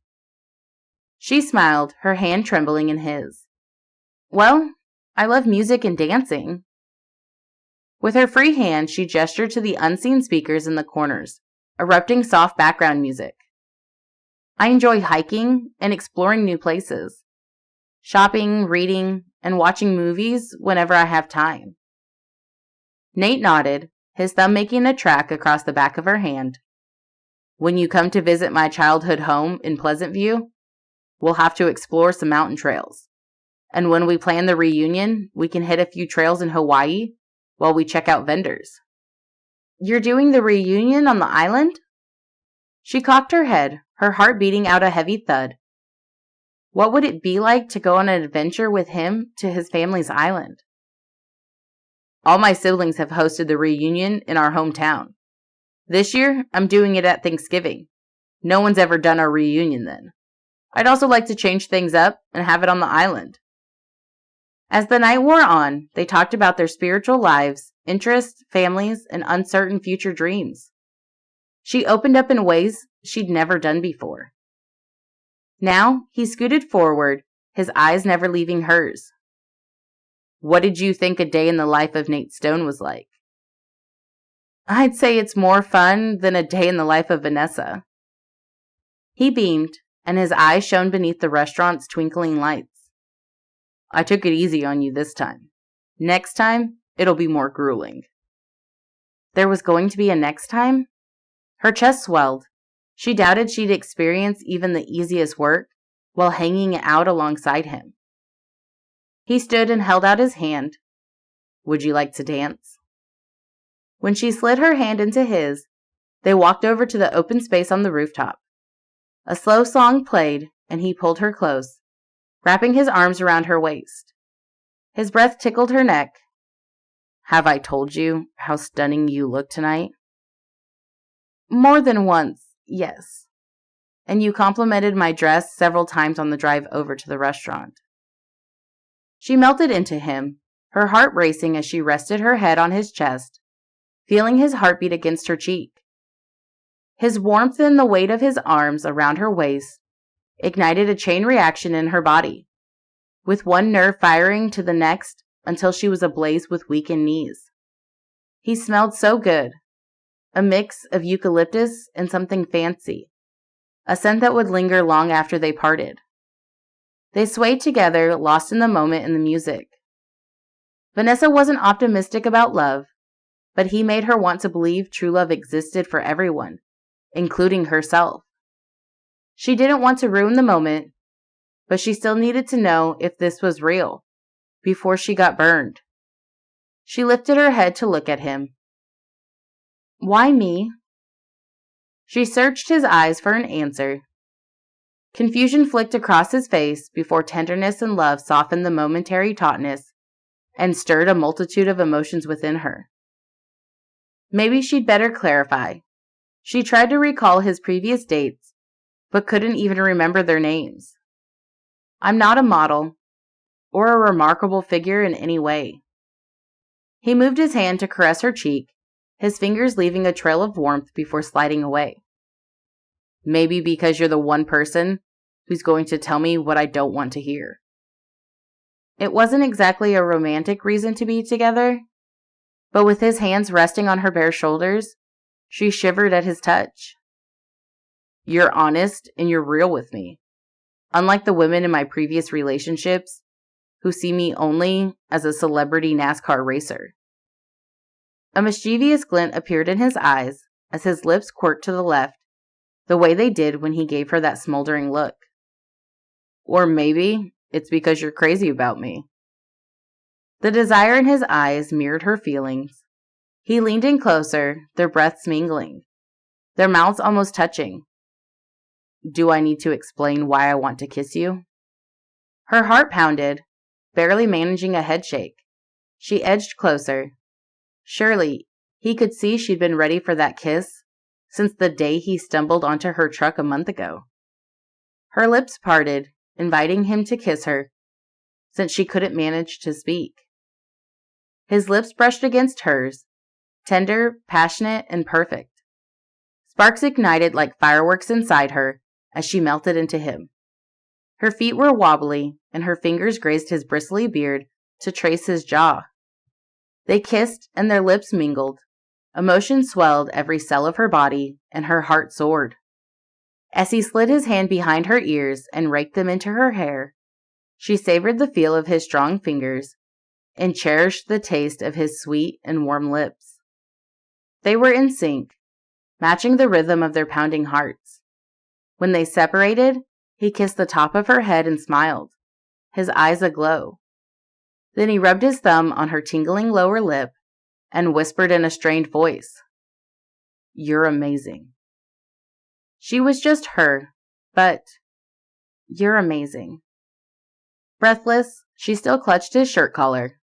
She smiled, her hand trembling in his. Well, I love music and dancing. With her free hand, she gestured to the unseen speakers in the corners, erupting soft background music. I enjoy hiking and exploring new places, shopping, reading, and watching movies whenever I have time. Nate nodded, his thumb making a track across the back of her hand. When you come to visit my childhood home in Pleasant View, we'll have to explore some mountain trails. And when we plan the reunion, we can hit a few trails in Hawaii while we check out vendors. You're doing the reunion on the island? She cocked her head, her heart beating out a heavy thud. What would it be like to go on an adventure with him to his family's island? All my siblings have hosted the reunion in our hometown. This year, I'm doing it at Thanksgiving. No one's ever done our reunion then. I'd also like to change things up and have it on the island. As the night wore on, they talked about their spiritual lives, interests, families, and uncertain future dreams. She opened up in ways she'd never done before. Now, he scooted forward, his eyes never leaving hers. What did you think a day in the life of Nate Stone was like? I'd say it's more fun than a day in the life of Vanessa. He beamed, and his eyes shone beneath the restaurant's twinkling lights. I took it easy on you this time. Next time, it'll be more grueling. There was going to be a next time? Her chest swelled. She doubted she'd experience even the easiest work while hanging out alongside him. He stood and held out his hand. Would you like to dance? When she slid her hand into his, they walked over to the open space on the rooftop. A slow song played, and he pulled her close, wrapping his arms around her waist. His breath tickled her neck. Have I told you how stunning you look tonight? More than once, yes. And you complimented my dress several times on the drive over to the restaurant. She melted into him, her heart racing as she rested her head on his chest, feeling his heartbeat against her cheek. His warmth and the weight of his arms around her waist ignited a chain reaction in her body, with one nerve firing to the next until she was ablaze with weakened knees. He smelled so good, a mix of eucalyptus and something fancy, a scent that would linger long after they parted. They swayed together, lost in the moment and the music. Vanessa wasn't optimistic about love, but he made her want to believe true love existed for everyone, including herself. She didn't want to ruin the moment, but she still needed to know if this was real, before she got burned. She lifted her head to look at him. Why me? She searched his eyes for an answer. Confusion flicked across his face before tenderness and love softened the momentary tautness and stirred a multitude of emotions within her. Maybe she'd better clarify. She tried to recall his previous dates, but couldn't even remember their names. I'm not a model, or a remarkable figure in any way. He moved his hand to caress her cheek, his fingers leaving a trail of warmth before sliding away. Maybe because you're the one person who's going to tell me what I don't want to hear. It wasn't exactly a romantic reason to be together, but with his hands resting on her bare shoulders, she shivered at his touch. You're honest and you're real with me. unlike the women in my previous relationships who see me only as a celebrity NASCAR racer. A mischievous glint appeared in his eyes as his lips quirked to the left, the way they did when he gave her that smoldering look. Or maybe it's because you're crazy about me. The desire in his eyes mirrored her feelings. He leaned in closer, their breaths mingling, their mouths almost touching. Do I need to explain why I want to kiss you? Her heart pounded, barely managing a headshake. She edged closer. Surely, he could see she'd been ready for that kiss since the day he stumbled onto her truck a month ago. Her lips parted, inviting him to kiss her, since she couldn't manage to speak. His lips brushed against hers, tender, passionate, and perfect. Sparks ignited like fireworks inside her as she melted into him. Her feet were wobbly, and her fingers grazed his bristly beard to trace his jaw. They kissed, and their lips mingled. Emotion swelled every cell of her body, and her heart soared. As he slid his hand behind her ears and raked them into her hair, she savored the feel of his strong fingers and cherished the taste of his sweet and warm lips. They were in sync, matching the rhythm of their pounding hearts. When they separated, he kissed the top of her head and smiled, his eyes aglow. Then he rubbed his thumb on her tingling lower lip and whispered in a strained voice, "You're amazing." She was just her, but you're amazing. Breathless, she still clutched his shirt collar.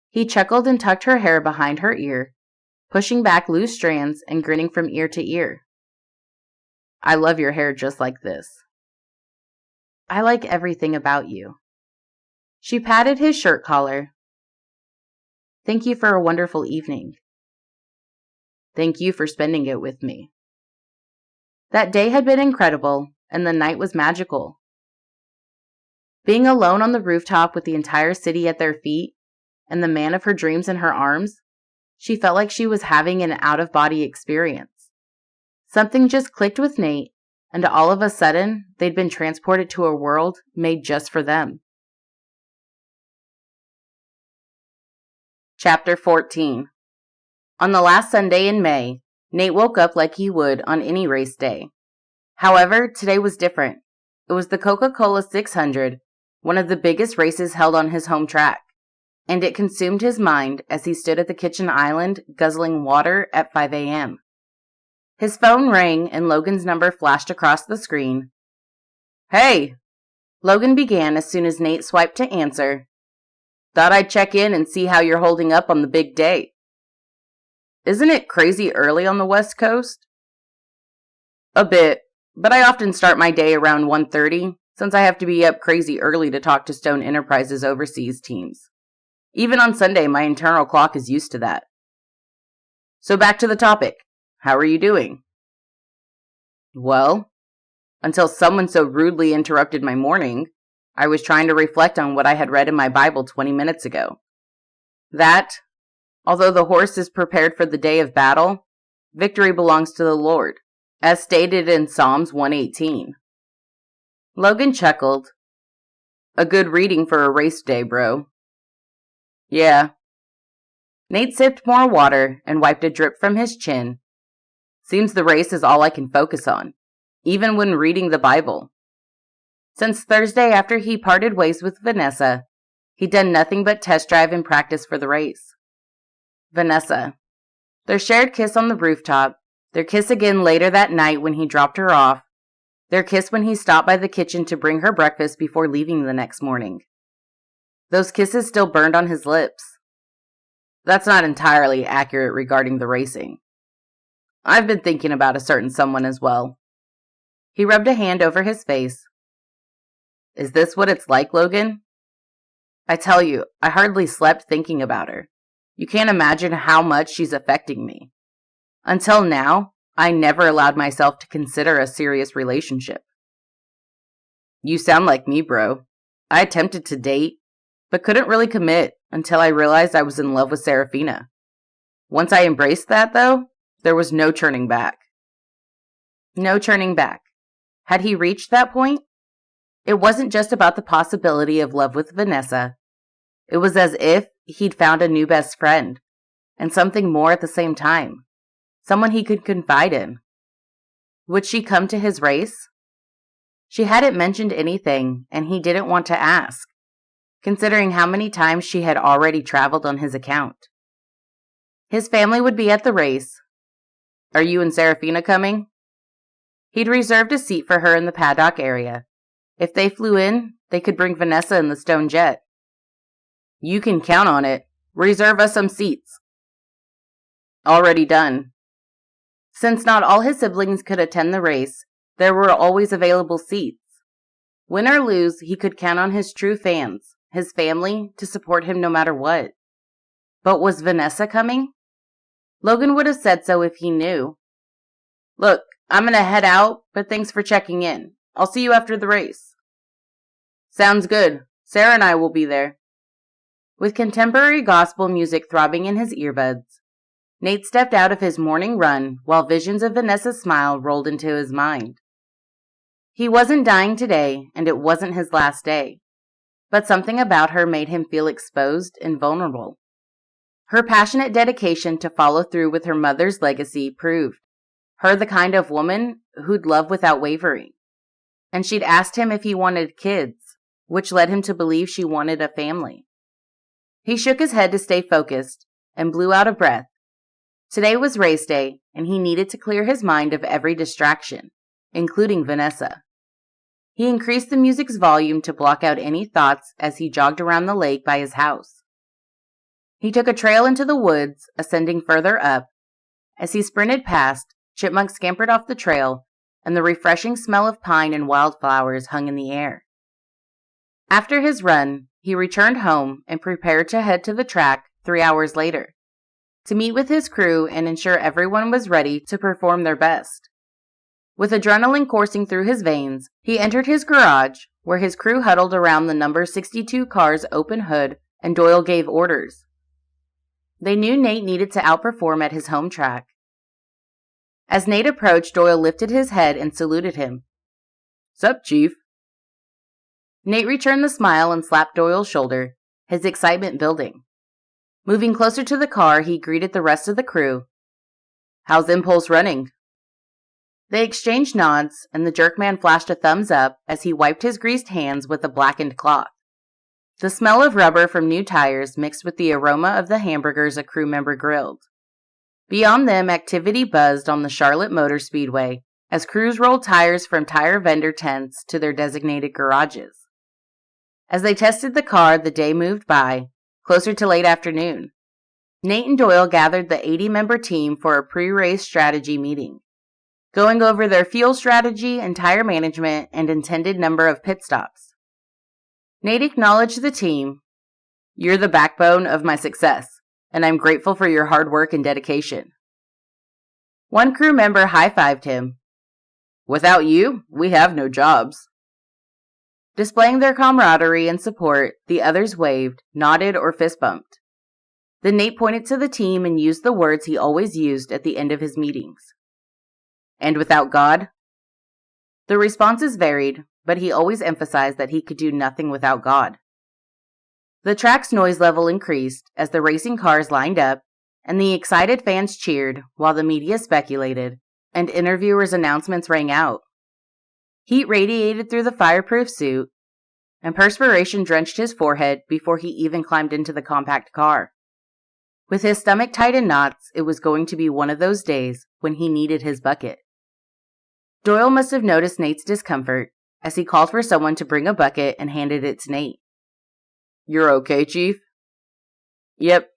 He chuckled and tucked her hair behind her ear, pushing back loose strands and grinning from ear to ear. I love your hair just like this. I like everything about you. She patted his shirt collar. Thank you for a wonderful evening. Thank you for spending it with me. That day had been incredible, and the night was magical. Being alone on the rooftop with the entire city at their feet, and the man of her dreams in her arms, she felt like she was having an out-of-body experience. Something just clicked with Nate, and all of a sudden, they'd been transported to a world made just for them. Chapter 14. On the last Sunday in May, Nate woke up like he would on any race day. However, today was different. It was the Coca-Cola 600, one of the biggest races held on his home track, and it consumed his mind as he stood at the kitchen island guzzling water at 5 a.m. His phone rang and Logan's number flashed across the screen. Hey! Logan began as soon as Nate swiped to answer. Thought I'd check in and see how you're holding up on the big day. Isn't it crazy early on the West Coast? A bit, but I often start my day around 1:30 since I have to be up crazy early to talk to Stone Enterprises overseas teams. Even on Sunday, my internal clock is used to that. So back to the topic. How are you doing? Well, until someone so rudely interrupted my morning, I was trying to reflect on what I had read in my Bible 20 minutes ago. That, although the horse is prepared for the day of battle, victory belongs to the Lord, as stated in Psalms 118. Logan chuckled. A good reading for a race day, bro. Yeah. Nate sipped more water and wiped a drip from his chin. Seems the race is all I can focus on, even when reading the Bible. Since Thursday after he parted ways with Vanessa, he'd done nothing but test drive and practice for the race. Vanessa. Their shared kiss on the rooftop, their kiss again later that night when he dropped her off, their kiss when he stopped by the kitchen to bring her breakfast before leaving the next morning. Those kisses still burned on his lips. That's not entirely accurate regarding the racing. I've been thinking about a certain someone as well. He rubbed a hand over his face. Is this what it's like, Logan? I tell you, I hardly slept thinking about her. You can't imagine how much she's affecting me. Until now, I never allowed myself to consider a serious relationship. You sound like me, bro. I attempted to date, but couldn't really commit until I realized I was in love with Serafina. Once I embraced that, though, there was no turning back. No turning back. Had he reached that point? It wasn't just about the possibility of love with Vanessa. It was as if he'd found a new best friend, and something more at the same time. Someone he could confide in. Would she come to his race? She hadn't mentioned anything, and he didn't want to ask, considering how many times she had already traveled on his account. His family would be at the race. Are you and Serafina coming? He'd reserved a seat for her in the paddock area. If they flew in, they could bring Vanessa in the stone jet. You can count on it. Reserve us some seats. Already done. Since not all his siblings could attend the race, there were always available seats. Win or lose, he could count on his true fans, his family, to support him no matter what. But was Vanessa coming? Logan would have said so if he knew. Look, I'm going to head out, but thanks for checking in. I'll see you after the race. Sounds good. Sarah and I will be there. With contemporary gospel music throbbing in his earbuds, Nate stepped out of his morning run while visions of Vanessa's smile rolled into his mind. He wasn't dying today, and it wasn't his last day, but something about her made him feel exposed and vulnerable. Her passionate dedication to follow through with her mother's legacy proved her the kind of woman who'd love without wavering. And she'd asked him if he wanted kids, which led him to believe she wanted a family. He shook his head to stay focused and blew out a breath. Today was race day, and he needed to clear his mind of every distraction, including Vanessa. He increased the music's volume to block out any thoughts as he jogged around the lake by his house. He took a trail into the woods, ascending further up. As he sprinted past, chipmunks scampered off the trail, and the refreshing smell of pine and wildflowers hung in the air. After his run, he returned home and prepared to head to the track 3 hours later, to meet with his crew and ensure everyone was ready to perform their best. With adrenaline coursing through his veins, he entered his garage, where his crew huddled around the number 62 car's open hood, and Doyle gave orders. They knew Nate needed to outperform at his home track. As Nate approached, Doyle lifted his head and saluted him. "Sup, Chief?" Nate returned the smile and slapped Doyle's shoulder, his excitement building. Moving closer to the car, he greeted the rest of the crew. "How's Impulse running?" They exchanged nods, and the jerkman flashed a thumbs up as he wiped his greased hands with a blackened cloth. The smell of rubber from new tires mixed with the aroma of the hamburgers a crew member grilled. Beyond them, activity buzzed on the Charlotte Motor Speedway as crews rolled tires from tire vendor tents to their designated garages. As they tested the car, the day moved by, closer to late afternoon. Nate and Doyle gathered the 80-member team for a pre-race strategy meeting, going over their fuel strategy and tire management and intended number of pit stops. Nate acknowledged the team. "You're the backbone of my success, and I'm grateful for your hard work and dedication." One crew member high-fived him. "Without you, we have no jobs." Displaying their camaraderie and support, the others waved, nodded, or fist-bumped. Then Nate pointed to the team and used the words he always used at the end of his meetings. "And without God?" The responses varied, but he always emphasized that he could do nothing without God. The track's noise level increased as the racing cars lined up, and the excited fans cheered while the media speculated, and interviewers' announcements rang out. Heat radiated through the fireproof suit, and perspiration drenched his forehead before he even climbed into the compact car. With his stomach tied in knots, it was going to be one of those days when he needed his bucket. Doyle must have noticed Nate's discomfort as he called for someone to bring a bucket and handed it to Nate. "You're okay, Chief?" "Yep."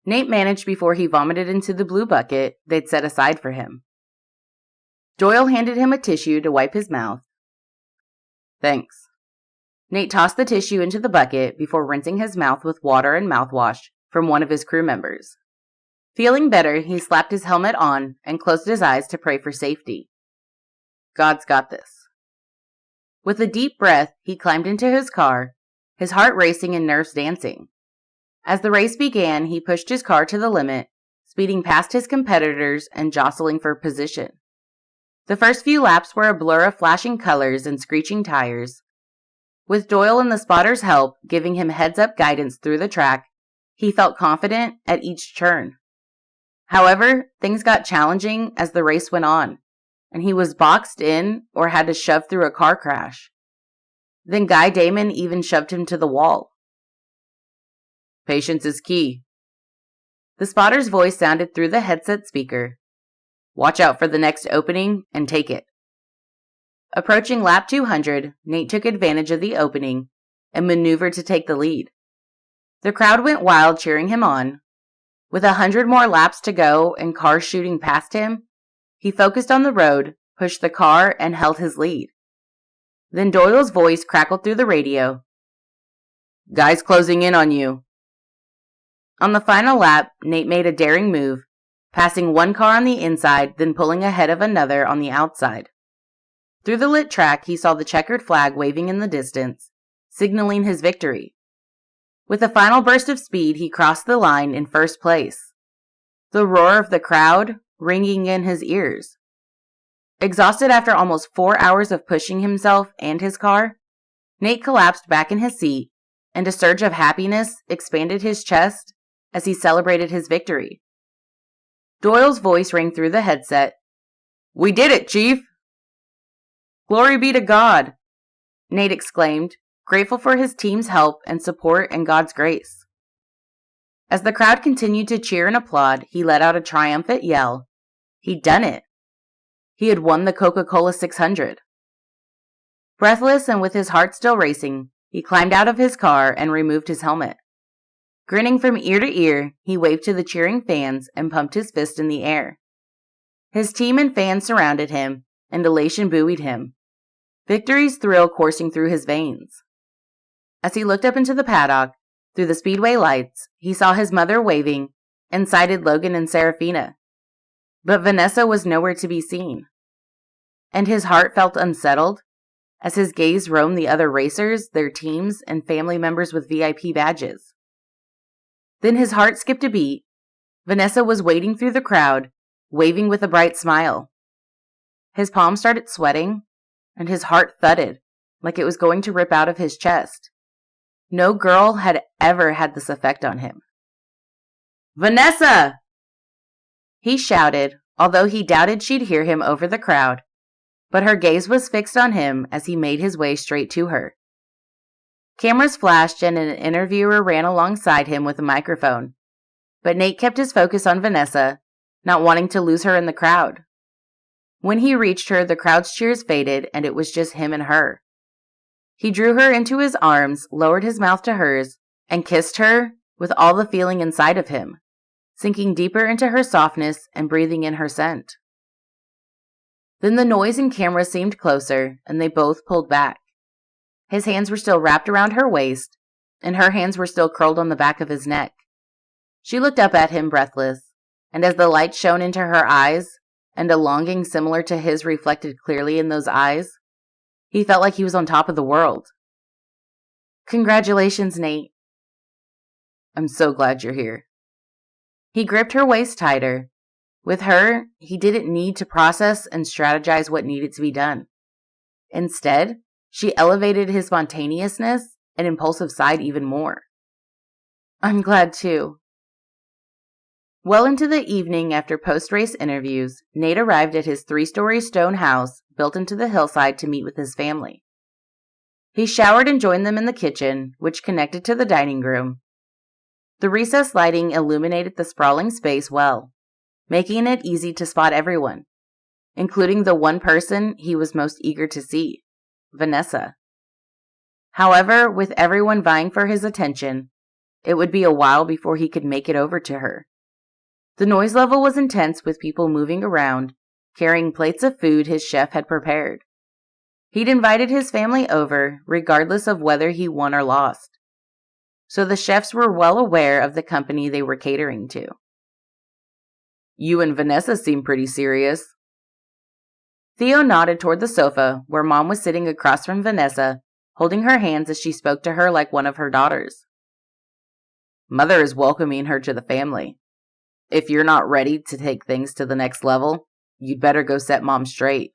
Nate managed before he vomited into the blue bucket they'd set aside for him. Doyle handed him a tissue to wipe his mouth. "Thanks." Nate tossed the tissue into the bucket before rinsing his mouth with water and mouthwash from one of his crew members. Feeling better, he slapped his helmet on and closed his eyes to pray for safety. God's got this. With a deep breath, he climbed into his car, his heart racing and nerves dancing. As the race began, he pushed his car to the limit, speeding past his competitors and jostling for position. The first few laps were a blur of flashing colors and screeching tires, With Doyle and the spotter's help giving him heads-up guidance through the track, he felt confident at each turn. However, things got challenging as the race went on, and he was boxed in or had to shove through a car crash. Then Guy Damon even shoved him to the wall. Patience is key. The spotter's voice sounded through the headset speaker. Watch out for the next opening and take it. Approaching lap 200, Nate took advantage of the opening and maneuvered to take the lead. The crowd went wild cheering him on. With 100 more laps to go and cars shooting past him, he focused on the road, pushed the car, and held his lead. Then Doyle's voice crackled through the radio. Guys closing in on you. On the final lap, Nate made a daring move, passing one car on the inside, then pulling ahead of another on the outside. Through the lit track, he saw the checkered flag waving in the distance, signaling his victory. With a final burst of speed, he crossed the line in first place, the roar of the crowd ringing in his ears. Exhausted after almost 4 hours of pushing himself and his car, Nate collapsed back in his seat, and a surge of happiness expanded his chest as he celebrated his victory. Doyle's voice rang through the headset. We did it, Chief! Glory be to God! Nate exclaimed, grateful for his team's help and support and God's grace. As the crowd continued to cheer and applaud, he let out a triumphant yell. He'd done it. He had won the Coca-Cola 600. Breathless and with his heart still racing, he climbed out of his car and removed his helmet. Grinning from ear to ear, he waved to the cheering fans and pumped his fist in the air. His team and fans surrounded him, and elation buoyed him, victory's thrill coursing through his veins. As he looked up into the paddock, through the speedway lights, he saw his mother waving and sighted Logan and Serafina. But Vanessa was nowhere to be seen. And his heart felt unsettled as his gaze roamed the other racers, their teams, and family members with VIP badges. Then his heart skipped a beat. Vanessa was wading through the crowd, waving with a bright smile. His palms started sweating, and his heart thudded like it was going to rip out of his chest. No girl had ever had this effect on him. Vanessa! He shouted, although he doubted she'd hear him over the crowd, but her gaze was fixed on him as he made his way straight to her. Cameras flashed and an interviewer ran alongside him with a microphone, but Nate kept his focus on Vanessa, not wanting to lose her in the crowd. When he reached her, the crowd's cheers faded and it was just him and her. He drew her into his arms, lowered his mouth to hers, and kissed her with all the feeling inside of him, sinking deeper into her softness and breathing in her scent. Then the noise and camera seemed closer, and they both pulled back. His hands were still wrapped around her waist, and her hands were still curled on the back of his neck. She looked up at him breathless, and as the light shone into her eyes, and a longing similar to his reflected clearly in those eyes, he felt like he was on top of the world. Congratulations, Nate. I'm so glad you're here. He gripped her waist tighter. With her, he didn't need to process and strategize what needed to be done. Instead, she elevated his spontaneousness and impulsive side even more. I'm glad too. Well into the evening after post-race interviews, Nate arrived at his 3-story stone house built into the hillside to meet with his family. He showered and joined them in the kitchen, which connected to the dining room. The recessed lighting illuminated the sprawling space well, making it easy to spot everyone, including the one person he was most eager to see, Vanessa. However, with everyone vying for his attention, it would be a while before he could make it over to her. The noise level was intense with people moving around, carrying plates of food his chef had prepared. He'd invited his family over, regardless of whether he won or lost. So the chefs were well aware of the company they were catering to. You and Vanessa seem pretty serious. Theo nodded toward the sofa, where Mom was sitting across from Vanessa, holding her hands as she spoke to her like one of her daughters. Mother is welcoming her to the family. If you're not ready to take things to the next level, you'd better go set Mom straight.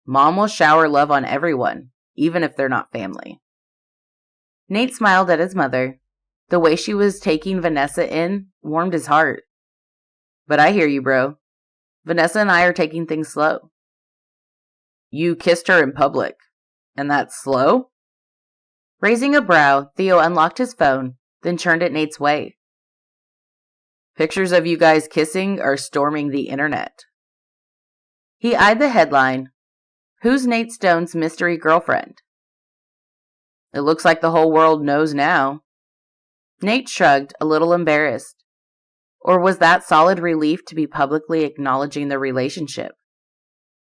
Mom will shower love on everyone, even if they're not family. Nate smiled at his mother. The way she was taking Vanessa in warmed his heart. But I hear you, bro. Vanessa and I are taking things slow. You kissed her in public, and that's slow? Raising a brow, Theo unlocked his phone, then turned it Nate's way. Pictures of you guys kissing are storming the internet. He eyed the headline, Who's Nate Stone's mystery girlfriend? It looks like the whole world knows now. Nate shrugged, a little embarrassed. Or was that solid relief to be publicly acknowledging the relationship?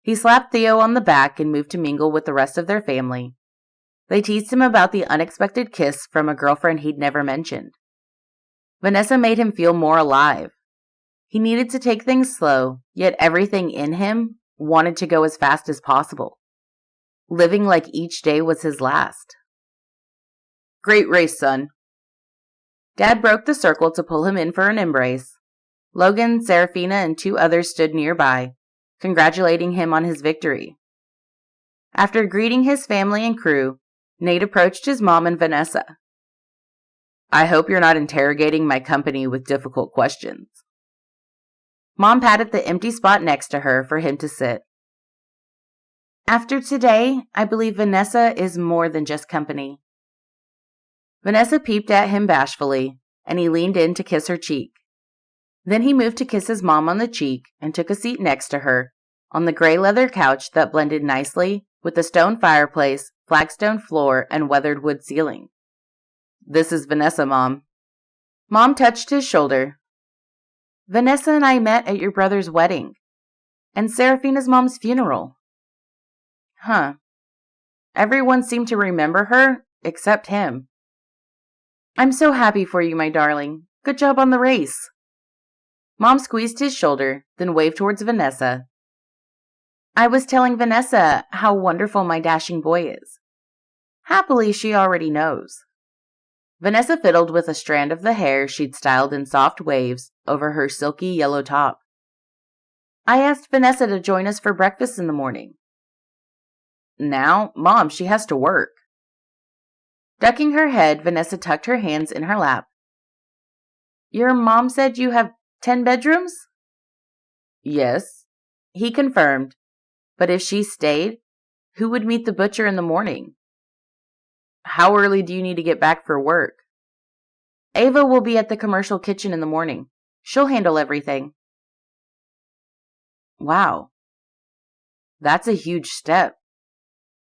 He slapped Theo on the back and moved to mingle with the rest of their family. They teased him about the unexpected kiss from a girlfriend he'd never mentioned. Vanessa made him feel more alive. He needed to take things slow, yet everything in him wanted to go as fast as possible, living like each day was his last. Great race, son. Dad broke the circle to pull him in for an embrace. Logan, Serafina, and 2 others stood nearby, congratulating him on his victory. After greeting his family and crew, Nate approached his mom and Vanessa. I hope you're not interrogating my company with difficult questions. Mom patted the empty spot next to her for him to sit. After today, I believe Vanessa is more than just company. Vanessa peeped at him bashfully, and he leaned in to kiss her cheek. Then he moved to kiss his mom on the cheek and took a seat next to her, on the gray leather couch that blended nicely with the stone fireplace, flagstone floor, and weathered wood ceiling. This is Vanessa, Mom. Mom touched his shoulder. Vanessa and I met at your brother's wedding, and Serafina's mom's funeral. Huh. Everyone seemed to remember her, except him. I'm so happy for you, my darling. Good job on the race. Mom squeezed his shoulder, then waved towards Vanessa. I was telling Vanessa how wonderful my dashing boy is. Happily, she already knows. Vanessa fiddled with a strand of the hair she'd styled in soft waves over her silky yellow top. I asked Vanessa to join us for breakfast in the morning. Now, Mom, she has to work. Ducking her head, Vanessa tucked her hands in her lap. Your mom said you have 10 bedrooms? Yes, he confirmed. But if she stayed, who would meet the butcher in the morning? How early do you need to get back for work? Ava will be at the commercial kitchen in the morning. She'll handle everything. Wow. That's a huge step.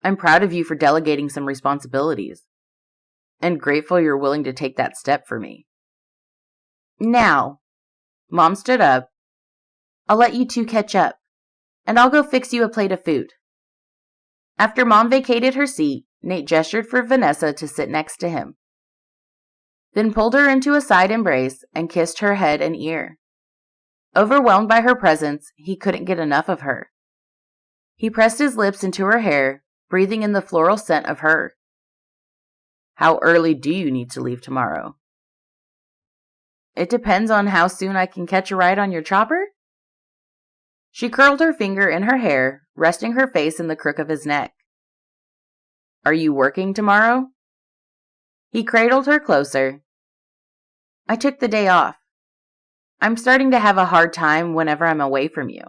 I'm proud of you for delegating some responsibilities. And grateful you're willing to take that step for me. Now, Mom stood up. I'll let you 2 catch up, and I'll go fix you a plate of food. After Mom vacated her seat, Nate gestured for Vanessa to sit next to him, then pulled her into a side embrace and kissed her head and ear. Overwhelmed by her presence, he couldn't get enough of her. He pressed his lips into her hair, breathing in the floral scent of her. How early do you need to leave tomorrow? It depends on how soon I can catch a ride on your chopper. She curled her finger in her hair, resting her face in the crook of his neck. Are you working tomorrow? He cradled her closer. I took the day off. I'm starting to have a hard time whenever I'm away from you.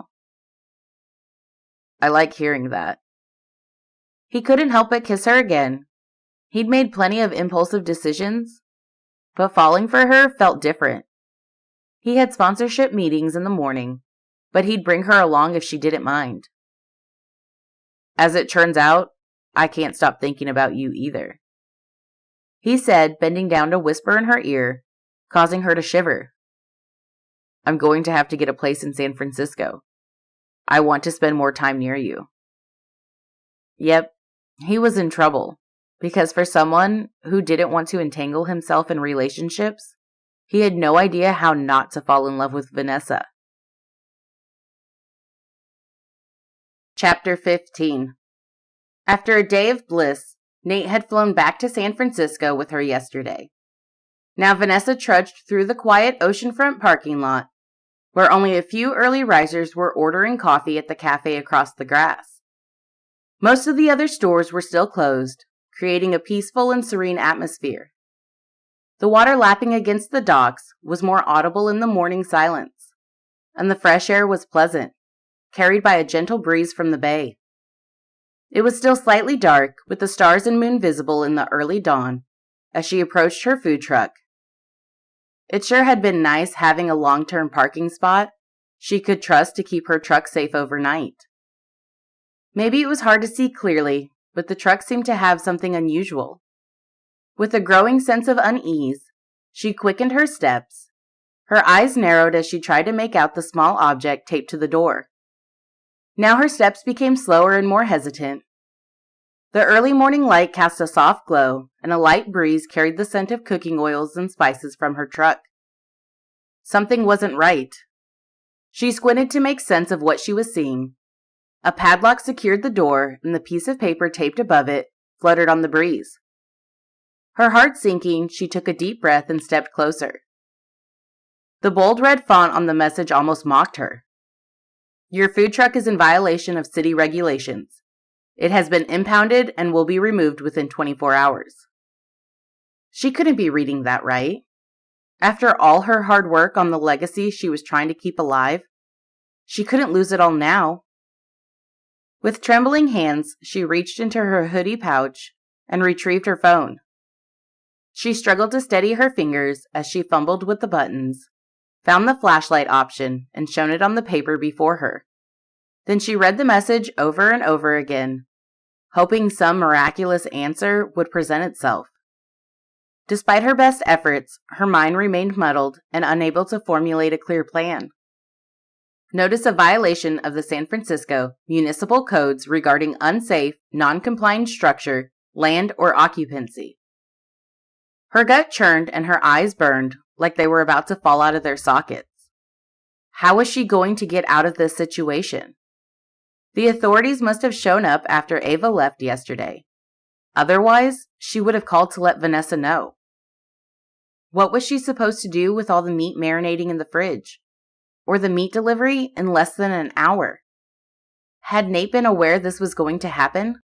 I like hearing that. He couldn't help but kiss her again. He'd made plenty of impulsive decisions, but falling for her felt different. He had sponsorship meetings in the morning, but he'd bring her along if she didn't mind. As it turns out, I can't stop thinking about you either, he said, bending down to whisper in her ear, causing her to shiver. I'm going to have to get a place in San Francisco. I want to spend more time near you. Yep, he was in trouble, because for someone who didn't want to entangle himself in relationships, he had no idea how not to fall in love with Vanessa. Chapter 15. After a day of bliss, Nate had flown back to San Francisco with her yesterday. Now Vanessa trudged through the quiet oceanfront parking lot, where only a few early risers were ordering coffee at the cafe across the grass. Most of the other stores were still closed, creating a peaceful and serene atmosphere. The water lapping against the docks was more audible in the morning silence, and the fresh air was pleasant, carried by a gentle breeze from the bay. It was still slightly dark, with the stars and moon visible in the early dawn as she approached her food truck. It sure had been nice having a long-term parking spot she could trust to keep her truck safe overnight. Maybe it was hard to see clearly, but the truck seemed to have something unusual. With a growing sense of unease, she quickened her steps. Her eyes narrowed as she tried to make out the small object taped to the door. Now her steps became slower and more hesitant. The early morning light cast a soft glow, and a light breeze carried the scent of cooking oils and spices from her truck. Something wasn't right. She squinted to make sense of what she was seeing. A padlock secured the door, and the piece of paper taped above it fluttered on the breeze. Her heart sinking, she took a deep breath and stepped closer. The bold red font on the message almost mocked her. Your food truck is in violation of city regulations. It has been impounded and will be removed within 24 hours. She couldn't be reading that right. After all her hard work on the legacy she was trying to keep alive, she couldn't lose it all now. With trembling hands, she reached into her hoodie pouch and retrieved her phone. She struggled to steady her fingers as she fumbled with the buttons, found the flashlight option, and shone it on the paper before her. Then she read the message over and over again, hoping some miraculous answer would present itself. Despite her best efforts, her mind remained muddled and unable to formulate a clear plan. Notice of violation of the San Francisco municipal codes regarding unsafe, non-compliant structure, land, or occupancy. Her gut churned and her eyes burned like they were about to fall out of their sockets. How was she going to get out of this situation? The authorities must have shown up after Ava left yesterday. Otherwise, she would have called to let Vanessa know. What was she supposed to do with all the meat marinating in the fridge? Or the meat delivery in less than an hour? Had Nate been aware this was going to happen?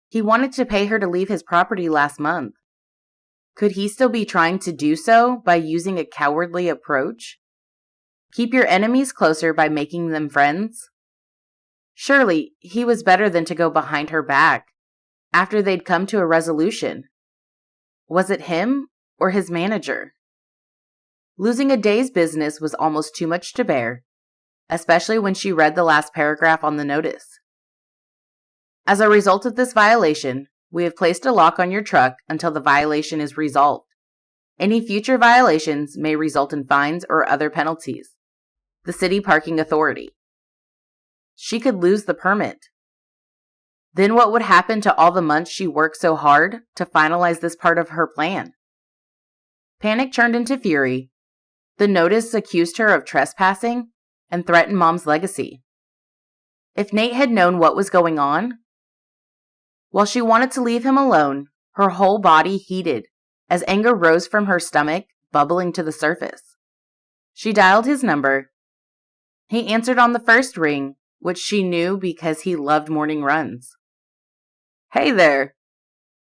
He wanted to pay her to leave his property last month. Could he still be trying to do so by using a cowardly approach? Keep your enemies closer by making them friends? Surely, he was better than to go behind her back after they'd come to a resolution. Was it him or his manager? Losing a day's business was almost too much to bear, especially when she read the last paragraph on the notice. As a result of this violation, we have placed a lock on your truck until the violation is resolved. Any future violations may result in fines or other penalties. The City Parking Authority. She could lose the permit. Then what would happen to all the months she worked so hard to finalize this part of her plan? Panic turned into fury. The notice accused her of trespassing and threatened Mom's legacy. If Nate had known what was going on, while she wanted to leave him alone, her whole body heated as anger rose from her stomach, bubbling to the surface. She dialed his number. He answered on the first ring, which she knew because he loved morning runs. Hey there.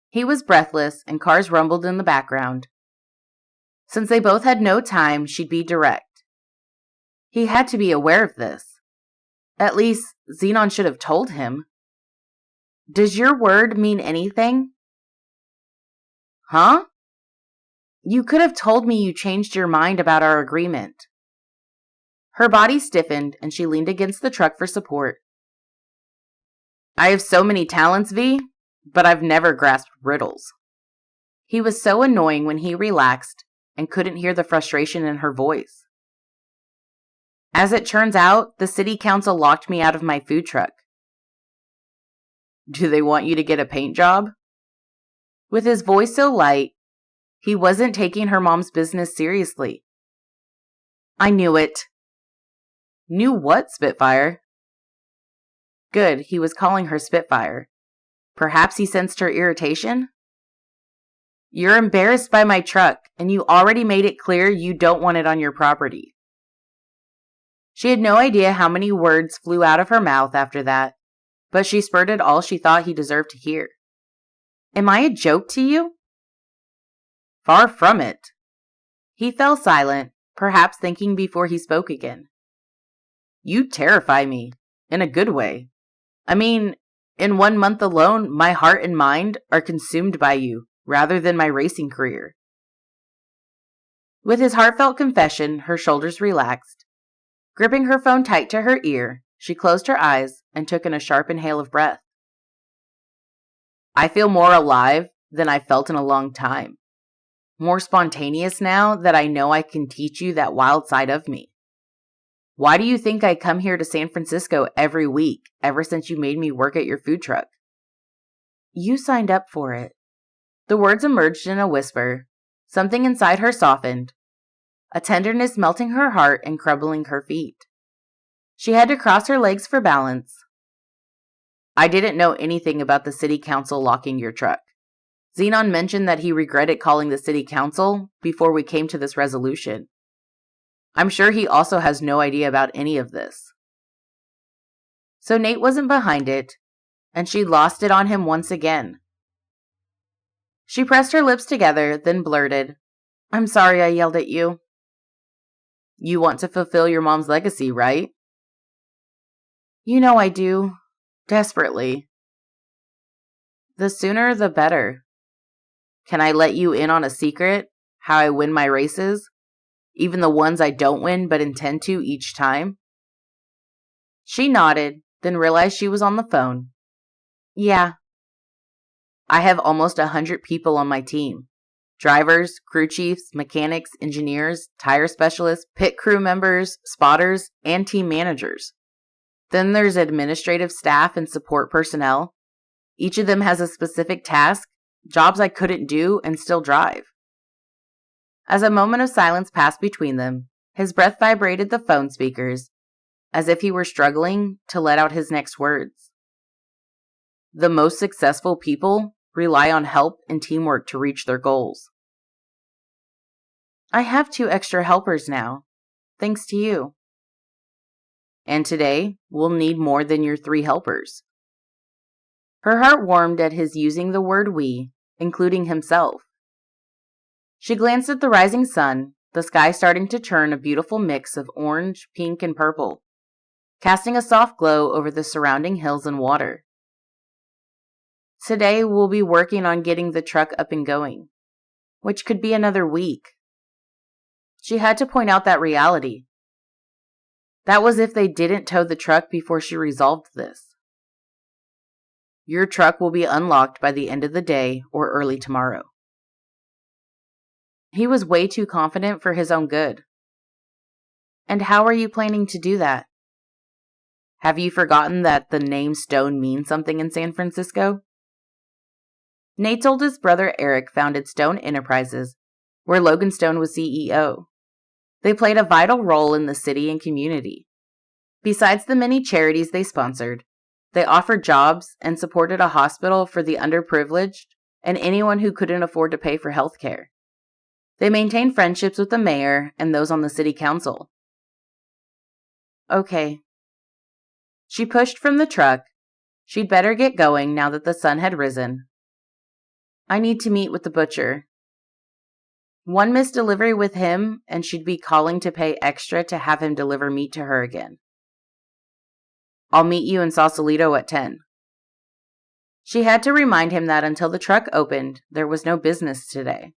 He was breathless and cars rumbled in the background. Since they both had no time, she'd be direct. He had to be aware of this. At least, Zenon should have told him. Does your word mean anything? Huh? You could have told me you changed your mind about our agreement. Her body stiffened and she leaned against the truck for support. I have so many talents, V, but I've never grasped riddles. He was so annoying when he relaxed and couldn't hear the frustration in her voice. As it turns out, the city council locked me out of my food truck. Do they want you to get a paint job? With his voice so light, he wasn't taking her mom's business seriously. I knew it. Knew what, Spitfire? Good, he was calling her Spitfire. Perhaps he sensed her irritation? You're embarrassed by my truck, and you already made it clear you don't want it on your property. She had no idea how many words flew out of her mouth after that, but she spurted all she thought he deserved to hear. Am I a joke to you? Far from it. He fell silent, perhaps thinking before he spoke again. You terrify me, in a good way. I mean, in 1 month alone, my heart and mind are consumed by you, rather than my racing career. With his heartfelt confession, her shoulders relaxed. Gripping her phone tight to her ear, she closed her eyes and took in a sharp inhale of breath. I feel more alive than I've felt in a long time. More spontaneous now that I know I can teach you that wild side of me. Why do you think I come here to San Francisco every week, ever since you made me work at your food truck? You signed up for it. The words emerged in a whisper. Something inside her softened, a tenderness melting her heart and crumbling her feet. She had to cross her legs for balance. I didn't know anything about the city council locking your truck. Zenon mentioned that he regretted calling the city council before we came to this resolution. I'm sure he also has no idea about any of this. So Nate wasn't behind it, and she lost it on him once again. She pressed her lips together, then blurted, I'm sorry I yelled at you. You want to fulfill your mom's legacy, right? You know I do. Desperately. The sooner the better. Can I let you in on a secret? How I win my races? Even the ones I don't win but intend to each time? She nodded, then realized she was on the phone. Yeah. I have almost 100 people on my team. Drivers, crew chiefs, mechanics, engineers, tire specialists, pit crew members, spotters, and team managers. Then there's administrative staff and support personnel. Each of them has a specific task, jobs I couldn't do and still drive. As a moment of silence passed between them, his breath vibrated the phone speakers, as if he were struggling to let out his next words. The most successful people rely on help and teamwork to reach their goals. I have 2 extra helpers now, thanks to you. And today, we'll need more than your 3 helpers. Her heart warmed at his using the word we, including himself. She glanced at the rising sun, the sky starting to turn a beautiful mix of orange, pink, and purple, casting a soft glow over the surrounding hills and water. Today, we'll be working on getting the truck up and going, which could be another week. She had to point out that reality. That was if they didn't tow the truck before she resolved this. Your truck will be unlocked by the end of the day or early tomorrow. He was way too confident for his own good. And how are you planning to do that? Have you forgotten that the name Stone means something in San Francisco? Nate's oldest brother Eric founded Stone Enterprises, where Logan Stone was CEO. They played a vital role in the city and community. Besides the many charities they sponsored, they offered jobs and supported a hospital for the underprivileged and anyone who couldn't afford to pay for health care. They maintained friendships with the mayor and those on the city council. Okay. She pushed from the truck. She'd better get going now that the sun had risen. I need to meet with the butcher. One missed delivery with him, and she'd be calling to pay extra to have him deliver meat to her again. I'll meet you in Sausalito at 10. She had to remind him that until the truck opened, there was no business today.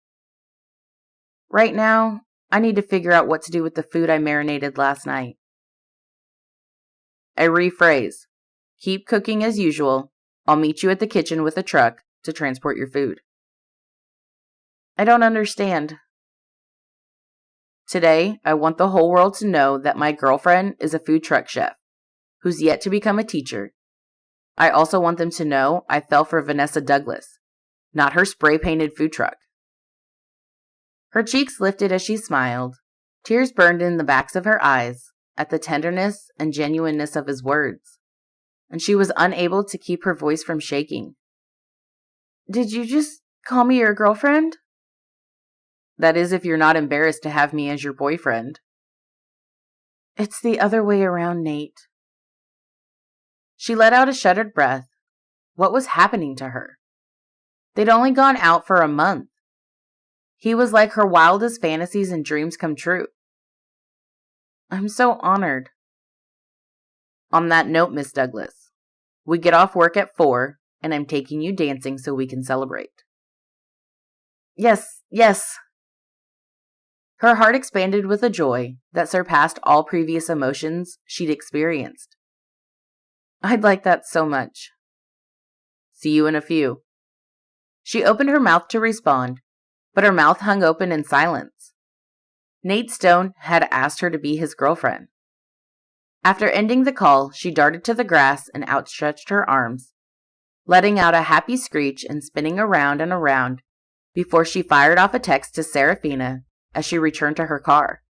Right now, I need to figure out what to do with the food I marinated last night. I rephrase. Keep cooking as usual. I'll meet you at the kitchen with a truck to transport your food. I don't understand. Today, I want the whole world to know that my girlfriend is a food truck chef who's yet to become a teacher. I also want them to know I fell for Vanessa Douglas, not her spray-painted food truck. Her cheeks lifted as she smiled. Tears burned in the backs of her eyes at the tenderness and genuineness of his words, and she was unable to keep her voice from shaking. Did you just call me your girlfriend? That is if you're not embarrassed to have me as your boyfriend. It's the other way around, Nate. She let out a shuddered breath. What was happening to her? They'd only gone out for a month. He was like her wildest fantasies and dreams come true. I'm so honored. On that note, Miss Douglas, we get off work at 4, and I'm taking you dancing so we can celebrate. Yes, yes. Her heart expanded with a joy that surpassed all previous emotions she'd experienced. I'd like that so much. See you in a few. She opened her mouth to respond, but her mouth hung open in silence. Nate Stone had asked her to be his girlfriend. After ending the call, she darted to the grass and outstretched her arms, letting out a happy screech and spinning around and around before she fired off a text to Serafina as she returned to her car.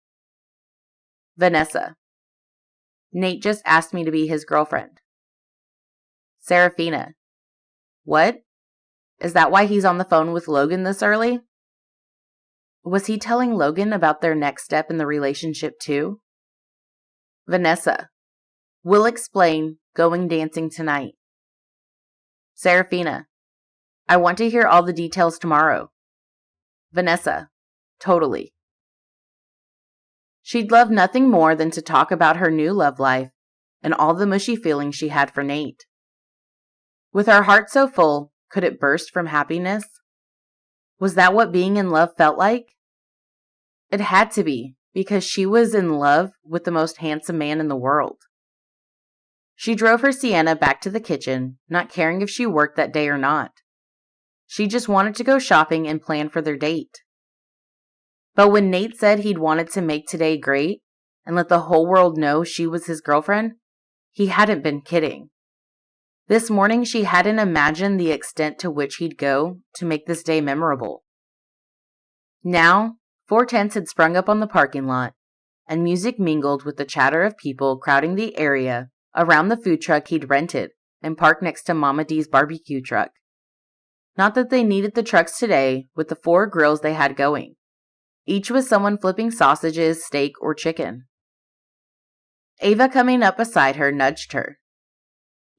Vanessa. Nate just asked me to be his girlfriend. Serafina. What? Is that why he's on the phone with Logan this early? Was he telling Logan about their next step in the relationship too? Vanessa. We'll explain. Going dancing tonight. Serafina. I want to hear all the details tomorrow. Vanessa. Totally. She'd love nothing more than to talk about her new love life and all the mushy feelings she had for Nate. With her heart so full, could it burst from happiness? Was that what being in love felt like? It had to be, because she was in love with the most handsome man in the world. She drove her Sienna back to the kitchen, not caring if she worked that day or not. She just wanted to go shopping and plan for their date. But when Nate said he'd wanted to make today great and let the whole world know she was his girlfriend, he hadn't been kidding. This morning she hadn't imagined the extent to which he'd go to make this day memorable. Now, 4 tents had sprung up on the parking lot, and music mingled with the chatter of people crowding the area around the food truck he'd rented and parked next to Mama D's barbecue truck. Not that they needed the trucks today with the 4 grills they had going, each with someone flipping sausages, steak, or chicken. Ava, coming up beside her, nudged her.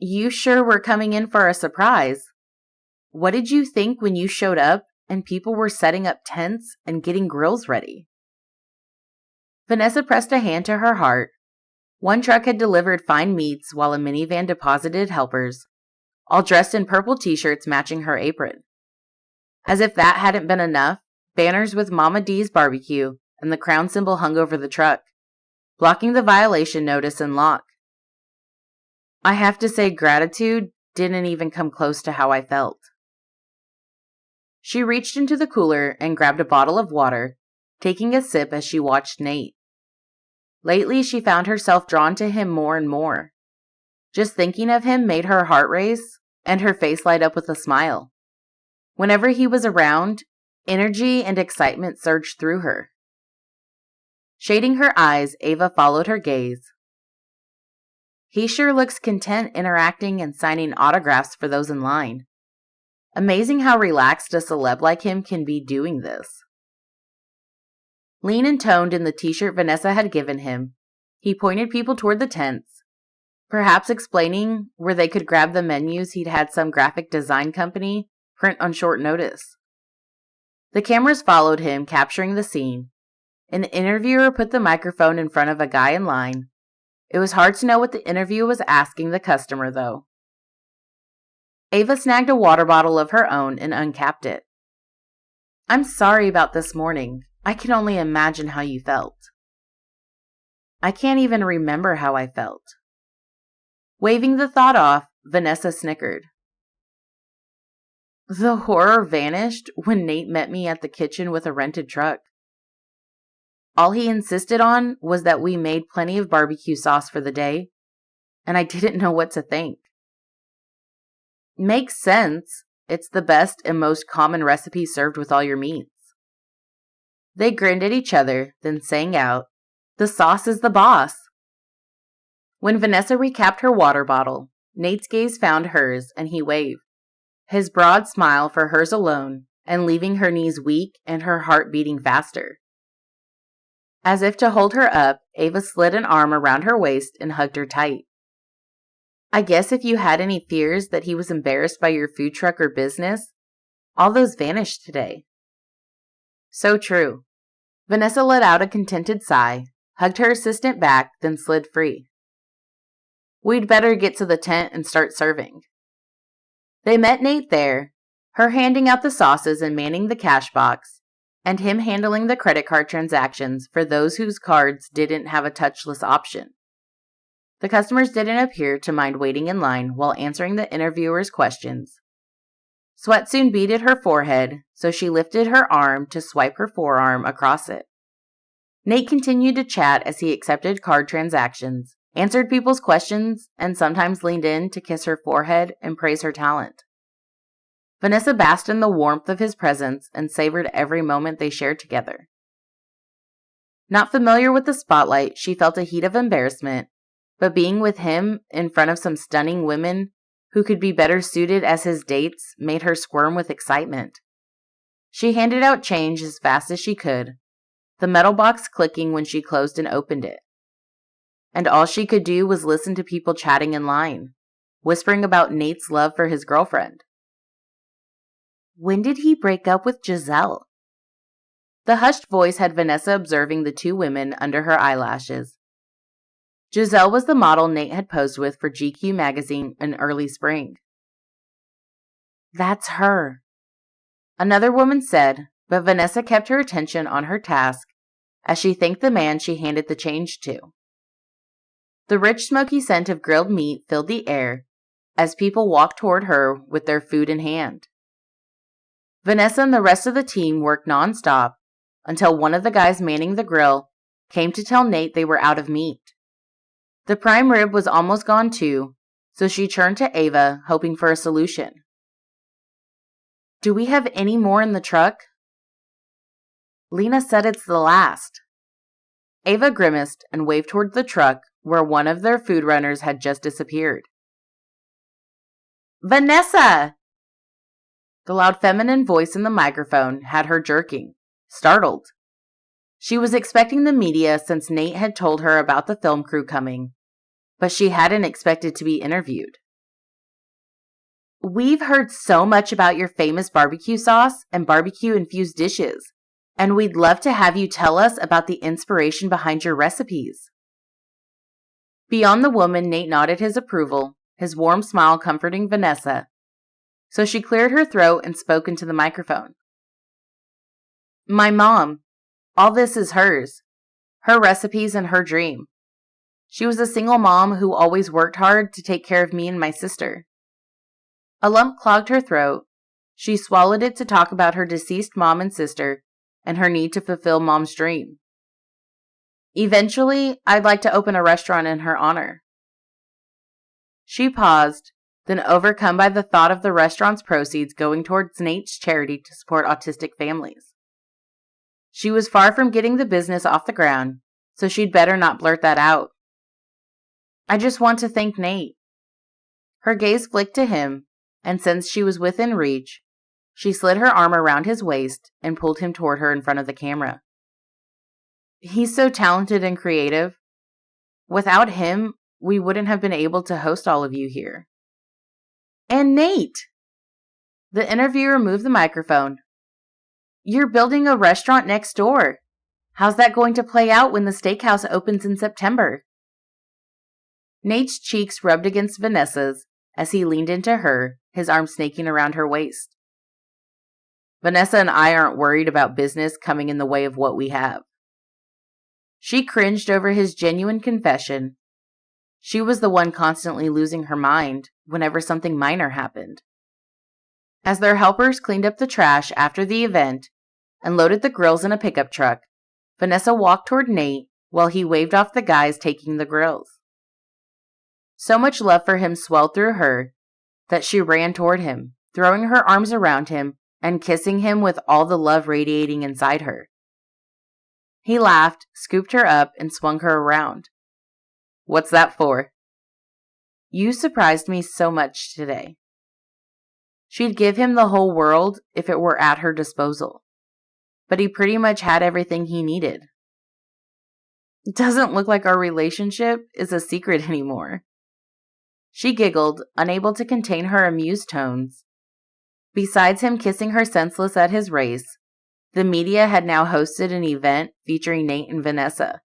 You sure were coming in for a surprise. What did you think when you showed up and people were setting up tents and getting grills ready? Vanessa pressed a hand to her heart. One truck had delivered fine meats while a minivan deposited helpers, all dressed in purple t-shirts matching her apron. As if that hadn't been enough, banners with Mama D's barbecue and the crown symbol hung over the truck, blocking the violation notice and lock. I have to say gratitude didn't even come close to how I felt. She reached into the cooler and grabbed a bottle of water, taking a sip as she watched Nate. Lately, she found herself drawn to him more and more. Just thinking of him made her heart race and her face light up with a smile. Whenever he was around, energy and excitement surged through her. Shading her eyes, Ava followed her gaze. He sure looks content interacting and signing autographs for those in line. Amazing how relaxed a celeb like him can be doing this. Lean and toned in the t-shirt Vanessa had given him, he pointed people toward the tents, perhaps explaining where they could grab the menus he'd had some graphic design company print on short notice. The cameras followed him, capturing the scene. An interviewer put the microphone in front of a guy in line. It was hard to know what the interview was asking the customer, though. Ava snagged a water bottle of her own and uncapped it. I'm sorry about this morning. I can only imagine how you felt. I can't even remember how I felt. Waving the thought off, Vanessa snickered. The horror vanished when Nate met me at the kitchen with a rented truck. All he insisted on was that we made plenty of barbecue sauce for the day, and I didn't know what to think. Makes sense. It's the best and most common recipe served with all your meats. They grinned at each other, then sang out, The sauce is the boss. When Vanessa recapped her water bottle, Nate's gaze found hers and he waved, his broad smile for hers alone and leaving her knees weak and her heart beating faster. As if to hold her up, Ava slid an arm around her waist and hugged her tight. I guess if you had any fears that he was embarrassed by your food truck or business, all those vanished today. So true. Vanessa let out a contented sigh, hugged her assistant back, then slid free. We'd better get to the tent and start serving. They met Nate there, her handing out the sauces and manning the cash box, and him handling the credit card transactions for those whose cards didn't have a touchless option. The customers didn't appear to mind waiting in line while answering the interviewer's questions. Sweat soon beaded her forehead, so she lifted her arm to swipe her forearm across it. Nate continued to chat as he accepted card transactions, answered people's questions, and sometimes leaned in to kiss her forehead and praise her talent. Vanessa basked in the warmth of his presence and savored every moment they shared together. Not familiar with the spotlight, she felt a heat of embarrassment, but being with him in front of some stunning women who could be better suited as his dates made her squirm with excitement. She handed out change as fast as she could, the metal box clicking when she closed and opened it. And all she could do was listen to people chatting in line, whispering about Nate's love for his girlfriend. When did he break up with Giselle? The hushed voice had Vanessa observing the two women under her eyelashes. Giselle was the model Nate had posed with for GQ magazine in early spring. That's her, another woman said, but Vanessa kept her attention on her task as she thanked the man she handed the change to. The rich, smoky scent of grilled meat filled the air as people walked toward her with their food in hand. Vanessa and the rest of the team worked nonstop until one of the guys manning the grill came to tell Nate they were out of meat. The prime rib was almost gone too, so she turned to Ava, hoping for a solution. Do we have any more in the truck? Lena said it's the last. Ava grimaced and waved toward the truck where one of their food runners had just disappeared. Vanessa! The loud feminine voice in the microphone had her jerking, startled. She was expecting the media since Nate had told her about the film crew coming, but she hadn't expected to be interviewed. We've heard so much about your famous barbecue sauce and barbecue-infused dishes, and we'd love to have you tell us about the inspiration behind your recipes. Beyond the woman, Nate nodded his approval, his warm smile comforting Vanessa, so she cleared her throat and spoke into the microphone. My mom. All this is hers. Her recipes and her dream. She was a single mom who always worked hard to take care of me and my sister. A lump clogged her throat. She swallowed it to talk about her deceased mom and sister and her need to fulfill mom's dream. Eventually, I'd like to open a restaurant in her honor. She paused, then overcome by the thought of the restaurant's proceeds going towards Nate's charity to support autistic families. She was far from getting the business off the ground, so she'd better not blurt that out. I just want to thank Nate. Her gaze flicked to him, and since she was within reach, she slid her arm around his waist and pulled him toward her in front of the camera. He's so talented and creative. Without him, we wouldn't have been able to host all of you here. And Nate! The interviewer moved the microphone. You're building a restaurant next door. How's that going to play out when the steakhouse opens in September? Nate's cheeks rubbed against Vanessa's as he leaned into her, his arm snaking around her waist. Vanessa and I aren't worried about business coming in the way of what we have. She cringed over his genuine confession. She was the one constantly losing her mind whenever something minor happened. As their helpers cleaned up the trash after the event and loaded the grills in a pickup truck, Vanessa walked toward Nate while he waved off the guys taking the grills. So much love for him swelled through her that she ran toward him, throwing her arms around him and kissing him with all the love radiating inside her. He laughed, scooped her up, and swung her around. What's that for? You surprised me so much today. She'd give him the whole world if it were at her disposal, but he pretty much had everything he needed. It doesn't look like our relationship is a secret anymore. She giggled, unable to contain her amused tones. Besides him kissing her senseless at his race, the media had now hosted an event featuring Nate and Vanessa,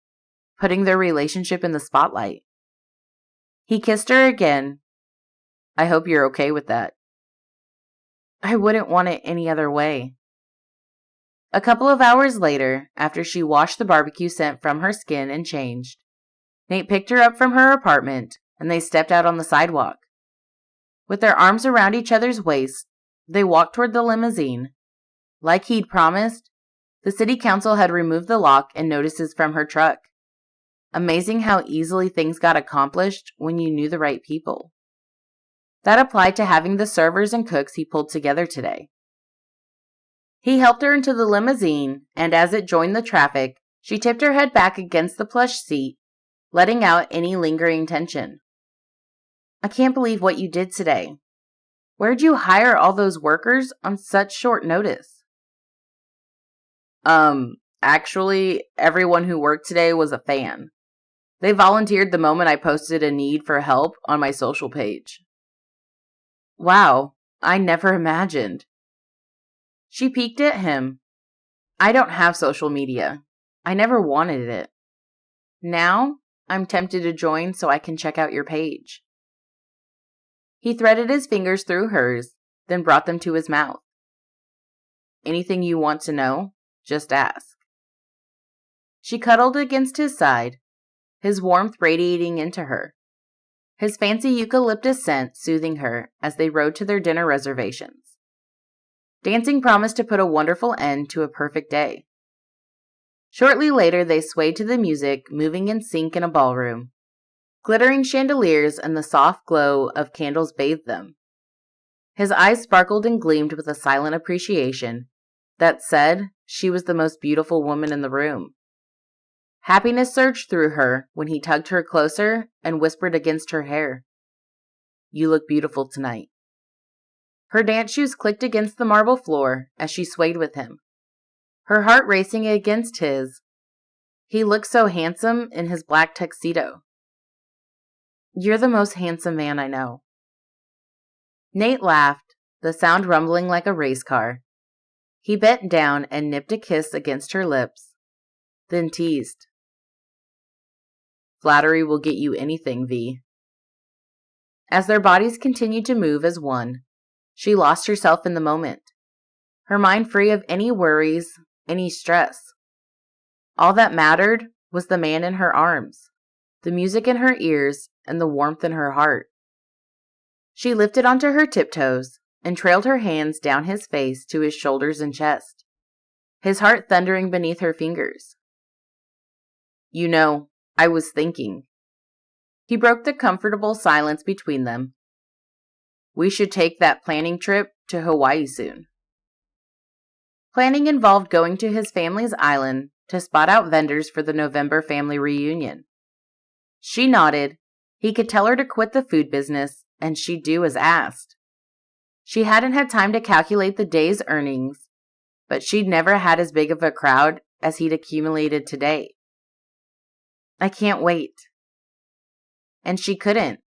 putting their relationship in the spotlight. He kissed her again. I hope you're okay with that. I wouldn't want it any other way. A couple of hours later, after she washed the barbecue scent from her skin and changed, Nate picked her up from her apartment, and they stepped out on the sidewalk. With their arms around each other's waists, they walked toward the limousine. Like he'd promised, the city council had removed the lock and notices from her truck. Amazing how easily things got accomplished when you knew the right people. That applied to having the servers and cooks he pulled together today. He helped her into the limousine, and as it joined the traffic, she tipped her head back against the plush seat, letting out any lingering tension. I can't believe what you did today. Where'd you hire all those workers on such short notice? Actually, everyone who worked today was a fan. They volunteered the moment I posted a need for help on my social page. Wow, I never imagined. She peeked at him. I don't have social media. I never wanted it. Now, I'm tempted to join so I can check out your page. He threaded his fingers through hers, then brought them to his mouth. Anything you want to know, just ask. She cuddled against his side, his warmth radiating into her, his fancy eucalyptus scent soothing her as they rode to their dinner reservations. Dancing promised to put a wonderful end to a perfect day. Shortly later, they swayed to the music, moving in sync in a ballroom. Glittering chandeliers and the soft glow of candles bathed them. His eyes sparkled and gleamed with a silent appreciation that said she was the most beautiful woman in the room. Happiness surged through her when he tugged her closer and whispered against her hair, "You look beautiful tonight." Her dance shoes clicked against the marble floor as she swayed with him, her heart racing against his. He looked so handsome in his black tuxedo. You're the most handsome man I know. Nate laughed, the sound rumbling like a race car. He bent down and nipped a kiss against her lips, then teased. Flattery will get you anything, V. As their bodies continued to move as one, she lost herself in the moment, her mind free of any worries, any stress. All that mattered was the man in her arms, the music in her ears, and the warmth in her heart. She lifted onto her tiptoes and trailed her hands down his face to his shoulders and chest, his heart thundering beneath her fingers. You know, I was thinking. He broke the comfortable silence between them. We should take that planning trip to Hawaii soon. Planning involved going to his family's island to spot out vendors for the November family reunion. She nodded. He could tell her to quit the food business, and she'd do as asked. She hadn't had time to calculate the day's earnings, but she'd never had as big of a crowd as he'd accumulated today. I can't wait. And she couldn't.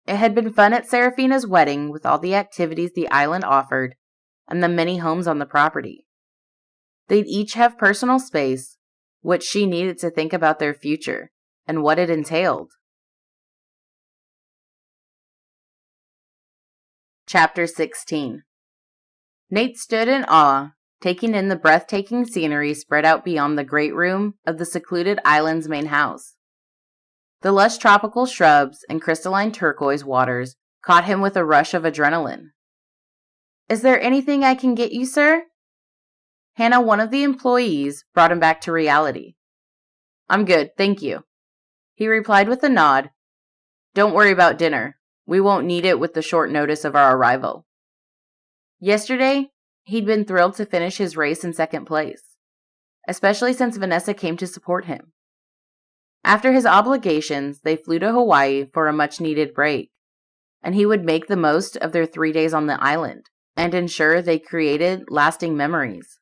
It had been fun at Serafina's wedding with all the activities the island offered and the many homes on the property. They'd each have personal space, which she needed to think about their future and what it entailed. Chapter 16. Nate stood in awe, taking in the breathtaking scenery spread out beyond the great room of the secluded island's main house. The lush tropical shrubs and crystalline turquoise waters caught him with a rush of adrenaline. Is there anything I can get you, sir? Hannah, one of the employees, brought him back to reality. I'm good, thank you. He replied with a nod. Don't worry about dinner. We won't need it with the short notice of our arrival. Yesterday, he'd been thrilled to finish his race in second place, especially since Vanessa came to support him. After his obligations, they flew to Hawaii for a much-needed break, and he would make the most of their 3 days on the island and ensure they created lasting memories.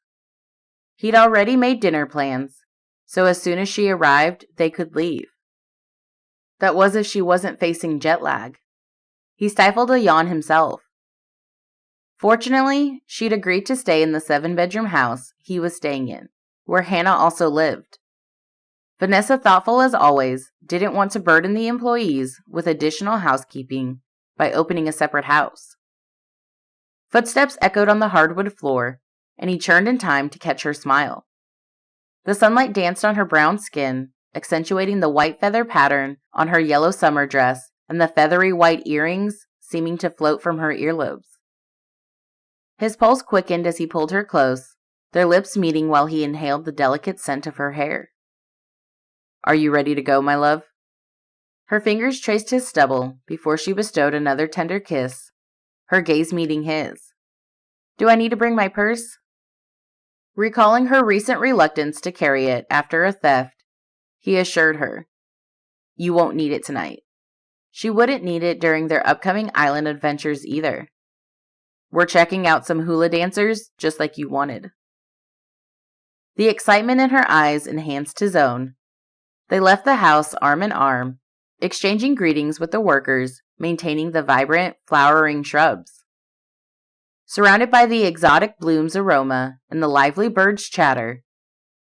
He'd already made dinner plans, so as soon as she arrived, they could leave. That was if she wasn't facing jet lag. He stifled a yawn himself. Fortunately, she'd agreed to stay in the 7-bedroom house he was staying in, where Hannah also lived. Vanessa, thoughtful as always, didn't want to burden the employees with additional housekeeping by opening a separate house. Footsteps echoed on the hardwood floor, and he turned in time to catch her smile. The sunlight danced on her brown skin, accentuating the white feather pattern on her yellow summer dress and the feathery white earrings seeming to float from her earlobes. His pulse quickened as he pulled her close, their lips meeting while he inhaled the delicate scent of her hair. "Are you ready to go, my love?" Her fingers traced his stubble before she bestowed another tender kiss, her gaze meeting his. "Do I need to bring my purse?" Recalling her recent reluctance to carry it after a theft, he assured her, "You won't need it tonight." She wouldn't need it during their upcoming island adventures either. "We're checking out some hula dancers, just like you wanted." The excitement in her eyes enhanced his own. They left the house arm in arm, exchanging greetings with the workers, maintaining the vibrant, flowering shrubs. Surrounded by the exotic bloom's aroma and the lively birds' chatter,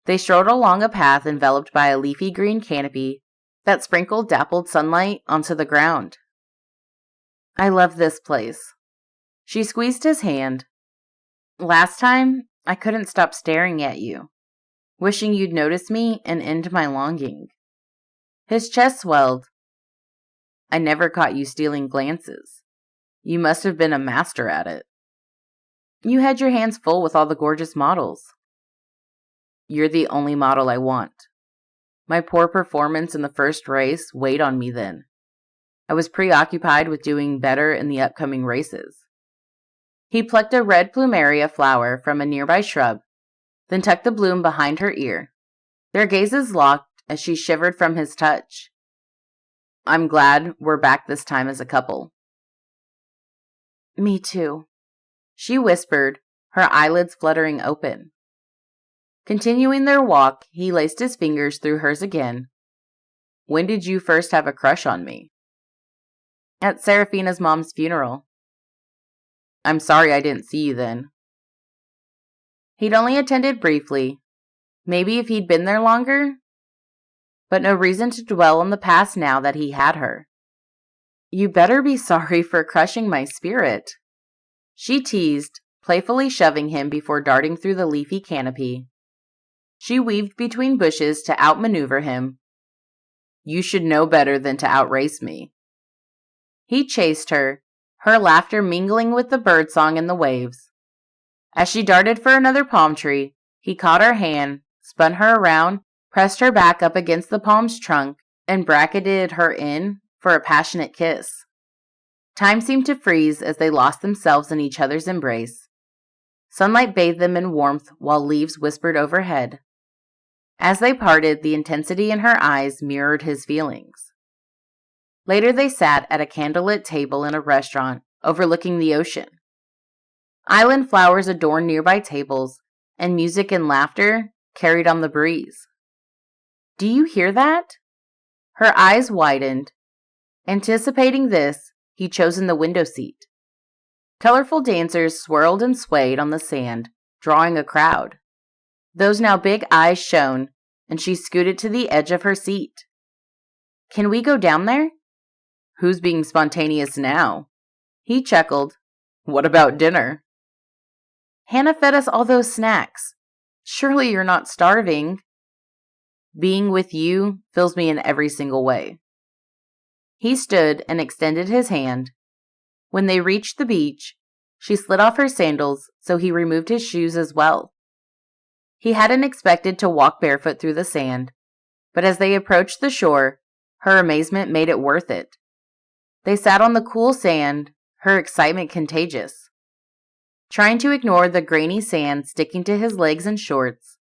they strolled along a path enveloped by a leafy green canopy that sprinkled dappled sunlight onto the ground. "I love this place." She squeezed his hand. "Last time, I couldn't stop staring at you, wishing you'd notice me and end my longing." His chest swelled. "I never caught you stealing glances. You must have been a master at it." "You had your hands full with all the gorgeous models." "You're the only model I want. My poor performance in the first race weighed on me then. I was preoccupied with doing better in the upcoming races." He plucked a red plumeria flower from a nearby shrub, then tucked the bloom behind her ear. Their gazes locked as she shivered from his touch. "I'm glad we're back this time as a couple." "Me too," she whispered, her eyelids fluttering open. Continuing their walk, he laced his fingers through hers again. "When did you first have a crush on me?" "At Seraphina's mom's funeral." "I'm sorry I didn't see you then." He'd only attended briefly. Maybe if he'd been there longer? But no reason to dwell on the past now that he had her. "You better be sorry for crushing my spirit," she teased, playfully shoving him before darting through the leafy canopy. She weaved between bushes to outmaneuver him. "You should know better than to outrace me." He chased her, her laughter mingling with the birdsong and the waves. As she darted for another palm tree, he caught her hand, spun her around, pressed her back up against the palm's trunk, and bracketed her in for a passionate kiss. Time seemed to freeze as they lost themselves in each other's embrace. Sunlight bathed them in warmth while leaves whispered overhead. As they parted, the intensity in her eyes mirrored his feelings. Later they sat at a candlelit table in a restaurant overlooking the ocean. Island flowers adorned nearby tables, and music and laughter carried on the breeze. "Do you hear that?" Her eyes widened. Anticipating this, he'd chosen the window seat. Colorful dancers swirled and swayed on the sand, drawing a crowd. Those now big eyes shone, and she scooted to the edge of her seat. "Can we go down there?" "Who's being spontaneous now?" He chuckled. "What about dinner?" "Hannah fed us all those snacks. Surely you're not starving." "Being with you fills me in every single way." He stood and extended his hand. When they reached the beach, she slid off her sandals, so he removed his shoes as well. He hadn't expected to walk barefoot through the sand, but as they approached the shore, her amazement made it worth it. They sat on the cool sand, her excitement contagious. Trying to ignore the grainy sand sticking to his legs and shorts,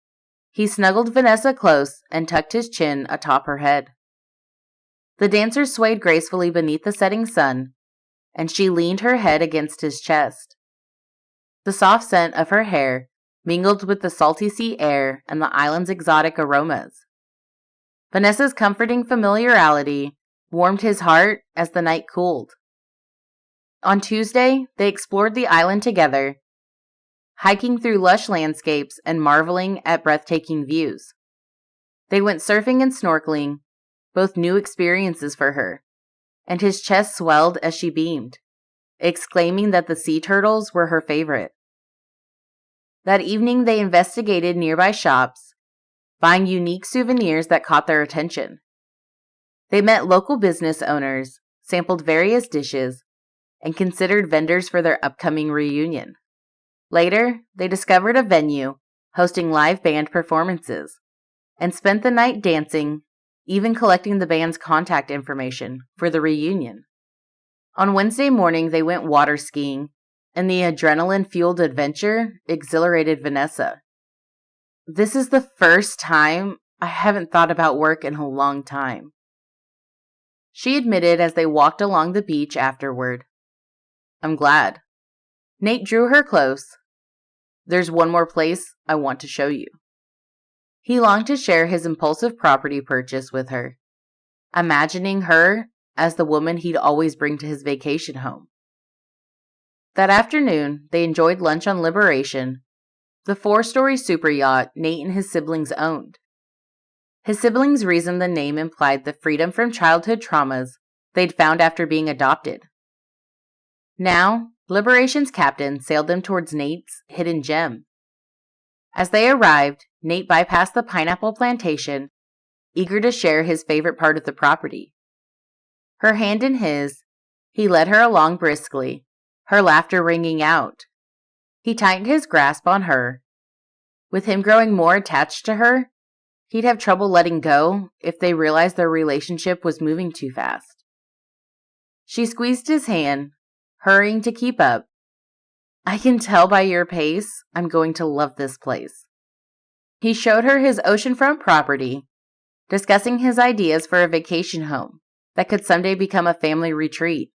he snuggled Vanessa close and tucked his chin atop her head. The dancers swayed gracefully beneath the setting sun, and she leaned her head against his chest. The soft scent of her hair mingled with the salty sea air and the island's exotic aromas. Vanessa's comforting familiarity warmed his heart as the night cooled. On Tuesday, they explored the island together, hiking through lush landscapes and marveling at breathtaking views. They went surfing and snorkeling, both new experiences for her, and his chest swelled as she beamed, exclaiming that the sea turtles were her favorite. That evening, they investigated nearby shops, buying unique souvenirs that caught their attention. They met local business owners, sampled various dishes, and considered vendors for their upcoming reunion. Later, they discovered a venue hosting live band performances and spent the night dancing, even collecting the band's contact information for the reunion. On Wednesday morning, they went water skiing, and the adrenaline-fueled adventure exhilarated Vanessa. This is the first time I haven't thought about work in a long time, she admitted as they walked along the beach afterward. I'm glad. Nate drew her close. There's one more place I want to show you. He longed to share his impulsive property purchase with her, imagining her as the woman he'd always bring to his vacation home. That afternoon, they enjoyed lunch on Liberation, the 4-story super yacht Nate and his siblings owned. His siblings reasoned the name implied the freedom from childhood traumas they'd found after being adopted. Now, Liberation's captain sailed them towards Nate's hidden gem. As they arrived, Nate bypassed the pineapple plantation, eager to share his favorite part of the property. Her hand in his, he led her along briskly, her laughter ringing out. He tightened his grasp on her. With him growing more attached to her, he'd have trouble letting go if they realized their relationship was moving too fast. She squeezed his hand, hurrying to keep up. I can tell by your pace I'm going to love this place. He showed her his oceanfront property, discussing his ideas for a vacation home that could someday become a family retreat.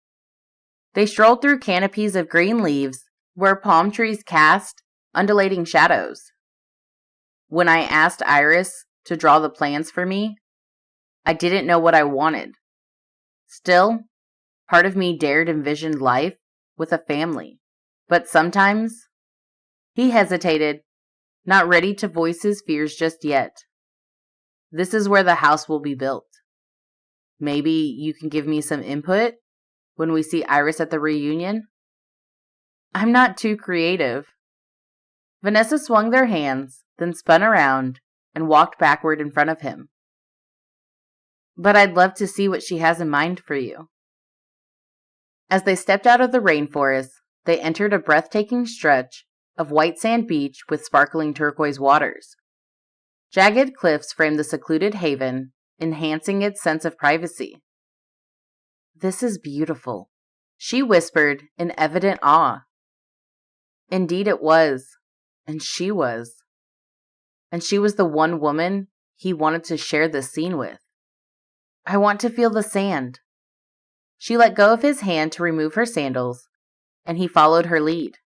They strolled through canopies of green leaves where palm trees cast undulating shadows. When I asked Iris to draw the plans for me, I didn't know what I wanted. Still, part of me dared envision life with a family. But sometimes, he hesitated, not ready to voice his fears just yet. This is where the house will be built. Maybe you can give me some input when we see Iris at the reunion? I'm not too creative. Vanessa swung their hands, then spun around and walked backward in front of him. But I'd love to see what she has in mind for you. As they stepped out of the rainforest, they entered a breathtaking stretch of white sand beach with sparkling turquoise waters. Jagged cliffs framed the secluded haven, enhancing its sense of privacy. This is beautiful, she whispered in evident awe. Indeed it was, and she was. And she was the one woman he wanted to share this scene with. I want to feel the sand. She let go of his hand to remove her sandals, and he followed her lead.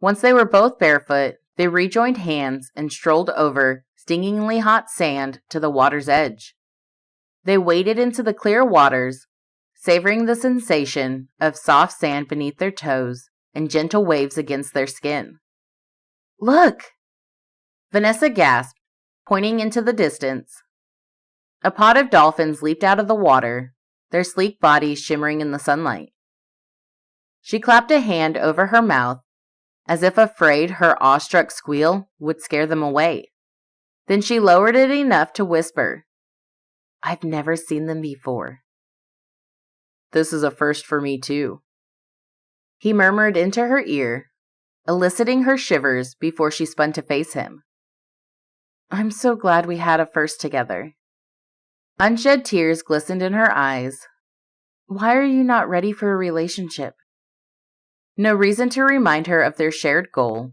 Once they were both barefoot, they rejoined hands and strolled over stingingly hot sand to the water's edge. They waded into the clear waters, savoring the sensation of soft sand beneath their toes and gentle waves against their skin. Look! Vanessa gasped, pointing into the distance. A pod of dolphins leaped out of the water, their sleek bodies shimmering in the sunlight. She clapped a hand over her mouth, as if afraid her awestruck squeal would scare them away. Then she lowered it enough to whisper, I've never seen them before. This is a first for me, too. He murmured into her ear, eliciting her shivers before she spun to face him. I'm so glad we had a first together. Unshed tears glistened in her eyes. Why are you not ready for a relationship? No reason to remind her of their shared goal.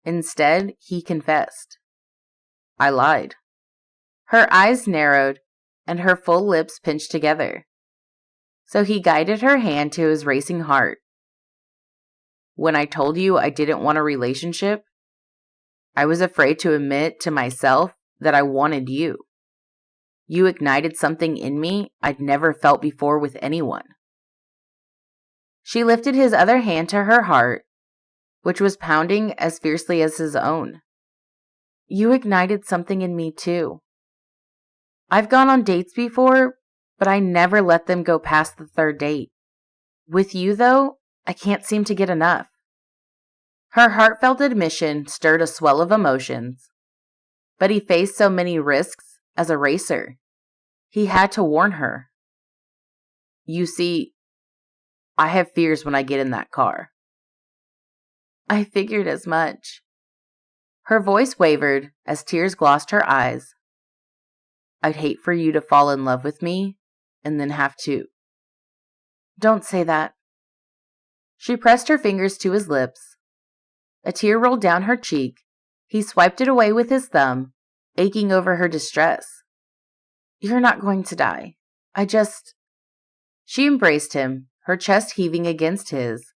Instead, he confessed. I lied. Her eyes narrowed, and her full lips pinched together. So he guided her hand to his racing heart. When I told you I didn't want a relationship, I was afraid to admit to myself that I wanted you. You ignited something in me I'd never felt before with anyone. She lifted his other hand to her heart, which was pounding as fiercely as his own. You ignited something in me too. I've gone on dates before, but I never let them go past the third date. With you, though, I can't seem to get enough. Her heartfelt admission stirred a swell of emotions, but he faced so many risks as a racer. He had to warn her. You see, I have fears when I get in that car. I figured as much. Her voice wavered as tears glossed her eyes. I'd hate for you to fall in love with me and then have to. Don't say that. She pressed her fingers to his lips. A tear rolled down her cheek. He swiped it away with his thumb, aching over her distress. You're not going to die. She embraced him, her chest heaving against his.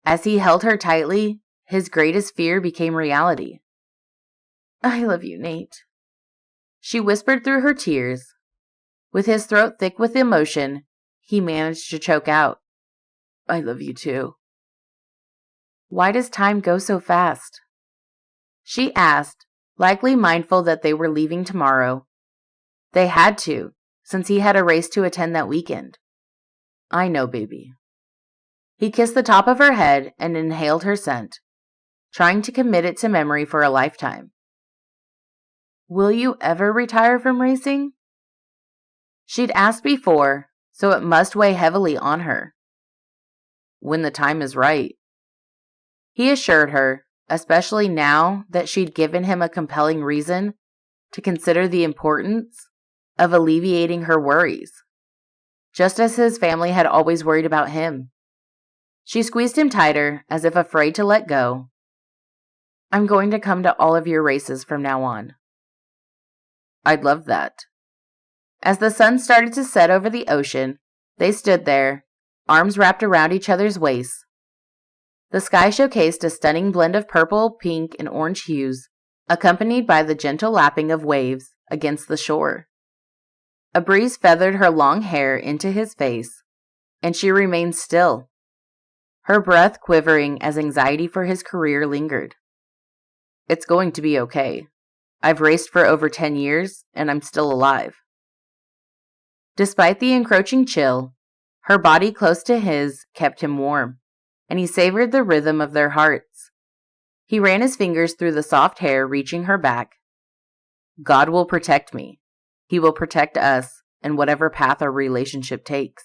As he held her tightly, his greatest fear became reality. I love you, Nate. She whispered through her tears. With his throat thick with emotion, he managed to choke out. I love you too. Why does time go so fast? She asked, likely mindful that they were leaving tomorrow. They had to, since he had a race to attend that weekend. I know, baby. He kissed the top of her head and inhaled her scent, trying to commit it to memory for a lifetime. Will you ever retire from racing? She'd asked before, so it must weigh heavily on her. When the time is right. He assured her, especially now that she'd given him a compelling reason to consider the importance of alleviating her worries, just as his family had always worried about him. She squeezed him tighter, as if afraid to let go. I'm going to come to all of your races from now on. I'd love that. As the sun started to set over the ocean, they stood there, arms wrapped around each other's waists. The sky showcased a stunning blend of purple, pink, and orange hues, accompanied by the gentle lapping of waves against the shore. A breeze feathered her long hair into his face, and she remained still, her breath quivering as anxiety for his career lingered. It's going to be okay. I've raced for over 10 years, and I'm still alive. Despite the encroaching chill, her body close to his kept him warm, and he savored the rhythm of their hearts. He ran his fingers through the soft hair reaching her back. God will protect me. He will protect us in whatever path our relationship takes.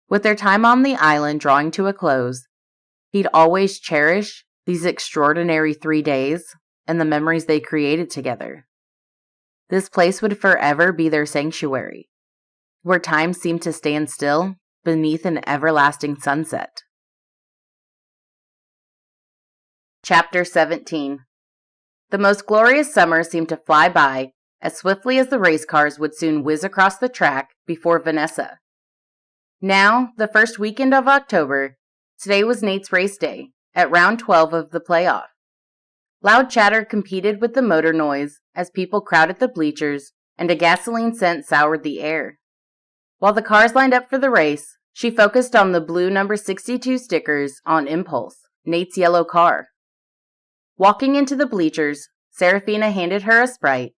With their time on the island drawing to a close, he'd always cherish these extraordinary 3 days and the memories they created together. This place would forever be their sanctuary, where time seemed to stand still beneath an everlasting sunset. Chapter 17. The most glorious summer seemed to fly by as swiftly as the race cars would soon whiz across the track before Vanessa. Now, the first weekend of October, today was Nate's race day, at round 12 of the playoff. Loud chatter competed with the motor noise as people crowded the bleachers and a gasoline scent soured the air. While the cars lined up for the race, she focused on the blue number 62 stickers on Impulse, Nate's yellow car. Walking into the bleachers, Serafina handed her a Sprite.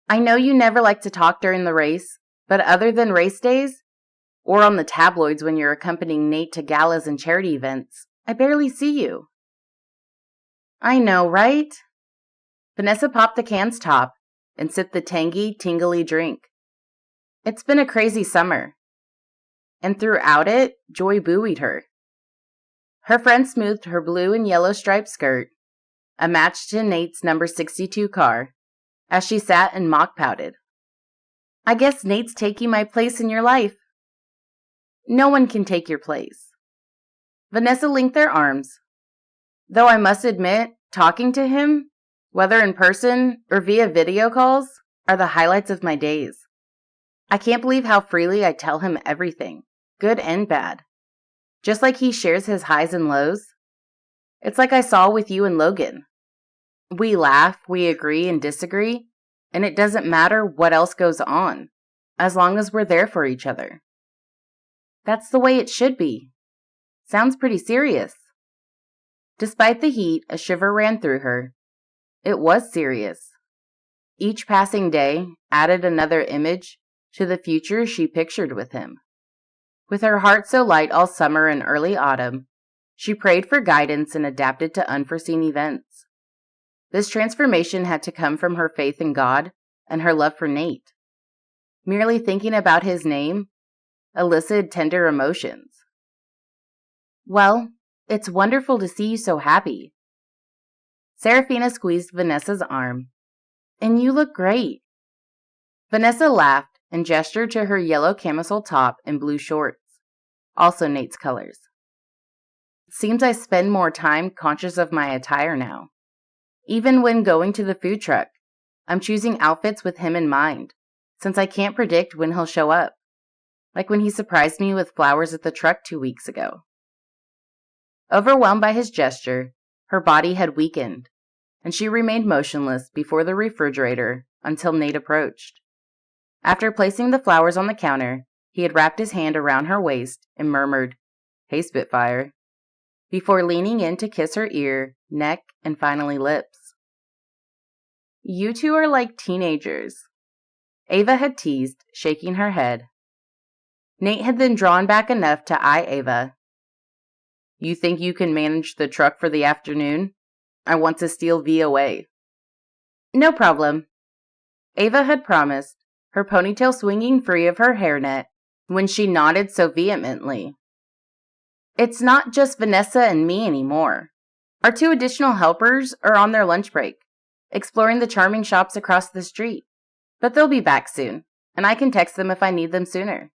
I know you never like to talk during the race, but other than race days, or on the tabloids when you're accompanying Nate to galas and charity events, I barely see you. I know, right? Vanessa popped the can's top and sipped the tangy, tingly drink. It's been a crazy summer. And throughout it, joy buoyed her. Her friend smoothed her blue and yellow striped skirt, a match to Nate's number 62 car, as she sat and mock-pouted. I guess Nate's taking my place in your life. No one can take your place. Vanessa linked their arms. Though I must admit, talking to him, whether in person or via video calls, are the highlights of my days. I can't believe how freely I tell him everything, good and bad. Just like he shares his highs and lows. It's like I saw with you and Logan. We laugh, we agree and disagree, and it doesn't matter what else goes on, as long as we're there for each other. That's the way it should be. Sounds pretty serious. Despite the heat, a shiver ran through her. It was serious. Each passing day added another image to the future she pictured with him. With her heart so light all summer and early autumn, she prayed for guidance and adapted to unforeseen events. This transformation had to come from her faith in God and her love for Nate. Merely thinking about his name elicited tender emotions. Well, it's wonderful to see you so happy. Serafina squeezed Vanessa's arm. And you look great. Vanessa laughed and gestured to her yellow camisole top and blue shorts, also Nate's colors. It seems I spend more time conscious of my attire now. Even when going to the food truck, I'm choosing outfits with him in mind, since I can't predict when he'll show up, like when he surprised me with flowers at the truck 2 weeks ago. Overwhelmed by his gesture, her body had weakened, and she remained motionless before the refrigerator until Nate approached. After placing the flowers on the counter, he had wrapped his hand around her waist and murmured, "Hey, Spitfire," before leaning in to kiss her ear, neck, and finally lips. You two are like teenagers, Ava had teased, shaking her head. Nate had then drawn back enough to eye Ava. You think you can manage the truck for the afternoon? I want to steal V away. No problem, Ava had promised, her ponytail swinging free of her hairnet when she nodded so vehemently. It's not just Vanessa and me anymore. Our 2 additional helpers are on their lunch break, exploring the charming shops across the street. But they'll be back soon, and I can text them if I need them sooner.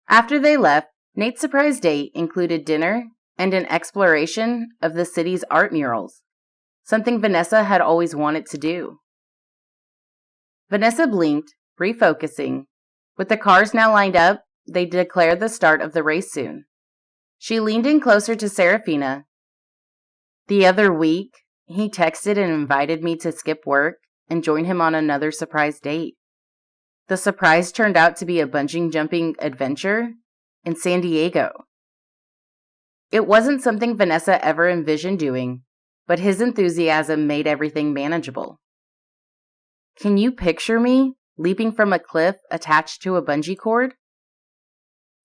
After they left, Nate's surprise date included dinner and an exploration of the city's art murals, something Vanessa had always wanted to do. Vanessa blinked, refocusing. With the cars now lined up, they declared the start of the race soon. She leaned in closer to Serafina. The other week, he texted and invited me to skip work and join him on another surprise date. The surprise turned out to be a bungee jumping adventure in San Diego. It wasn't something Vanessa ever envisioned doing, but his enthusiasm made everything manageable. Can you picture me leaping from a cliff attached to a bungee cord?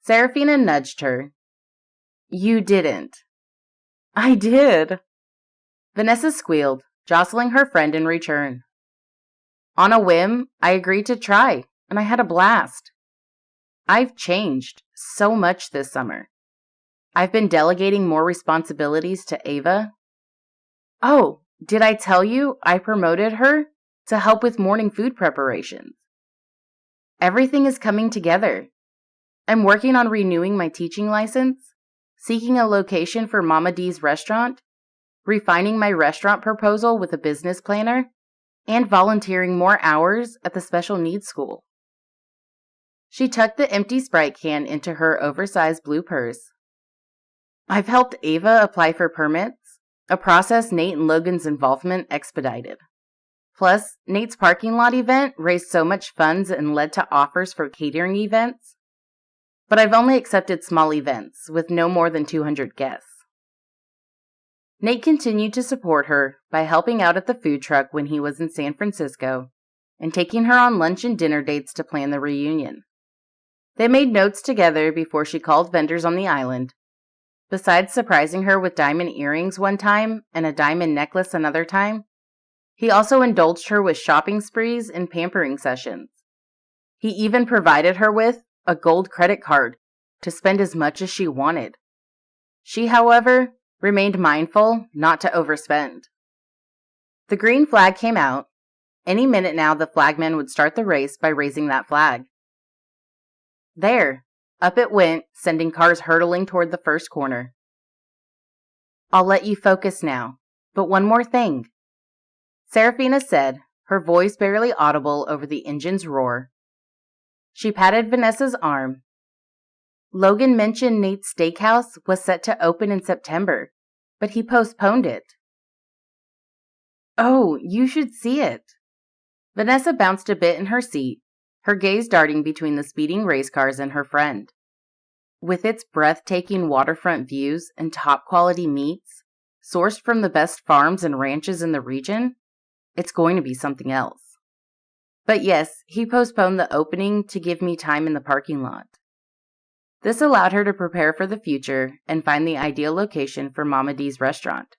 Serafina nudged her. You didn't. I did. Vanessa squealed, jostling her friend in return. On a whim, I agreed to try, and I had a blast. I've changed so much this summer. I've been delegating more responsibilities to Ava. Oh, did I tell you I promoted her to help with morning food preparations? Everything is coming together. I'm working on renewing my teaching license, seeking a location for Mama D's restaurant, refining my restaurant proposal with a business planner, and volunteering more hours at the special needs school. She tucked the empty Sprite can into her oversized blue purse. I've helped Ava apply for permits, a process Nate and Logan's involvement expedited. Plus, Nate's parking lot event raised so much funds and led to offers for catering events. But I've only accepted small events with no more than 200 guests. Nate continued to support her by helping out at the food truck when he was in San Francisco and taking her on lunch and dinner dates to plan the reunion. They made notes together before she called vendors on the island. Besides surprising her with diamond earrings one time and a diamond necklace another time, he also indulged her with shopping sprees and pampering sessions. He even provided her with a gold credit card to spend as much as she wanted. She, however, remained mindful not to overspend. The green flag came out. Any minute now, the flagman would start the race by raising that flag. There, up it went, sending cars hurtling toward the first corner. I'll let you focus now, but one more thing, Serafina said, her voice barely audible over the engine's roar. She patted Vanessa's arm. Logan mentioned Nate's steakhouse was set to open in September, but he postponed it. Oh, you should see it. Vanessa bounced a bit in her seat, her gaze darting between the speeding race cars and her friend. with its breathtaking waterfront views and top-quality meats, sourced from the best farms and ranches in the region, it's going to be something else. But yes, he postponed the opening to give me time in the parking lot. This allowed her to prepare for the future and find the ideal location for Mama D's restaurant.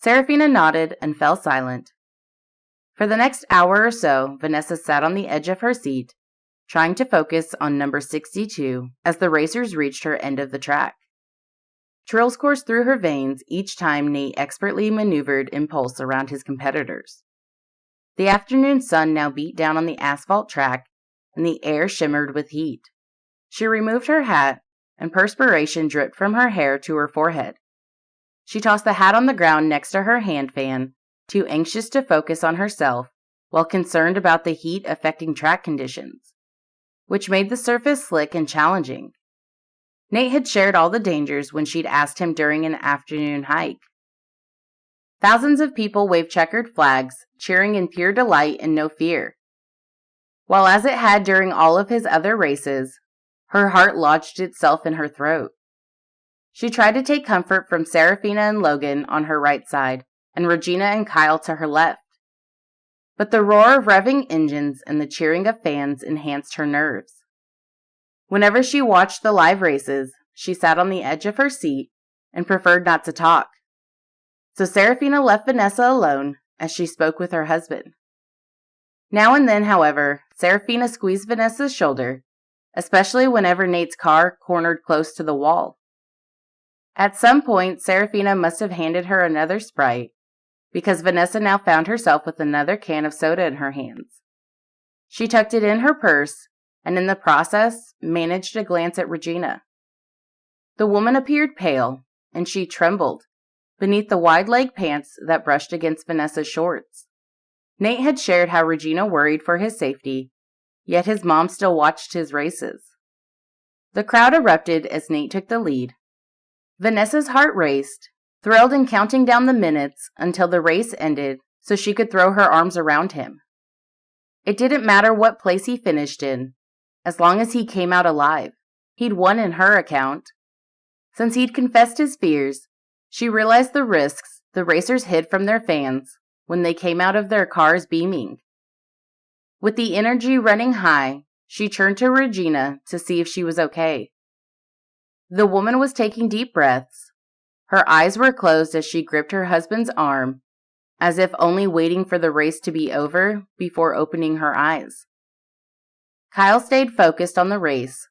Serafina nodded and fell silent. For the next hour or so, Vanessa sat on the edge of her seat, trying to focus on number 62 as the racers reached her end of the track. Trills coursed through her veins each time Nate expertly maneuvered impulse around his competitors. The afternoon sun now beat down on the asphalt track, and the air shimmered with heat. She removed her hat, and perspiration dripped from her hair to her forehead. She tossed the hat on the ground next to her hand fan, too anxious to focus on herself while concerned about the heat affecting track conditions, which made the surface slick and challenging. Nate had shared all the dangers when she'd asked him during an afternoon hike. Thousands of people waved checkered flags, cheering in pure delight and no fear, while as it had during all of his other races, her heart lodged itself in her throat. She tried to take comfort from Serafina and Logan on her right side, and Regina and Kyle to her left. But the roar of revving engines and the cheering of fans enhanced her nerves. Whenever she watched the live races, she sat on the edge of her seat and preferred not to talk. So Serafina left Vanessa alone as she spoke with her husband. Now and then, however, Serafina squeezed Vanessa's shoulder, especially whenever Nate's car cornered close to the wall. At some point, Serafina must have handed her another Sprite, because Vanessa now found herself with another can of soda in her hands. She tucked it in her purse, and in the process, managed to glance at Regina. The woman appeared pale, and she trembled beneath the wide leg pants that brushed against Vanessa's shorts. Nate had shared how Regina worried for his safety, yet his mom still watched his races. The crowd erupted as Nate took the lead. Vanessa's heart raced, thrilled and counting down the minutes until the race ended so she could throw her arms around him. It didn't matter what place he finished in, as long as he came out alive. He'd won in her account. Since he'd confessed his fears, she realized the risks the racers hid from their fans when they came out of their cars beaming. With the energy running high, she turned to Regina to see if she was okay. The woman was taking deep breaths. Her eyes were closed as she gripped her husband's arm, as if only waiting for the race to be over before opening her eyes. Kyle stayed focused on the race,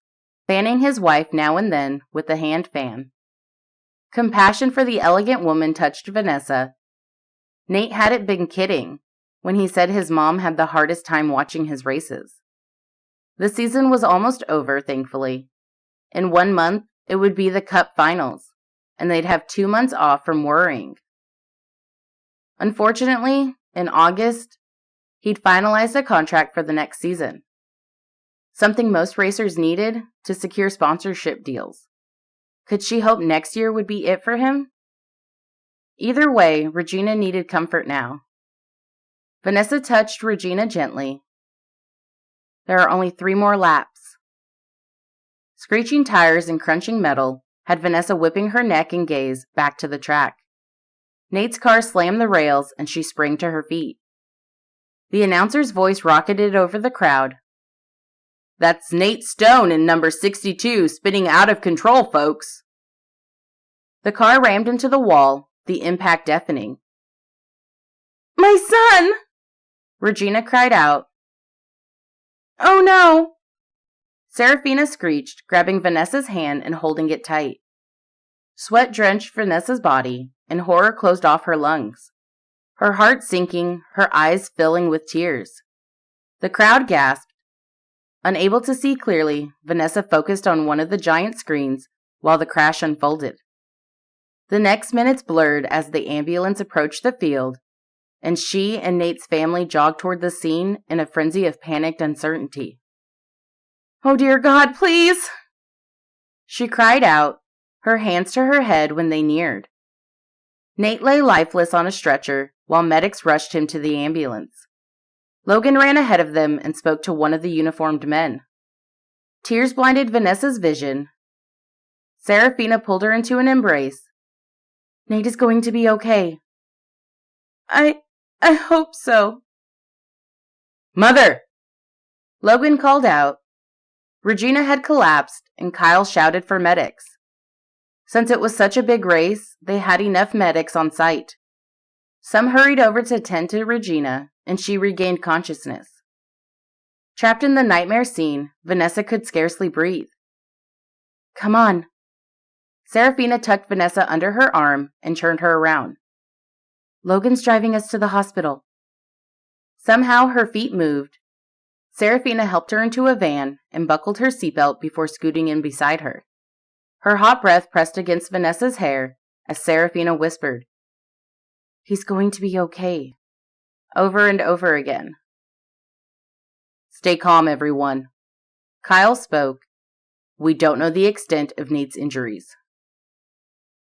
fanning his wife now and then with a hand fan. Compassion for the elegant woman touched Vanessa. Nate hadn't been kidding when he said his mom had the hardest time watching his races. The season was almost over, thankfully. In 1 month, it would be the Cup Finals, and they'd have 2 months off from worrying. Unfortunately, in August, he'd finalized a contract for the next season, something most racers needed to secure sponsorship deals. Could she hope next year would be it for him? Either way, Regina needed comfort now. Vanessa touched Regina gently. There are only 3 more laps. Screeching tires and crunching metal had Vanessa whipping her neck and gaze back to the track. Nate's car slammed the rails and she sprang to her feet. The announcer's voice rocketed over the crowd. "That's Nate Stone in number 62 spinning out of control, folks." The car rammed into the wall, the impact deafening. "My son!" Regina cried out. "Oh no!" Serafina screeched, grabbing Vanessa's hand and holding it tight. Sweat drenched Vanessa's body, and horror closed off her lungs. Her heart sinking, her eyes filling with tears. The crowd gasped. Unable to see clearly, Vanessa focused on one of the giant screens while the crash unfolded. The next minutes blurred as the ambulance approached the field, and she and Nate's family jogged toward the scene in a frenzy of panicked uncertainty. "Oh dear God, please!" She cried out, her hands to her head when they neared. Nate lay lifeless on a stretcher while medics rushed him to the ambulance. Logan ran ahead of them and spoke to one of the uniformed men. Tears blinded Vanessa's vision Serafina pulled her into an embrace. Nate is going to be okay. I hope so. Mother! Logan called out. Regina had collapsed, and Kyle shouted for medics. Since it was such a big race, they had enough medics on site. Some hurried over to tend to Regina, and she regained consciousness. Trapped in the nightmare scene, Vanessa could scarcely breathe. Come on. Serafina tucked Vanessa under her arm and turned her around. Logan's driving us to the hospital. Somehow her feet moved. Serafina helped her into a van and buckled her seatbelt before scooting in beside her. Her hot breath pressed against Vanessa's hair as Serafina whispered, He's going to be okay, over and over again. Stay calm, everyone. Kyle spoke. We don't know the extent of Nate's injuries.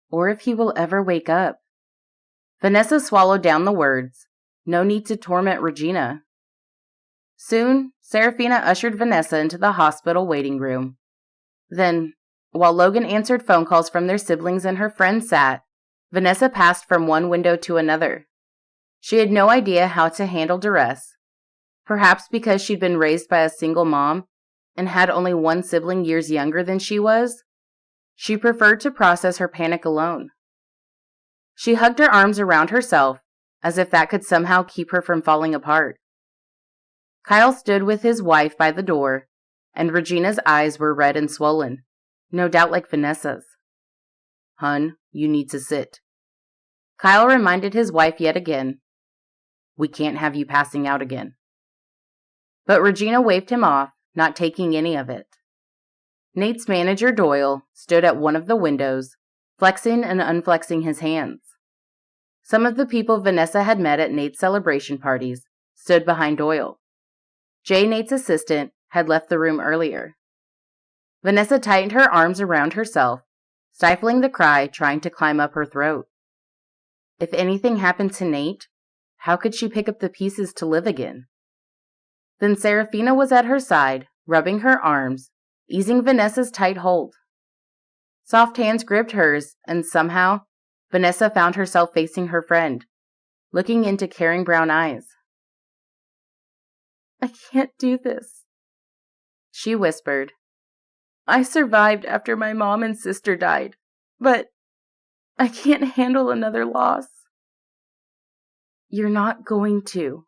Or if he will ever wake up. Vanessa swallowed down the words. No need to torment Regina. Soon, Serafina ushered Vanessa into the hospital waiting room. Then, while Logan answered phone calls from their siblings and her friends sat, Vanessa passed from one window to another. She had no idea how to handle duress. Perhaps because she'd been raised by a single mom and had only one sibling years younger than she was, she preferred to process her panic alone. She hugged her arms around herself as if that could somehow keep her from falling apart. Kyle stood with his wife by the door, and Regina's eyes were red and swollen, no doubt like Vanessa's. Hun, you need to sit. Kyle reminded his wife yet again. We can't have you passing out again. But Regina waved him off, not taking any of it. Nate's manager, Doyle, stood at one of the windows, flexing and unflexing his hands. Some of the people Vanessa had met at Nate's celebration parties stood behind Doyle. Jay, Nate's assistant, had left the room earlier. Vanessa tightened her arms around herself, stifling the cry trying to climb up her throat. If anything happened to Nate, how could she pick up the pieces to live again? Then Serafina was at her side, rubbing her arms, easing Vanessa's tight hold. Soft hands gripped hers, and somehow, Vanessa found herself facing her friend, looking into caring brown eyes. I can't do this, she whispered. I survived after my mom and sister died, but I can't handle another loss. You're not going to.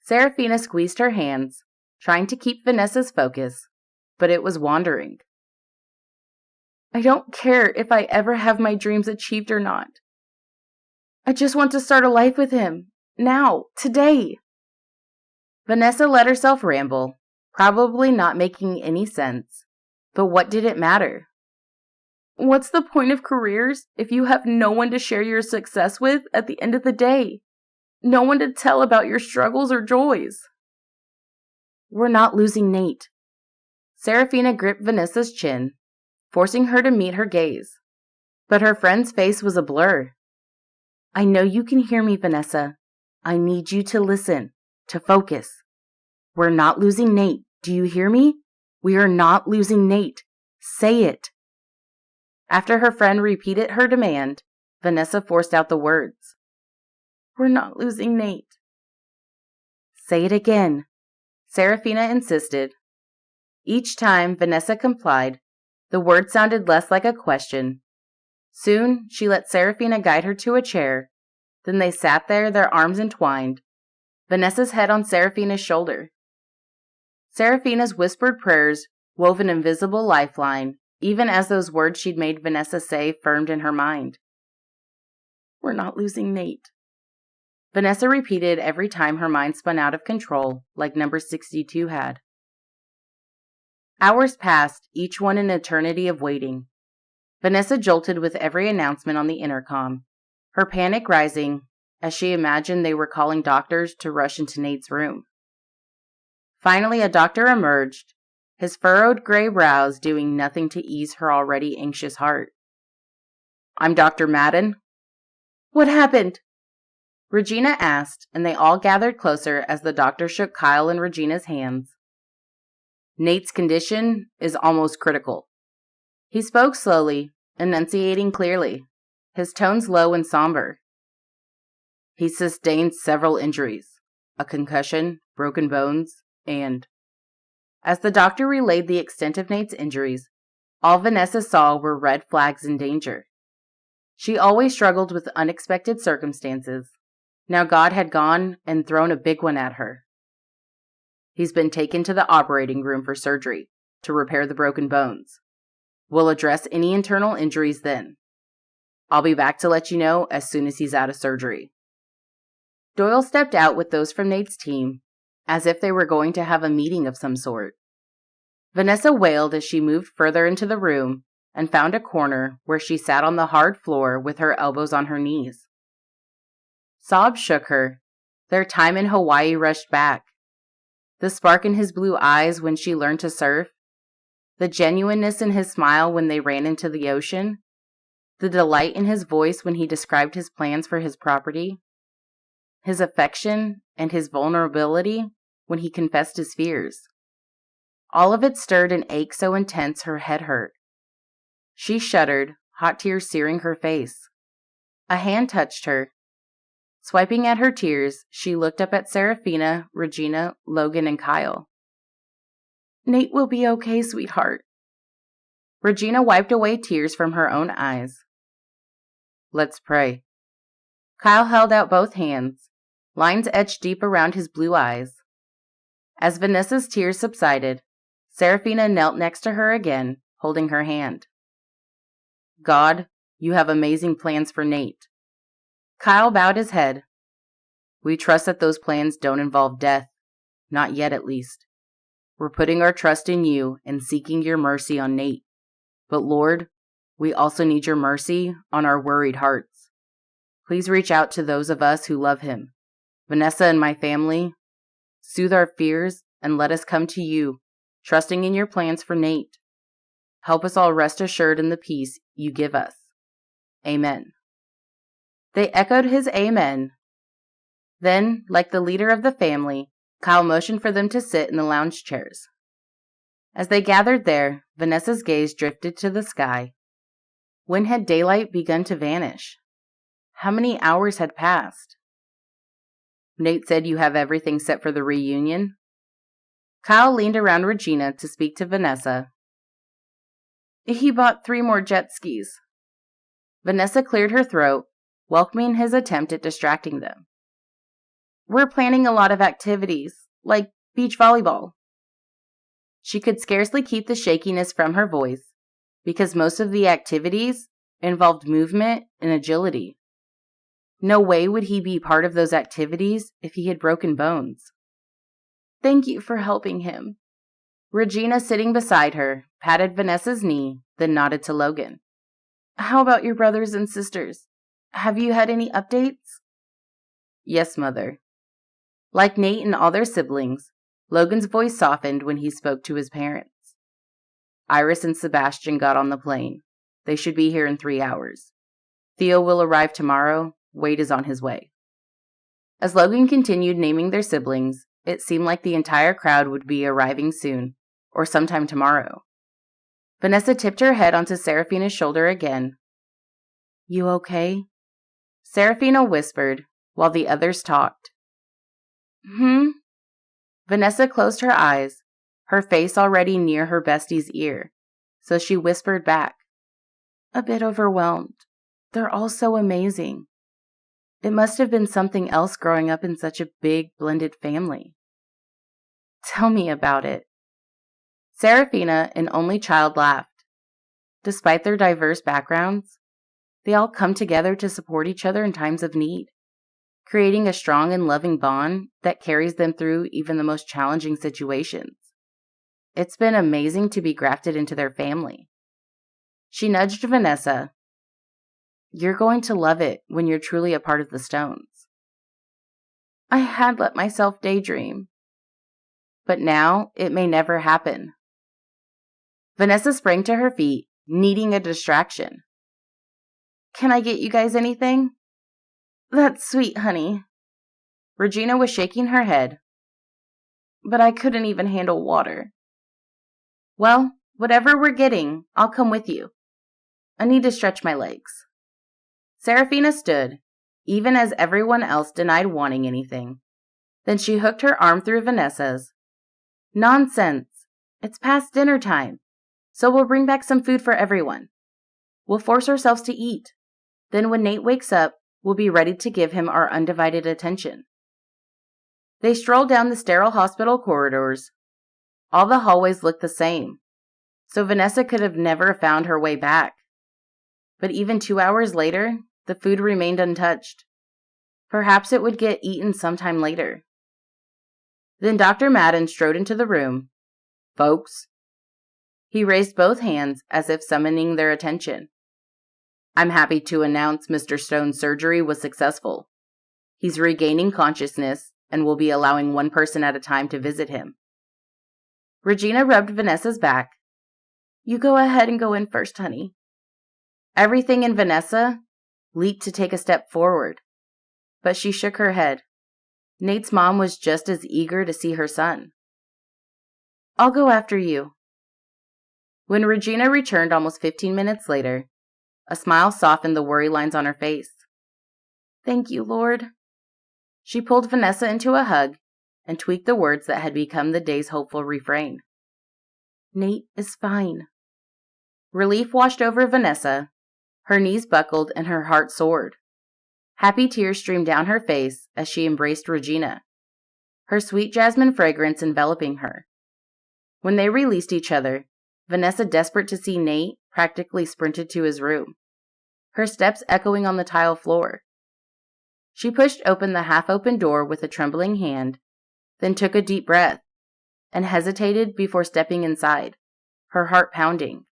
Serafina squeezed her hands, trying to keep Vanessa's focus, but it was wandering. I don't care if I ever have my dreams achieved or not. I just want to start a life with him, now, today. Vanessa let herself ramble, probably not making any sense, but what did it matter? What's the point of careers if you have no one to share your success with at the end of the day? No one to tell about your struggles or joys. We're not losing Nate. Serafina gripped Vanessa's chin, forcing her to meet her gaze. But her friend's face was a blur. I know you can hear me, Vanessa. I need you to listen, to focus. We're not losing Nate. Do you hear me? We are not losing Nate. Say it. After her friend repeated her demand, Vanessa forced out the words. We're not losing Nate. Say it again, Serafina insisted. Each time Vanessa complied, the word sounded less like a question. Soon, she let Serafina guide her to a chair. Then they sat there, their arms entwined, Vanessa's head on Serafina's shoulder. Serafina's whispered prayers wove an invisible lifeline, even as those words she'd made Vanessa say firmed in her mind. We're not losing Nate. Vanessa repeated every time her mind spun out of control, like number 62 had. Hours passed, each one an eternity of waiting. Vanessa jolted with every announcement on the intercom, her panic rising as she imagined they were calling doctors to rush into Nate's room. Finally, a doctor emerged, his furrowed gray brows doing nothing to ease her already anxious heart. I'm Dr. Madden. What happened? Regina asked, and they all gathered closer as the doctor shook Kyle and Regina's hands. Nate's condition is almost critical. He spoke slowly, enunciating clearly, his tones low and somber. He sustained several injuries, a concussion, broken bones, and... As the doctor relayed the extent of Nate's injuries, all Vanessa saw were red flags and danger. She always struggled with unexpected circumstances. Now God had gone and thrown a big one at her. He's been taken to the operating room for surgery to repair the broken bones. We'll address any internal injuries then. I'll be back to let you know as soon as he's out of surgery. Doyle stepped out with those from Nate's team, as if they were going to have a meeting of some sort. Vanessa wailed as she moved further into the room and found a corner where she sat on the hard floor with her elbows on her knees. Sobs shook her. Their time in Hawaii rushed back. The spark in his blue eyes when she learned to surf, the genuineness in his smile when they ran into the ocean, the delight in his voice when he described his plans for his property, his affection and his vulnerability when he confessed his fears. All of it stirred an ache so intense her head hurt. She shuddered, hot tears searing her face. A hand touched her. Swiping at her tears, she looked up at Serafina, Regina, Logan, and Kyle. Nate will be okay, sweetheart. Regina wiped away tears from her own eyes. Let's pray. Kyle held out both hands, lines etched deep around his blue eyes. As Vanessa's tears subsided, Serafina knelt next to her again, holding her hand. God, you have amazing plans for Nate. Kyle bowed his head. We trust that those plans don't involve death, not yet at least. We're putting our trust in you and seeking your mercy on Nate. But Lord, we also need your mercy on our worried hearts. Please reach out to those of us who love him, Vanessa and my family. Soothe our fears and let us come to you, trusting in your plans for Nate. Help us all rest assured in the peace you give us. Amen. They echoed his amen. Then, like the leader of the family, Kyle motioned for them to sit in the lounge chairs. As they gathered there, Vanessa's gaze drifted to the sky. When had daylight begun to vanish? How many hours had passed? Nate said you have everything set for the reunion? Kyle leaned around Regina to speak to Vanessa. He bought 3 more jet skis. Vanessa cleared her throat, welcoming his attempt at distracting them. We're planning a lot of activities, like beach volleyball. She could scarcely keep the shakiness from her voice, because most of the activities involved movement and agility. No way would he be part of those activities if he had broken bones. Thank you for helping him. Regina, sitting beside her, patted Vanessa's knee, then nodded to Logan. How about your brothers and sisters? Have you had any updates? Yes, Mother. Like Nate and all their siblings, Logan's voice softened when he spoke to his parents. Iris and Sebastian got on the plane. They should be here in 3 hours. Theo will arrive tomorrow. Wade is on his way. As Logan continued naming their siblings, it seemed like the entire crowd would be arriving soon, or sometime tomorrow. Vanessa tipped her head onto Serafina's shoulder again. You okay? Serafina whispered, while the others talked. Vanessa closed her eyes, her face already near her bestie's ear, so she whispered back. A bit overwhelmed. They're all so amazing. It must have been something else growing up in such a big, blended family. Tell me about it. Serafina, an only child, laughed. Despite their diverse backgrounds, they all come together to support each other in times of need, creating a strong and loving bond that carries them through even the most challenging situations. It's been amazing to be grafted into their family. She nudged Vanessa. You're going to love it when you're truly a part of the Stones. I had let myself daydream, but now it may never happen. Vanessa sprang to her feet, needing a distraction. Can I get you guys anything? That's sweet, honey. Regina was shaking her head. But I couldn't even handle water. Well, Whatever we're getting, I'll come with you. I need to stretch my legs. Serafina stood, even as everyone else denied wanting anything. Then she hooked her arm through Vanessa's. Nonsense. It's past dinner time, so we'll bring back some food for everyone. We'll force ourselves to eat. Then when Nate wakes up, we'll be ready to give him our undivided attention. They strolled down the sterile hospital corridors. All the hallways looked the same, so Vanessa could have never found her way back. But even 2 hours later, the food remained untouched. Perhaps it would get eaten sometime later. Then Dr. Madden strode into the room. Folks. He raised both hands as if summoning their attention. I'm happy to announce Mr. Stone's surgery was successful. He's regaining consciousness and will be allowing one person at a time to visit him. Regina rubbed Vanessa's back. You go ahead and go in first, honey. Everything in Vanessa leaped to take a step forward, but she shook her head. Nate's mom was just as eager to see her son. I'll go after you. When Regina returned almost 15 minutes later, a smile softened the worry lines on her face. Thank you, Lord. She pulled Vanessa into a hug and tweaked the words that had become the day's hopeful refrain. Nate is fine. Relief washed over Vanessa. Her knees buckled and her heart soared. Happy tears streamed down her face as she embraced Regina, her sweet jasmine fragrance enveloping her. When they released each other, Vanessa, desperate to see Nate, practically sprinted to his room, her steps echoing on the tile floor. She pushed open the half-open door with a trembling hand, then took a deep breath, and hesitated before stepping inside, her heart pounding.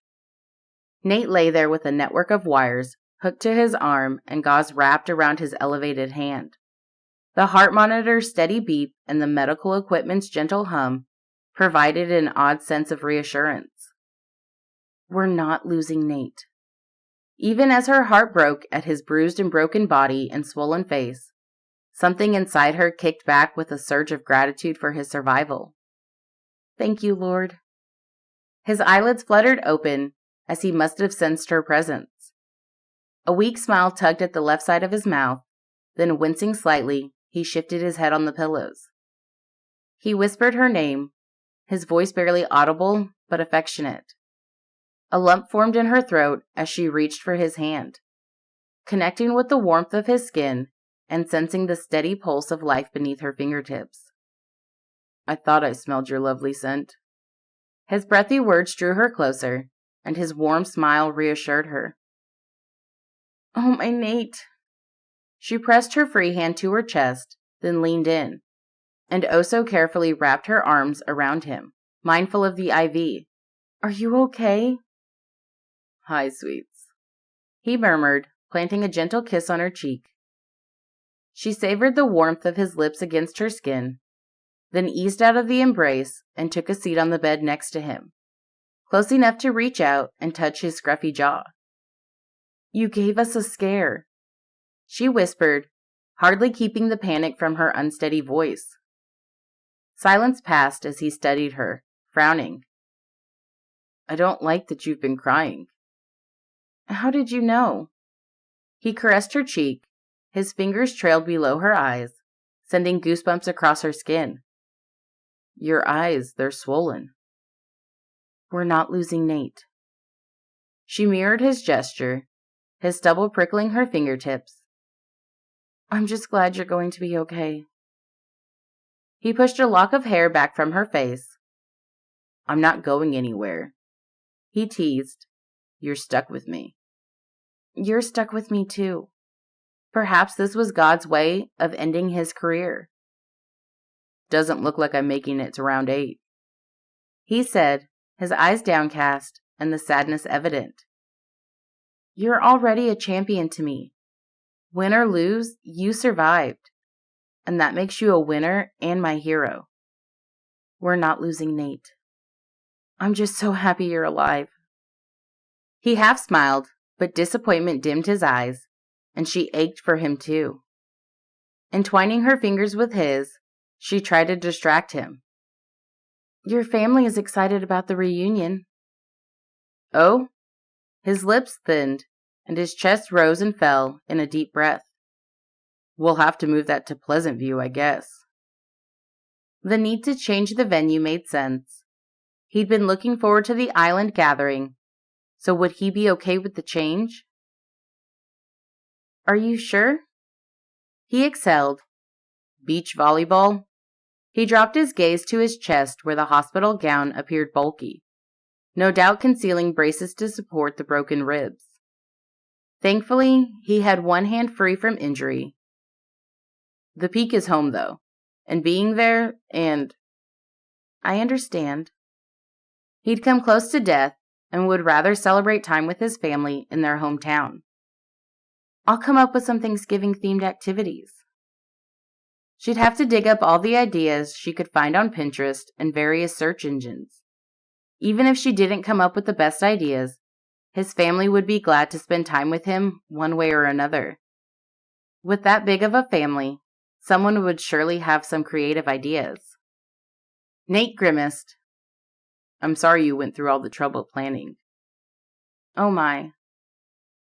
Nate lay there with a network of wires hooked to his arm and gauze wrapped around his elevated hand. The heart monitor's steady beep and the medical equipment's gentle hum provided an odd sense of reassurance. We're not losing Nate. Even as her heart broke at his bruised and broken body and swollen face, something inside her kicked back with a surge of gratitude for his survival. Thank you, Lord. His eyelids fluttered open as he must have sensed her presence. A weak smile tugged at the left side of his mouth, then wincing slightly, he shifted his head on the pillows. He whispered her name, his voice barely audible but affectionate. A lump formed in her throat as she reached for his hand, connecting with the warmth of his skin and sensing the steady pulse of life beneath her fingertips. I thought I smelled your lovely scent. His breathy words drew her closer, and his warm smile reassured her. Oh, my Nate. She pressed her free hand to her chest, then leaned in, and oh so carefully wrapped her arms around him, mindful of the IV. Are you okay? Hi, sweets, he murmured, planting a gentle kiss on her cheek. She savored the warmth of his lips against her skin, then eased out of the embrace and took a seat on the bed next to him, close enough to reach out and touch his scruffy jaw. You gave us a scare, she whispered, hardly keeping the panic from her unsteady voice. Silence passed as he studied her, frowning. I don't like that you've been crying. How did you know? He caressed her cheek. His fingers trailed below her eyes, sending goosebumps across her skin. Your eyes, they're swollen. We're not losing Nate. She mirrored his gesture, his stubble prickling her fingertips. I'm just glad you're going to be okay. He pushed a lock of hair back from her face. I'm not going anywhere. He teased. You're stuck with me. You're stuck with me too. Perhaps this was God's way of ending his career. Doesn't look like I'm making it to round 8. He said, his eyes downcast and the sadness evident. You're already a champion to me. Win or lose, you survived. And that makes you a winner and my hero. We're not losing Nate. I'm just so happy you're alive. He half smiled, but disappointment dimmed his eyes, and she ached for him too. Entwining her fingers with his, she tried to distract him. Your family is excited about the reunion. Oh? His lips thinned, and his chest rose and fell in a deep breath. We'll have to move that to Pleasant View, I guess. The need to change the venue made sense. He'd been looking forward to the island gathering, so would he be okay with the change? Are you sure? He exhaled. Beach volleyball? He dropped his gaze to his chest where the hospital gown appeared bulky, no doubt concealing braces to support the broken ribs. Thankfully, he had one hand free from injury. The peak is home, though, and being there, and... I understand. He'd come close to death and would rather celebrate time with his family in their hometown. I'll come up with some Thanksgiving-themed activities. She'd have to dig up all the ideas she could find on Pinterest and various search engines. Even if she didn't come up with the best ideas, his family would be glad to spend time with him one way or another. With that big of a family, someone would surely have some creative ideas. Nate grimaced. I'm sorry you went through all the trouble planning. Oh my.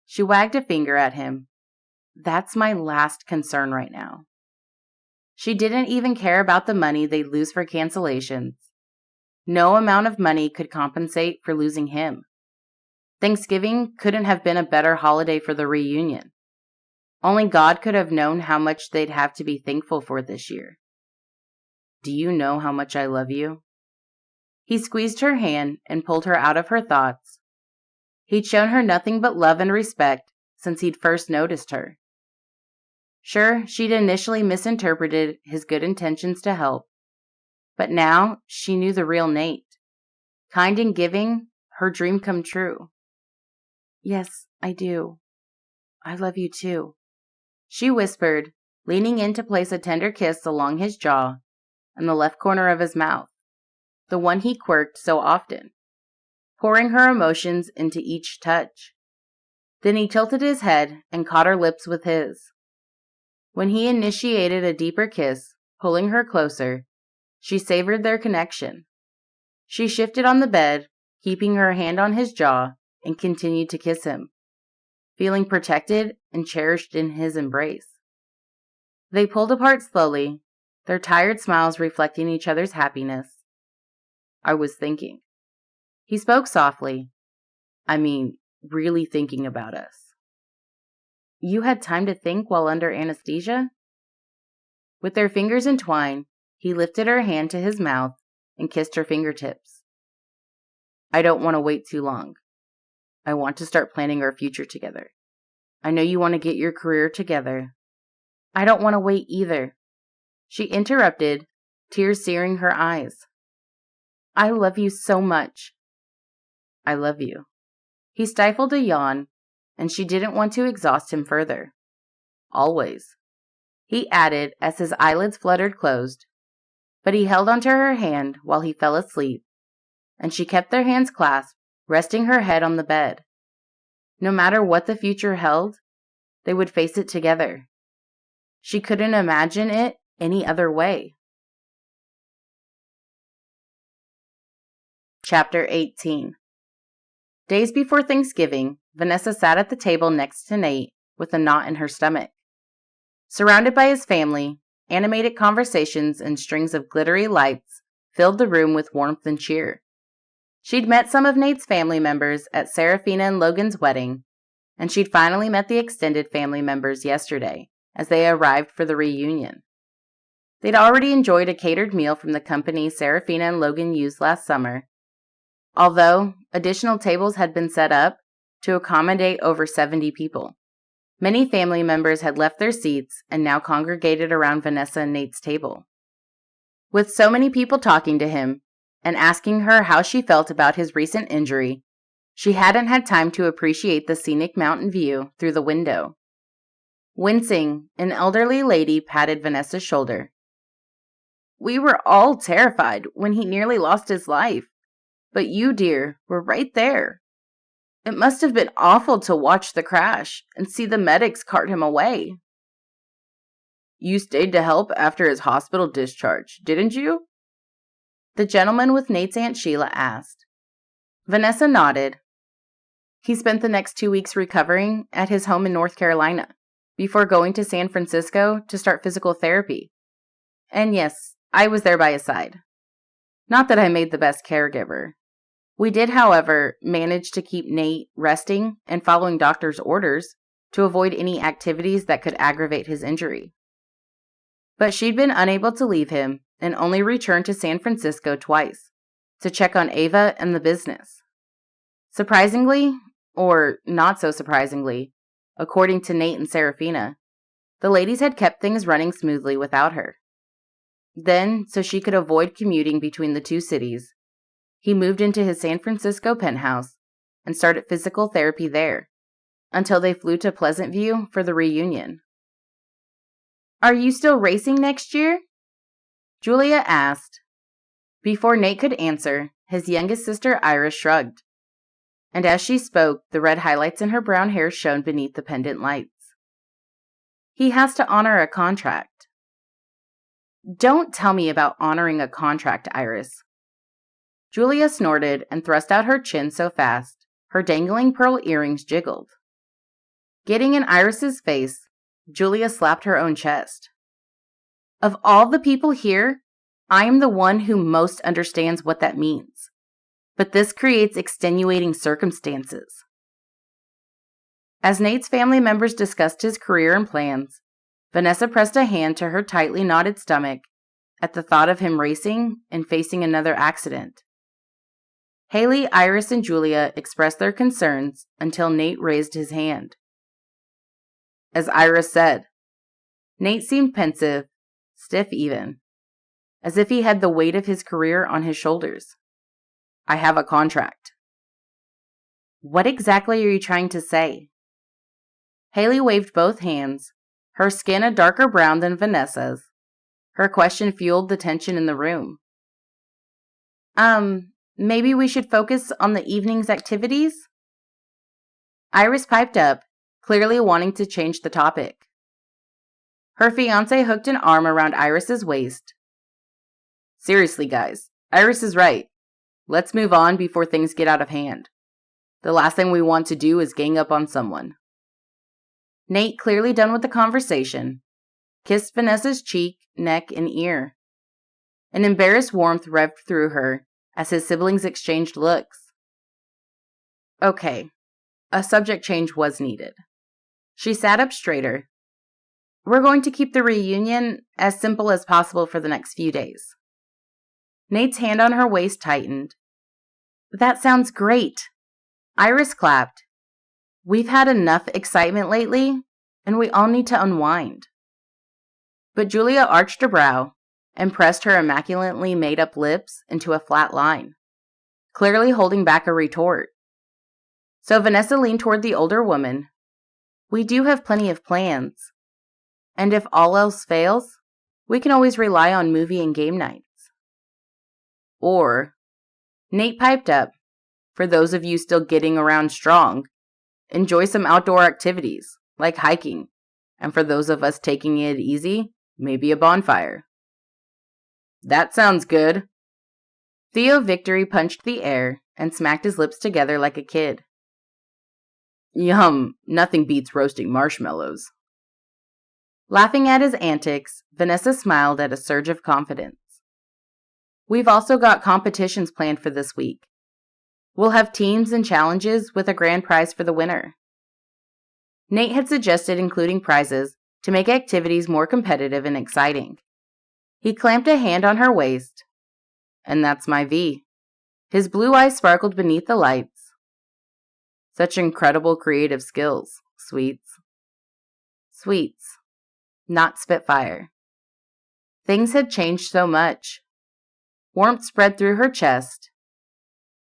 She wagged a finger at him. That's my last concern right now. She didn't even care about the money they'd lose for cancellations. No amount of money could compensate for losing him. Thanksgiving couldn't have been a better holiday for the reunion. Only God could have known how much they'd have to be thankful for this year. Do you know how much I love you? He squeezed her hand and pulled her out of her thoughts. He'd shown her nothing but love and respect since he'd first noticed her. Sure, she'd initially misinterpreted his good intentions to help, but now she knew the real Nate. Kind and giving, her dream come true. Yes, I do. I love you too, she whispered, leaning in to place a tender kiss along his jaw and the left corner of his mouth, the one he quirked so often, pouring her emotions into each touch. Then he tilted his head and caught her lips with his. When he initiated a deeper kiss, pulling her closer, she savored their connection. She shifted on the bed, keeping her hand on his jaw, and continued to kiss him, feeling protected and cherished in his embrace. They pulled apart slowly, their tired smiles reflecting each other's happiness. I was thinking. He spoke softly. Really thinking about us. You had time to think while under anesthesia? With their fingers entwined, he lifted her hand to his mouth and kissed her fingertips. I don't want to wait too long. I want to start planning our future together. I know you want to get your career together. I don't want to wait either. She interrupted, tears searing her eyes. I love you so much. I love you. He stifled a yawn, and she didn't want to exhaust him further. Always, he added as his eyelids fluttered closed, but he held onto her hand while he fell asleep, and she kept their hands clasped, resting her head on the bed. No matter what the future held, they would face it together. She couldn't imagine it any other way. Chapter 18. Days before Thanksgiving, Vanessa sat at the table next to Nate with a knot in her stomach. Surrounded by his family, animated conversations and strings of glittery lights filled the room with warmth and cheer. She'd met some of Nate's family members at Serafina and Logan's wedding, and she'd finally met the extended family members yesterday as they arrived for the reunion. They'd already enjoyed a catered meal from the company Serafina and Logan used last summer, although additional tables had been set up to accommodate over 70 people. Many family members had left their seats and now congregated around Vanessa and Nate's table. With so many people talking to him and asking her how she felt about his recent injury, she hadn't had time to appreciate the scenic mountain view through the window. Wincing, an elderly lady patted Vanessa's shoulder. We were all terrified when he nearly lost his life. But you, dear, were right there. It must have been awful to watch the crash and see the medics cart him away. You stayed to help after his hospital discharge, didn't you? The gentleman with Nate's Aunt Sheila asked. Vanessa nodded. He spent the next 2 weeks recovering at his home in North Carolina before going to San Francisco to start physical therapy. And yes, I was there by his side. Not that I made the best caregiver. We did, however, manage to keep Nate resting and following doctor's orders to avoid any activities that could aggravate his injury. But she'd been unable to leave him and only returned to San Francisco twice to check on Ava and the business. Surprisingly, or not so surprisingly, according to Nate and Serafina, the ladies had kept things running smoothly without her. Then, so she could avoid commuting between the two cities, he moved into his San Francisco penthouse and started physical therapy there, until they flew to Pleasant View for the reunion. "Are you still racing next year?" Julia asked. Before Nate could answer, his youngest sister Iris shrugged, and as she spoke, the red highlights in her brown hair shone beneath the pendant lights. "He has to honor a contract." "Don't tell me about honoring a contract, Iris." Julia snorted and thrust out her chin so fast, her dangling pearl earrings jiggled. Getting in Iris's face, Julia slapped her own chest. "Of all the people here, I am the one who most understands what that means. But this creates extenuating circumstances." As Nate's family members discussed his career and plans, Vanessa pressed a hand to her tightly knotted stomach at the thought of him racing and facing another accident. Haley, Iris, and Julia expressed their concerns until Nate raised his hand. As Iris said, Nate seemed pensive, stiff even, as if he had the weight of his career on his shoulders. "I have a contract." "What exactly are you trying to say?" Haley waved both hands, her skin a darker brown than Vanessa's. Her question fueled the tension in the room. Maybe we should focus on the evening's activities?" Iris piped up, clearly wanting to change the topic. Her fiancé hooked an arm around Iris's waist. "Seriously, guys, Iris is right. Let's move on before things get out of hand. The last thing we want to do is gang up on someone." Nate, clearly done with the conversation, kissed Vanessa's cheek, neck, and ear. An embarrassed warmth revved through her as his siblings exchanged looks. Okay, a subject change was needed. She sat up straighter. "We're going to keep the reunion as simple as possible for the next few days." Nate's hand on her waist tightened. "That sounds great." Iris clapped. "We've had enough excitement lately, and we all need to unwind." But Julia arched a brow and pressed her immaculately made-up lips into a flat line, clearly holding back a retort. So Vanessa leaned toward the older woman. "We do have plenty of plans. And if all else fails, we can always rely on movie and game nights." Or, Nate piped up, "For those of you still getting around strong, enjoy some outdoor activities, like hiking. And for those of us taking it easy, maybe a bonfire." "That sounds good." Theo Victory punched the air and smacked his lips together like a kid. "Yum, nothing beats roasting marshmallows." Laughing at his antics, Vanessa smiled at a surge of confidence. "We've also got competitions planned for this week. We'll have teams and challenges with a grand prize for the winner." Nate had suggested including prizes to make activities more competitive and exciting. He clamped a hand on her waist. "And that's my V." His blue eyes sparkled beneath the lights. "Such incredible creative skills, sweets." Sweets, not Spitfire. Things had changed so much. Warmth spread through her chest.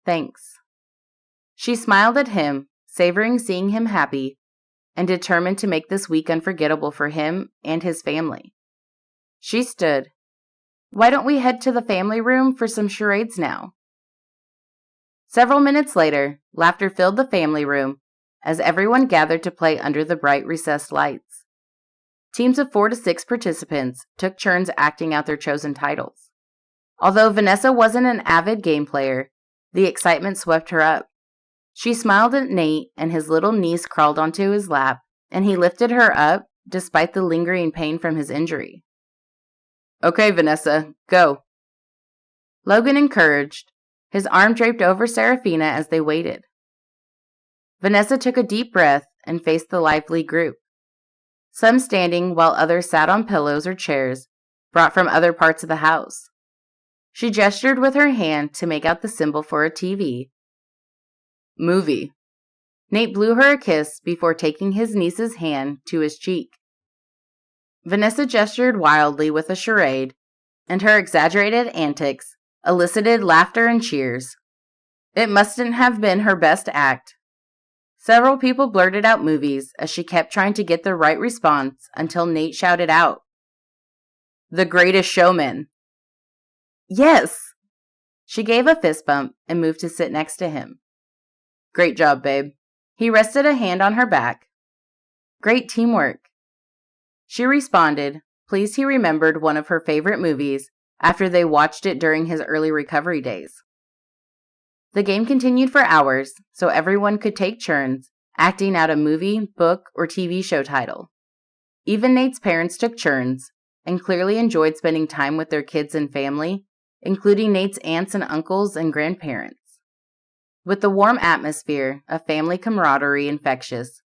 "Thanks." She smiled at him, savoring seeing him happy, and determined to make this week unforgettable for him and his family. She stood. "Why don't we head to the family room for some charades now?" Several minutes later, laughter filled the family room as everyone gathered to play under the bright recessed lights. Teams of 4 to 6 participants took turns acting out their chosen titles. Although Vanessa wasn't an avid game player, the excitement swept her up. She smiled at Nate, and his little niece crawled onto his lap, and he lifted her up despite the lingering pain from his injury. Okay, Vanessa, go. Logan encouraged, his arm draped over Serafina as they waited. Vanessa took a deep breath and faced the lively group. Some standing while others sat on pillows or chairs brought from other parts of the house. She gestured with her hand to make out the symbol for a TV. Movie. Nate blew her a kiss before taking his niece's hand to his cheek. Vanessa gestured wildly with a charade, and her exaggerated antics elicited laughter and cheers. It mustn't have been her best act. Several people blurted out movies as she kept trying to get the right response until Nate shouted out, The Greatest Showman. Yes! She gave a fist bump and moved to sit next to him. Great job, babe. He rested a hand on her back. Great teamwork. She responded, pleased he remembered one of her favorite movies after they watched it during his early recovery days. The game continued for hours, so everyone could take turns acting out a movie, book, or TV show title. Even Nate's parents took turns and clearly enjoyed spending time with their kids and family, including Nate's aunts and uncles and grandparents. With the warm atmosphere of family camaraderie infectious,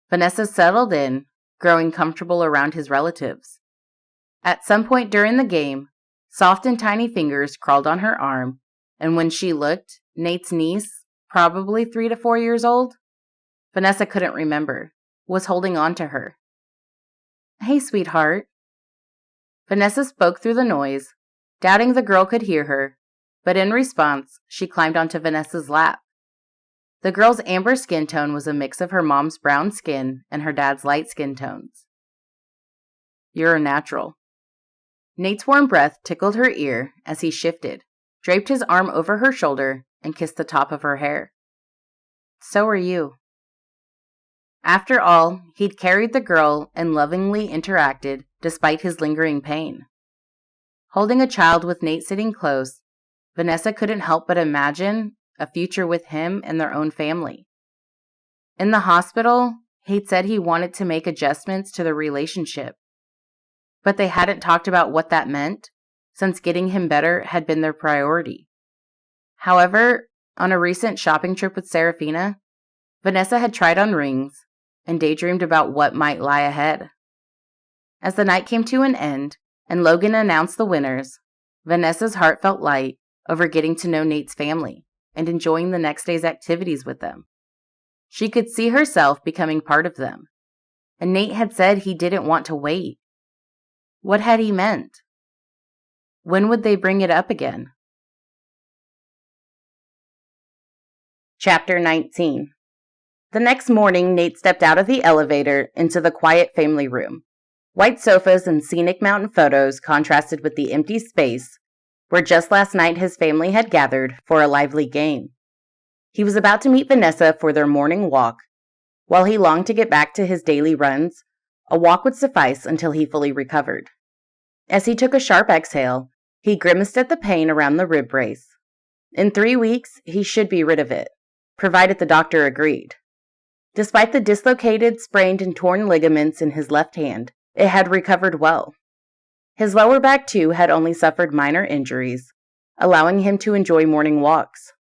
Vanessa settled in, growing comfortable around his relatives. At some point during the game, soft and tiny fingers crawled on her arm, and when she looked, Nate's niece, probably 3 to 4 years old, Vanessa couldn't remember, was holding on to her. Hey, sweetheart. Vanessa spoke through the noise, doubting the girl could hear her, but in response, she climbed onto Vanessa's lap. The girl's amber skin tone was a mix of her mom's brown skin and her dad's light skin tones. You're a natural. Nate's warm breath tickled her ear as he shifted, draped his arm over her shoulder, and kissed the top of her hair. So are you. After all, he'd carried the girl and lovingly interacted despite his lingering pain. Holding a child with Nate sitting close, Vanessa couldn't help but imagine a future with him and their own family. In the hospital, he'd said he wanted to make adjustments to the relationship, but they hadn't talked about what that meant, since getting him better had been their priority. However, on a recent shopping trip with Serafina, Vanessa had tried on rings and daydreamed about what might lie ahead. As the night came to an end and Logan announced the winners, Vanessa's heart felt light over getting to know Nate's family and enjoying the next day's activities with them. She could see herself becoming part of them, and Nate had said he didn't want to wait. What had he meant? When would they bring it up again? Chapter 19. The next morning, Nate stepped out of the elevator into the quiet family room. White sofas and scenic mountain photos contrasted with the empty space where just last night his family had gathered for a lively game. He was about to meet Vanessa for their morning walk. While he longed to get back to his daily runs, a walk would suffice until he fully recovered. As he took a sharp exhale, he grimaced at the pain around the rib brace. In 3 weeks, he should be rid of it, provided the doctor agreed. Despite the dislocated, sprained, and torn ligaments in his left hand, it had recovered well. His lower back, too, had only suffered minor injuries, allowing him to enjoy morning walks.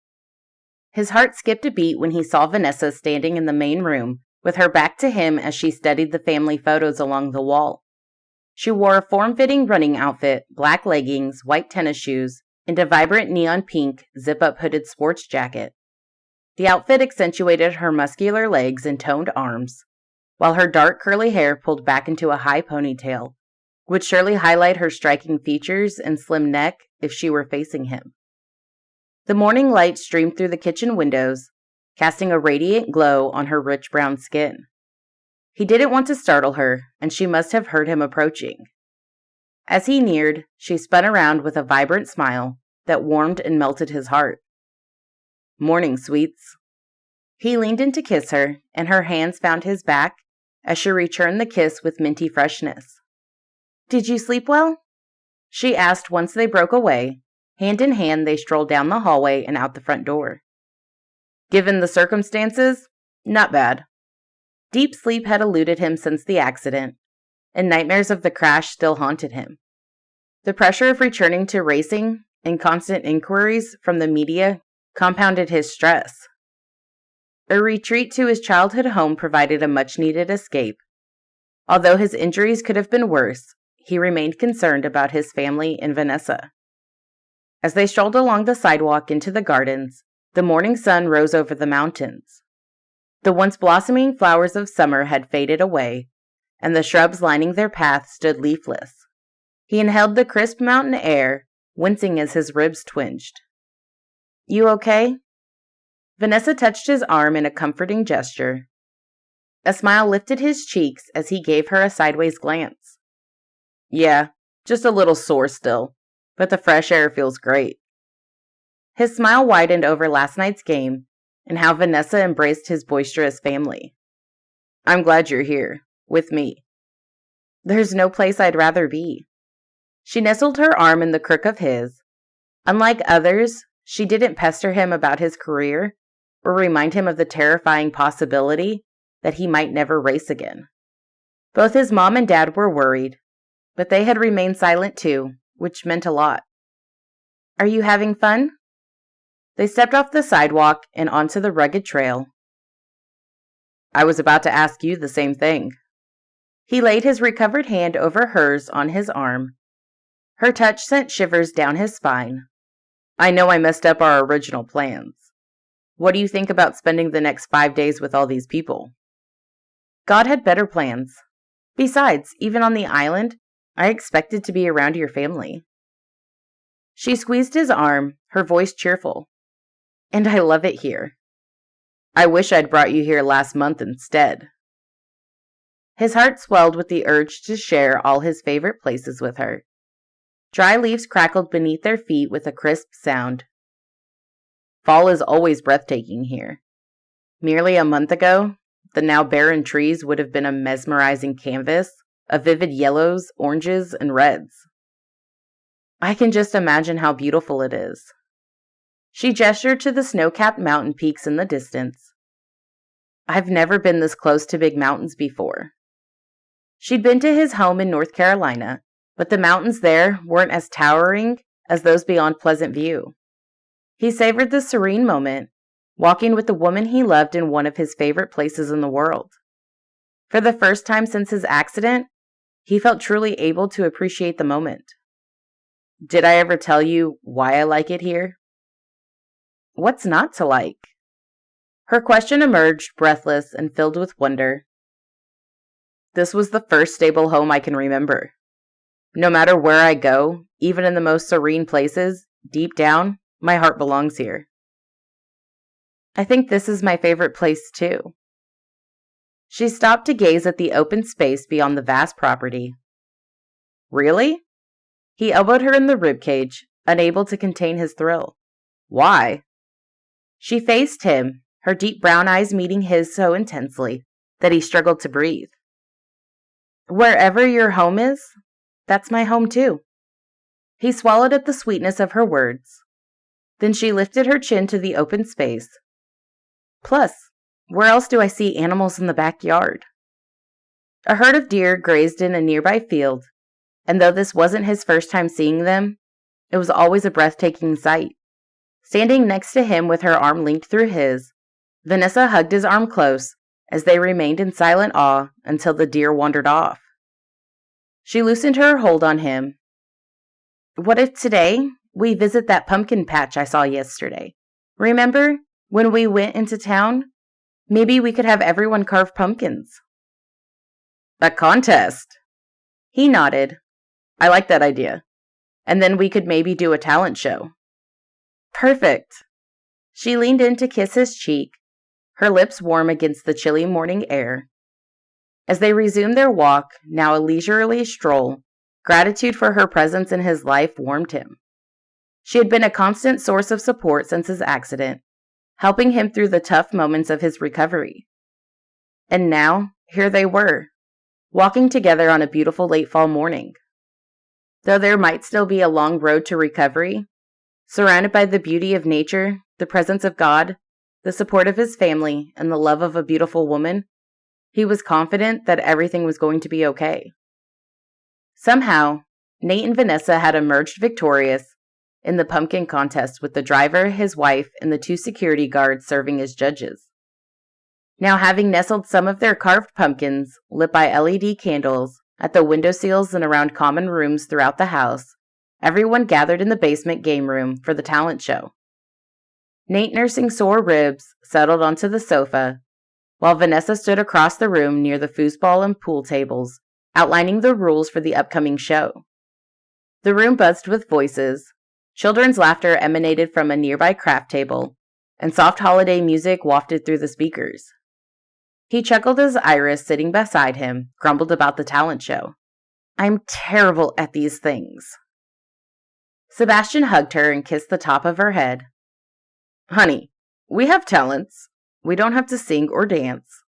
His heart skipped a beat when he saw Vanessa standing in the main room, with her back to him as she studied the family photos along the wall. She wore a form-fitting running outfit, black leggings, white tennis shoes, and a vibrant neon pink zip-up hooded sports jacket. The outfit accentuated her muscular legs and toned arms, while her dark curly hair pulled back into a high ponytail would surely highlight her striking features and slim neck if she were facing him. The morning light streamed through the kitchen windows, casting a radiant glow on her rich brown skin. He didn't want to startle her, and she must have heard him approaching. As he neared, she spun around with a vibrant smile that warmed and melted his heart. Morning, sweets. He leaned in to kiss her, and her hands found his back as she returned the kiss with minty freshness. Did you sleep well? She asked once they broke away. Hand in hand, they strolled down the hallway and out the front door. Given the circumstances, not bad. Deep sleep had eluded him since the accident, and nightmares of the crash still haunted him. The pressure of returning to racing and constant inquiries from the media compounded his stress. A retreat to his childhood home provided a much-needed escape. Although his injuries could have been worse, he remained concerned about his family and Vanessa. As they strolled along the sidewalk into the gardens, the morning sun rose over the mountains. The once blossoming flowers of summer had faded away, and the shrubs lining their path stood leafless. He inhaled the crisp mountain air, wincing as his ribs twinged. "You okay?" Vanessa touched his arm in a comforting gesture. A smile lifted his cheeks as he gave her a sideways glance. "Yeah, just a little sore still, but the fresh air feels great." His smile widened over last night's game and how Vanessa embraced his boisterous family. "I'm glad you're here, with me." "There's no place I'd rather be." She nestled her arm in the crook of his. Unlike others, she didn't pester him about his career or remind him of the terrifying possibility that he might never race again. Both his mom and dad were worried, but they had remained silent too, which meant a lot. "Are you having fun?" They stepped off the sidewalk and onto the rugged trail. "I was about to ask you the same thing." He laid his recovered hand over hers on his arm. Her touch sent shivers down his spine. "I know I messed up our original plans. What do you think about spending the next 5 days with all these people?" "God had better plans. Besides, even on the island, I expected to be around your family." She squeezed his arm, her voice cheerful. "And I love it here. I wish I'd brought you here last month instead." His heart swelled with the urge to share all his favorite places with her. Dry leaves crackled beneath their feet with a crisp sound. Fall is always breathtaking here. Merely a month ago, the now barren trees would have been a mesmerizing canvas of vivid yellows, oranges, and reds. "I can just imagine how beautiful it is." She gestured to the snow-capped mountain peaks in the distance. "I've never been this close to big mountains before." She'd been to his home in North Carolina, but the mountains there weren't as towering as those beyond Pleasant View. He savored the serene moment, walking with the woman he loved in one of his favorite places in the world. For the first time since his accident, he felt truly able to appreciate the moment. "Did I ever tell you why I like it here?" "What's not to like?" Her question emerged breathless and filled with wonder. "This was the first stable home I can remember. No matter where I go, even in the most serene places, deep down, my heart belongs here." "I think this is my favorite place too." She stopped to gaze at the open space beyond the vast property. "Really?" He elbowed her in the ribcage, unable to contain his thrill. "Why?" She faced him, her deep brown eyes meeting his so intensely that he struggled to breathe. "Wherever your home is, that's my home too." He swallowed at the sweetness of her words. Then she lifted her chin to the open space. "Plus, where else do I see animals in the backyard?" A herd of deer grazed in a nearby field, and though this wasn't his first time seeing them, it was always a breathtaking sight. Standing next to him with her arm linked through his, Vanessa hugged his arm close as they remained in silent awe until the deer wandered off. She loosened her hold on him. "What if today we visit that pumpkin patch I saw yesterday? Remember when we went into town? Maybe we could have everyone carve pumpkins." "A contest?" He nodded. "I like that idea. And then we could maybe do a talent show." "Perfect." She leaned in to kiss his cheek, her lips warm against the chilly morning air. As they resumed their walk, now a leisurely stroll, gratitude for her presence in his life warmed him. She had been a constant source of support since his accident, helping him through the tough moments of his recovery. And now, here they were, walking together on a beautiful late fall morning. Though there might still be a long road to recovery, surrounded by the beauty of nature, the presence of God, the support of his family, and the love of a beautiful woman, he was confident that everything was going to be okay. Somehow, Nate and Vanessa had emerged victorious in the pumpkin contest with the driver, his wife, and the 2 security guards serving as judges. Now, having nestled some of their carved pumpkins, lit by LED candles, at the windowsills and around common rooms throughout the house, everyone gathered in the basement game room for the talent show. Nate, nursing sore ribs, settled onto the sofa, while Vanessa stood across the room near the foosball and pool tables, outlining the rules for the upcoming show. The room buzzed with voices. Children's laughter emanated from a nearby craft table, and soft holiday music wafted through the speakers. He chuckled as Iris, sitting beside him, grumbled about the talent show. "I'm terrible at these things." Sebastian hugged her and kissed the top of her head. "Honey, we have talents. We don't have to sing or dance."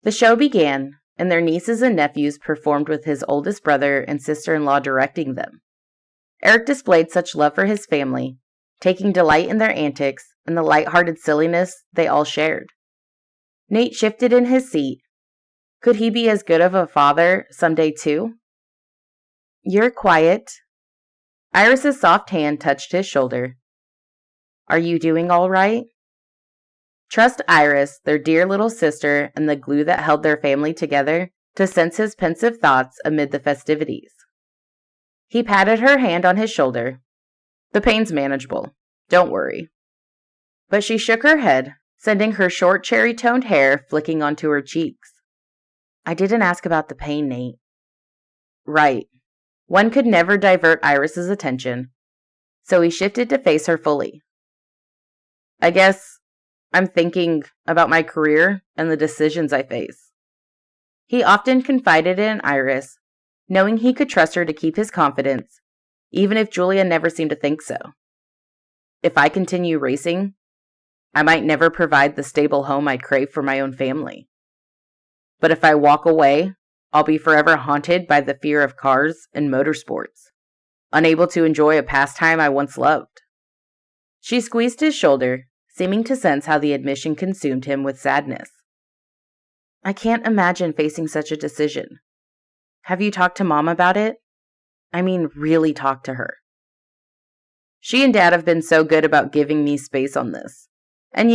The show began, and their nieces and nephews performed with his oldest brother and sister-in-law directing them. Eric displayed such love for his family, taking delight in their antics and the light-hearted silliness they all shared. Nate shifted in his seat. Could he be as good of a father someday too? "You're quiet." Iris's soft hand touched his shoulder. "Are you doing all right?" Trust Iris, their dear little sister and the glue that held their family together, to sense his pensive thoughts amid the festivities. He patted her hand on his shoulder. "The pain's manageable. Don't worry." But she shook her head, sending her short cherry-toned hair flicking onto her cheeks. "I didn't ask about the pain, Nate." Right. One could never divert Iris's attention, so he shifted to face her fully. "I guess I'm thinking about my career and the decisions I face." He often confided in Iris, knowing he could trust her to keep his confidence, even if Julia never seemed to think so. "If I continue racing, I might never provide the stable home I crave for my own family. But if I walk away, I'll be forever haunted by the fear of cars and motorsports, unable to enjoy a pastime I once loved." She squeezed his shoulder, seeming to sense how the admission consumed him with sadness. "I can't imagine facing such a decision. Have you talked to Mom about it? I mean, really talked to her." "She and Dad have been so good about giving me space on this. And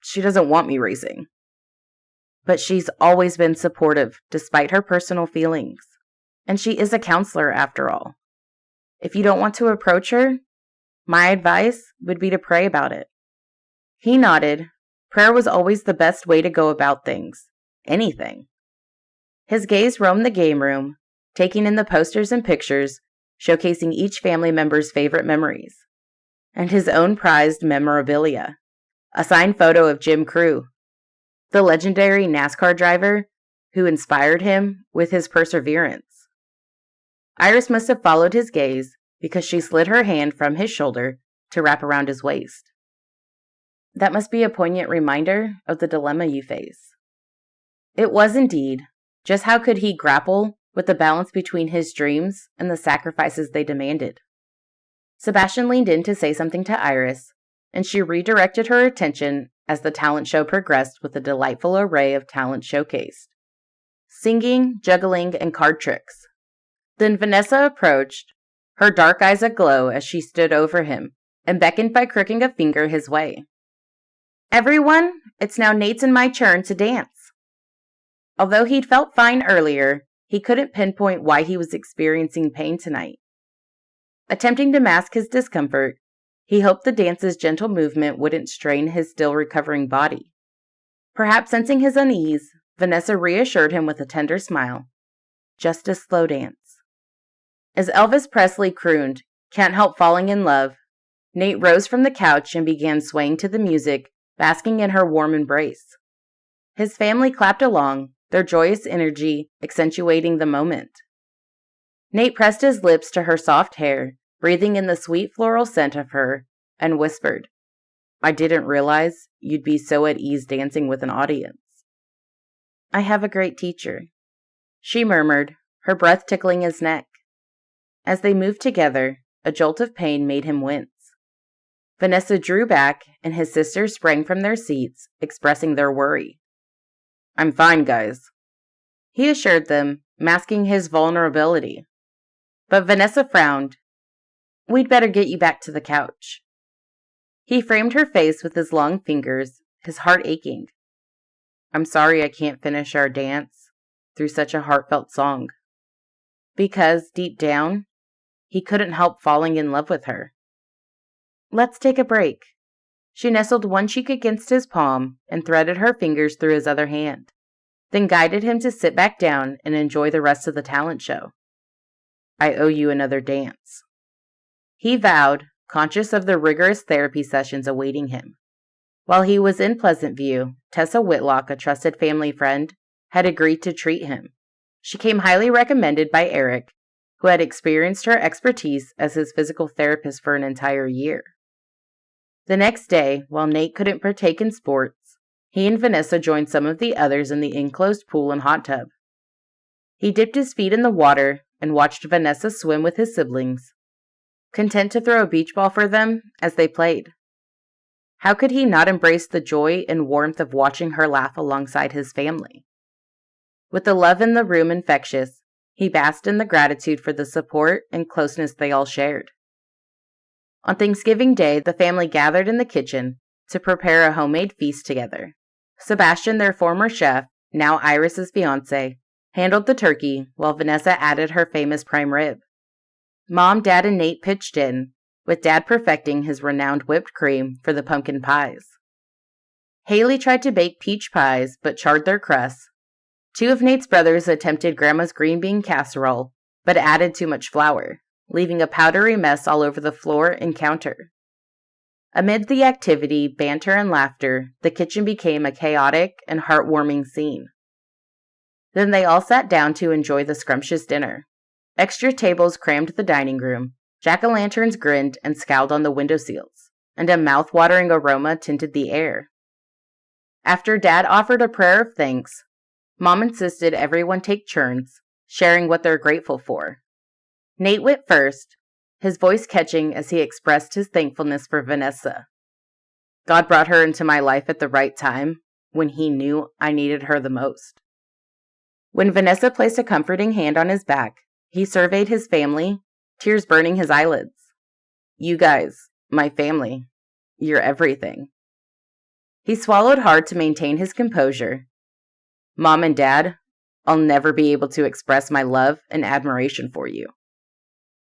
she doesn't want me racing." But she's always been supportive, despite her personal feelings. And she is a counselor, after all. If you don't want to approach her, my advice would be to pray about it. He nodded. Prayer was always the best way to go about things. Anything. His gaze roamed the game room, taking in the posters and pictures, showcasing each family member's favorite memories. And his own prized memorabilia. A signed photo of Jim Crew, the legendary NASCAR driver who inspired him with his perseverance. Iris must have followed his gaze because she slid her hand from his shoulder to wrap around his waist. "That must be a poignant reminder of the dilemma you face." It was indeed. Just how could he grapple with the balance between his dreams and the sacrifices they demanded? Sebastian leaned in to say something to Iris, and she redirected her attention as the talent show progressed with a delightful array of talent showcased. Singing, juggling, and card tricks. Then Vanessa approached, her dark eyes aglow as she stood over him and beckoned by crooking a finger his way. "Everyone, it's now Nate's and my turn to dance." Although he'd felt fine earlier, he couldn't pinpoint why he was experiencing pain tonight. Attempting to mask his discomfort, he hoped the dance's gentle movement wouldn't strain his still recovering body. Perhaps sensing his unease, Vanessa reassured him with a tender smile. "Just a slow dance." As Elvis Presley crooned, "Can't Help Falling in Love," Nate rose from the couch and began swaying to the music, basking in her warm embrace. His family clapped along, their joyous energy accentuating the moment. Nate pressed his lips to her soft hair, breathing in the sweet floral scent of her, and whispered, "I didn't realize you'd be so at ease dancing with an audience." "I have a great teacher," she murmured, her breath tickling his neck. As they moved together, a jolt of pain made him wince. Vanessa drew back, and his sisters sprang from their seats, expressing their worry. "I'm fine, guys," he assured them, masking his vulnerability. But Vanessa frowned. "We'd better get you back to the couch." He framed her face with his long fingers, his heart aching. "I'm sorry I can't finish our dance through such a heartfelt song." Because, deep down, he couldn't help falling in love with her. "Let's take a break." She nestled one cheek against his palm and threaded her fingers through his other hand, then guided him to sit back down and enjoy the rest of the talent show. "I owe you another dance," he vowed, conscious of the rigorous therapy sessions awaiting him. While he was in Pleasant View, Tessa Whitlock, a trusted family friend, had agreed to treat him. She came highly recommended by Eric, who had experienced her expertise as his physical therapist for an entire year. The next day, while Nate couldn't partake in sports, he and Vanessa joined some of the others in the enclosed pool and hot tub. He dipped his feet in the water and watched Vanessa swim with his siblings, content to throw a beach ball for them as they played. How could he not embrace the joy and warmth of watching her laugh alongside his family? With the love in the room infectious, he basked in the gratitude for the support and closeness they all shared. On Thanksgiving Day, the family gathered in the kitchen to prepare a homemade feast together. Sebastian, their former chef, now Iris's fiancé, handled the turkey, while Vanessa added her famous prime rib. Mom, Dad, and Nate pitched in, with Dad perfecting his renowned whipped cream for the pumpkin pies. Haley tried to bake peach pies, but charred their crusts. Two of Nate's brothers attempted Grandma's green bean casserole, but added too much flour, leaving a powdery mess all over the floor and counter. Amid the activity, banter, and laughter, the kitchen became a chaotic and heartwarming scene. Then they all sat down to enjoy the scrumptious dinner. Extra tables crammed the dining room, jack-o'-lanterns grinned and scowled on the window sills, and a mouth-watering aroma tinted the air. After Dad offered a prayer of thanks, Mom insisted everyone take turns, sharing what they're grateful for. Nate went first, his voice catching as he expressed his thankfulness for Vanessa. "God brought her into my life at the right time, when he knew I needed her the most." When Vanessa placed a comforting hand on his back, he surveyed his family, tears burning his eyelids. "You guys, my family, you're everything." He swallowed hard to maintain his composure. "Mom and Dad, I'll never be able to express my love and admiration for you.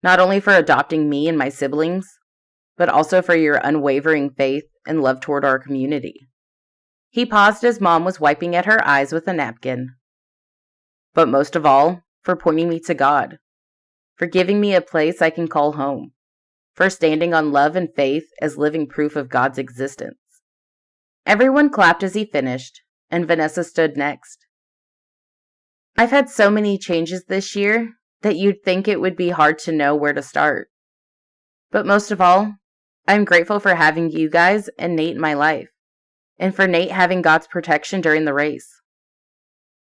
Not only for adopting me and my siblings, but also for your unwavering faith and love toward our community." He paused as Mom was wiping at her eyes with a napkin. "But most of all, for pointing me to God, for giving me a place I can call home, for standing on love and faith as living proof of God's existence." Everyone clapped as he finished, and Vanessa stood next. "I've had so many changes this year that you'd think it would be hard to know where to start. But most of all, I'm grateful for having you guys and Nate in my life, and for Nate having God's protection during the race."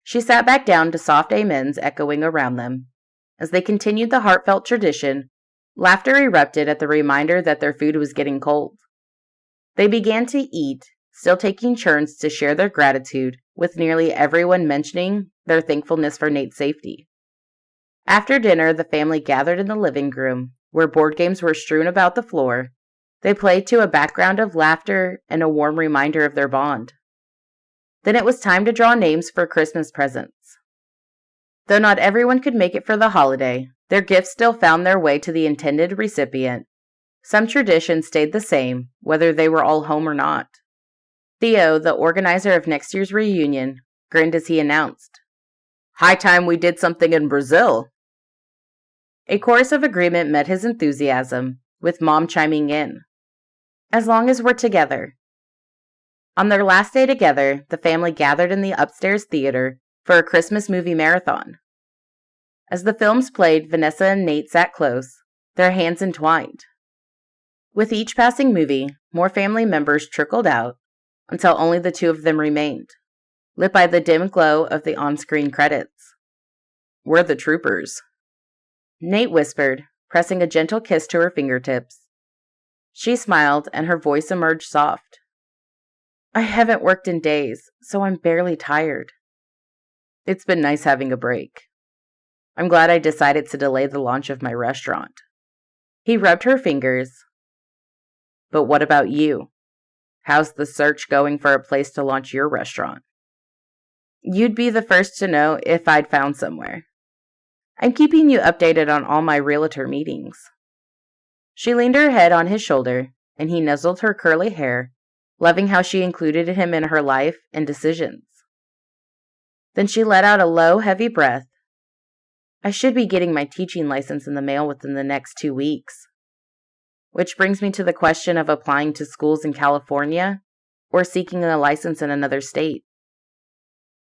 She sat back down to soft amens echoing around them. As they continued the heartfelt tradition, laughter erupted at the reminder that their food was getting cold. They began to eat, still taking turns to share their gratitude, with nearly everyone mentioning their thankfulness for Nate's safety. After dinner, the family gathered in the living room, where board games were strewn about the floor. They played to a background of laughter and a warm reminder of their bond. Then it was time to draw names for Christmas presents. Though not everyone could make it for the holiday, their gifts still found their way to the intended recipient. Some traditions stayed the same, whether they were all home or not. Theo, the organizer of next year's reunion, grinned as he announced, "High time we did something in Brazil." A chorus of agreement met his enthusiasm, with Mom chiming in, "As long as we're together." On their last day together, the family gathered in the upstairs theater for a Christmas movie marathon. As the films played, Vanessa and Nate sat close, their hands entwined. With each passing movie, more family members trickled out, until only the two of them remained, lit by the dim glow of the on-screen credits. "We're the troopers," Nate whispered, pressing a gentle kiss to her fingertips. She smiled, and her voice emerged soft. I haven't worked in days, so I'm barely tired. It's been nice having a break. I'm glad I decided to delay the launch of my restaurant. He rubbed her fingers. But what about you? How's the search going for a place to launch your restaurant? You'd be the first to know if I'd found somewhere. I'm keeping you updated on all my realtor meetings. She leaned her head on his shoulder, and he nuzzled her curly hair, loving how she included him in her life and decisions. Then she let out a low, heavy breath. I should be getting my teaching license in the mail within the next 2 weeks. Which brings me to the question of applying to schools in California or seeking a license in another state.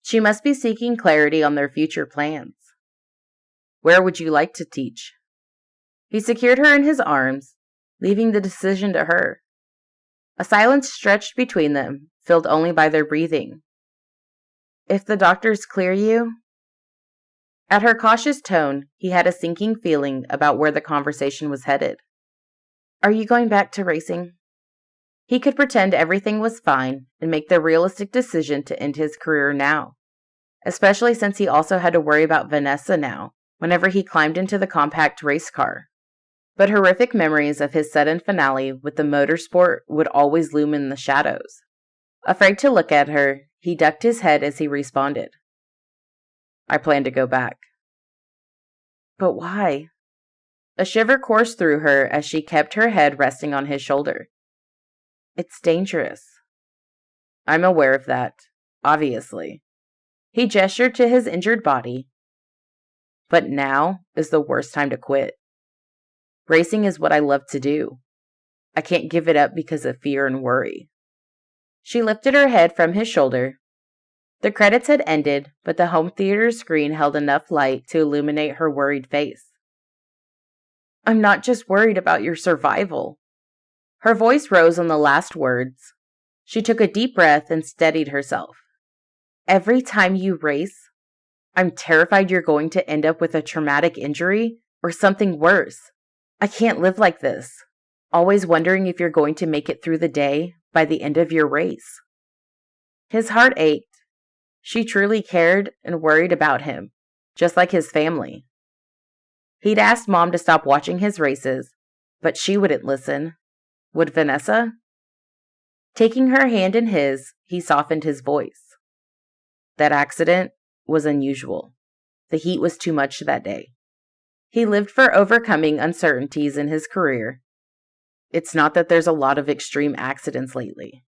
She must be seeking clarity on their future plans. Where would you like to teach? He secured her in his arms, leaving the decision to her. A silence stretched between them, filled only by their breathing. If the doctors clear you? At her cautious tone, he had a sinking feeling about where the conversation was headed. Are you going back to racing? He could pretend everything was fine and make the realistic decision to end his career now, especially since he also had to worry about Vanessa now, whenever he climbed into the compact race car. But horrific memories of his sudden finale with the motorsport would always loom in the shadows. Afraid to look at her, he ducked his head as he responded. I plan to go back. But why? A shiver coursed through her as she kept her head resting on his shoulder. It's dangerous. I'm aware of that, obviously. He gestured to his injured body. But now is the worst time to quit. Racing is what I love to do. I can't give it up because of fear and worry. She lifted her head from his shoulder. The credits had ended, but the home theater screen held enough light to illuminate her worried face. I'm not just worried about your survival. Her voice rose on the last words. She took a deep breath and steadied herself. Every time you race, I'm terrified you're going to end up with a traumatic injury or something worse. I can't live like this, always wondering if you're going to make it through the day by the end of your race. His heart ached. She truly cared and worried about him, just like his family. He'd asked Mom to stop watching his races, but she wouldn't listen. Would Vanessa? Taking her hand in his, he softened his voice. That accident was unusual. The heat was too much that day. He lived for overcoming uncertainties in his career. It's not that there's a lot of extreme accidents lately.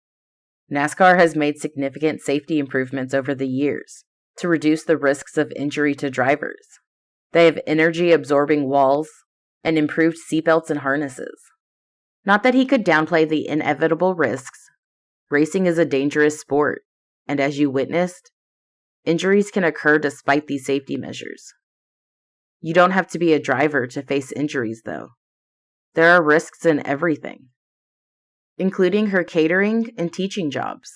NASCAR has made significant safety improvements over the years to reduce the risks of injury to drivers. They have energy-absorbing walls and improved seatbelts and harnesses. Not that he could downplay the inevitable risks. Racing is a dangerous sport, and as you witnessed, injuries can occur despite these safety measures. You don't have to be a driver to face injuries, though. There are risks in everything, including her catering and teaching jobs.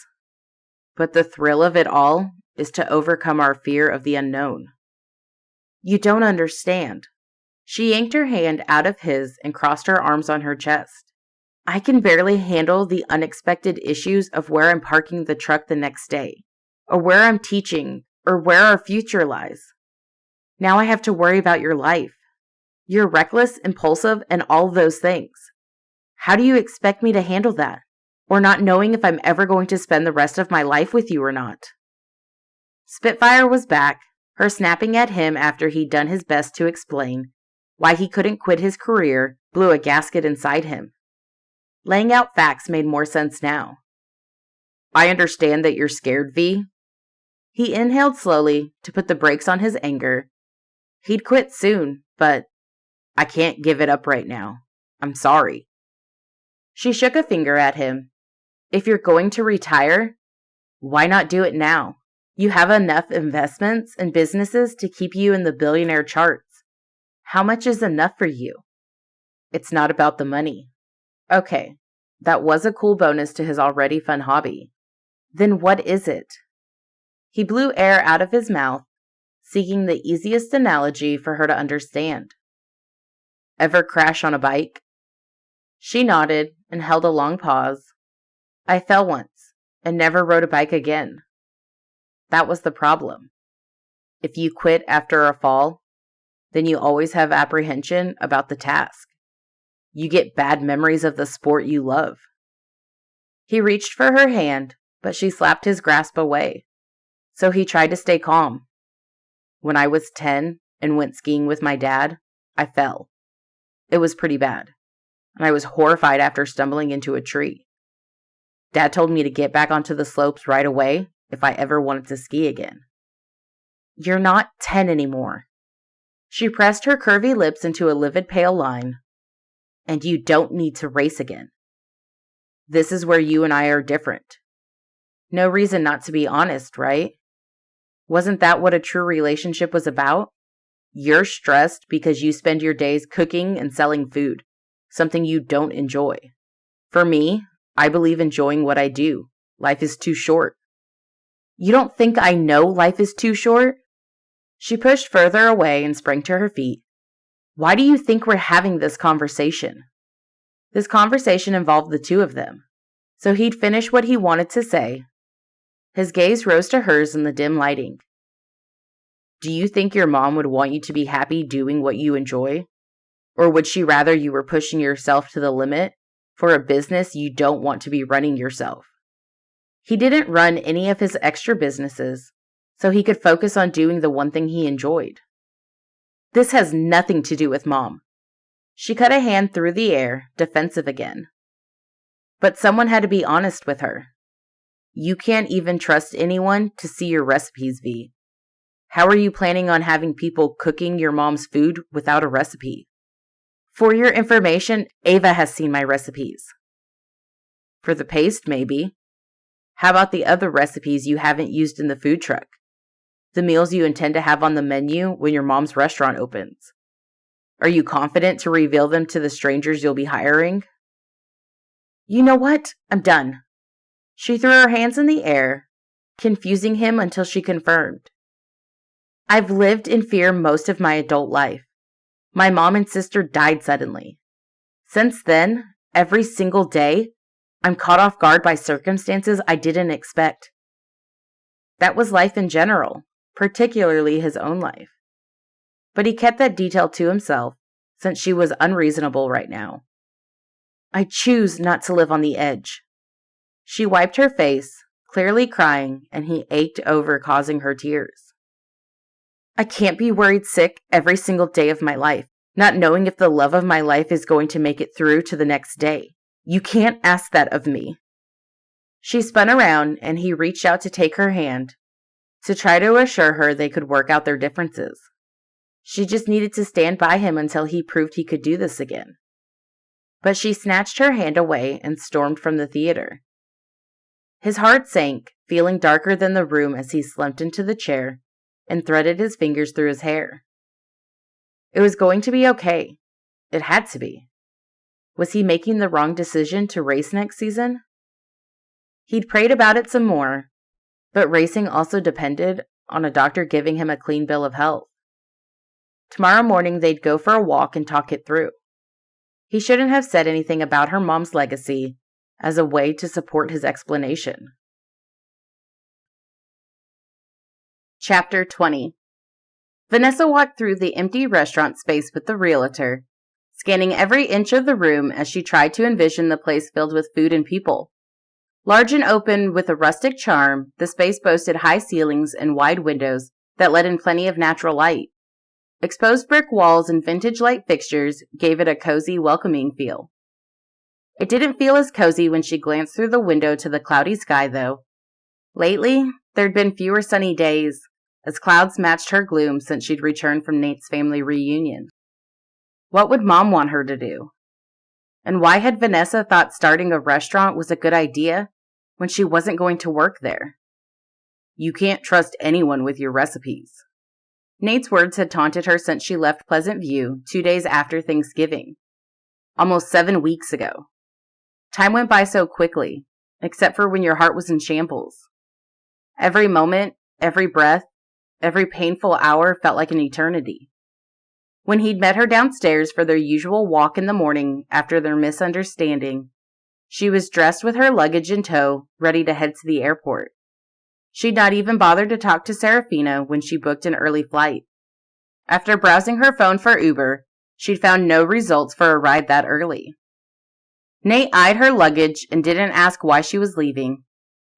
But the thrill of it all is to overcome our fear of the unknown. You don't understand. She yanked her hand out of his and crossed her arms on her chest. I can barely handle the unexpected issues of where I'm parking the truck the next day, or where I'm teaching, or where our future lies. Now I have to worry about your life. You're reckless, impulsive, and all those things. How do you expect me to handle that? Or not knowing if I'm ever going to spend the rest of my life with you or not? Spitfire was back, her snapping at him after he'd done his best to explain why he couldn't quit his career blew a gasket inside him. Laying out facts made more sense now. I understand that you're scared, V. He inhaled slowly to put the brakes on his anger. He'd quit soon, but I can't give it up right now. I'm sorry. She shook a finger at him. If you're going to retire, why not do it now? You have enough investments and businesses to keep you in the billionaire charts. How much is enough for you? It's not about the money. Okay, that was a cool bonus to his already fun hobby. Then what is it? He blew air out of his mouth, seeking the easiest analogy for her to understand. Ever crash on a bike? She nodded, and held a long pause. I fell once and never rode a bike again. That was the problem. If you quit after a fall, then you always have apprehension about the task. You get bad memories of the sport you love. He reached for her hand, but she slapped his grasp away. So he tried to stay calm. When I was 10 and went skiing with my dad, I fell. It was pretty bad, and I was horrified after stumbling into a tree. Dad told me to get back onto the slopes right away if I ever wanted to ski again. You're not 10 anymore. She pressed her curvy lips into a livid pale line. And you don't need to race again. This is where you and I are different. No reason not to be honest, right? Wasn't that what a true relationship was about? You're stressed because you spend your days cooking and selling food, something you don't enjoy. For me, I believe enjoying what I do. Life is too short. You don't think I know life is too short? She pushed further away and sprang to her feet. Why do you think we're having this conversation? This conversation involved the two of them, so he'd finish what he wanted to say. His gaze rose to hers in the dim lighting. Do you think your mom would want you to be happy doing what you enjoy? Or would she rather you were pushing yourself to the limit for a business you don't want to be running yourself? He didn't run any of his extra businesses, so he could focus on doing the one thing he enjoyed. This has nothing to do with Mom. She cut a hand through the air, defensive again. But someone had to be honest with her. You can't even trust anyone to see your recipes, V. How are you planning on having people cooking your mom's food without a recipe? For your information, Ava has seen my recipes. For the paste, maybe. How about the other recipes you haven't used in the food truck? The meals you intend to have on the menu when your mom's restaurant opens. Are you confident to reveal them to the strangers you'll be hiring? You know what? I'm done. She threw her hands in the air, confusing him until she confirmed. I've lived in fear most of my adult life. My mom and sister died suddenly. Since then, every single day, I'm caught off guard by circumstances I didn't expect. That was life in general, particularly his own life. But he kept that detail to himself, since she was unreasonable right now. I choose not to live on the edge. She wiped her face, clearly crying, and he ached over causing her tears. I can't be worried sick every single day of my life, not knowing if the love of my life is going to make it through to the next day. You can't ask that of me. She spun around, and he reached out to take her hand, to try to assure her they could work out their differences. She just needed to stand by him until he proved he could do this again. But she snatched her hand away and stormed from the theater. His heart sank, feeling darker than the room as he slumped into the chair and threaded his fingers through his hair. It was going to be okay. It had to be. Was he making the wrong decision to race next season? He'd prayed about it some more, but racing also depended on a doctor giving him a clean bill of health. Tomorrow morning they'd go for a walk and talk it through. He shouldn't have said anything about her mom's legacy as a way to support his explanation. Chapter 20. Vanessa walked through the empty restaurant space with the realtor, scanning every inch of the room as she tried to envision the place filled with food and people. Large and open with a rustic charm, the space boasted high ceilings and wide windows that let in plenty of natural light. Exposed brick walls and vintage light fixtures gave it a cozy, welcoming feel. It didn't feel as cozy when she glanced through the window to the cloudy sky, though. Lately, there'd been fewer sunny days, as clouds matched her gloom since she'd returned from Nate's family reunion. What would Mom want her to do? And why had Vanessa thought starting a restaurant was a good idea when she wasn't going to work there? You can't trust anyone with your recipes. Nate's words had taunted her since she left Pleasant View 2 days after Thanksgiving. Almost 7 weeks ago. Time went by so quickly, except for when your heart was in shambles. Every moment, every breath, every painful hour felt like an eternity. When he'd met her downstairs for their usual walk in the morning after their misunderstanding, She was dressed with her luggage in tow, ready to head to the airport. She'd not even bothered to talk to Serafina when she booked an early flight. After browsing her phone for Uber, she'd found no results for a ride that early. Nate eyed her luggage and didn't ask why she was leaving.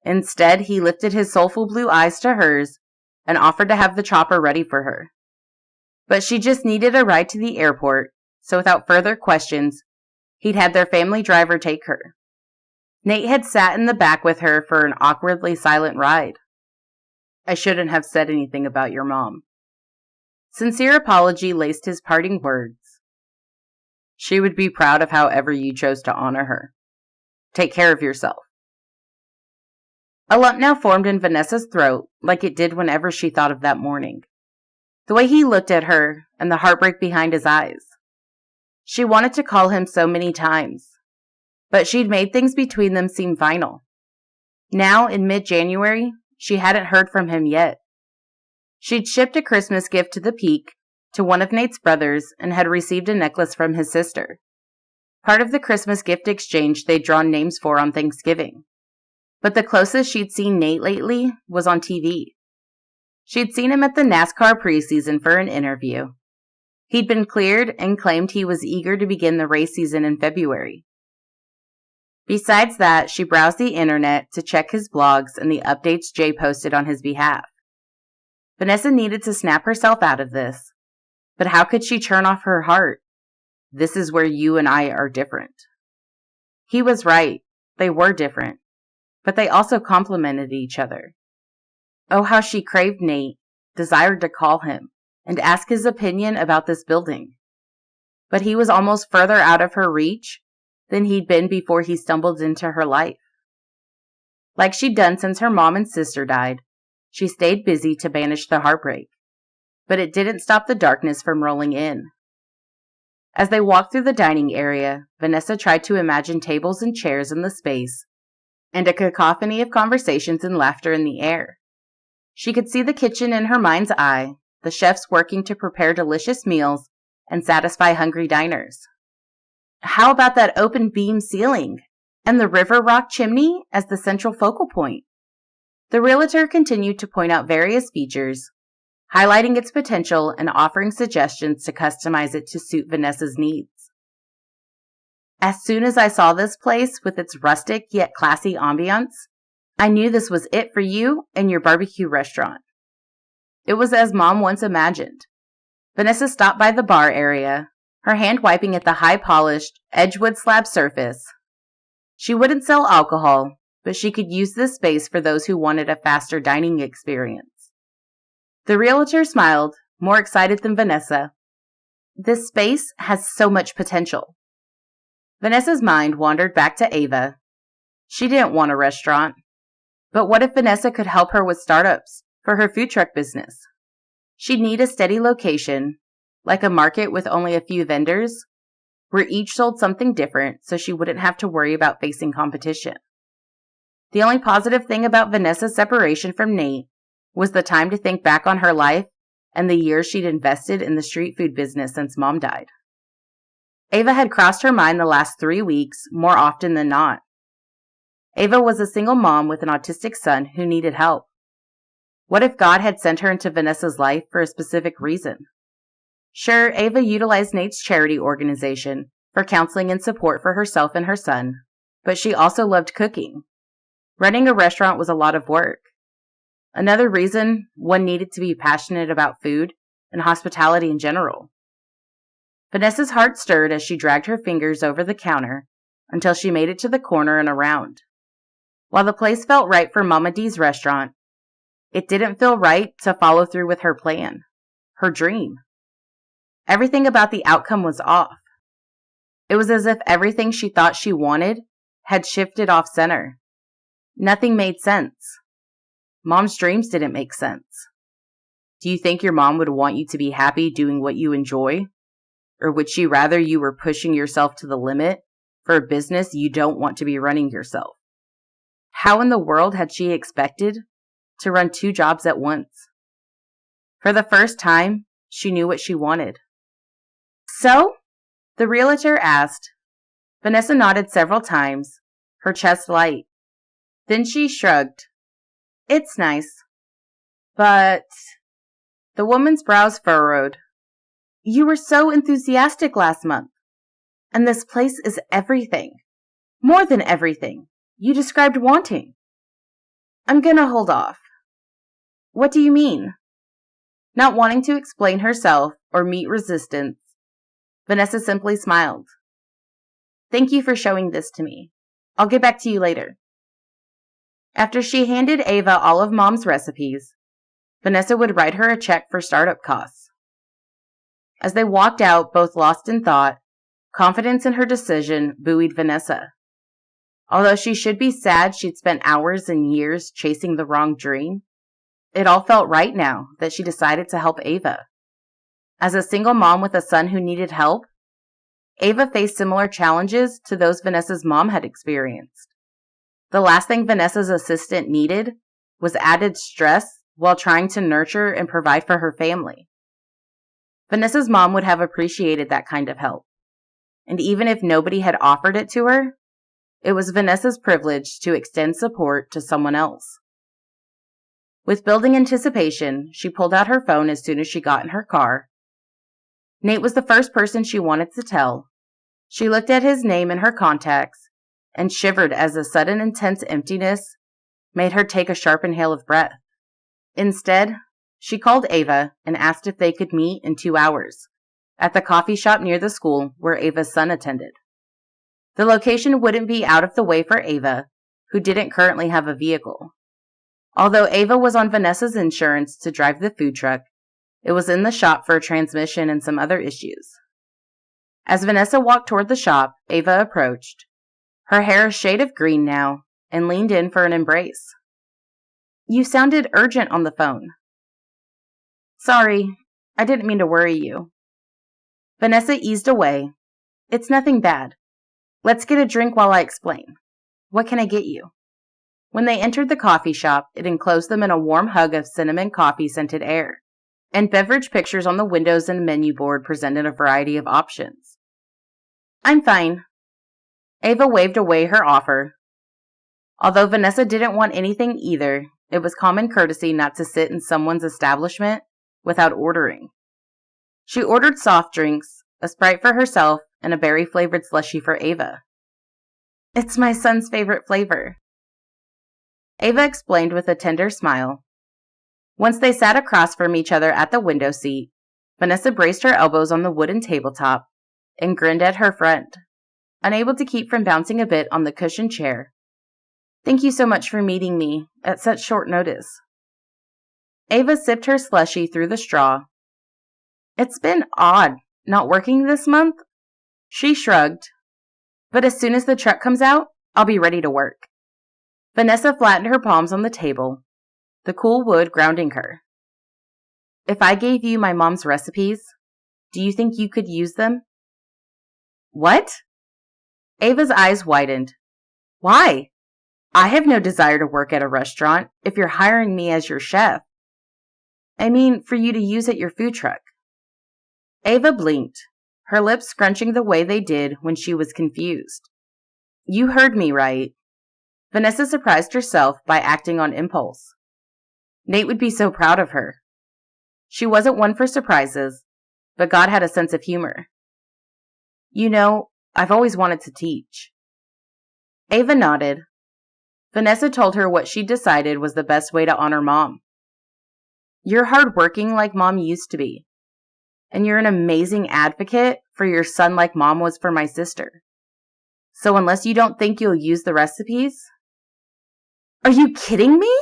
Instead, he lifted his soulful blue eyes to hers and offered to have the chopper ready for her. But she just needed a ride to the airport, so without further questions, he'd had their family driver take her. Nate had sat in the back with her for an awkwardly silent ride. "I shouldn't have said anything about your mom." Sincere apology laced his parting words. "She would be proud of however you chose to honor her. Take care of yourself." A lump now formed in Vanessa's throat, like it did whenever she thought of that morning. The way he looked at her, and the heartbreak behind his eyes. She wanted to call him so many times, but she'd made things between them seem final. Now, in mid-January, she hadn't heard from him yet. She'd shipped a Christmas gift to the Peak, to one of Nate's brothers, and had received a necklace from his sister. Part of the Christmas gift exchange they'd drawn names for on Thanksgiving. But the closest she'd seen Nate lately was on TV. She'd seen him at the NASCAR preseason for an interview. He'd been cleared and claimed he was eager to begin the race season in February. Besides that, she browsed the internet to check his blogs and the updates Jay posted on his behalf. Vanessa needed to snap herself out of this. But how could she turn off her heart? This is where you and I are different. He was right. They were different. But they also complemented each other. Oh, how she craved Nate, desired to call him, and ask his opinion about this building. But he was almost further out of her reach than he'd been before he stumbled into her life. Like she'd done since her mom and sister died, she stayed busy to banish the heartbreak. But it didn't stop the darkness from rolling in. As they walked through the dining area, Vanessa tried to imagine tables and chairs in the space, and a cacophony of conversations and laughter in the air. She could see the kitchen in her mind's eye, the chefs working to prepare delicious meals and satisfy hungry diners. How about that open beam ceiling and the river rock chimney as the central focal point? The realtor continued to point out various features, highlighting its potential and offering suggestions to customize it to suit Vanessa's needs. As soon as I saw this place with its rustic yet classy ambiance, I knew this was it for you and your barbecue restaurant. It was as Mom once imagined. Vanessa stopped by the bar area, her hand wiping at the high-polished, edgewood slab surface. She wouldn't sell alcohol, but she could use this space for those who wanted a faster dining experience. The realtor smiled, more excited than Vanessa. This space has so much potential. Vanessa's mind wandered back to Ava. She didn't want a restaurant. But what if Vanessa could help her with startups for her food truck business? She'd need a steady location, like a market with only a few vendors, where each sold something different so she wouldn't have to worry about facing competition. The only positive thing about Vanessa's separation from Nate was the time to think back on her life and the years she'd invested in the street food business since Mom died. Ava had crossed her mind the last 3 weeks more often than not. Ava was a single mom with an autistic son who needed help. What if God had sent her into Vanessa's life for a specific reason? Sure, Ava utilized Nate's charity organization for counseling and support for herself and her son, but she also loved cooking. Running a restaurant was a lot of work. Another reason one needed to be passionate about food and hospitality in general. Vanessa's heart stirred as she dragged her fingers over the counter until she made it to the corner and around. While the place felt right for Mama D's restaurant, it didn't feel right to follow through with her plan, her dream. Everything about the outcome was off. It was as if everything she thought she wanted had shifted off center. Nothing made sense. Mom's dreams didn't make sense. Do you think your mom would want you to be happy doing what you enjoy? Or would she rather you were pushing yourself to the limit for a business you don't want to be running yourself? How in the world had she expected to run 2 jobs at once? For the first time, she knew what she wanted. So, the realtor asked. Vanessa nodded several times, her chest light. Then she shrugged. It's nice. But... The woman's brows furrowed. You were so enthusiastic last month. And this place is everything. More than everything. You described wanting. I'm gonna hold off. What do you mean? Not wanting to explain herself or meet resistance, Vanessa simply smiled. Thank you for showing this to me. I'll get back to you later. After she handed Ava all of Mom's recipes, Vanessa would write her a check for startup costs. As they walked out, both lost in thought, confidence in her decision buoyed Vanessa. Although she should be sad she'd spent hours and years chasing the wrong dream, it all felt right now that she decided to help Ava. As a single mom with a son who needed help, Ava faced similar challenges to those Vanessa's mom had experienced. The last thing Vanessa's assistant needed was added stress while trying to nurture and provide for her family. Vanessa's mom would have appreciated that kind of help. And even if nobody had offered it to her, it was Vanessa's privilege to extend support to someone else. With building anticipation, she pulled out her phone as soon as she got in her car. Nate was the first person she wanted to tell. She looked at his name in her contacts and shivered as a sudden intense emptiness made her take a sharp inhale of breath. Instead, she called Ava and asked if they could meet in 2 hours at the coffee shop near the school where Ava's son attended. The location wouldn't be out of the way for Ava, who didn't currently have a vehicle. Although Ava was on Vanessa's insurance to drive the food truck, it was in the shop for a transmission and some other issues. As Vanessa walked toward the shop, Ava approached, her hair a shade of green now, and leaned in for an embrace. You sounded urgent on the phone. Sorry, I didn't mean to worry you. Vanessa eased away. It's nothing bad. Let's get a drink while I explain. What can I get you? When they entered the coffee shop, it enclosed them in a warm hug of cinnamon coffee-scented air, and beverage pictures on the windows and menu board presented a variety of options. I'm fine. Ava waved away her offer. Although Vanessa didn't want anything either, it was common courtesy not to sit in someone's establishment without ordering. She ordered soft drinks, a Sprite for herself, and a berry-flavored slushie for Ava. It's my son's favorite flavor. Ava explained with a tender smile. Once they sat across from each other at the window seat, Vanessa braced her elbows on the wooden tabletop and grinned at her friend, unable to keep from bouncing a bit on the cushioned chair. Thank you so much for meeting me at such short notice. Ava sipped her slushie through the straw. It's been odd not working this month. She shrugged. But as soon as the truck comes out, I'll be ready to work. Vanessa flattened her palms on the table, the cool wood grounding her. If I gave you my mom's recipes, do you think you could use them? What? Ava's eyes widened. Why? I have no desire to work at a restaurant if you're hiring me as your chef. I mean, for you to use at your food truck. Ava blinked, her lips scrunching the way they did when she was confused. You heard me right. Vanessa surprised herself by acting on impulse. Nate would be so proud of her. She wasn't one for surprises, but God had a sense of humor. You know, I've always wanted to teach. Ava nodded. Vanessa told her what she decided was the best way to honor Mom. You're hardworking like Mom used to be. And you're an amazing advocate for your son like Mom was for my sister. So unless you don't think you'll use the recipes... Are you kidding me?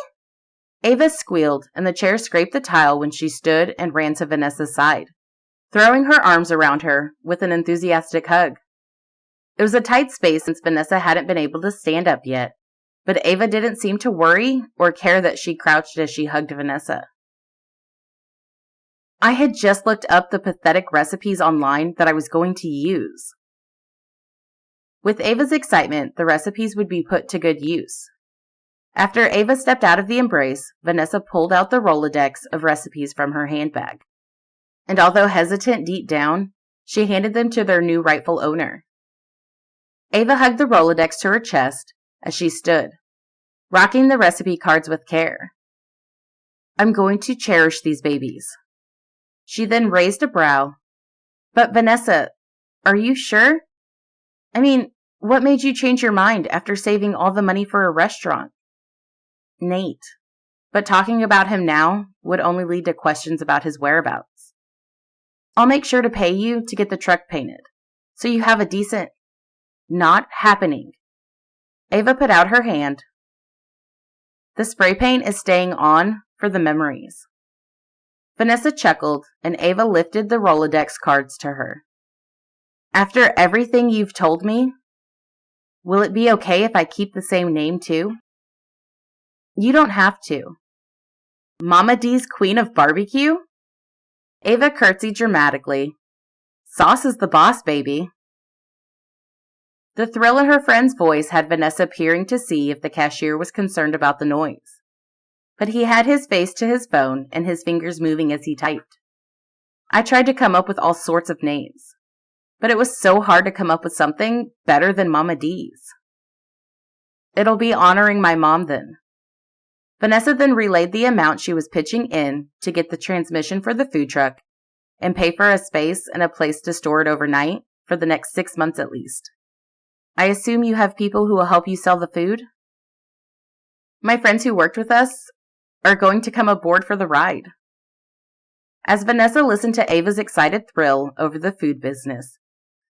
Ava squealed, and the chair scraped the tile when she stood and ran to Vanessa's side, throwing her arms around her with an enthusiastic hug. It was a tight space since Vanessa hadn't been able to stand up yet, but Ava didn't seem to worry or care that she crouched as she hugged Vanessa. I had just looked up the pathetic recipes online that I was going to use. With Ava's excitement, the recipes would be put to good use. After Ava stepped out of the embrace, Vanessa pulled out the Rolodex of recipes from her handbag. And although hesitant deep down, she handed them to their new rightful owner. Ava hugged the Rolodex to her chest as she stood, rocking the recipe cards with care. I'm going to cherish these babies. She then raised a brow. But Vanessa, are you sure? I mean, what made you change your mind after saving all the money for a restaurant? Nate. But talking about him now would only lead to questions about his whereabouts. I'll make sure to pay you to get the truck painted, so you have a decent... Not happening. Ava put out her hand. The spray paint is staying on for the memories. Vanessa chuckled, and Ava lifted the Rolodex cards to her. After everything you've told me, will it be okay if I keep the same name too? You don't have to. Mama D's Queen of Barbecue? Ava curtsied dramatically. Sauce is the boss, baby. The thrill in her friend's voice had Vanessa peering to see if the cashier was concerned about the noise. But he had his face to his phone and his fingers moving as he typed. I tried to come up with all sorts of names, but it was so hard to come up with something better than Mama D's. It'll be honoring my mom then. Vanessa then relayed the amount she was pitching in to get the transmission for the food truck and pay for a space and a place to store it overnight for the next 6 months at least. I assume you have people who will help you sell the food? My friends who worked with us are going to come aboard for the ride. As Vanessa listened to Ava's excited thrill over the food business,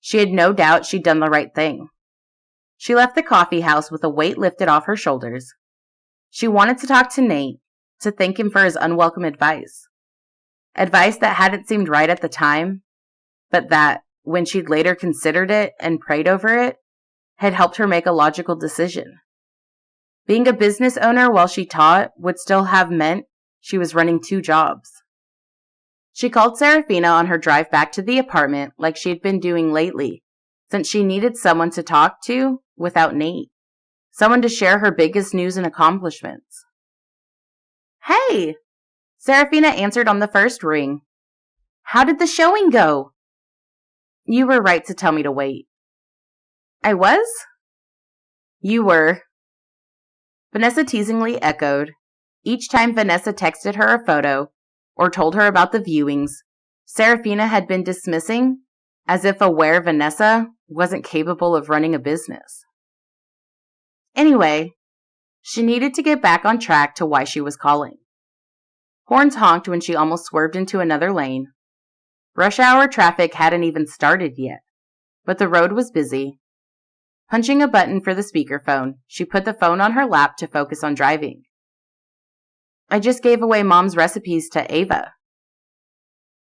she had no doubt she'd done the right thing. She left the coffee house with a weight lifted off her shoulders. She wanted to talk to Nate, to thank him for his unwelcome advice. Advice that hadn't seemed right at the time, but that, when she'd later considered it and prayed over it, had helped her make a logical decision. Being a business owner while she taught would still have meant she was running 2 jobs. She called Serafina on her drive back to the apartment like she had been doing lately, since she needed someone to talk to without Nate. Someone to share her biggest news and accomplishments. Hey! Serafina answered on the first ring. How did the showing go? You were right to tell me to wait. I was? You were. Vanessa teasingly echoed. Each time Vanessa texted her a photo or told her about the viewings, Serafina had been dismissing, as if aware Vanessa wasn't capable of running a business. Anyway, she needed to get back on track to why she was calling. Horns honked when she almost swerved into another lane. Rush hour traffic hadn't even started yet, but the road was busy. Punching a button for the speakerphone, she put the phone on her lap to focus on driving. I just gave away Mom's recipes to Ava.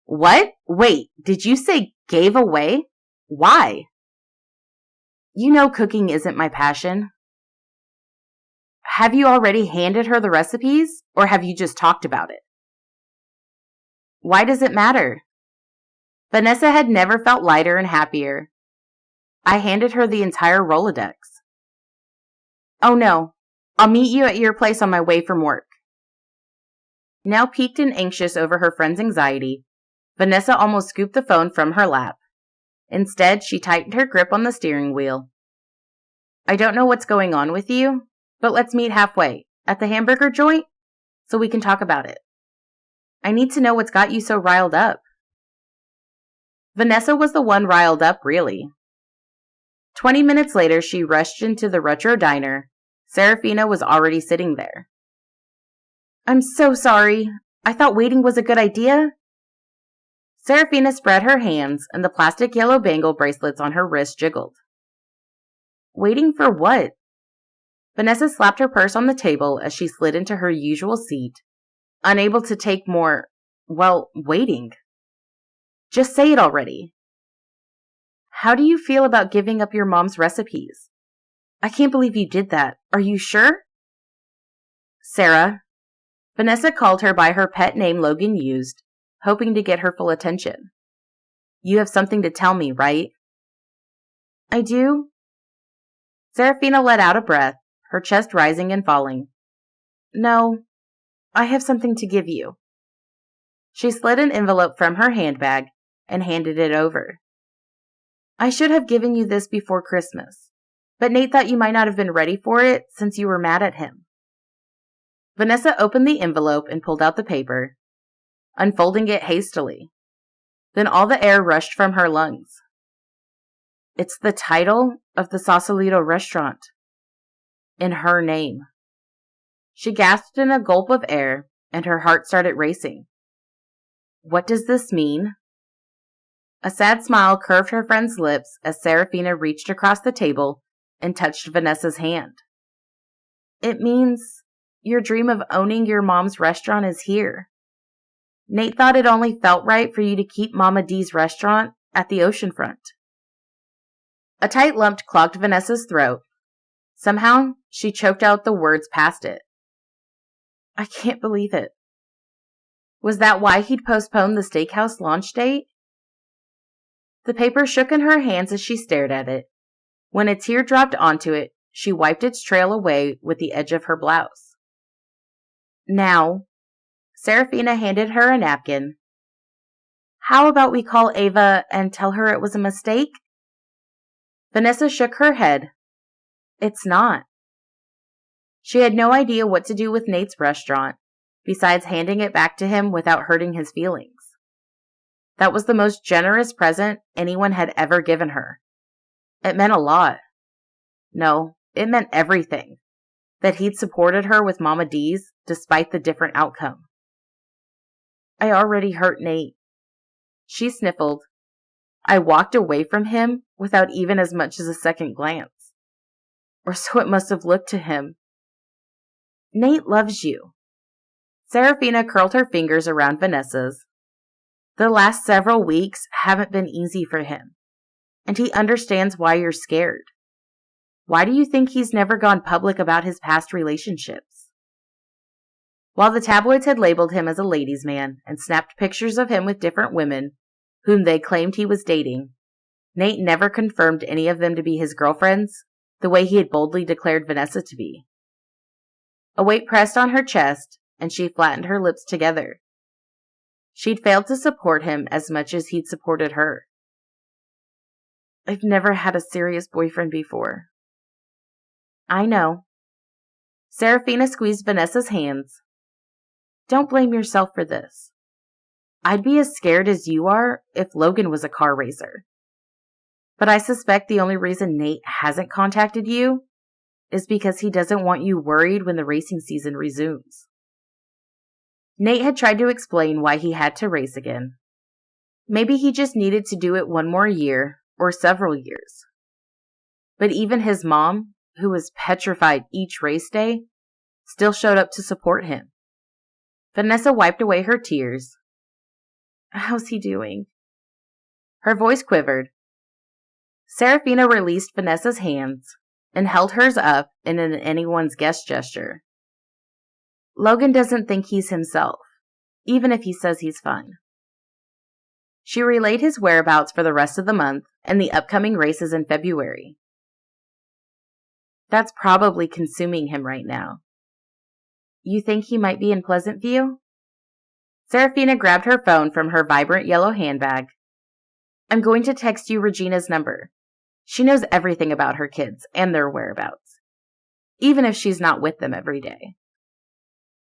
What? Wait, did you say gave away? Why? You know cooking isn't my passion. Have you already handed her the recipes, or have you just talked about it? Why does it matter? Vanessa had never felt lighter and happier. I handed her the entire Rolodex. Oh no, I'll meet you at your place on my way from work. Now piqued and anxious over her friend's anxiety, Vanessa almost scooped the phone from her lap. Instead, she tightened her grip on the steering wheel. I don't know what's going on with you, but let's meet halfway, at the hamburger joint, so we can talk about it. I need to know what's got you so riled up. Vanessa was the one riled up, really. 20 minutes later, she rushed into the retro diner. Serafina was already sitting there. I'm so sorry. I thought waiting was a good idea. Serafina spread her hands, and the plastic yellow bangle bracelets on her wrist jiggled. Waiting for what? Vanessa slapped her purse on the table as she slid into her usual seat, unable to take more, waiting. Just say it already. How do you feel about giving up your mom's recipes? I can't believe you did that. Are you sure? Sarah. Vanessa called her by her pet name Logan used, hoping to get her full attention. You have something to tell me, right? I do. Serafina let out a breath, her chest rising and falling. No, I have something to give you. She slid an envelope from her handbag and handed it over. I should have given you this before Christmas, But Nate thought you might not have been ready for it since you were mad at him. Vanessa opened the envelope and pulled out the paper, unfolding it hastily. Then all the air rushed from her lungs. It's the title of the Sausalito restaurant. In her name. She gasped in a gulp of air, and her heart started racing. What does this mean? A sad smile curved her friend's lips as Serafina reached across the table and touched Vanessa's hand. It means your dream of owning your mom's restaurant is here. Nate thought it only felt right for you to keep Mama D's restaurant at the oceanfront. A tight lump clogged Vanessa's throat. Somehow, she choked out the words past it. I can't believe it. Was that why he'd postponed the steakhouse launch date? The paper shook in her hands as she stared at it. When a tear dropped onto it, she wiped its trail away with the edge of her blouse. Now, Serafina handed her a napkin. How about we call Ava and tell her it was a mistake? Vanessa shook her head. It's not. She had no idea what to do with Nate's restaurant, besides handing it back to him without hurting his feelings. That was the most generous present anyone had ever given her. It meant a lot. No, it meant everything. That he'd supported her with Mama D's despite the different outcome. I already hurt Nate. She sniffled. I walked away from him without even as much as a second glance. Or so it must have looked to him. Nate loves you. Serafina curled her fingers around Vanessa's. The last several weeks haven't been easy for him, and he understands why you're scared. Why do you think he's never gone public about his past relationships? While the tabloids had labeled him as a ladies' man and snapped pictures of him with different women whom they claimed he was dating, Nate never confirmed any of them to be his girlfriends, the way he had boldly declared Vanessa to be. A weight pressed on her chest, and she flattened her lips together. She'd failed to support him as much as he'd supported her. I've never had a serious boyfriend before. I know. Serafina squeezed Vanessa's hands. Don't blame yourself for this. I'd be as scared as you are if Logan was a car racer. But I suspect the only reason Nate hasn't contacted you is because he doesn't want you worried when the racing season resumes. Nate had tried to explain why he had to race again. Maybe he just needed to do it one more year or several years. But even his mom, who was petrified each race day, still showed up to support him. Vanessa wiped away her tears. How's he doing? Her voice quivered. Serafina released Vanessa's hands and held hers up in an anyone's guess gesture. Logan doesn't think he's himself, even if he says he's fun. She relayed his whereabouts for the rest of the month and the upcoming races in February. That's probably consuming him right now. You think he might be in Pleasant View? Serafina grabbed her phone from her vibrant yellow handbag. I'm going to text you Regina's number. She knows everything about her kids and their whereabouts, even if she's not with them every day.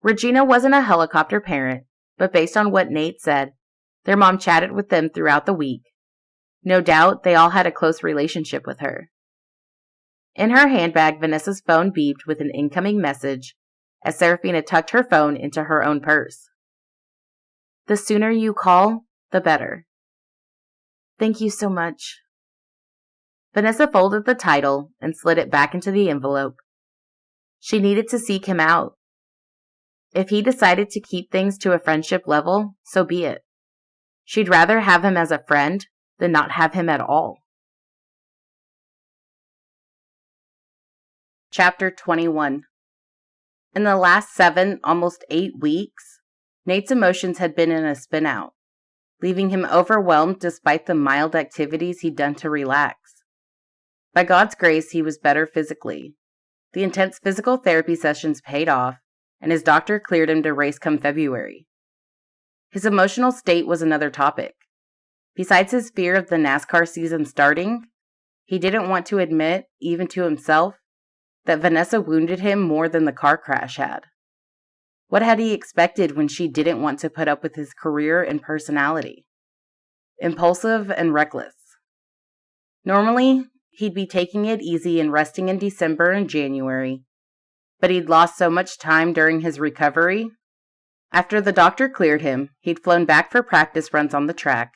Regina wasn't a helicopter parent, but based on what Nate said, their mom chatted with them throughout the week. No doubt they all had a close relationship with her. In her handbag, Vanessa's phone beeped with an incoming message as Serafina tucked her phone into her own purse. The sooner you call, the better. Thank you so much. Vanessa folded the title and slid it back into the envelope. She needed to seek him out. If he decided to keep things to a friendship level, so be it. She'd rather have him as a friend than not have him at all. Chapter 21. In the last 7, almost 8 weeks, Nate's emotions had been in a spin-out, leaving him overwhelmed despite the mild activities he'd done to relax. By God's grace, he was better physically. The intense physical therapy sessions paid off, and his doctor cleared him to race come February. His emotional state was another topic. Besides his fear of the NASCAR season starting, He didn't want to admit, even to himself, that Vanessa wounded him more than the car crash had. What had he expected when she didn't want to put up with his career and personality? Impulsive and reckless. Normally, he'd be taking it easy and resting in December and January, but he'd lost so much time during his recovery. After the doctor cleared him, he'd flown back for practice runs on the track.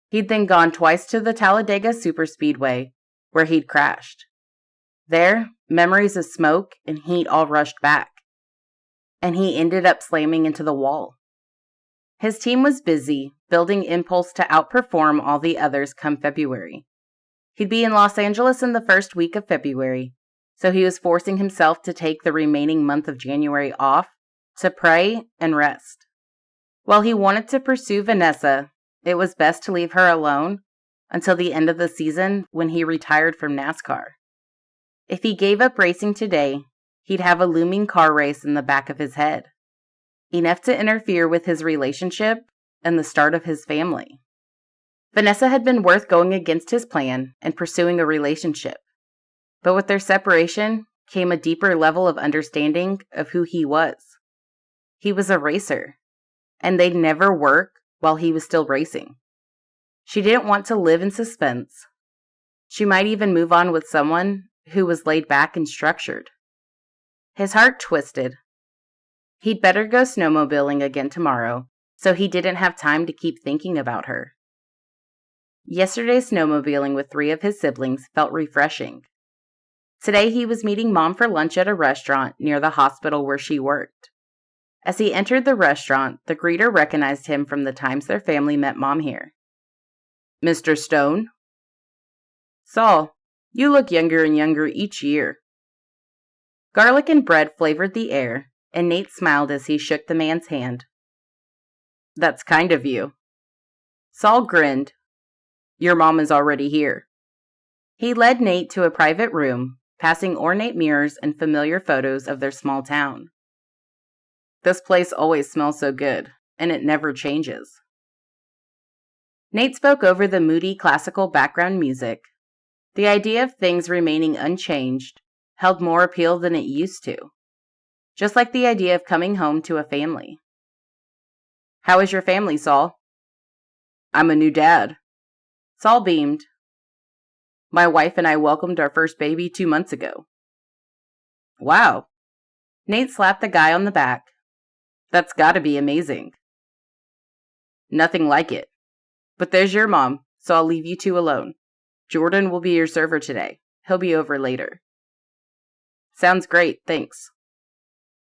He'd then gone twice to the Talladega Superspeedway, where he'd crashed. There, memories of smoke and heat all rushed back, and he ended up slamming into the wall. His team was busy, building impulse to outperform all the others come February. He'd be in Los Angeles in the first week of February, so he was forcing himself to take the remaining month of January off to pray and rest. While he wanted to pursue Vanessa, it was best to leave her alone until the end of the season when he retired from NASCAR. If he gave up racing today, he'd have a looming car race in the back of his head, enough to interfere with his relationship and the start of his family. Vanessa had been worth going against his plan and pursuing a relationship, but with their separation came a deeper level of understanding of who he was. He was a racer, and they'd never work while he was still racing. She didn't want to live in suspense. She might even move on with someone who was laid back and structured. His heart twisted. He'd better go snowmobiling again tomorrow, so he didn't have time to keep thinking about her. Yesterday's snowmobiling with 3 of his siblings felt refreshing. Today he was meeting Mom for lunch at a restaurant near the hospital where she worked. As he entered the restaurant, the greeter recognized him from the times their family met Mom here. "Mr. Stone?" "Saul, you look younger and younger each year." Garlic and bread flavored the air, and Nate smiled as he shook the man's hand. "That's kind of you." Saul grinned. "Your mom is already here." He led Nate to a private room, passing ornate mirrors and familiar photos of their small town. "This place always smells so good, and it never changes." Nate spoke over the moody classical background music. The idea of things remaining unchanged held more appeal than it used to, just like the idea of coming home to a family. "How is your family, Saul?" "I'm a new dad." Saul beamed. "My wife and I welcomed our first baby 2 months ago." "Wow." Nate slapped the guy on the back. "That's gotta be amazing." "Nothing like it. But there's your mom, so I'll leave you 2 alone. Jordan will be your server today. He'll be over later." "Sounds great, thanks."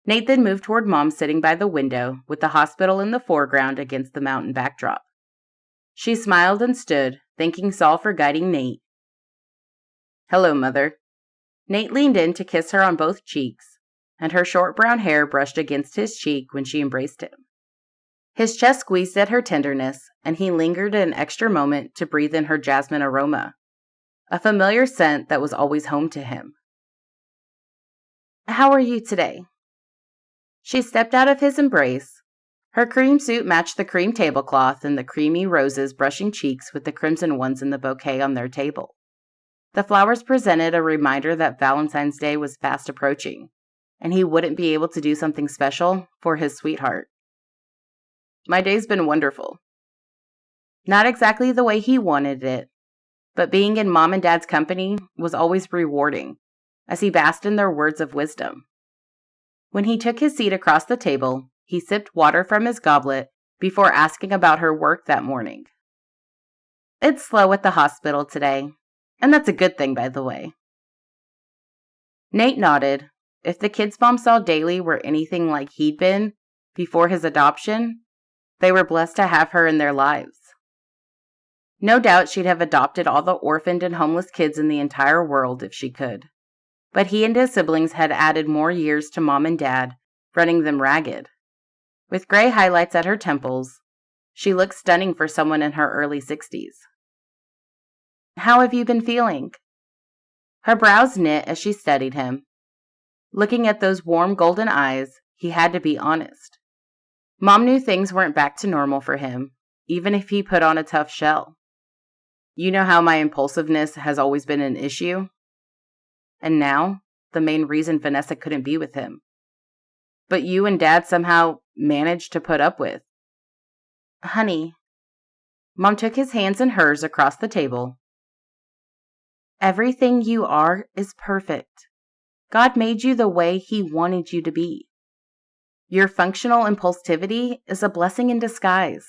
Nate then moved toward Mom sitting by the window with the hospital in the foreground against the mountain backdrop. She smiled and stood, thanking Saul for guiding Nate. "Hello, Mother." Nate leaned in to kiss her on both cheeks, and her short brown hair brushed against his cheek when she embraced him. His chest squeezed at her tenderness, and he lingered an extra moment to breathe in her jasmine aroma, a familiar scent that was always home to him. "How are you today?" She stepped out of his embrace. Her cream suit matched the cream tablecloth and the creamy roses brushing cheeks with the crimson ones in the bouquet on their table. The flowers presented a reminder that Valentine's Day was fast approaching, and he wouldn't be able to do something special for his sweetheart. "My day's been wonderful." Not exactly the way he wanted it, but being in Mom and Dad's company was always rewarding, as he basked in their words of wisdom. When he took his seat across the table, he sipped water from his goblet before asking about her work that morning. "It's slow at the hospital today, and that's a good thing, by the way." Nate nodded. If the kids Mom saw daily were anything like he'd been before his adoption, they were blessed to have her in their lives. No doubt she'd have adopted all the orphaned and homeless kids in the entire world if she could. But he and his siblings had added more years to Mom and Dad, running them ragged. With gray highlights at her temples, she looked stunning for someone in her early 60s. "How have you been feeling?" Her brows knit as she studied him. Looking at those warm golden eyes, he had to be honest. Mom knew things weren't back to normal for him, even if he put on a tough shell. You know how my impulsiveness has always been an issue? And now, the main reason Vanessa couldn't be with him. But you and Dad somehow managed to put up with. Honey, Mom took his hands in hers across the table. Everything you are is perfect. God made you the way He wanted you to be. Your functional impulsivity is a blessing in disguise.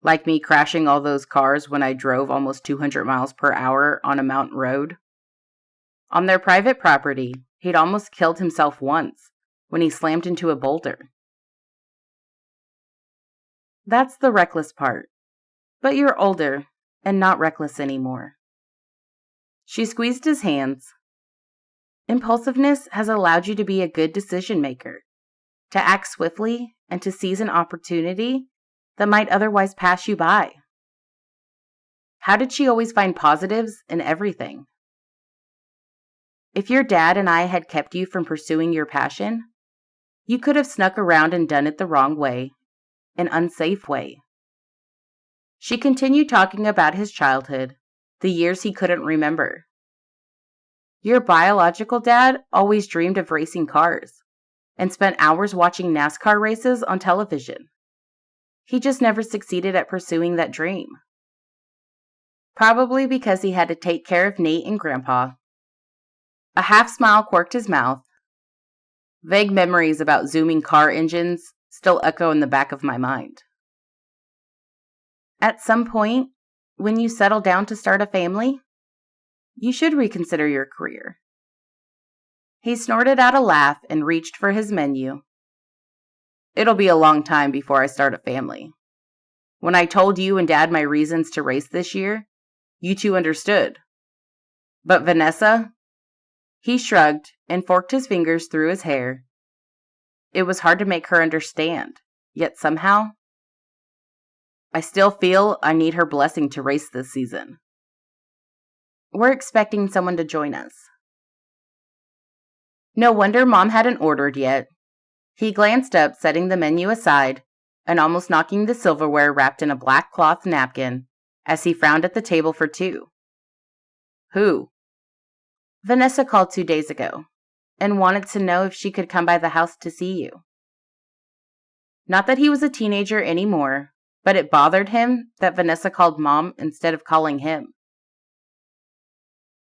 Like me crashing all those cars when I drove almost 200 miles per hour on a mountain road? On their private property, he'd almost killed himself once when he slammed into a boulder. That's the reckless part. But you're older and not reckless anymore. She squeezed his hands. Impulsiveness has allowed you to be a good decision maker, to act swiftly and to seize an opportunity that might otherwise pass you by. How did she always find positives in everything? If your dad and I had kept you from pursuing your passion, you could have snuck around and done it the wrong way, an unsafe way. She continued talking about his childhood, the years he couldn't remember. Your biological dad always dreamed of racing cars and spent hours watching NASCAR races on television. He just never succeeded at pursuing that dream. Probably because he had to take care of Nate and Grandpa. A half smile quirked his mouth. Vague memories about zooming car engines still echo in the back of my mind. At some point, when you settle down to start a family, you should reconsider your career. He snorted out a laugh and reached for his menu. It'll be a long time before I start a family. When I told you and Dad my reasons to race this year, you two understood. But Vanessa? He shrugged and forked his fingers through his hair. It was hard to make her understand, yet somehow, I still feel I need her blessing to race this season. We're expecting someone to join us. No wonder Mom hadn't ordered yet. He glanced up, setting the menu aside, and almost knocking the silverware wrapped in a black cloth napkin as he frowned at the table for two. Who? Vanessa called 2 days ago and wanted to know if she could come by the house to see you. Not that he was a teenager anymore, but it bothered him that Vanessa called Mom instead of calling him.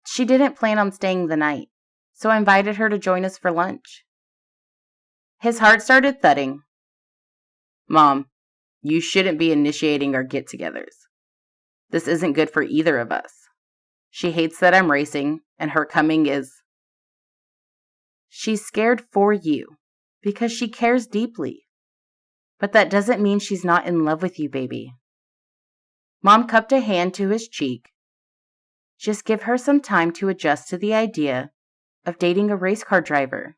She didn't plan on staying the night, so I invited her to join us for lunch. His heart started thudding. Mom, you shouldn't be initiating our get-togethers. This isn't good for either of us. She hates that I'm racing, and her coming is... She's scared for you, because she cares deeply. But that doesn't mean she's not in love with you, baby. Mom cupped a hand to his cheek. Just give her some time to adjust to the idea of dating a race car driver.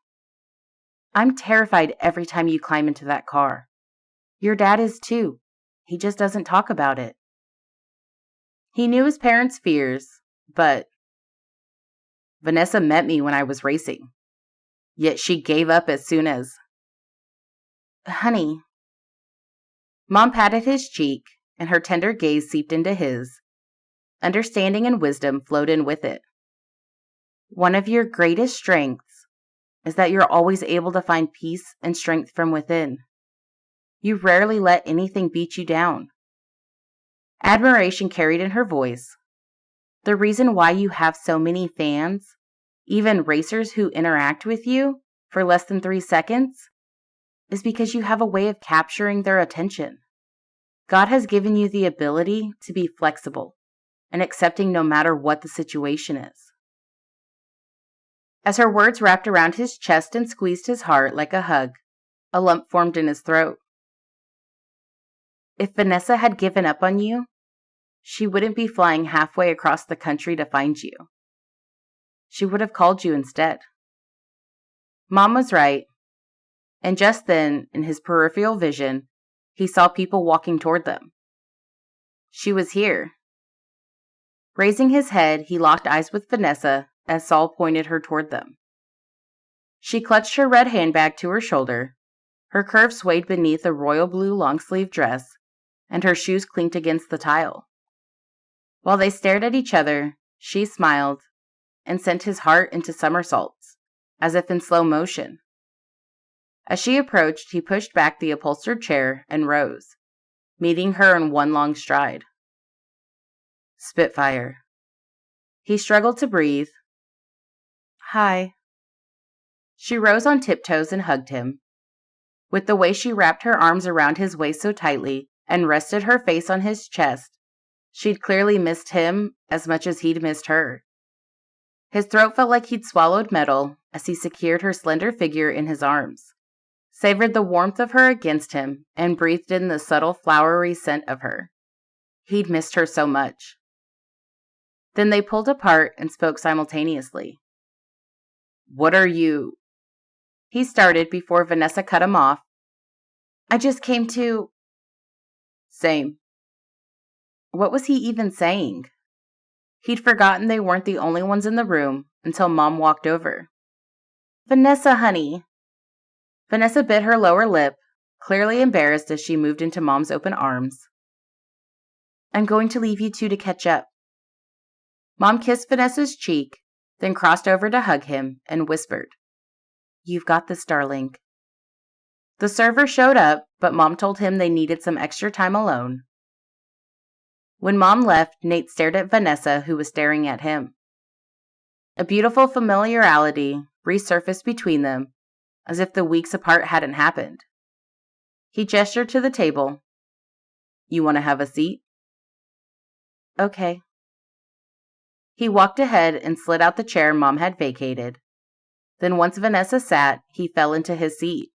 I'm terrified every time you climb into that car. Your dad is too. He just doesn't talk about it. He knew his parents' fears, but Vanessa met me when I was racing. Yet she gave up as soon as... Honey. Mom patted his cheek, and her tender gaze seeped into his. Understanding and wisdom flowed in with it. One of your greatest strengths is that you're always able to find peace and strength from within. You rarely let anything beat you down. Admiration carried in her voice. The reason why you have so many fans, even racers who interact with you for less than 3 seconds, is because you have a way of capturing their attention. God has given you the ability to be flexible and accepting no matter what the situation is. As her words wrapped around his chest and squeezed his heart like a hug, a lump formed in his throat. If Vanessa had given up on you, she wouldn't be flying halfway across the country to find you. She would have called you instead. Mom was right, and just then, in his peripheral vision, he saw people walking toward them. She was here. Raising his head, he locked eyes with Vanessa as Saul pointed her toward them. She clutched her red handbag to her shoulder. Her curve swayed beneath a royal blue long-sleeve dress, and her shoes clinked against the tile. While they stared at each other, she smiled and sent his heart into somersaults, as if in slow motion. As she approached, he pushed back the upholstered chair and rose, meeting her in one long stride. Spitfire. He struggled to breathe. Hi. She rose on tiptoes and hugged him. With the way she wrapped her arms around his waist so tightly and rested her face on his chest, she'd clearly missed him as much as he'd missed her. His throat felt like he'd swallowed metal as he secured her slender figure in his arms, savored the warmth of her against him, and breathed in the subtle flowery scent of her. He'd missed her so much. Then they pulled apart and spoke simultaneously. What are you? He started before Vanessa cut him off. I just came to... Same. What was he even saying? He'd forgotten they weren't the only ones in the room until Mom walked over. Vanessa, honey. Vanessa bit her lower lip, clearly embarrassed as she moved into Mom's open arms. I'm going to leave you two to catch up. Mom kissed Vanessa's cheek, then crossed over to hug him and whispered, You've got this, darling. The server showed up, but Mom told him they needed some extra time alone. When Mom left, Nate stared at Vanessa, who was staring at him. A beautiful familiarity resurfaced between them, as if the weeks apart hadn't happened. He gestured to the table. You want to have a seat? Okay. He walked ahead and slid out the chair Mom had vacated. Then once Vanessa sat, he fell into his seat,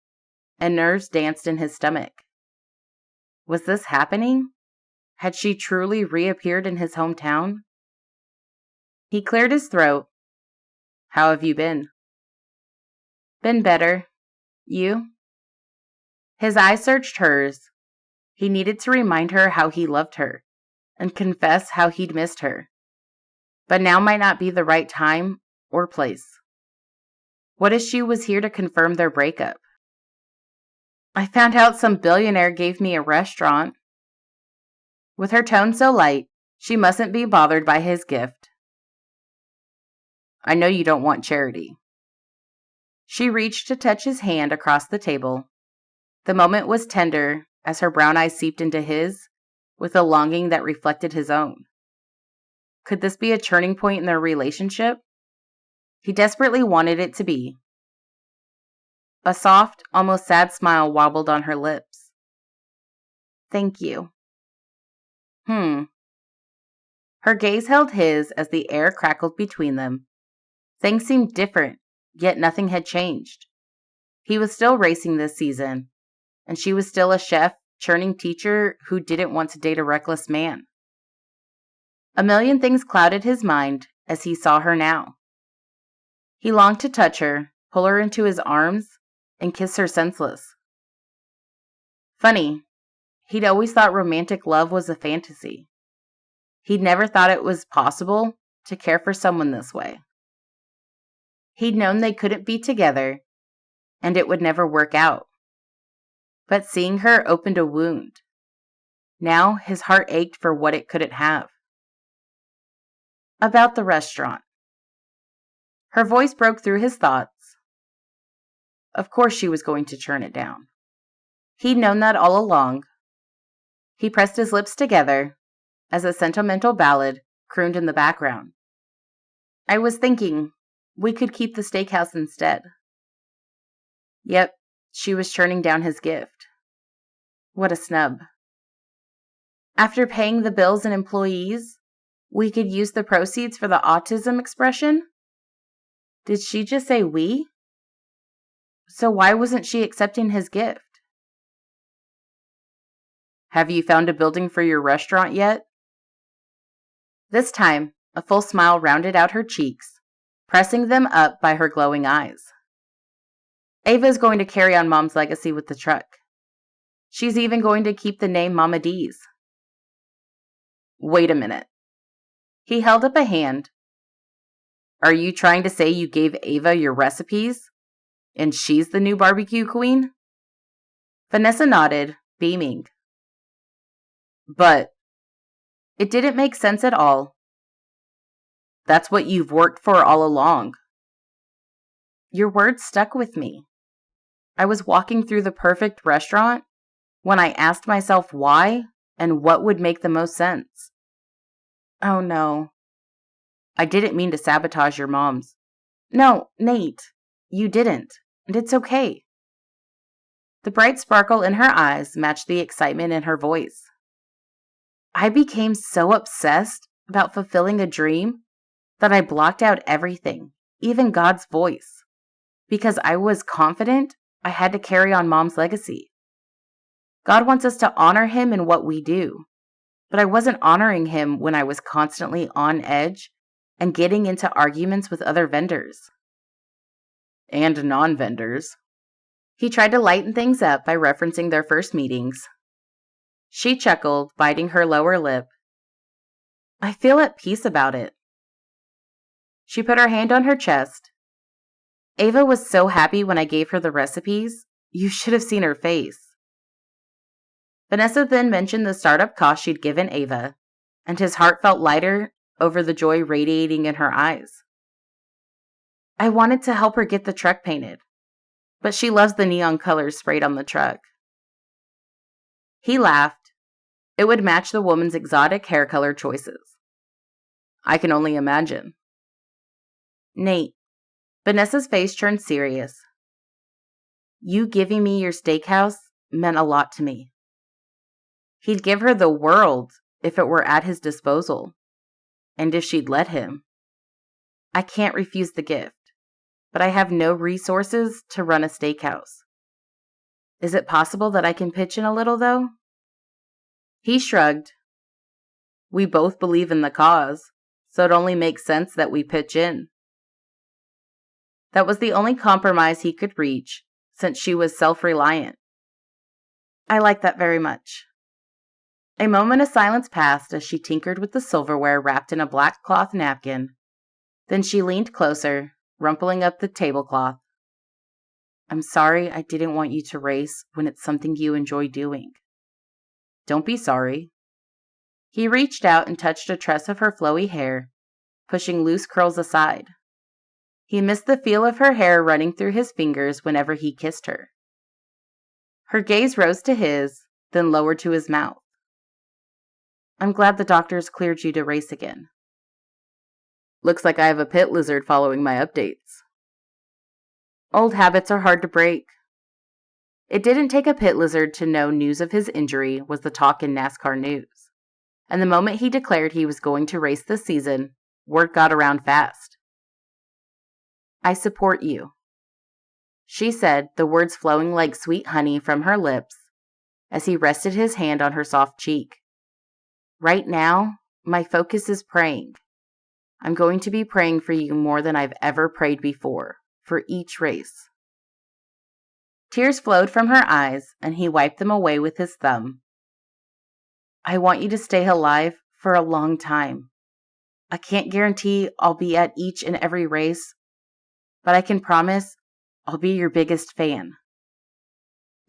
and nerves danced in his stomach. Was this happening? Had she truly reappeared in his hometown? He cleared his throat. How have you been? Been better. You? His eyes searched hers. He needed to remind her how he loved her, and confess how he'd missed her. But now might not be the right time or place. What if she was here to confirm their breakup? I found out some billionaire gave me a restaurant. With her tone so light, she mustn't be bothered by his gift. I know you don't want charity. She reached to touch his hand across the table. The moment was tender as her brown eyes seeped into his with a longing that reflected his own. Could this be a turning point in their relationship? He desperately wanted it to be. A soft, almost sad smile wobbled on her lips. Thank you. Her gaze held his as the air crackled between them. Things seemed different, yet nothing had changed. He was still racing this season, and she was still a chef, churning teacher who didn't want to date a reckless man. A million things clouded his mind as he saw her now. He longed to touch her, pull her into his arms, and kiss her senseless. Funny, he'd always thought romantic love was a fantasy. He'd never thought it was possible to care for someone this way. He'd known they couldn't be together, and it would never work out. But seeing her opened a wound. Now his heart ached for what it couldn't have. About the restaurant. Her voice broke through his thoughts. Of course she was going to turn it down. He'd known that all along. He pressed his lips together as a sentimental ballad crooned in the background. I was thinking we could keep the steakhouse instead. Yep, she was turning down his gift. What a snub. After paying the bills and employees, we could use the proceeds for the autism expression? Did she just say we? So why wasn't she accepting his gift? Have you found a building for your restaurant yet? This time, a full smile rounded out her cheeks, pressing them up by her glowing eyes. Ava is going to carry on Mom's legacy with the truck. She's even going to keep the name Mama D's. Wait a minute. He held up a hand. Are you trying to say you gave Ava your recipes? And she's the new barbecue queen? Vanessa nodded, beaming. But It didn't make sense at all. That's what you've worked for all along. Your words stuck with me. I was walking through the perfect restaurant when I asked myself why and what would make the most sense. Oh no. I didn't mean to sabotage your mom's. No, Nate, you didn't, and it's okay. The bright sparkle in her eyes matched the excitement in her voice. I became so obsessed about fulfilling a dream that I blocked out everything, even God's voice, because I was confident I had to carry on Mom's legacy. God wants us to honor Him in what we do, but I wasn't honoring Him when I was constantly on edge and getting into arguments with other vendors. And non-vendors. He tried to lighten things up by referencing their first meetings. She chuckled, biting her lower lip. I feel at peace about it. She put her hand on her chest. Ava was so happy when I gave her the recipes. You should have seen her face. Vanessa then mentioned the startup cost she'd given Ava, and his heart felt lighter over the joy radiating in her eyes. I wanted to help her get the truck painted, but she loves the neon colors sprayed on the truck. He laughed. It would match the woman's exotic hair color choices. I can only imagine. Nate, Vanessa's face turned serious. You giving me your steakhouse meant a lot to me. He'd give her the world if it were at his disposal, and if she'd let him. I can't refuse the gift, but I have no resources to run a steakhouse. Is it possible that I can pitch in a little, though? He shrugged. We both believe in the cause, so it only makes sense that we pitch in. That was the only compromise he could reach, since she was self-reliant. I like that very much. A moment of silence passed as she tinkered with the silverware wrapped in a black cloth napkin. Then she leaned closer, rumpling up the tablecloth. I'm sorry I didn't want you to race when it's something you enjoy doing. Don't be sorry. He reached out and touched a tress of her flowy hair, pushing loose curls aside. He missed the feel of her hair running through his fingers whenever he kissed her. Her gaze rose to his, then lowered to his mouth. I'm glad the doctors cleared you to race again. Looks like I have a pit lizard following my updates. Old habits are hard to break. It didn't take a pit lizard to know news of his injury was the talk in NASCAR news. And the moment he declared he was going to race this season, word got around fast. I support you, she said, the words flowing like sweet honey from her lips as he rested his hand on her soft cheek. Right now, my focus is praying. I'm going to be praying for you more than I've ever prayed before, for each race. Tears flowed from her eyes, and he wiped them away with his thumb. I want you to stay alive for a long time. I can't guarantee I'll be at each and every race, but I can promise I'll be your biggest fan.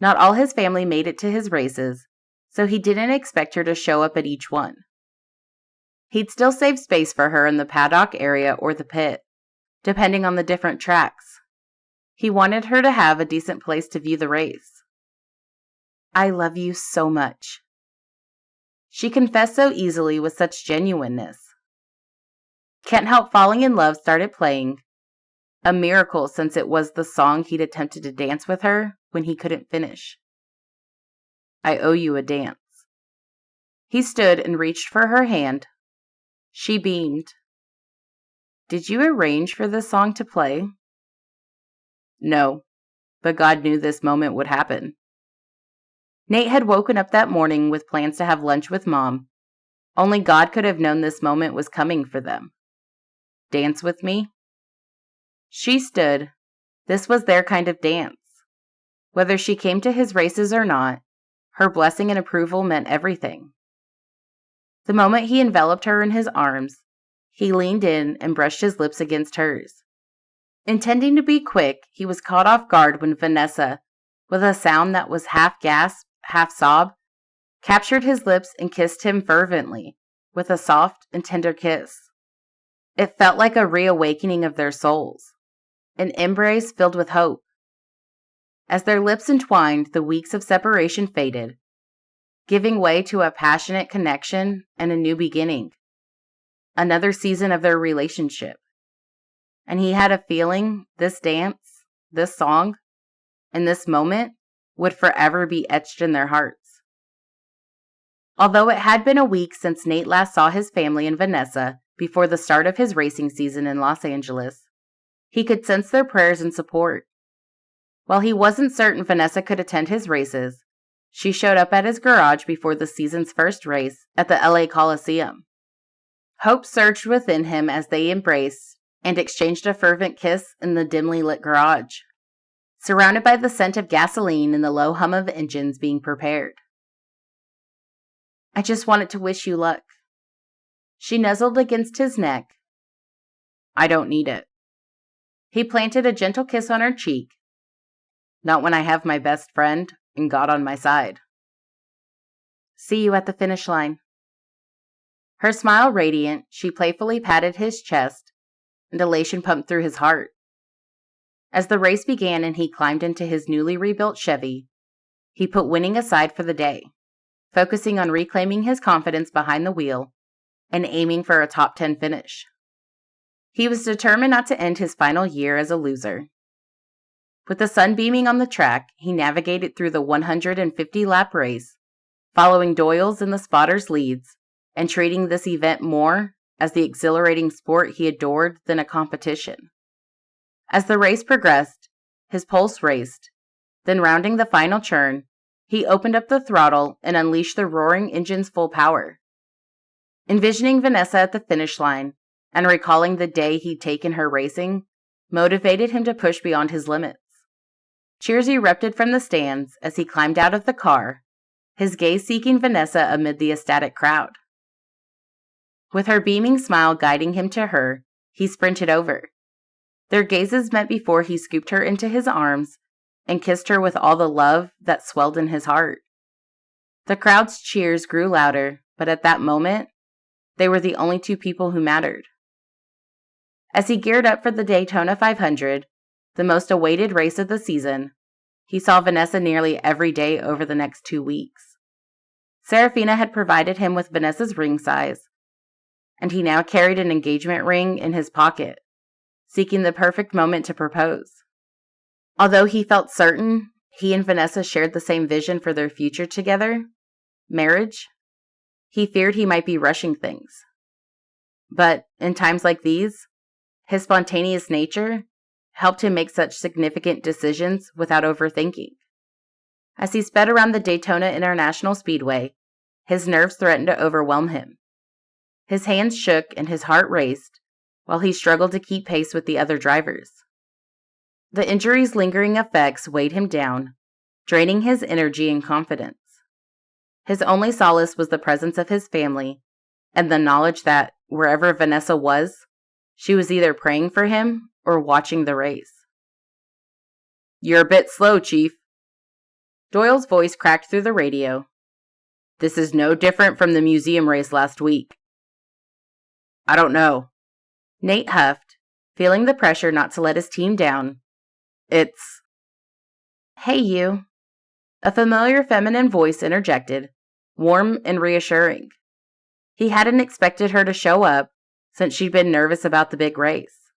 Not all his family made it to his races, so he didn't expect her to show up at each one. He'd still save space for her in the paddock area or the pit, depending on the different tracks. He wanted her to have a decent place to view the race. I love you so much. She confessed so easily with such genuineness. Can't Help Falling in Love started playing, a miracle since it was the song he'd attempted to dance with her when he couldn't finish. I owe you a dance. He stood and reached for her hand. She beamed. Did you arrange for this song to play? No, but God knew this moment would happen. Nate had woken up that morning with plans to have lunch with Mom. Only God could have known this moment was coming for them. Dance with me? She stood. This was their kind of dance. Whether she came to his races or not, her blessing and approval meant everything. The moment he enveloped her in his arms, he leaned in and brushed his lips against hers. Intending to be quick, he was caught off guard when Vanessa, with a sound that was half gasp, half sob, captured his lips and kissed him fervently, with a soft and tender kiss. It felt like a reawakening of their souls, an embrace filled with hope. As their lips entwined, the weeks of separation faded, giving way to a passionate connection and a new beginning, another season of their relationship. And he had a feeling this dance, this song, and this moment would forever be etched in their hearts. Although it had been a week since Nate last saw his family and Vanessa before the start of his racing season in Los Angeles, he could sense their prayers and support. While he wasn't certain Vanessa could attend his races, she showed up at his garage before the season's first race at the LA Coliseum. Hope surged within him as they embraced and exchanged a fervent kiss in the dimly lit garage, surrounded by the scent of gasoline and the low hum of engines being prepared. "I just wanted to wish you luck." She nuzzled against his neck. "I don't need it." He planted a gentle kiss on her cheek. "Not when I have my best friend and God on my side." "See you at the finish line." Her smile radiant, she playfully patted his chest, and elation pumped through his heart. As the race began and he climbed into his newly rebuilt Chevy, he put winning aside for the day, focusing on reclaiming his confidence behind the wheel and aiming for a top 10 finish. He was determined not to end his final year as a loser. With the sun beaming on the track, he navigated through the 150-lap race, following Doyle's and the spotters' leads, and treating this event more as the exhilarating sport he adored than a competition. As the race progressed, his pulse raced. Then rounding the final turn, he opened up the throttle and unleashed the roaring engine's full power. Envisioning Vanessa at the finish line and recalling the day he'd taken her racing motivated him to push beyond his limits. Cheers erupted from the stands as he climbed out of the car, his gaze seeking Vanessa amid the ecstatic crowd. With her beaming smile guiding him to her, he sprinted over. Their gazes met before he scooped her into his arms and kissed her with all the love that swelled in his heart. The crowd's cheers grew louder, but at that moment, they were the only two people who mattered. As he geared up for the Daytona 500, the most awaited race of the season, he saw Vanessa nearly every day over the next 2 weeks. Serafina had provided him with Vanessa's ring size, and he now carried an engagement ring in his pocket, seeking the perfect moment to propose. Although he felt certain he and Vanessa shared the same vision for their future together, marriage, he feared he might be rushing things. But in times like these, his spontaneous nature helped him make such significant decisions without overthinking. As he sped around the Daytona International Speedway, his nerves threatened to overwhelm him. His hands shook and his heart raced while he struggled to keep pace with the other drivers. The injury's lingering effects weighed him down, draining his energy and confidence. His only solace was the presence of his family and the knowledge that, wherever Vanessa was, she was either praying for him or watching the race. "You're a bit slow, Chief." Doyle's voice cracked through the radio. "This is no different from the museum race last week." "I don't know." Nate huffed, feeling the pressure not to let his team down. "It's..." "Hey, you." A familiar feminine voice interjected, warm and reassuring. He hadn't expected her to show up, since she'd been nervous about the big race.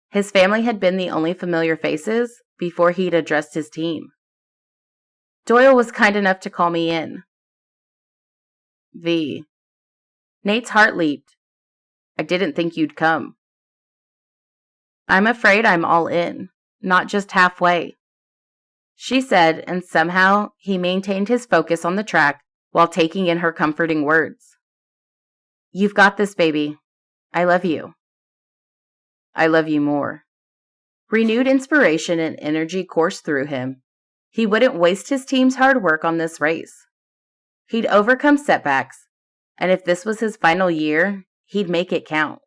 His family had been the only familiar faces before he'd addressed his team. "Doyle was kind enough to call me in." "V." Nate's heart leaped. "I didn't think you'd come." "I'm afraid I'm all in, not just halfway," she said, and somehow he maintained his focus on the track while taking in her comforting words. "You've got this, baby. I love you." "I love you more." Renewed inspiration and energy coursed through him. He wouldn't waste his team's hard work on this race. He'd overcome setbacks, and if this was his final year, he'd make it count.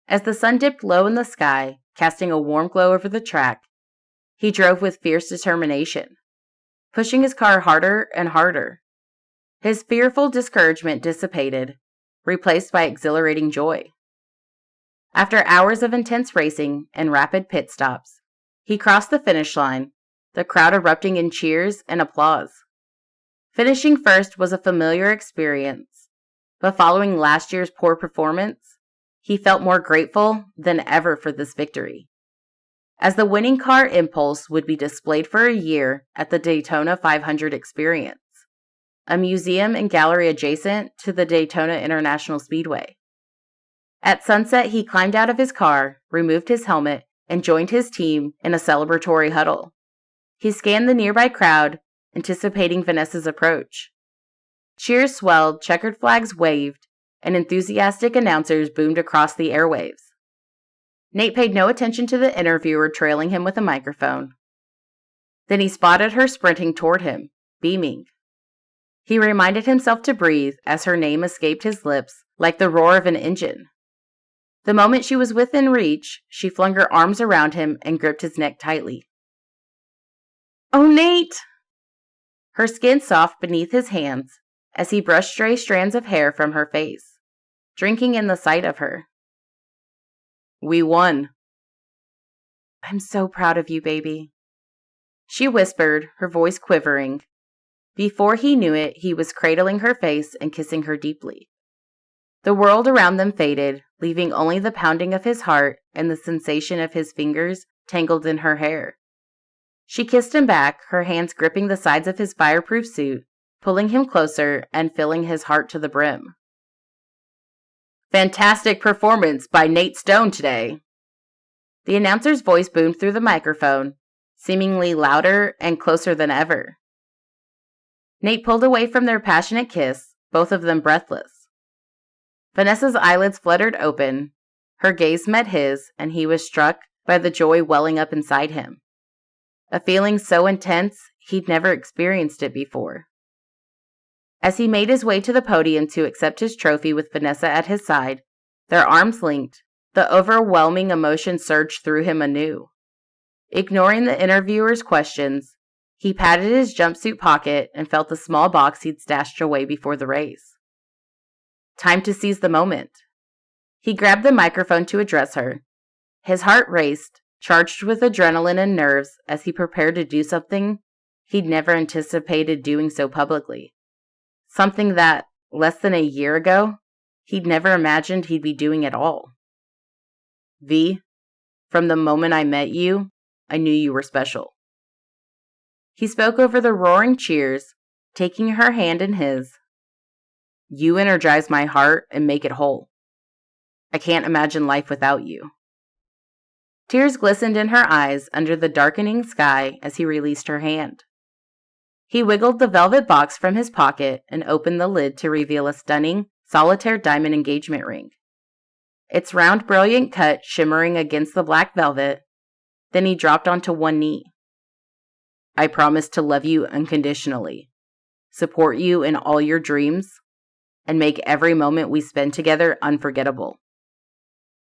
As the sun dipped low in the sky, casting a warm glow over the track, he drove with fierce determination, pushing his car harder and harder. His fearful discouragement dissipated, replaced by exhilarating joy. After hours of intense racing and rapid pit stops, he crossed the finish line, the crowd erupting in cheers and applause. Finishing first was a familiar experience, but following last year's poor performance, he felt more grateful than ever for this victory. As the winning car Impulse would be displayed for a year at the Daytona 500 Experience, a museum and gallery adjacent to the Daytona International Speedway. At sunset, he climbed out of his car, removed his helmet, and joined his team in a celebratory huddle. He scanned the nearby crowd, anticipating Vanessa's approach. Cheers swelled, checkered flags waved, and enthusiastic announcers boomed across the airwaves. Nate paid no attention to the interviewer trailing him with a microphone. Then he spotted her sprinting toward him, beaming. He reminded himself to breathe as her name escaped his lips like the roar of an engine. The moment she was within reach, she flung her arms around him and gripped his neck tightly. "Oh, Nate!" Her skin soft beneath his hands as he brushed stray strands of hair from her face, drinking in the sight of her. "We won." "I'm so proud of you, baby," she whispered, her voice quivering. Before he knew it, he was cradling her face and kissing her deeply. The world around them faded, leaving only the pounding of his heart and the sensation of his fingers tangled in her hair. She kissed him back, her hands gripping the sides of his fireproof suit, pulling him closer and filling his heart to the brim. "Fantastic performance by Nate Stone today." The announcer's voice boomed through the microphone, seemingly louder and closer than ever. Nate pulled away from their passionate kiss, both of them breathless. Vanessa's eyelids fluttered open, her gaze met his, and he was struck by the joy welling up inside him. A feeling so intense, he'd never experienced it before. As he made his way to the podium to accept his trophy with Vanessa at his side, their arms linked, the overwhelming emotion surged through him anew. Ignoring the interviewer's questions, he patted his jumpsuit pocket and felt the small box he'd stashed away before the race. Time to seize the moment. He grabbed the microphone to address her. His heart raced, charged with adrenaline and nerves as he prepared to do something he'd never anticipated doing so publicly. Something that, less than a year ago, he'd never imagined he'd be doing at all. "V, from the moment I met you, I knew you were special." He spoke over the roaring cheers, taking her hand in his. "You energize my heart and make it whole. I can't imagine life without you." Tears glistened in her eyes under the darkening sky as he released her hand. He wiggled the velvet box from his pocket and opened the lid to reveal a stunning, solitaire diamond engagement ring. Its round, brilliant cut shimmering against the black velvet. Then he dropped onto one knee. "I promise to love you unconditionally, support you in all your dreams, and make every moment we spend together unforgettable.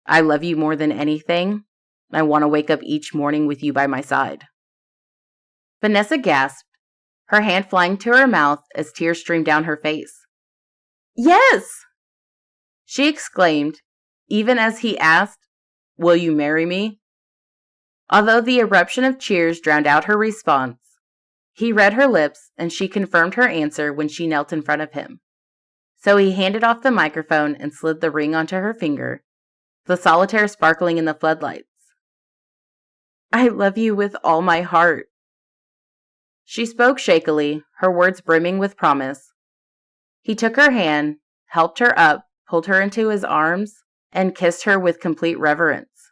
I love you more than anything. I want to wake up each morning with you by my side." Vanessa gasped, her hand flying to her mouth as tears streamed down her face. "Yes!" she exclaimed, even as he asked, "Will you marry me?" Although the eruption of cheers drowned out her response, he read her lips and she confirmed her answer when she knelt in front of him. So he handed off the microphone and slid the ring onto her finger, the solitaire sparkling in the floodlights. "I love you with all my heart." She spoke shakily, her words brimming with promise. He took her hand, helped her up, pulled her into his arms, and kissed her with complete reverence.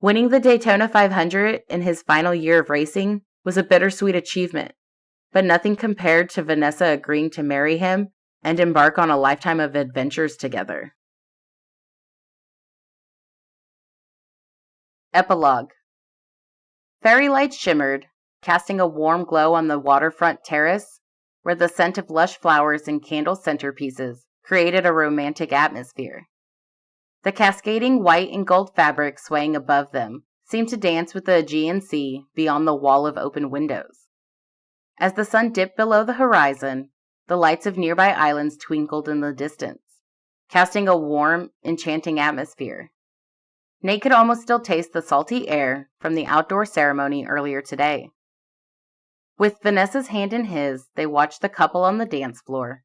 Winning the Daytona 500 in his final year of racing was a bittersweet achievement, but nothing compared to Vanessa agreeing to marry him and embark on a lifetime of adventures together. Epilogue. Fairy lights shimmered, casting a warm glow on the waterfront terrace, where the scent of lush flowers and candle centerpieces created a romantic atmosphere. The cascading white and gold fabric swaying above them seemed to dance with the Aegean Sea beyond the wall of open windows. As the sun dipped below the horizon, the lights of nearby islands twinkled in the distance, casting a warm, enchanting atmosphere. Nate could almost still taste the salty air from the outdoor ceremony earlier today. With Vanessa's hand in his, they watched the couple on the dance floor.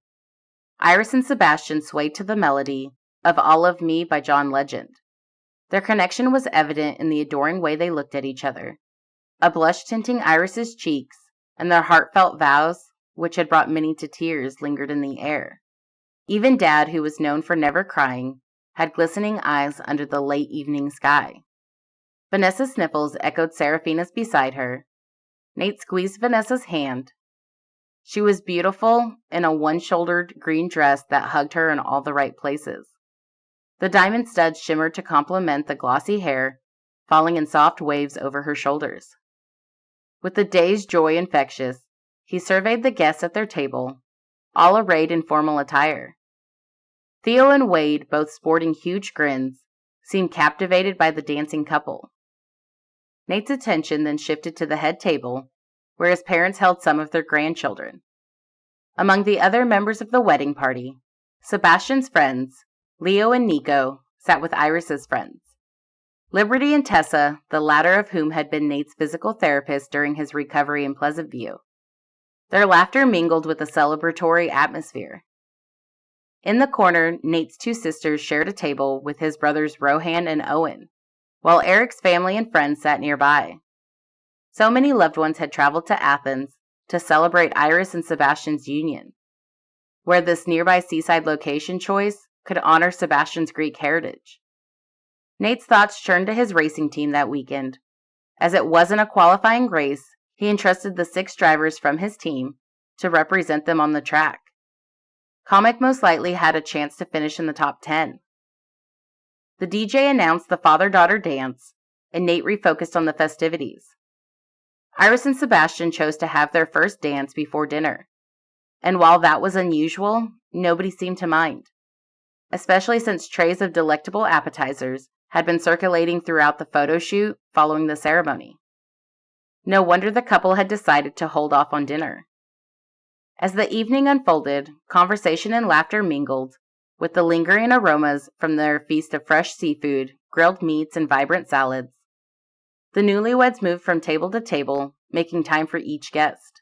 Iris and Sebastian swayed to the melody of All of Me by John Legend. Their connection was evident in the adoring way they looked at each other, a blush tinting Iris's cheeks, and their heartfelt vows, which had brought many to tears, lingered in the air. Even Dad, who was known for never crying, had glistening eyes under the late evening sky. Vanessa's sniffles echoed Seraphina's beside her. Nate squeezed Vanessa's hand. She was beautiful in a one-shouldered green dress that hugged her in all the right places. The diamond studs shimmered to complement the glossy hair, falling in soft waves over her shoulders. With the day's joy infectious, he surveyed the guests at their table, all arrayed in formal attire. Theo and Wade, both sporting huge grins, seemed captivated by the dancing couple. Nate's attention then shifted to the head table, where his parents held some of their grandchildren. Among the other members of the wedding party, Sebastian's friends, Leo and Nico, sat with Iris's friends. Liberty and Tessa, the latter of whom had been Nate's physical therapist during his recovery in Pleasant View. Their laughter mingled with a celebratory atmosphere. In the corner, Nate's two sisters shared a table with his brothers Rohan and Owen, while Eric's family and friends sat nearby. So many loved ones had traveled to Athens to celebrate Iris and Sebastian's union, where this nearby seaside location choice could honor Sebastian's Greek heritage. Nate's thoughts turned to his racing team that weekend. As it wasn't a qualifying race, he entrusted the 6 drivers from his team to represent them on the track. Comic most likely had a chance to finish in the top 10. The DJ announced the father-daughter dance, and Nate refocused on the festivities. Iris and Sebastian chose to have their first dance before dinner, and while that was unusual, nobody seemed to mind, especially since trays of delectable appetizers had been circulating throughout the photo shoot following the ceremony. No wonder the couple had decided to hold off on dinner. As the evening unfolded, conversation and laughter mingled with the lingering aromas from their feast of fresh seafood, grilled meats, and vibrant salads. The newlyweds moved from table to table, making time for each guest.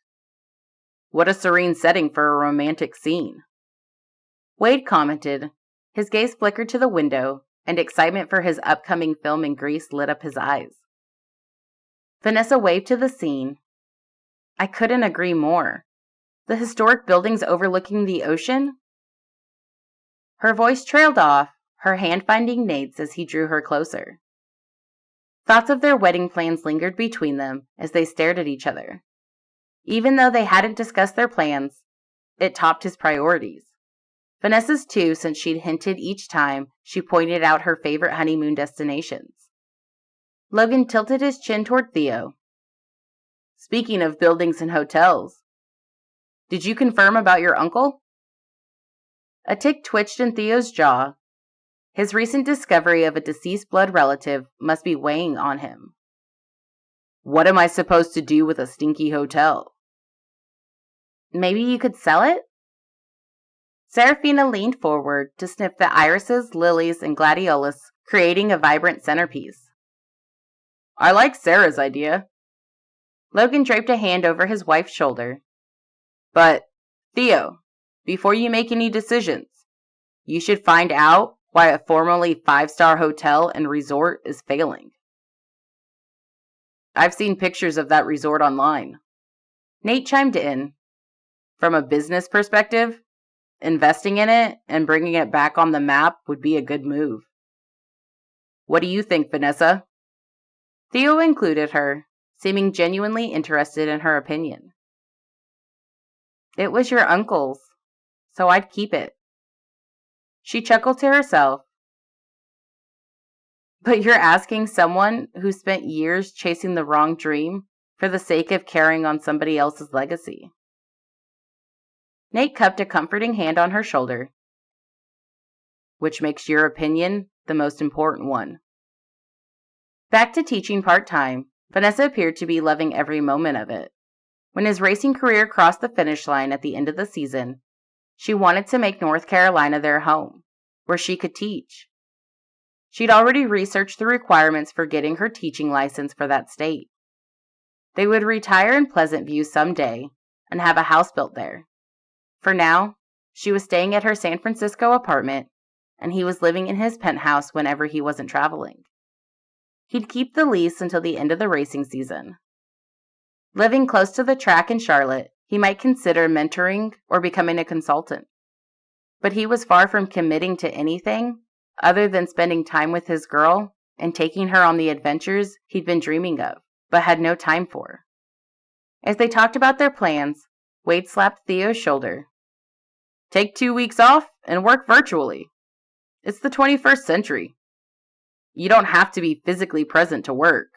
"What a serene setting for a romantic scene," Wade commented. His gaze flickered to the window, and excitement for his upcoming film in Greece lit up his eyes. Vanessa waved to the scene. "I couldn't agree more. The historic buildings overlooking the ocean?" Her voice trailed off, her hand finding Nate's as he drew her closer. Thoughts of their wedding plans lingered between them as they stared at each other. Even though they hadn't discussed their plans, it topped his priorities. Vanessa's too, since she'd hinted each time she pointed out her favorite honeymoon destinations. Logan tilted his chin toward Theo. "Speaking of buildings and hotels, did you confirm about your uncle?" A tick twitched in Theo's jaw. His recent discovery of a deceased blood relative must be weighing on him. "What am I supposed to do with a stinky hotel?" "Maybe you could sell it?" Seraphina leaned forward to sniff the irises, lilies, and gladiolus, creating a vibrant centerpiece. "I like Sarah's idea." Logan draped a hand over his wife's shoulder. "But, Theo, before you make any decisions, you should find out why a formerly 5-star hotel and resort is failing." "I've seen pictures of that resort online." Nate chimed in. "From a business perspective, investing in it and bringing it back on the map would be a good move. What do you think, Vanessa?" Theo included her, seeming genuinely interested in her opinion. "It was your uncle's, so I'd keep it." She chuckled to herself. "But you're asking someone who spent years chasing the wrong dream for the sake of carrying on somebody else's legacy." Nate cupped a comforting hand on her shoulder. "Which makes your opinion the most important one." Back to teaching part-time, Vanessa appeared to be loving every moment of it. When his racing career crossed the finish line at the end of the season, she wanted to make North Carolina their home, where she could teach. She'd already researched the requirements for getting her teaching license for that state. They would retire in Pleasant View someday and have a house built there. For now, she was staying at her San Francisco apartment, and he was living in his penthouse whenever he wasn't traveling. He'd keep the lease until the end of the racing season. Living close to the track in Charlotte, he might consider mentoring or becoming a consultant. But he was far from committing to anything other than spending time with his girl and taking her on the adventures he'd been dreaming of, but had no time for. As they talked about their plans, Wade slapped Theo's shoulder. "Take 2 weeks off and work virtually. It's the 21st century. You don't have to be physically present to work.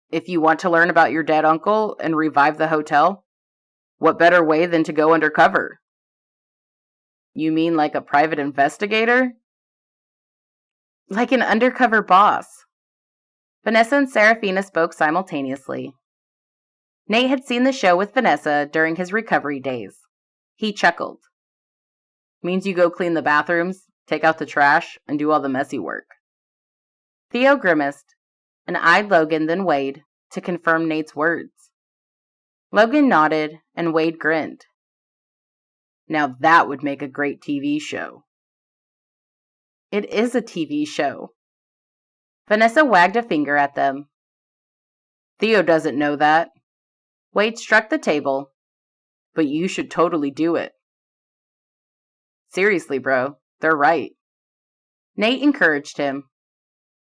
If you want to learn about your dead uncle and revive the hotel, what better way than to go undercover?" "You mean like a private investigator?" "Like an undercover boss." Vanessa and Serafina spoke simultaneously. Nate had seen the show with Vanessa during his recovery days. He chuckled. "Means you go clean the bathrooms, take out the trash, and do all the messy work." Theo grimaced and eyed Logan, then Wade, to confirm Nate's words. Logan nodded, and Wade grinned. "Now that would make a great TV show." "It is a TV show." Vanessa wagged a finger at them. "Theo doesn't know that." Wade struck the table. "But you should totally do it." "Seriously, bro, they're right." Nate encouraged him.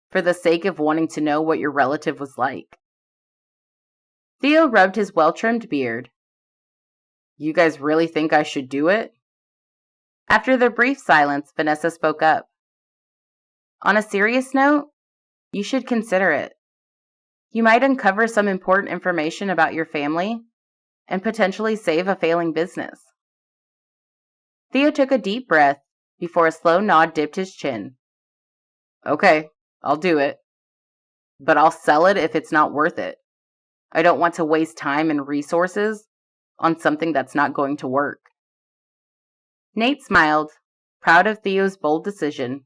"For the sake of wanting to know what your relative was like." Theo rubbed his well-trimmed beard. "You guys really think I should do it?" After the brief silence, Vanessa spoke up. "On a serious note, you should consider it. You might uncover some important information about your family and potentially save a failing business." Theo took a deep breath before a slow nod dipped his chin. "Okay, I'll do it. But I'll sell it if it's not worth it. I don't want to waste time and resources on something that's not going to work." Nate smiled, proud of Theo's bold decision.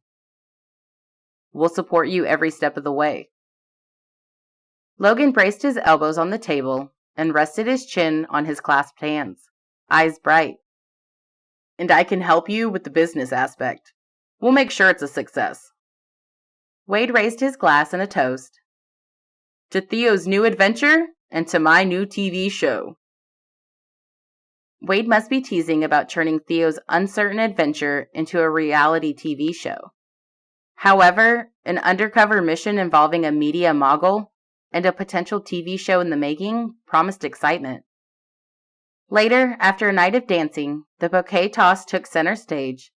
"We'll support you every step of the way." Logan braced his elbows on the table and rested his chin on his clasped hands, eyes bright. "And I can help you with the business aspect. We'll make sure it's a success." Wade raised his glass in a toast. "To Theo's new adventure and to my new TV show." Wade must be teasing about turning Theo's uncertain adventure into a reality TV show. However, an undercover mission involving a media mogul and a potential TV show in the making promised excitement. Later, after a night of dancing, the bouquet toss took center stage.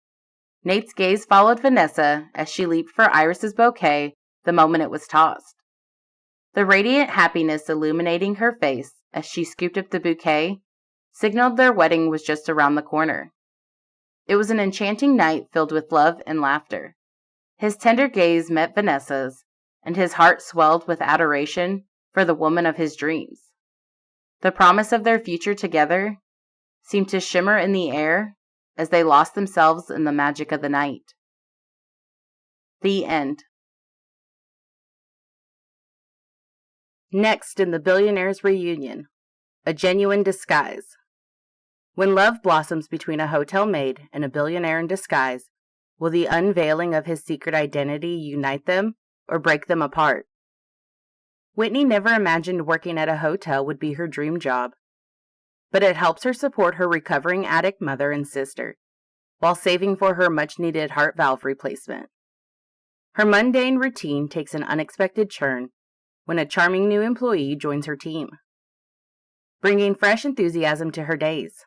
Nate's gaze followed Vanessa as she leaped for Iris's bouquet the moment it was tossed. The radiant happiness illuminating her face as she scooped up the bouquet signaled their wedding was just around the corner. It was an enchanting night filled with love and laughter. His tender gaze met Vanessa's, and his heart swelled with adoration for the woman of his dreams. The promise of their future together seemed to shimmer in the air as they lost themselves in the magic of the night. The end. Next in the Billionaire's Reunion, a genuine disguise. When love blossoms between a hotel maid and a billionaire in disguise, will the unveiling of his secret identity unite them or break them apart? Whitney never imagined working at a hotel would be her dream job, but it helps her support her recovering addict mother and sister, while saving for her much-needed heart valve replacement. Her mundane routine takes an unexpected turn when a charming new employee joins her team, bringing fresh enthusiasm to her days.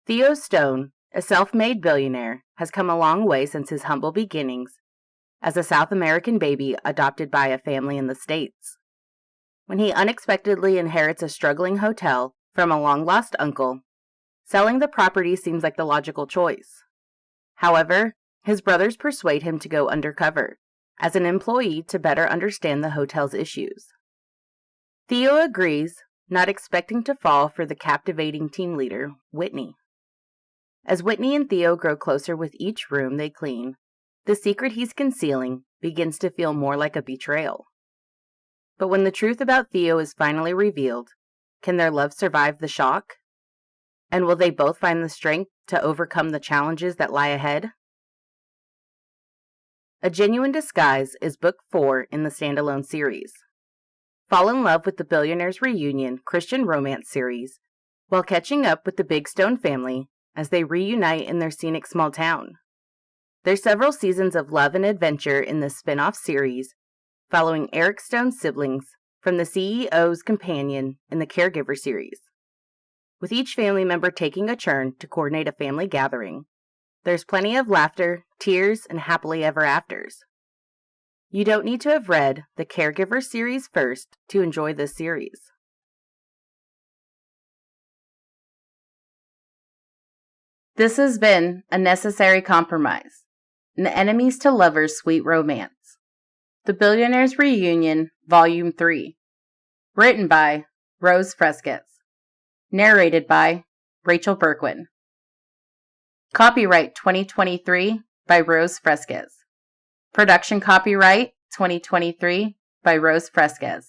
Theo Stone, a self-made billionaire, has come a long way since his humble beginnings as a South American baby adopted by a family in the States. When he unexpectedly inherits a struggling hotel from a long-lost uncle, selling the property seems like the logical choice. However, his brothers persuade him to go undercover as an employee to better understand the hotel's issues. Theo agrees, not expecting to fall for the captivating team leader, Whitney. As Whitney and Theo grow closer with each room they clean, the secret he's concealing begins to feel more like a betrayal. But when the truth about Theo is finally revealed, can their love survive the shock? And will they both find the strength to overcome the challenges that lie ahead? A Genuine Disguise is book 4 in the standalone series. Fall in love with the Billionaire's Reunion Christian romance series while catching up with the Big Stone family as they reunite in their scenic small town. There's several seasons of love and adventure in this spin-off series, following Eric Stone's siblings from the CEO's companion in the Caregiver series. With each family member taking a turn to coordinate a family gathering, there's plenty of laughter, tears, and happily ever afters. You don't need to have read the Caregiver series first to enjoy this series. This has been A Necessary Compromise, an enemies to lovers sweet romance. The Billionaire's Reunion, Volume 3. Written by Rose Fresquez. Narrated by Rachel Bourquin. Copyright 2023 by Rose Fresquez. Production copyright 2023 by Rose Fresquez.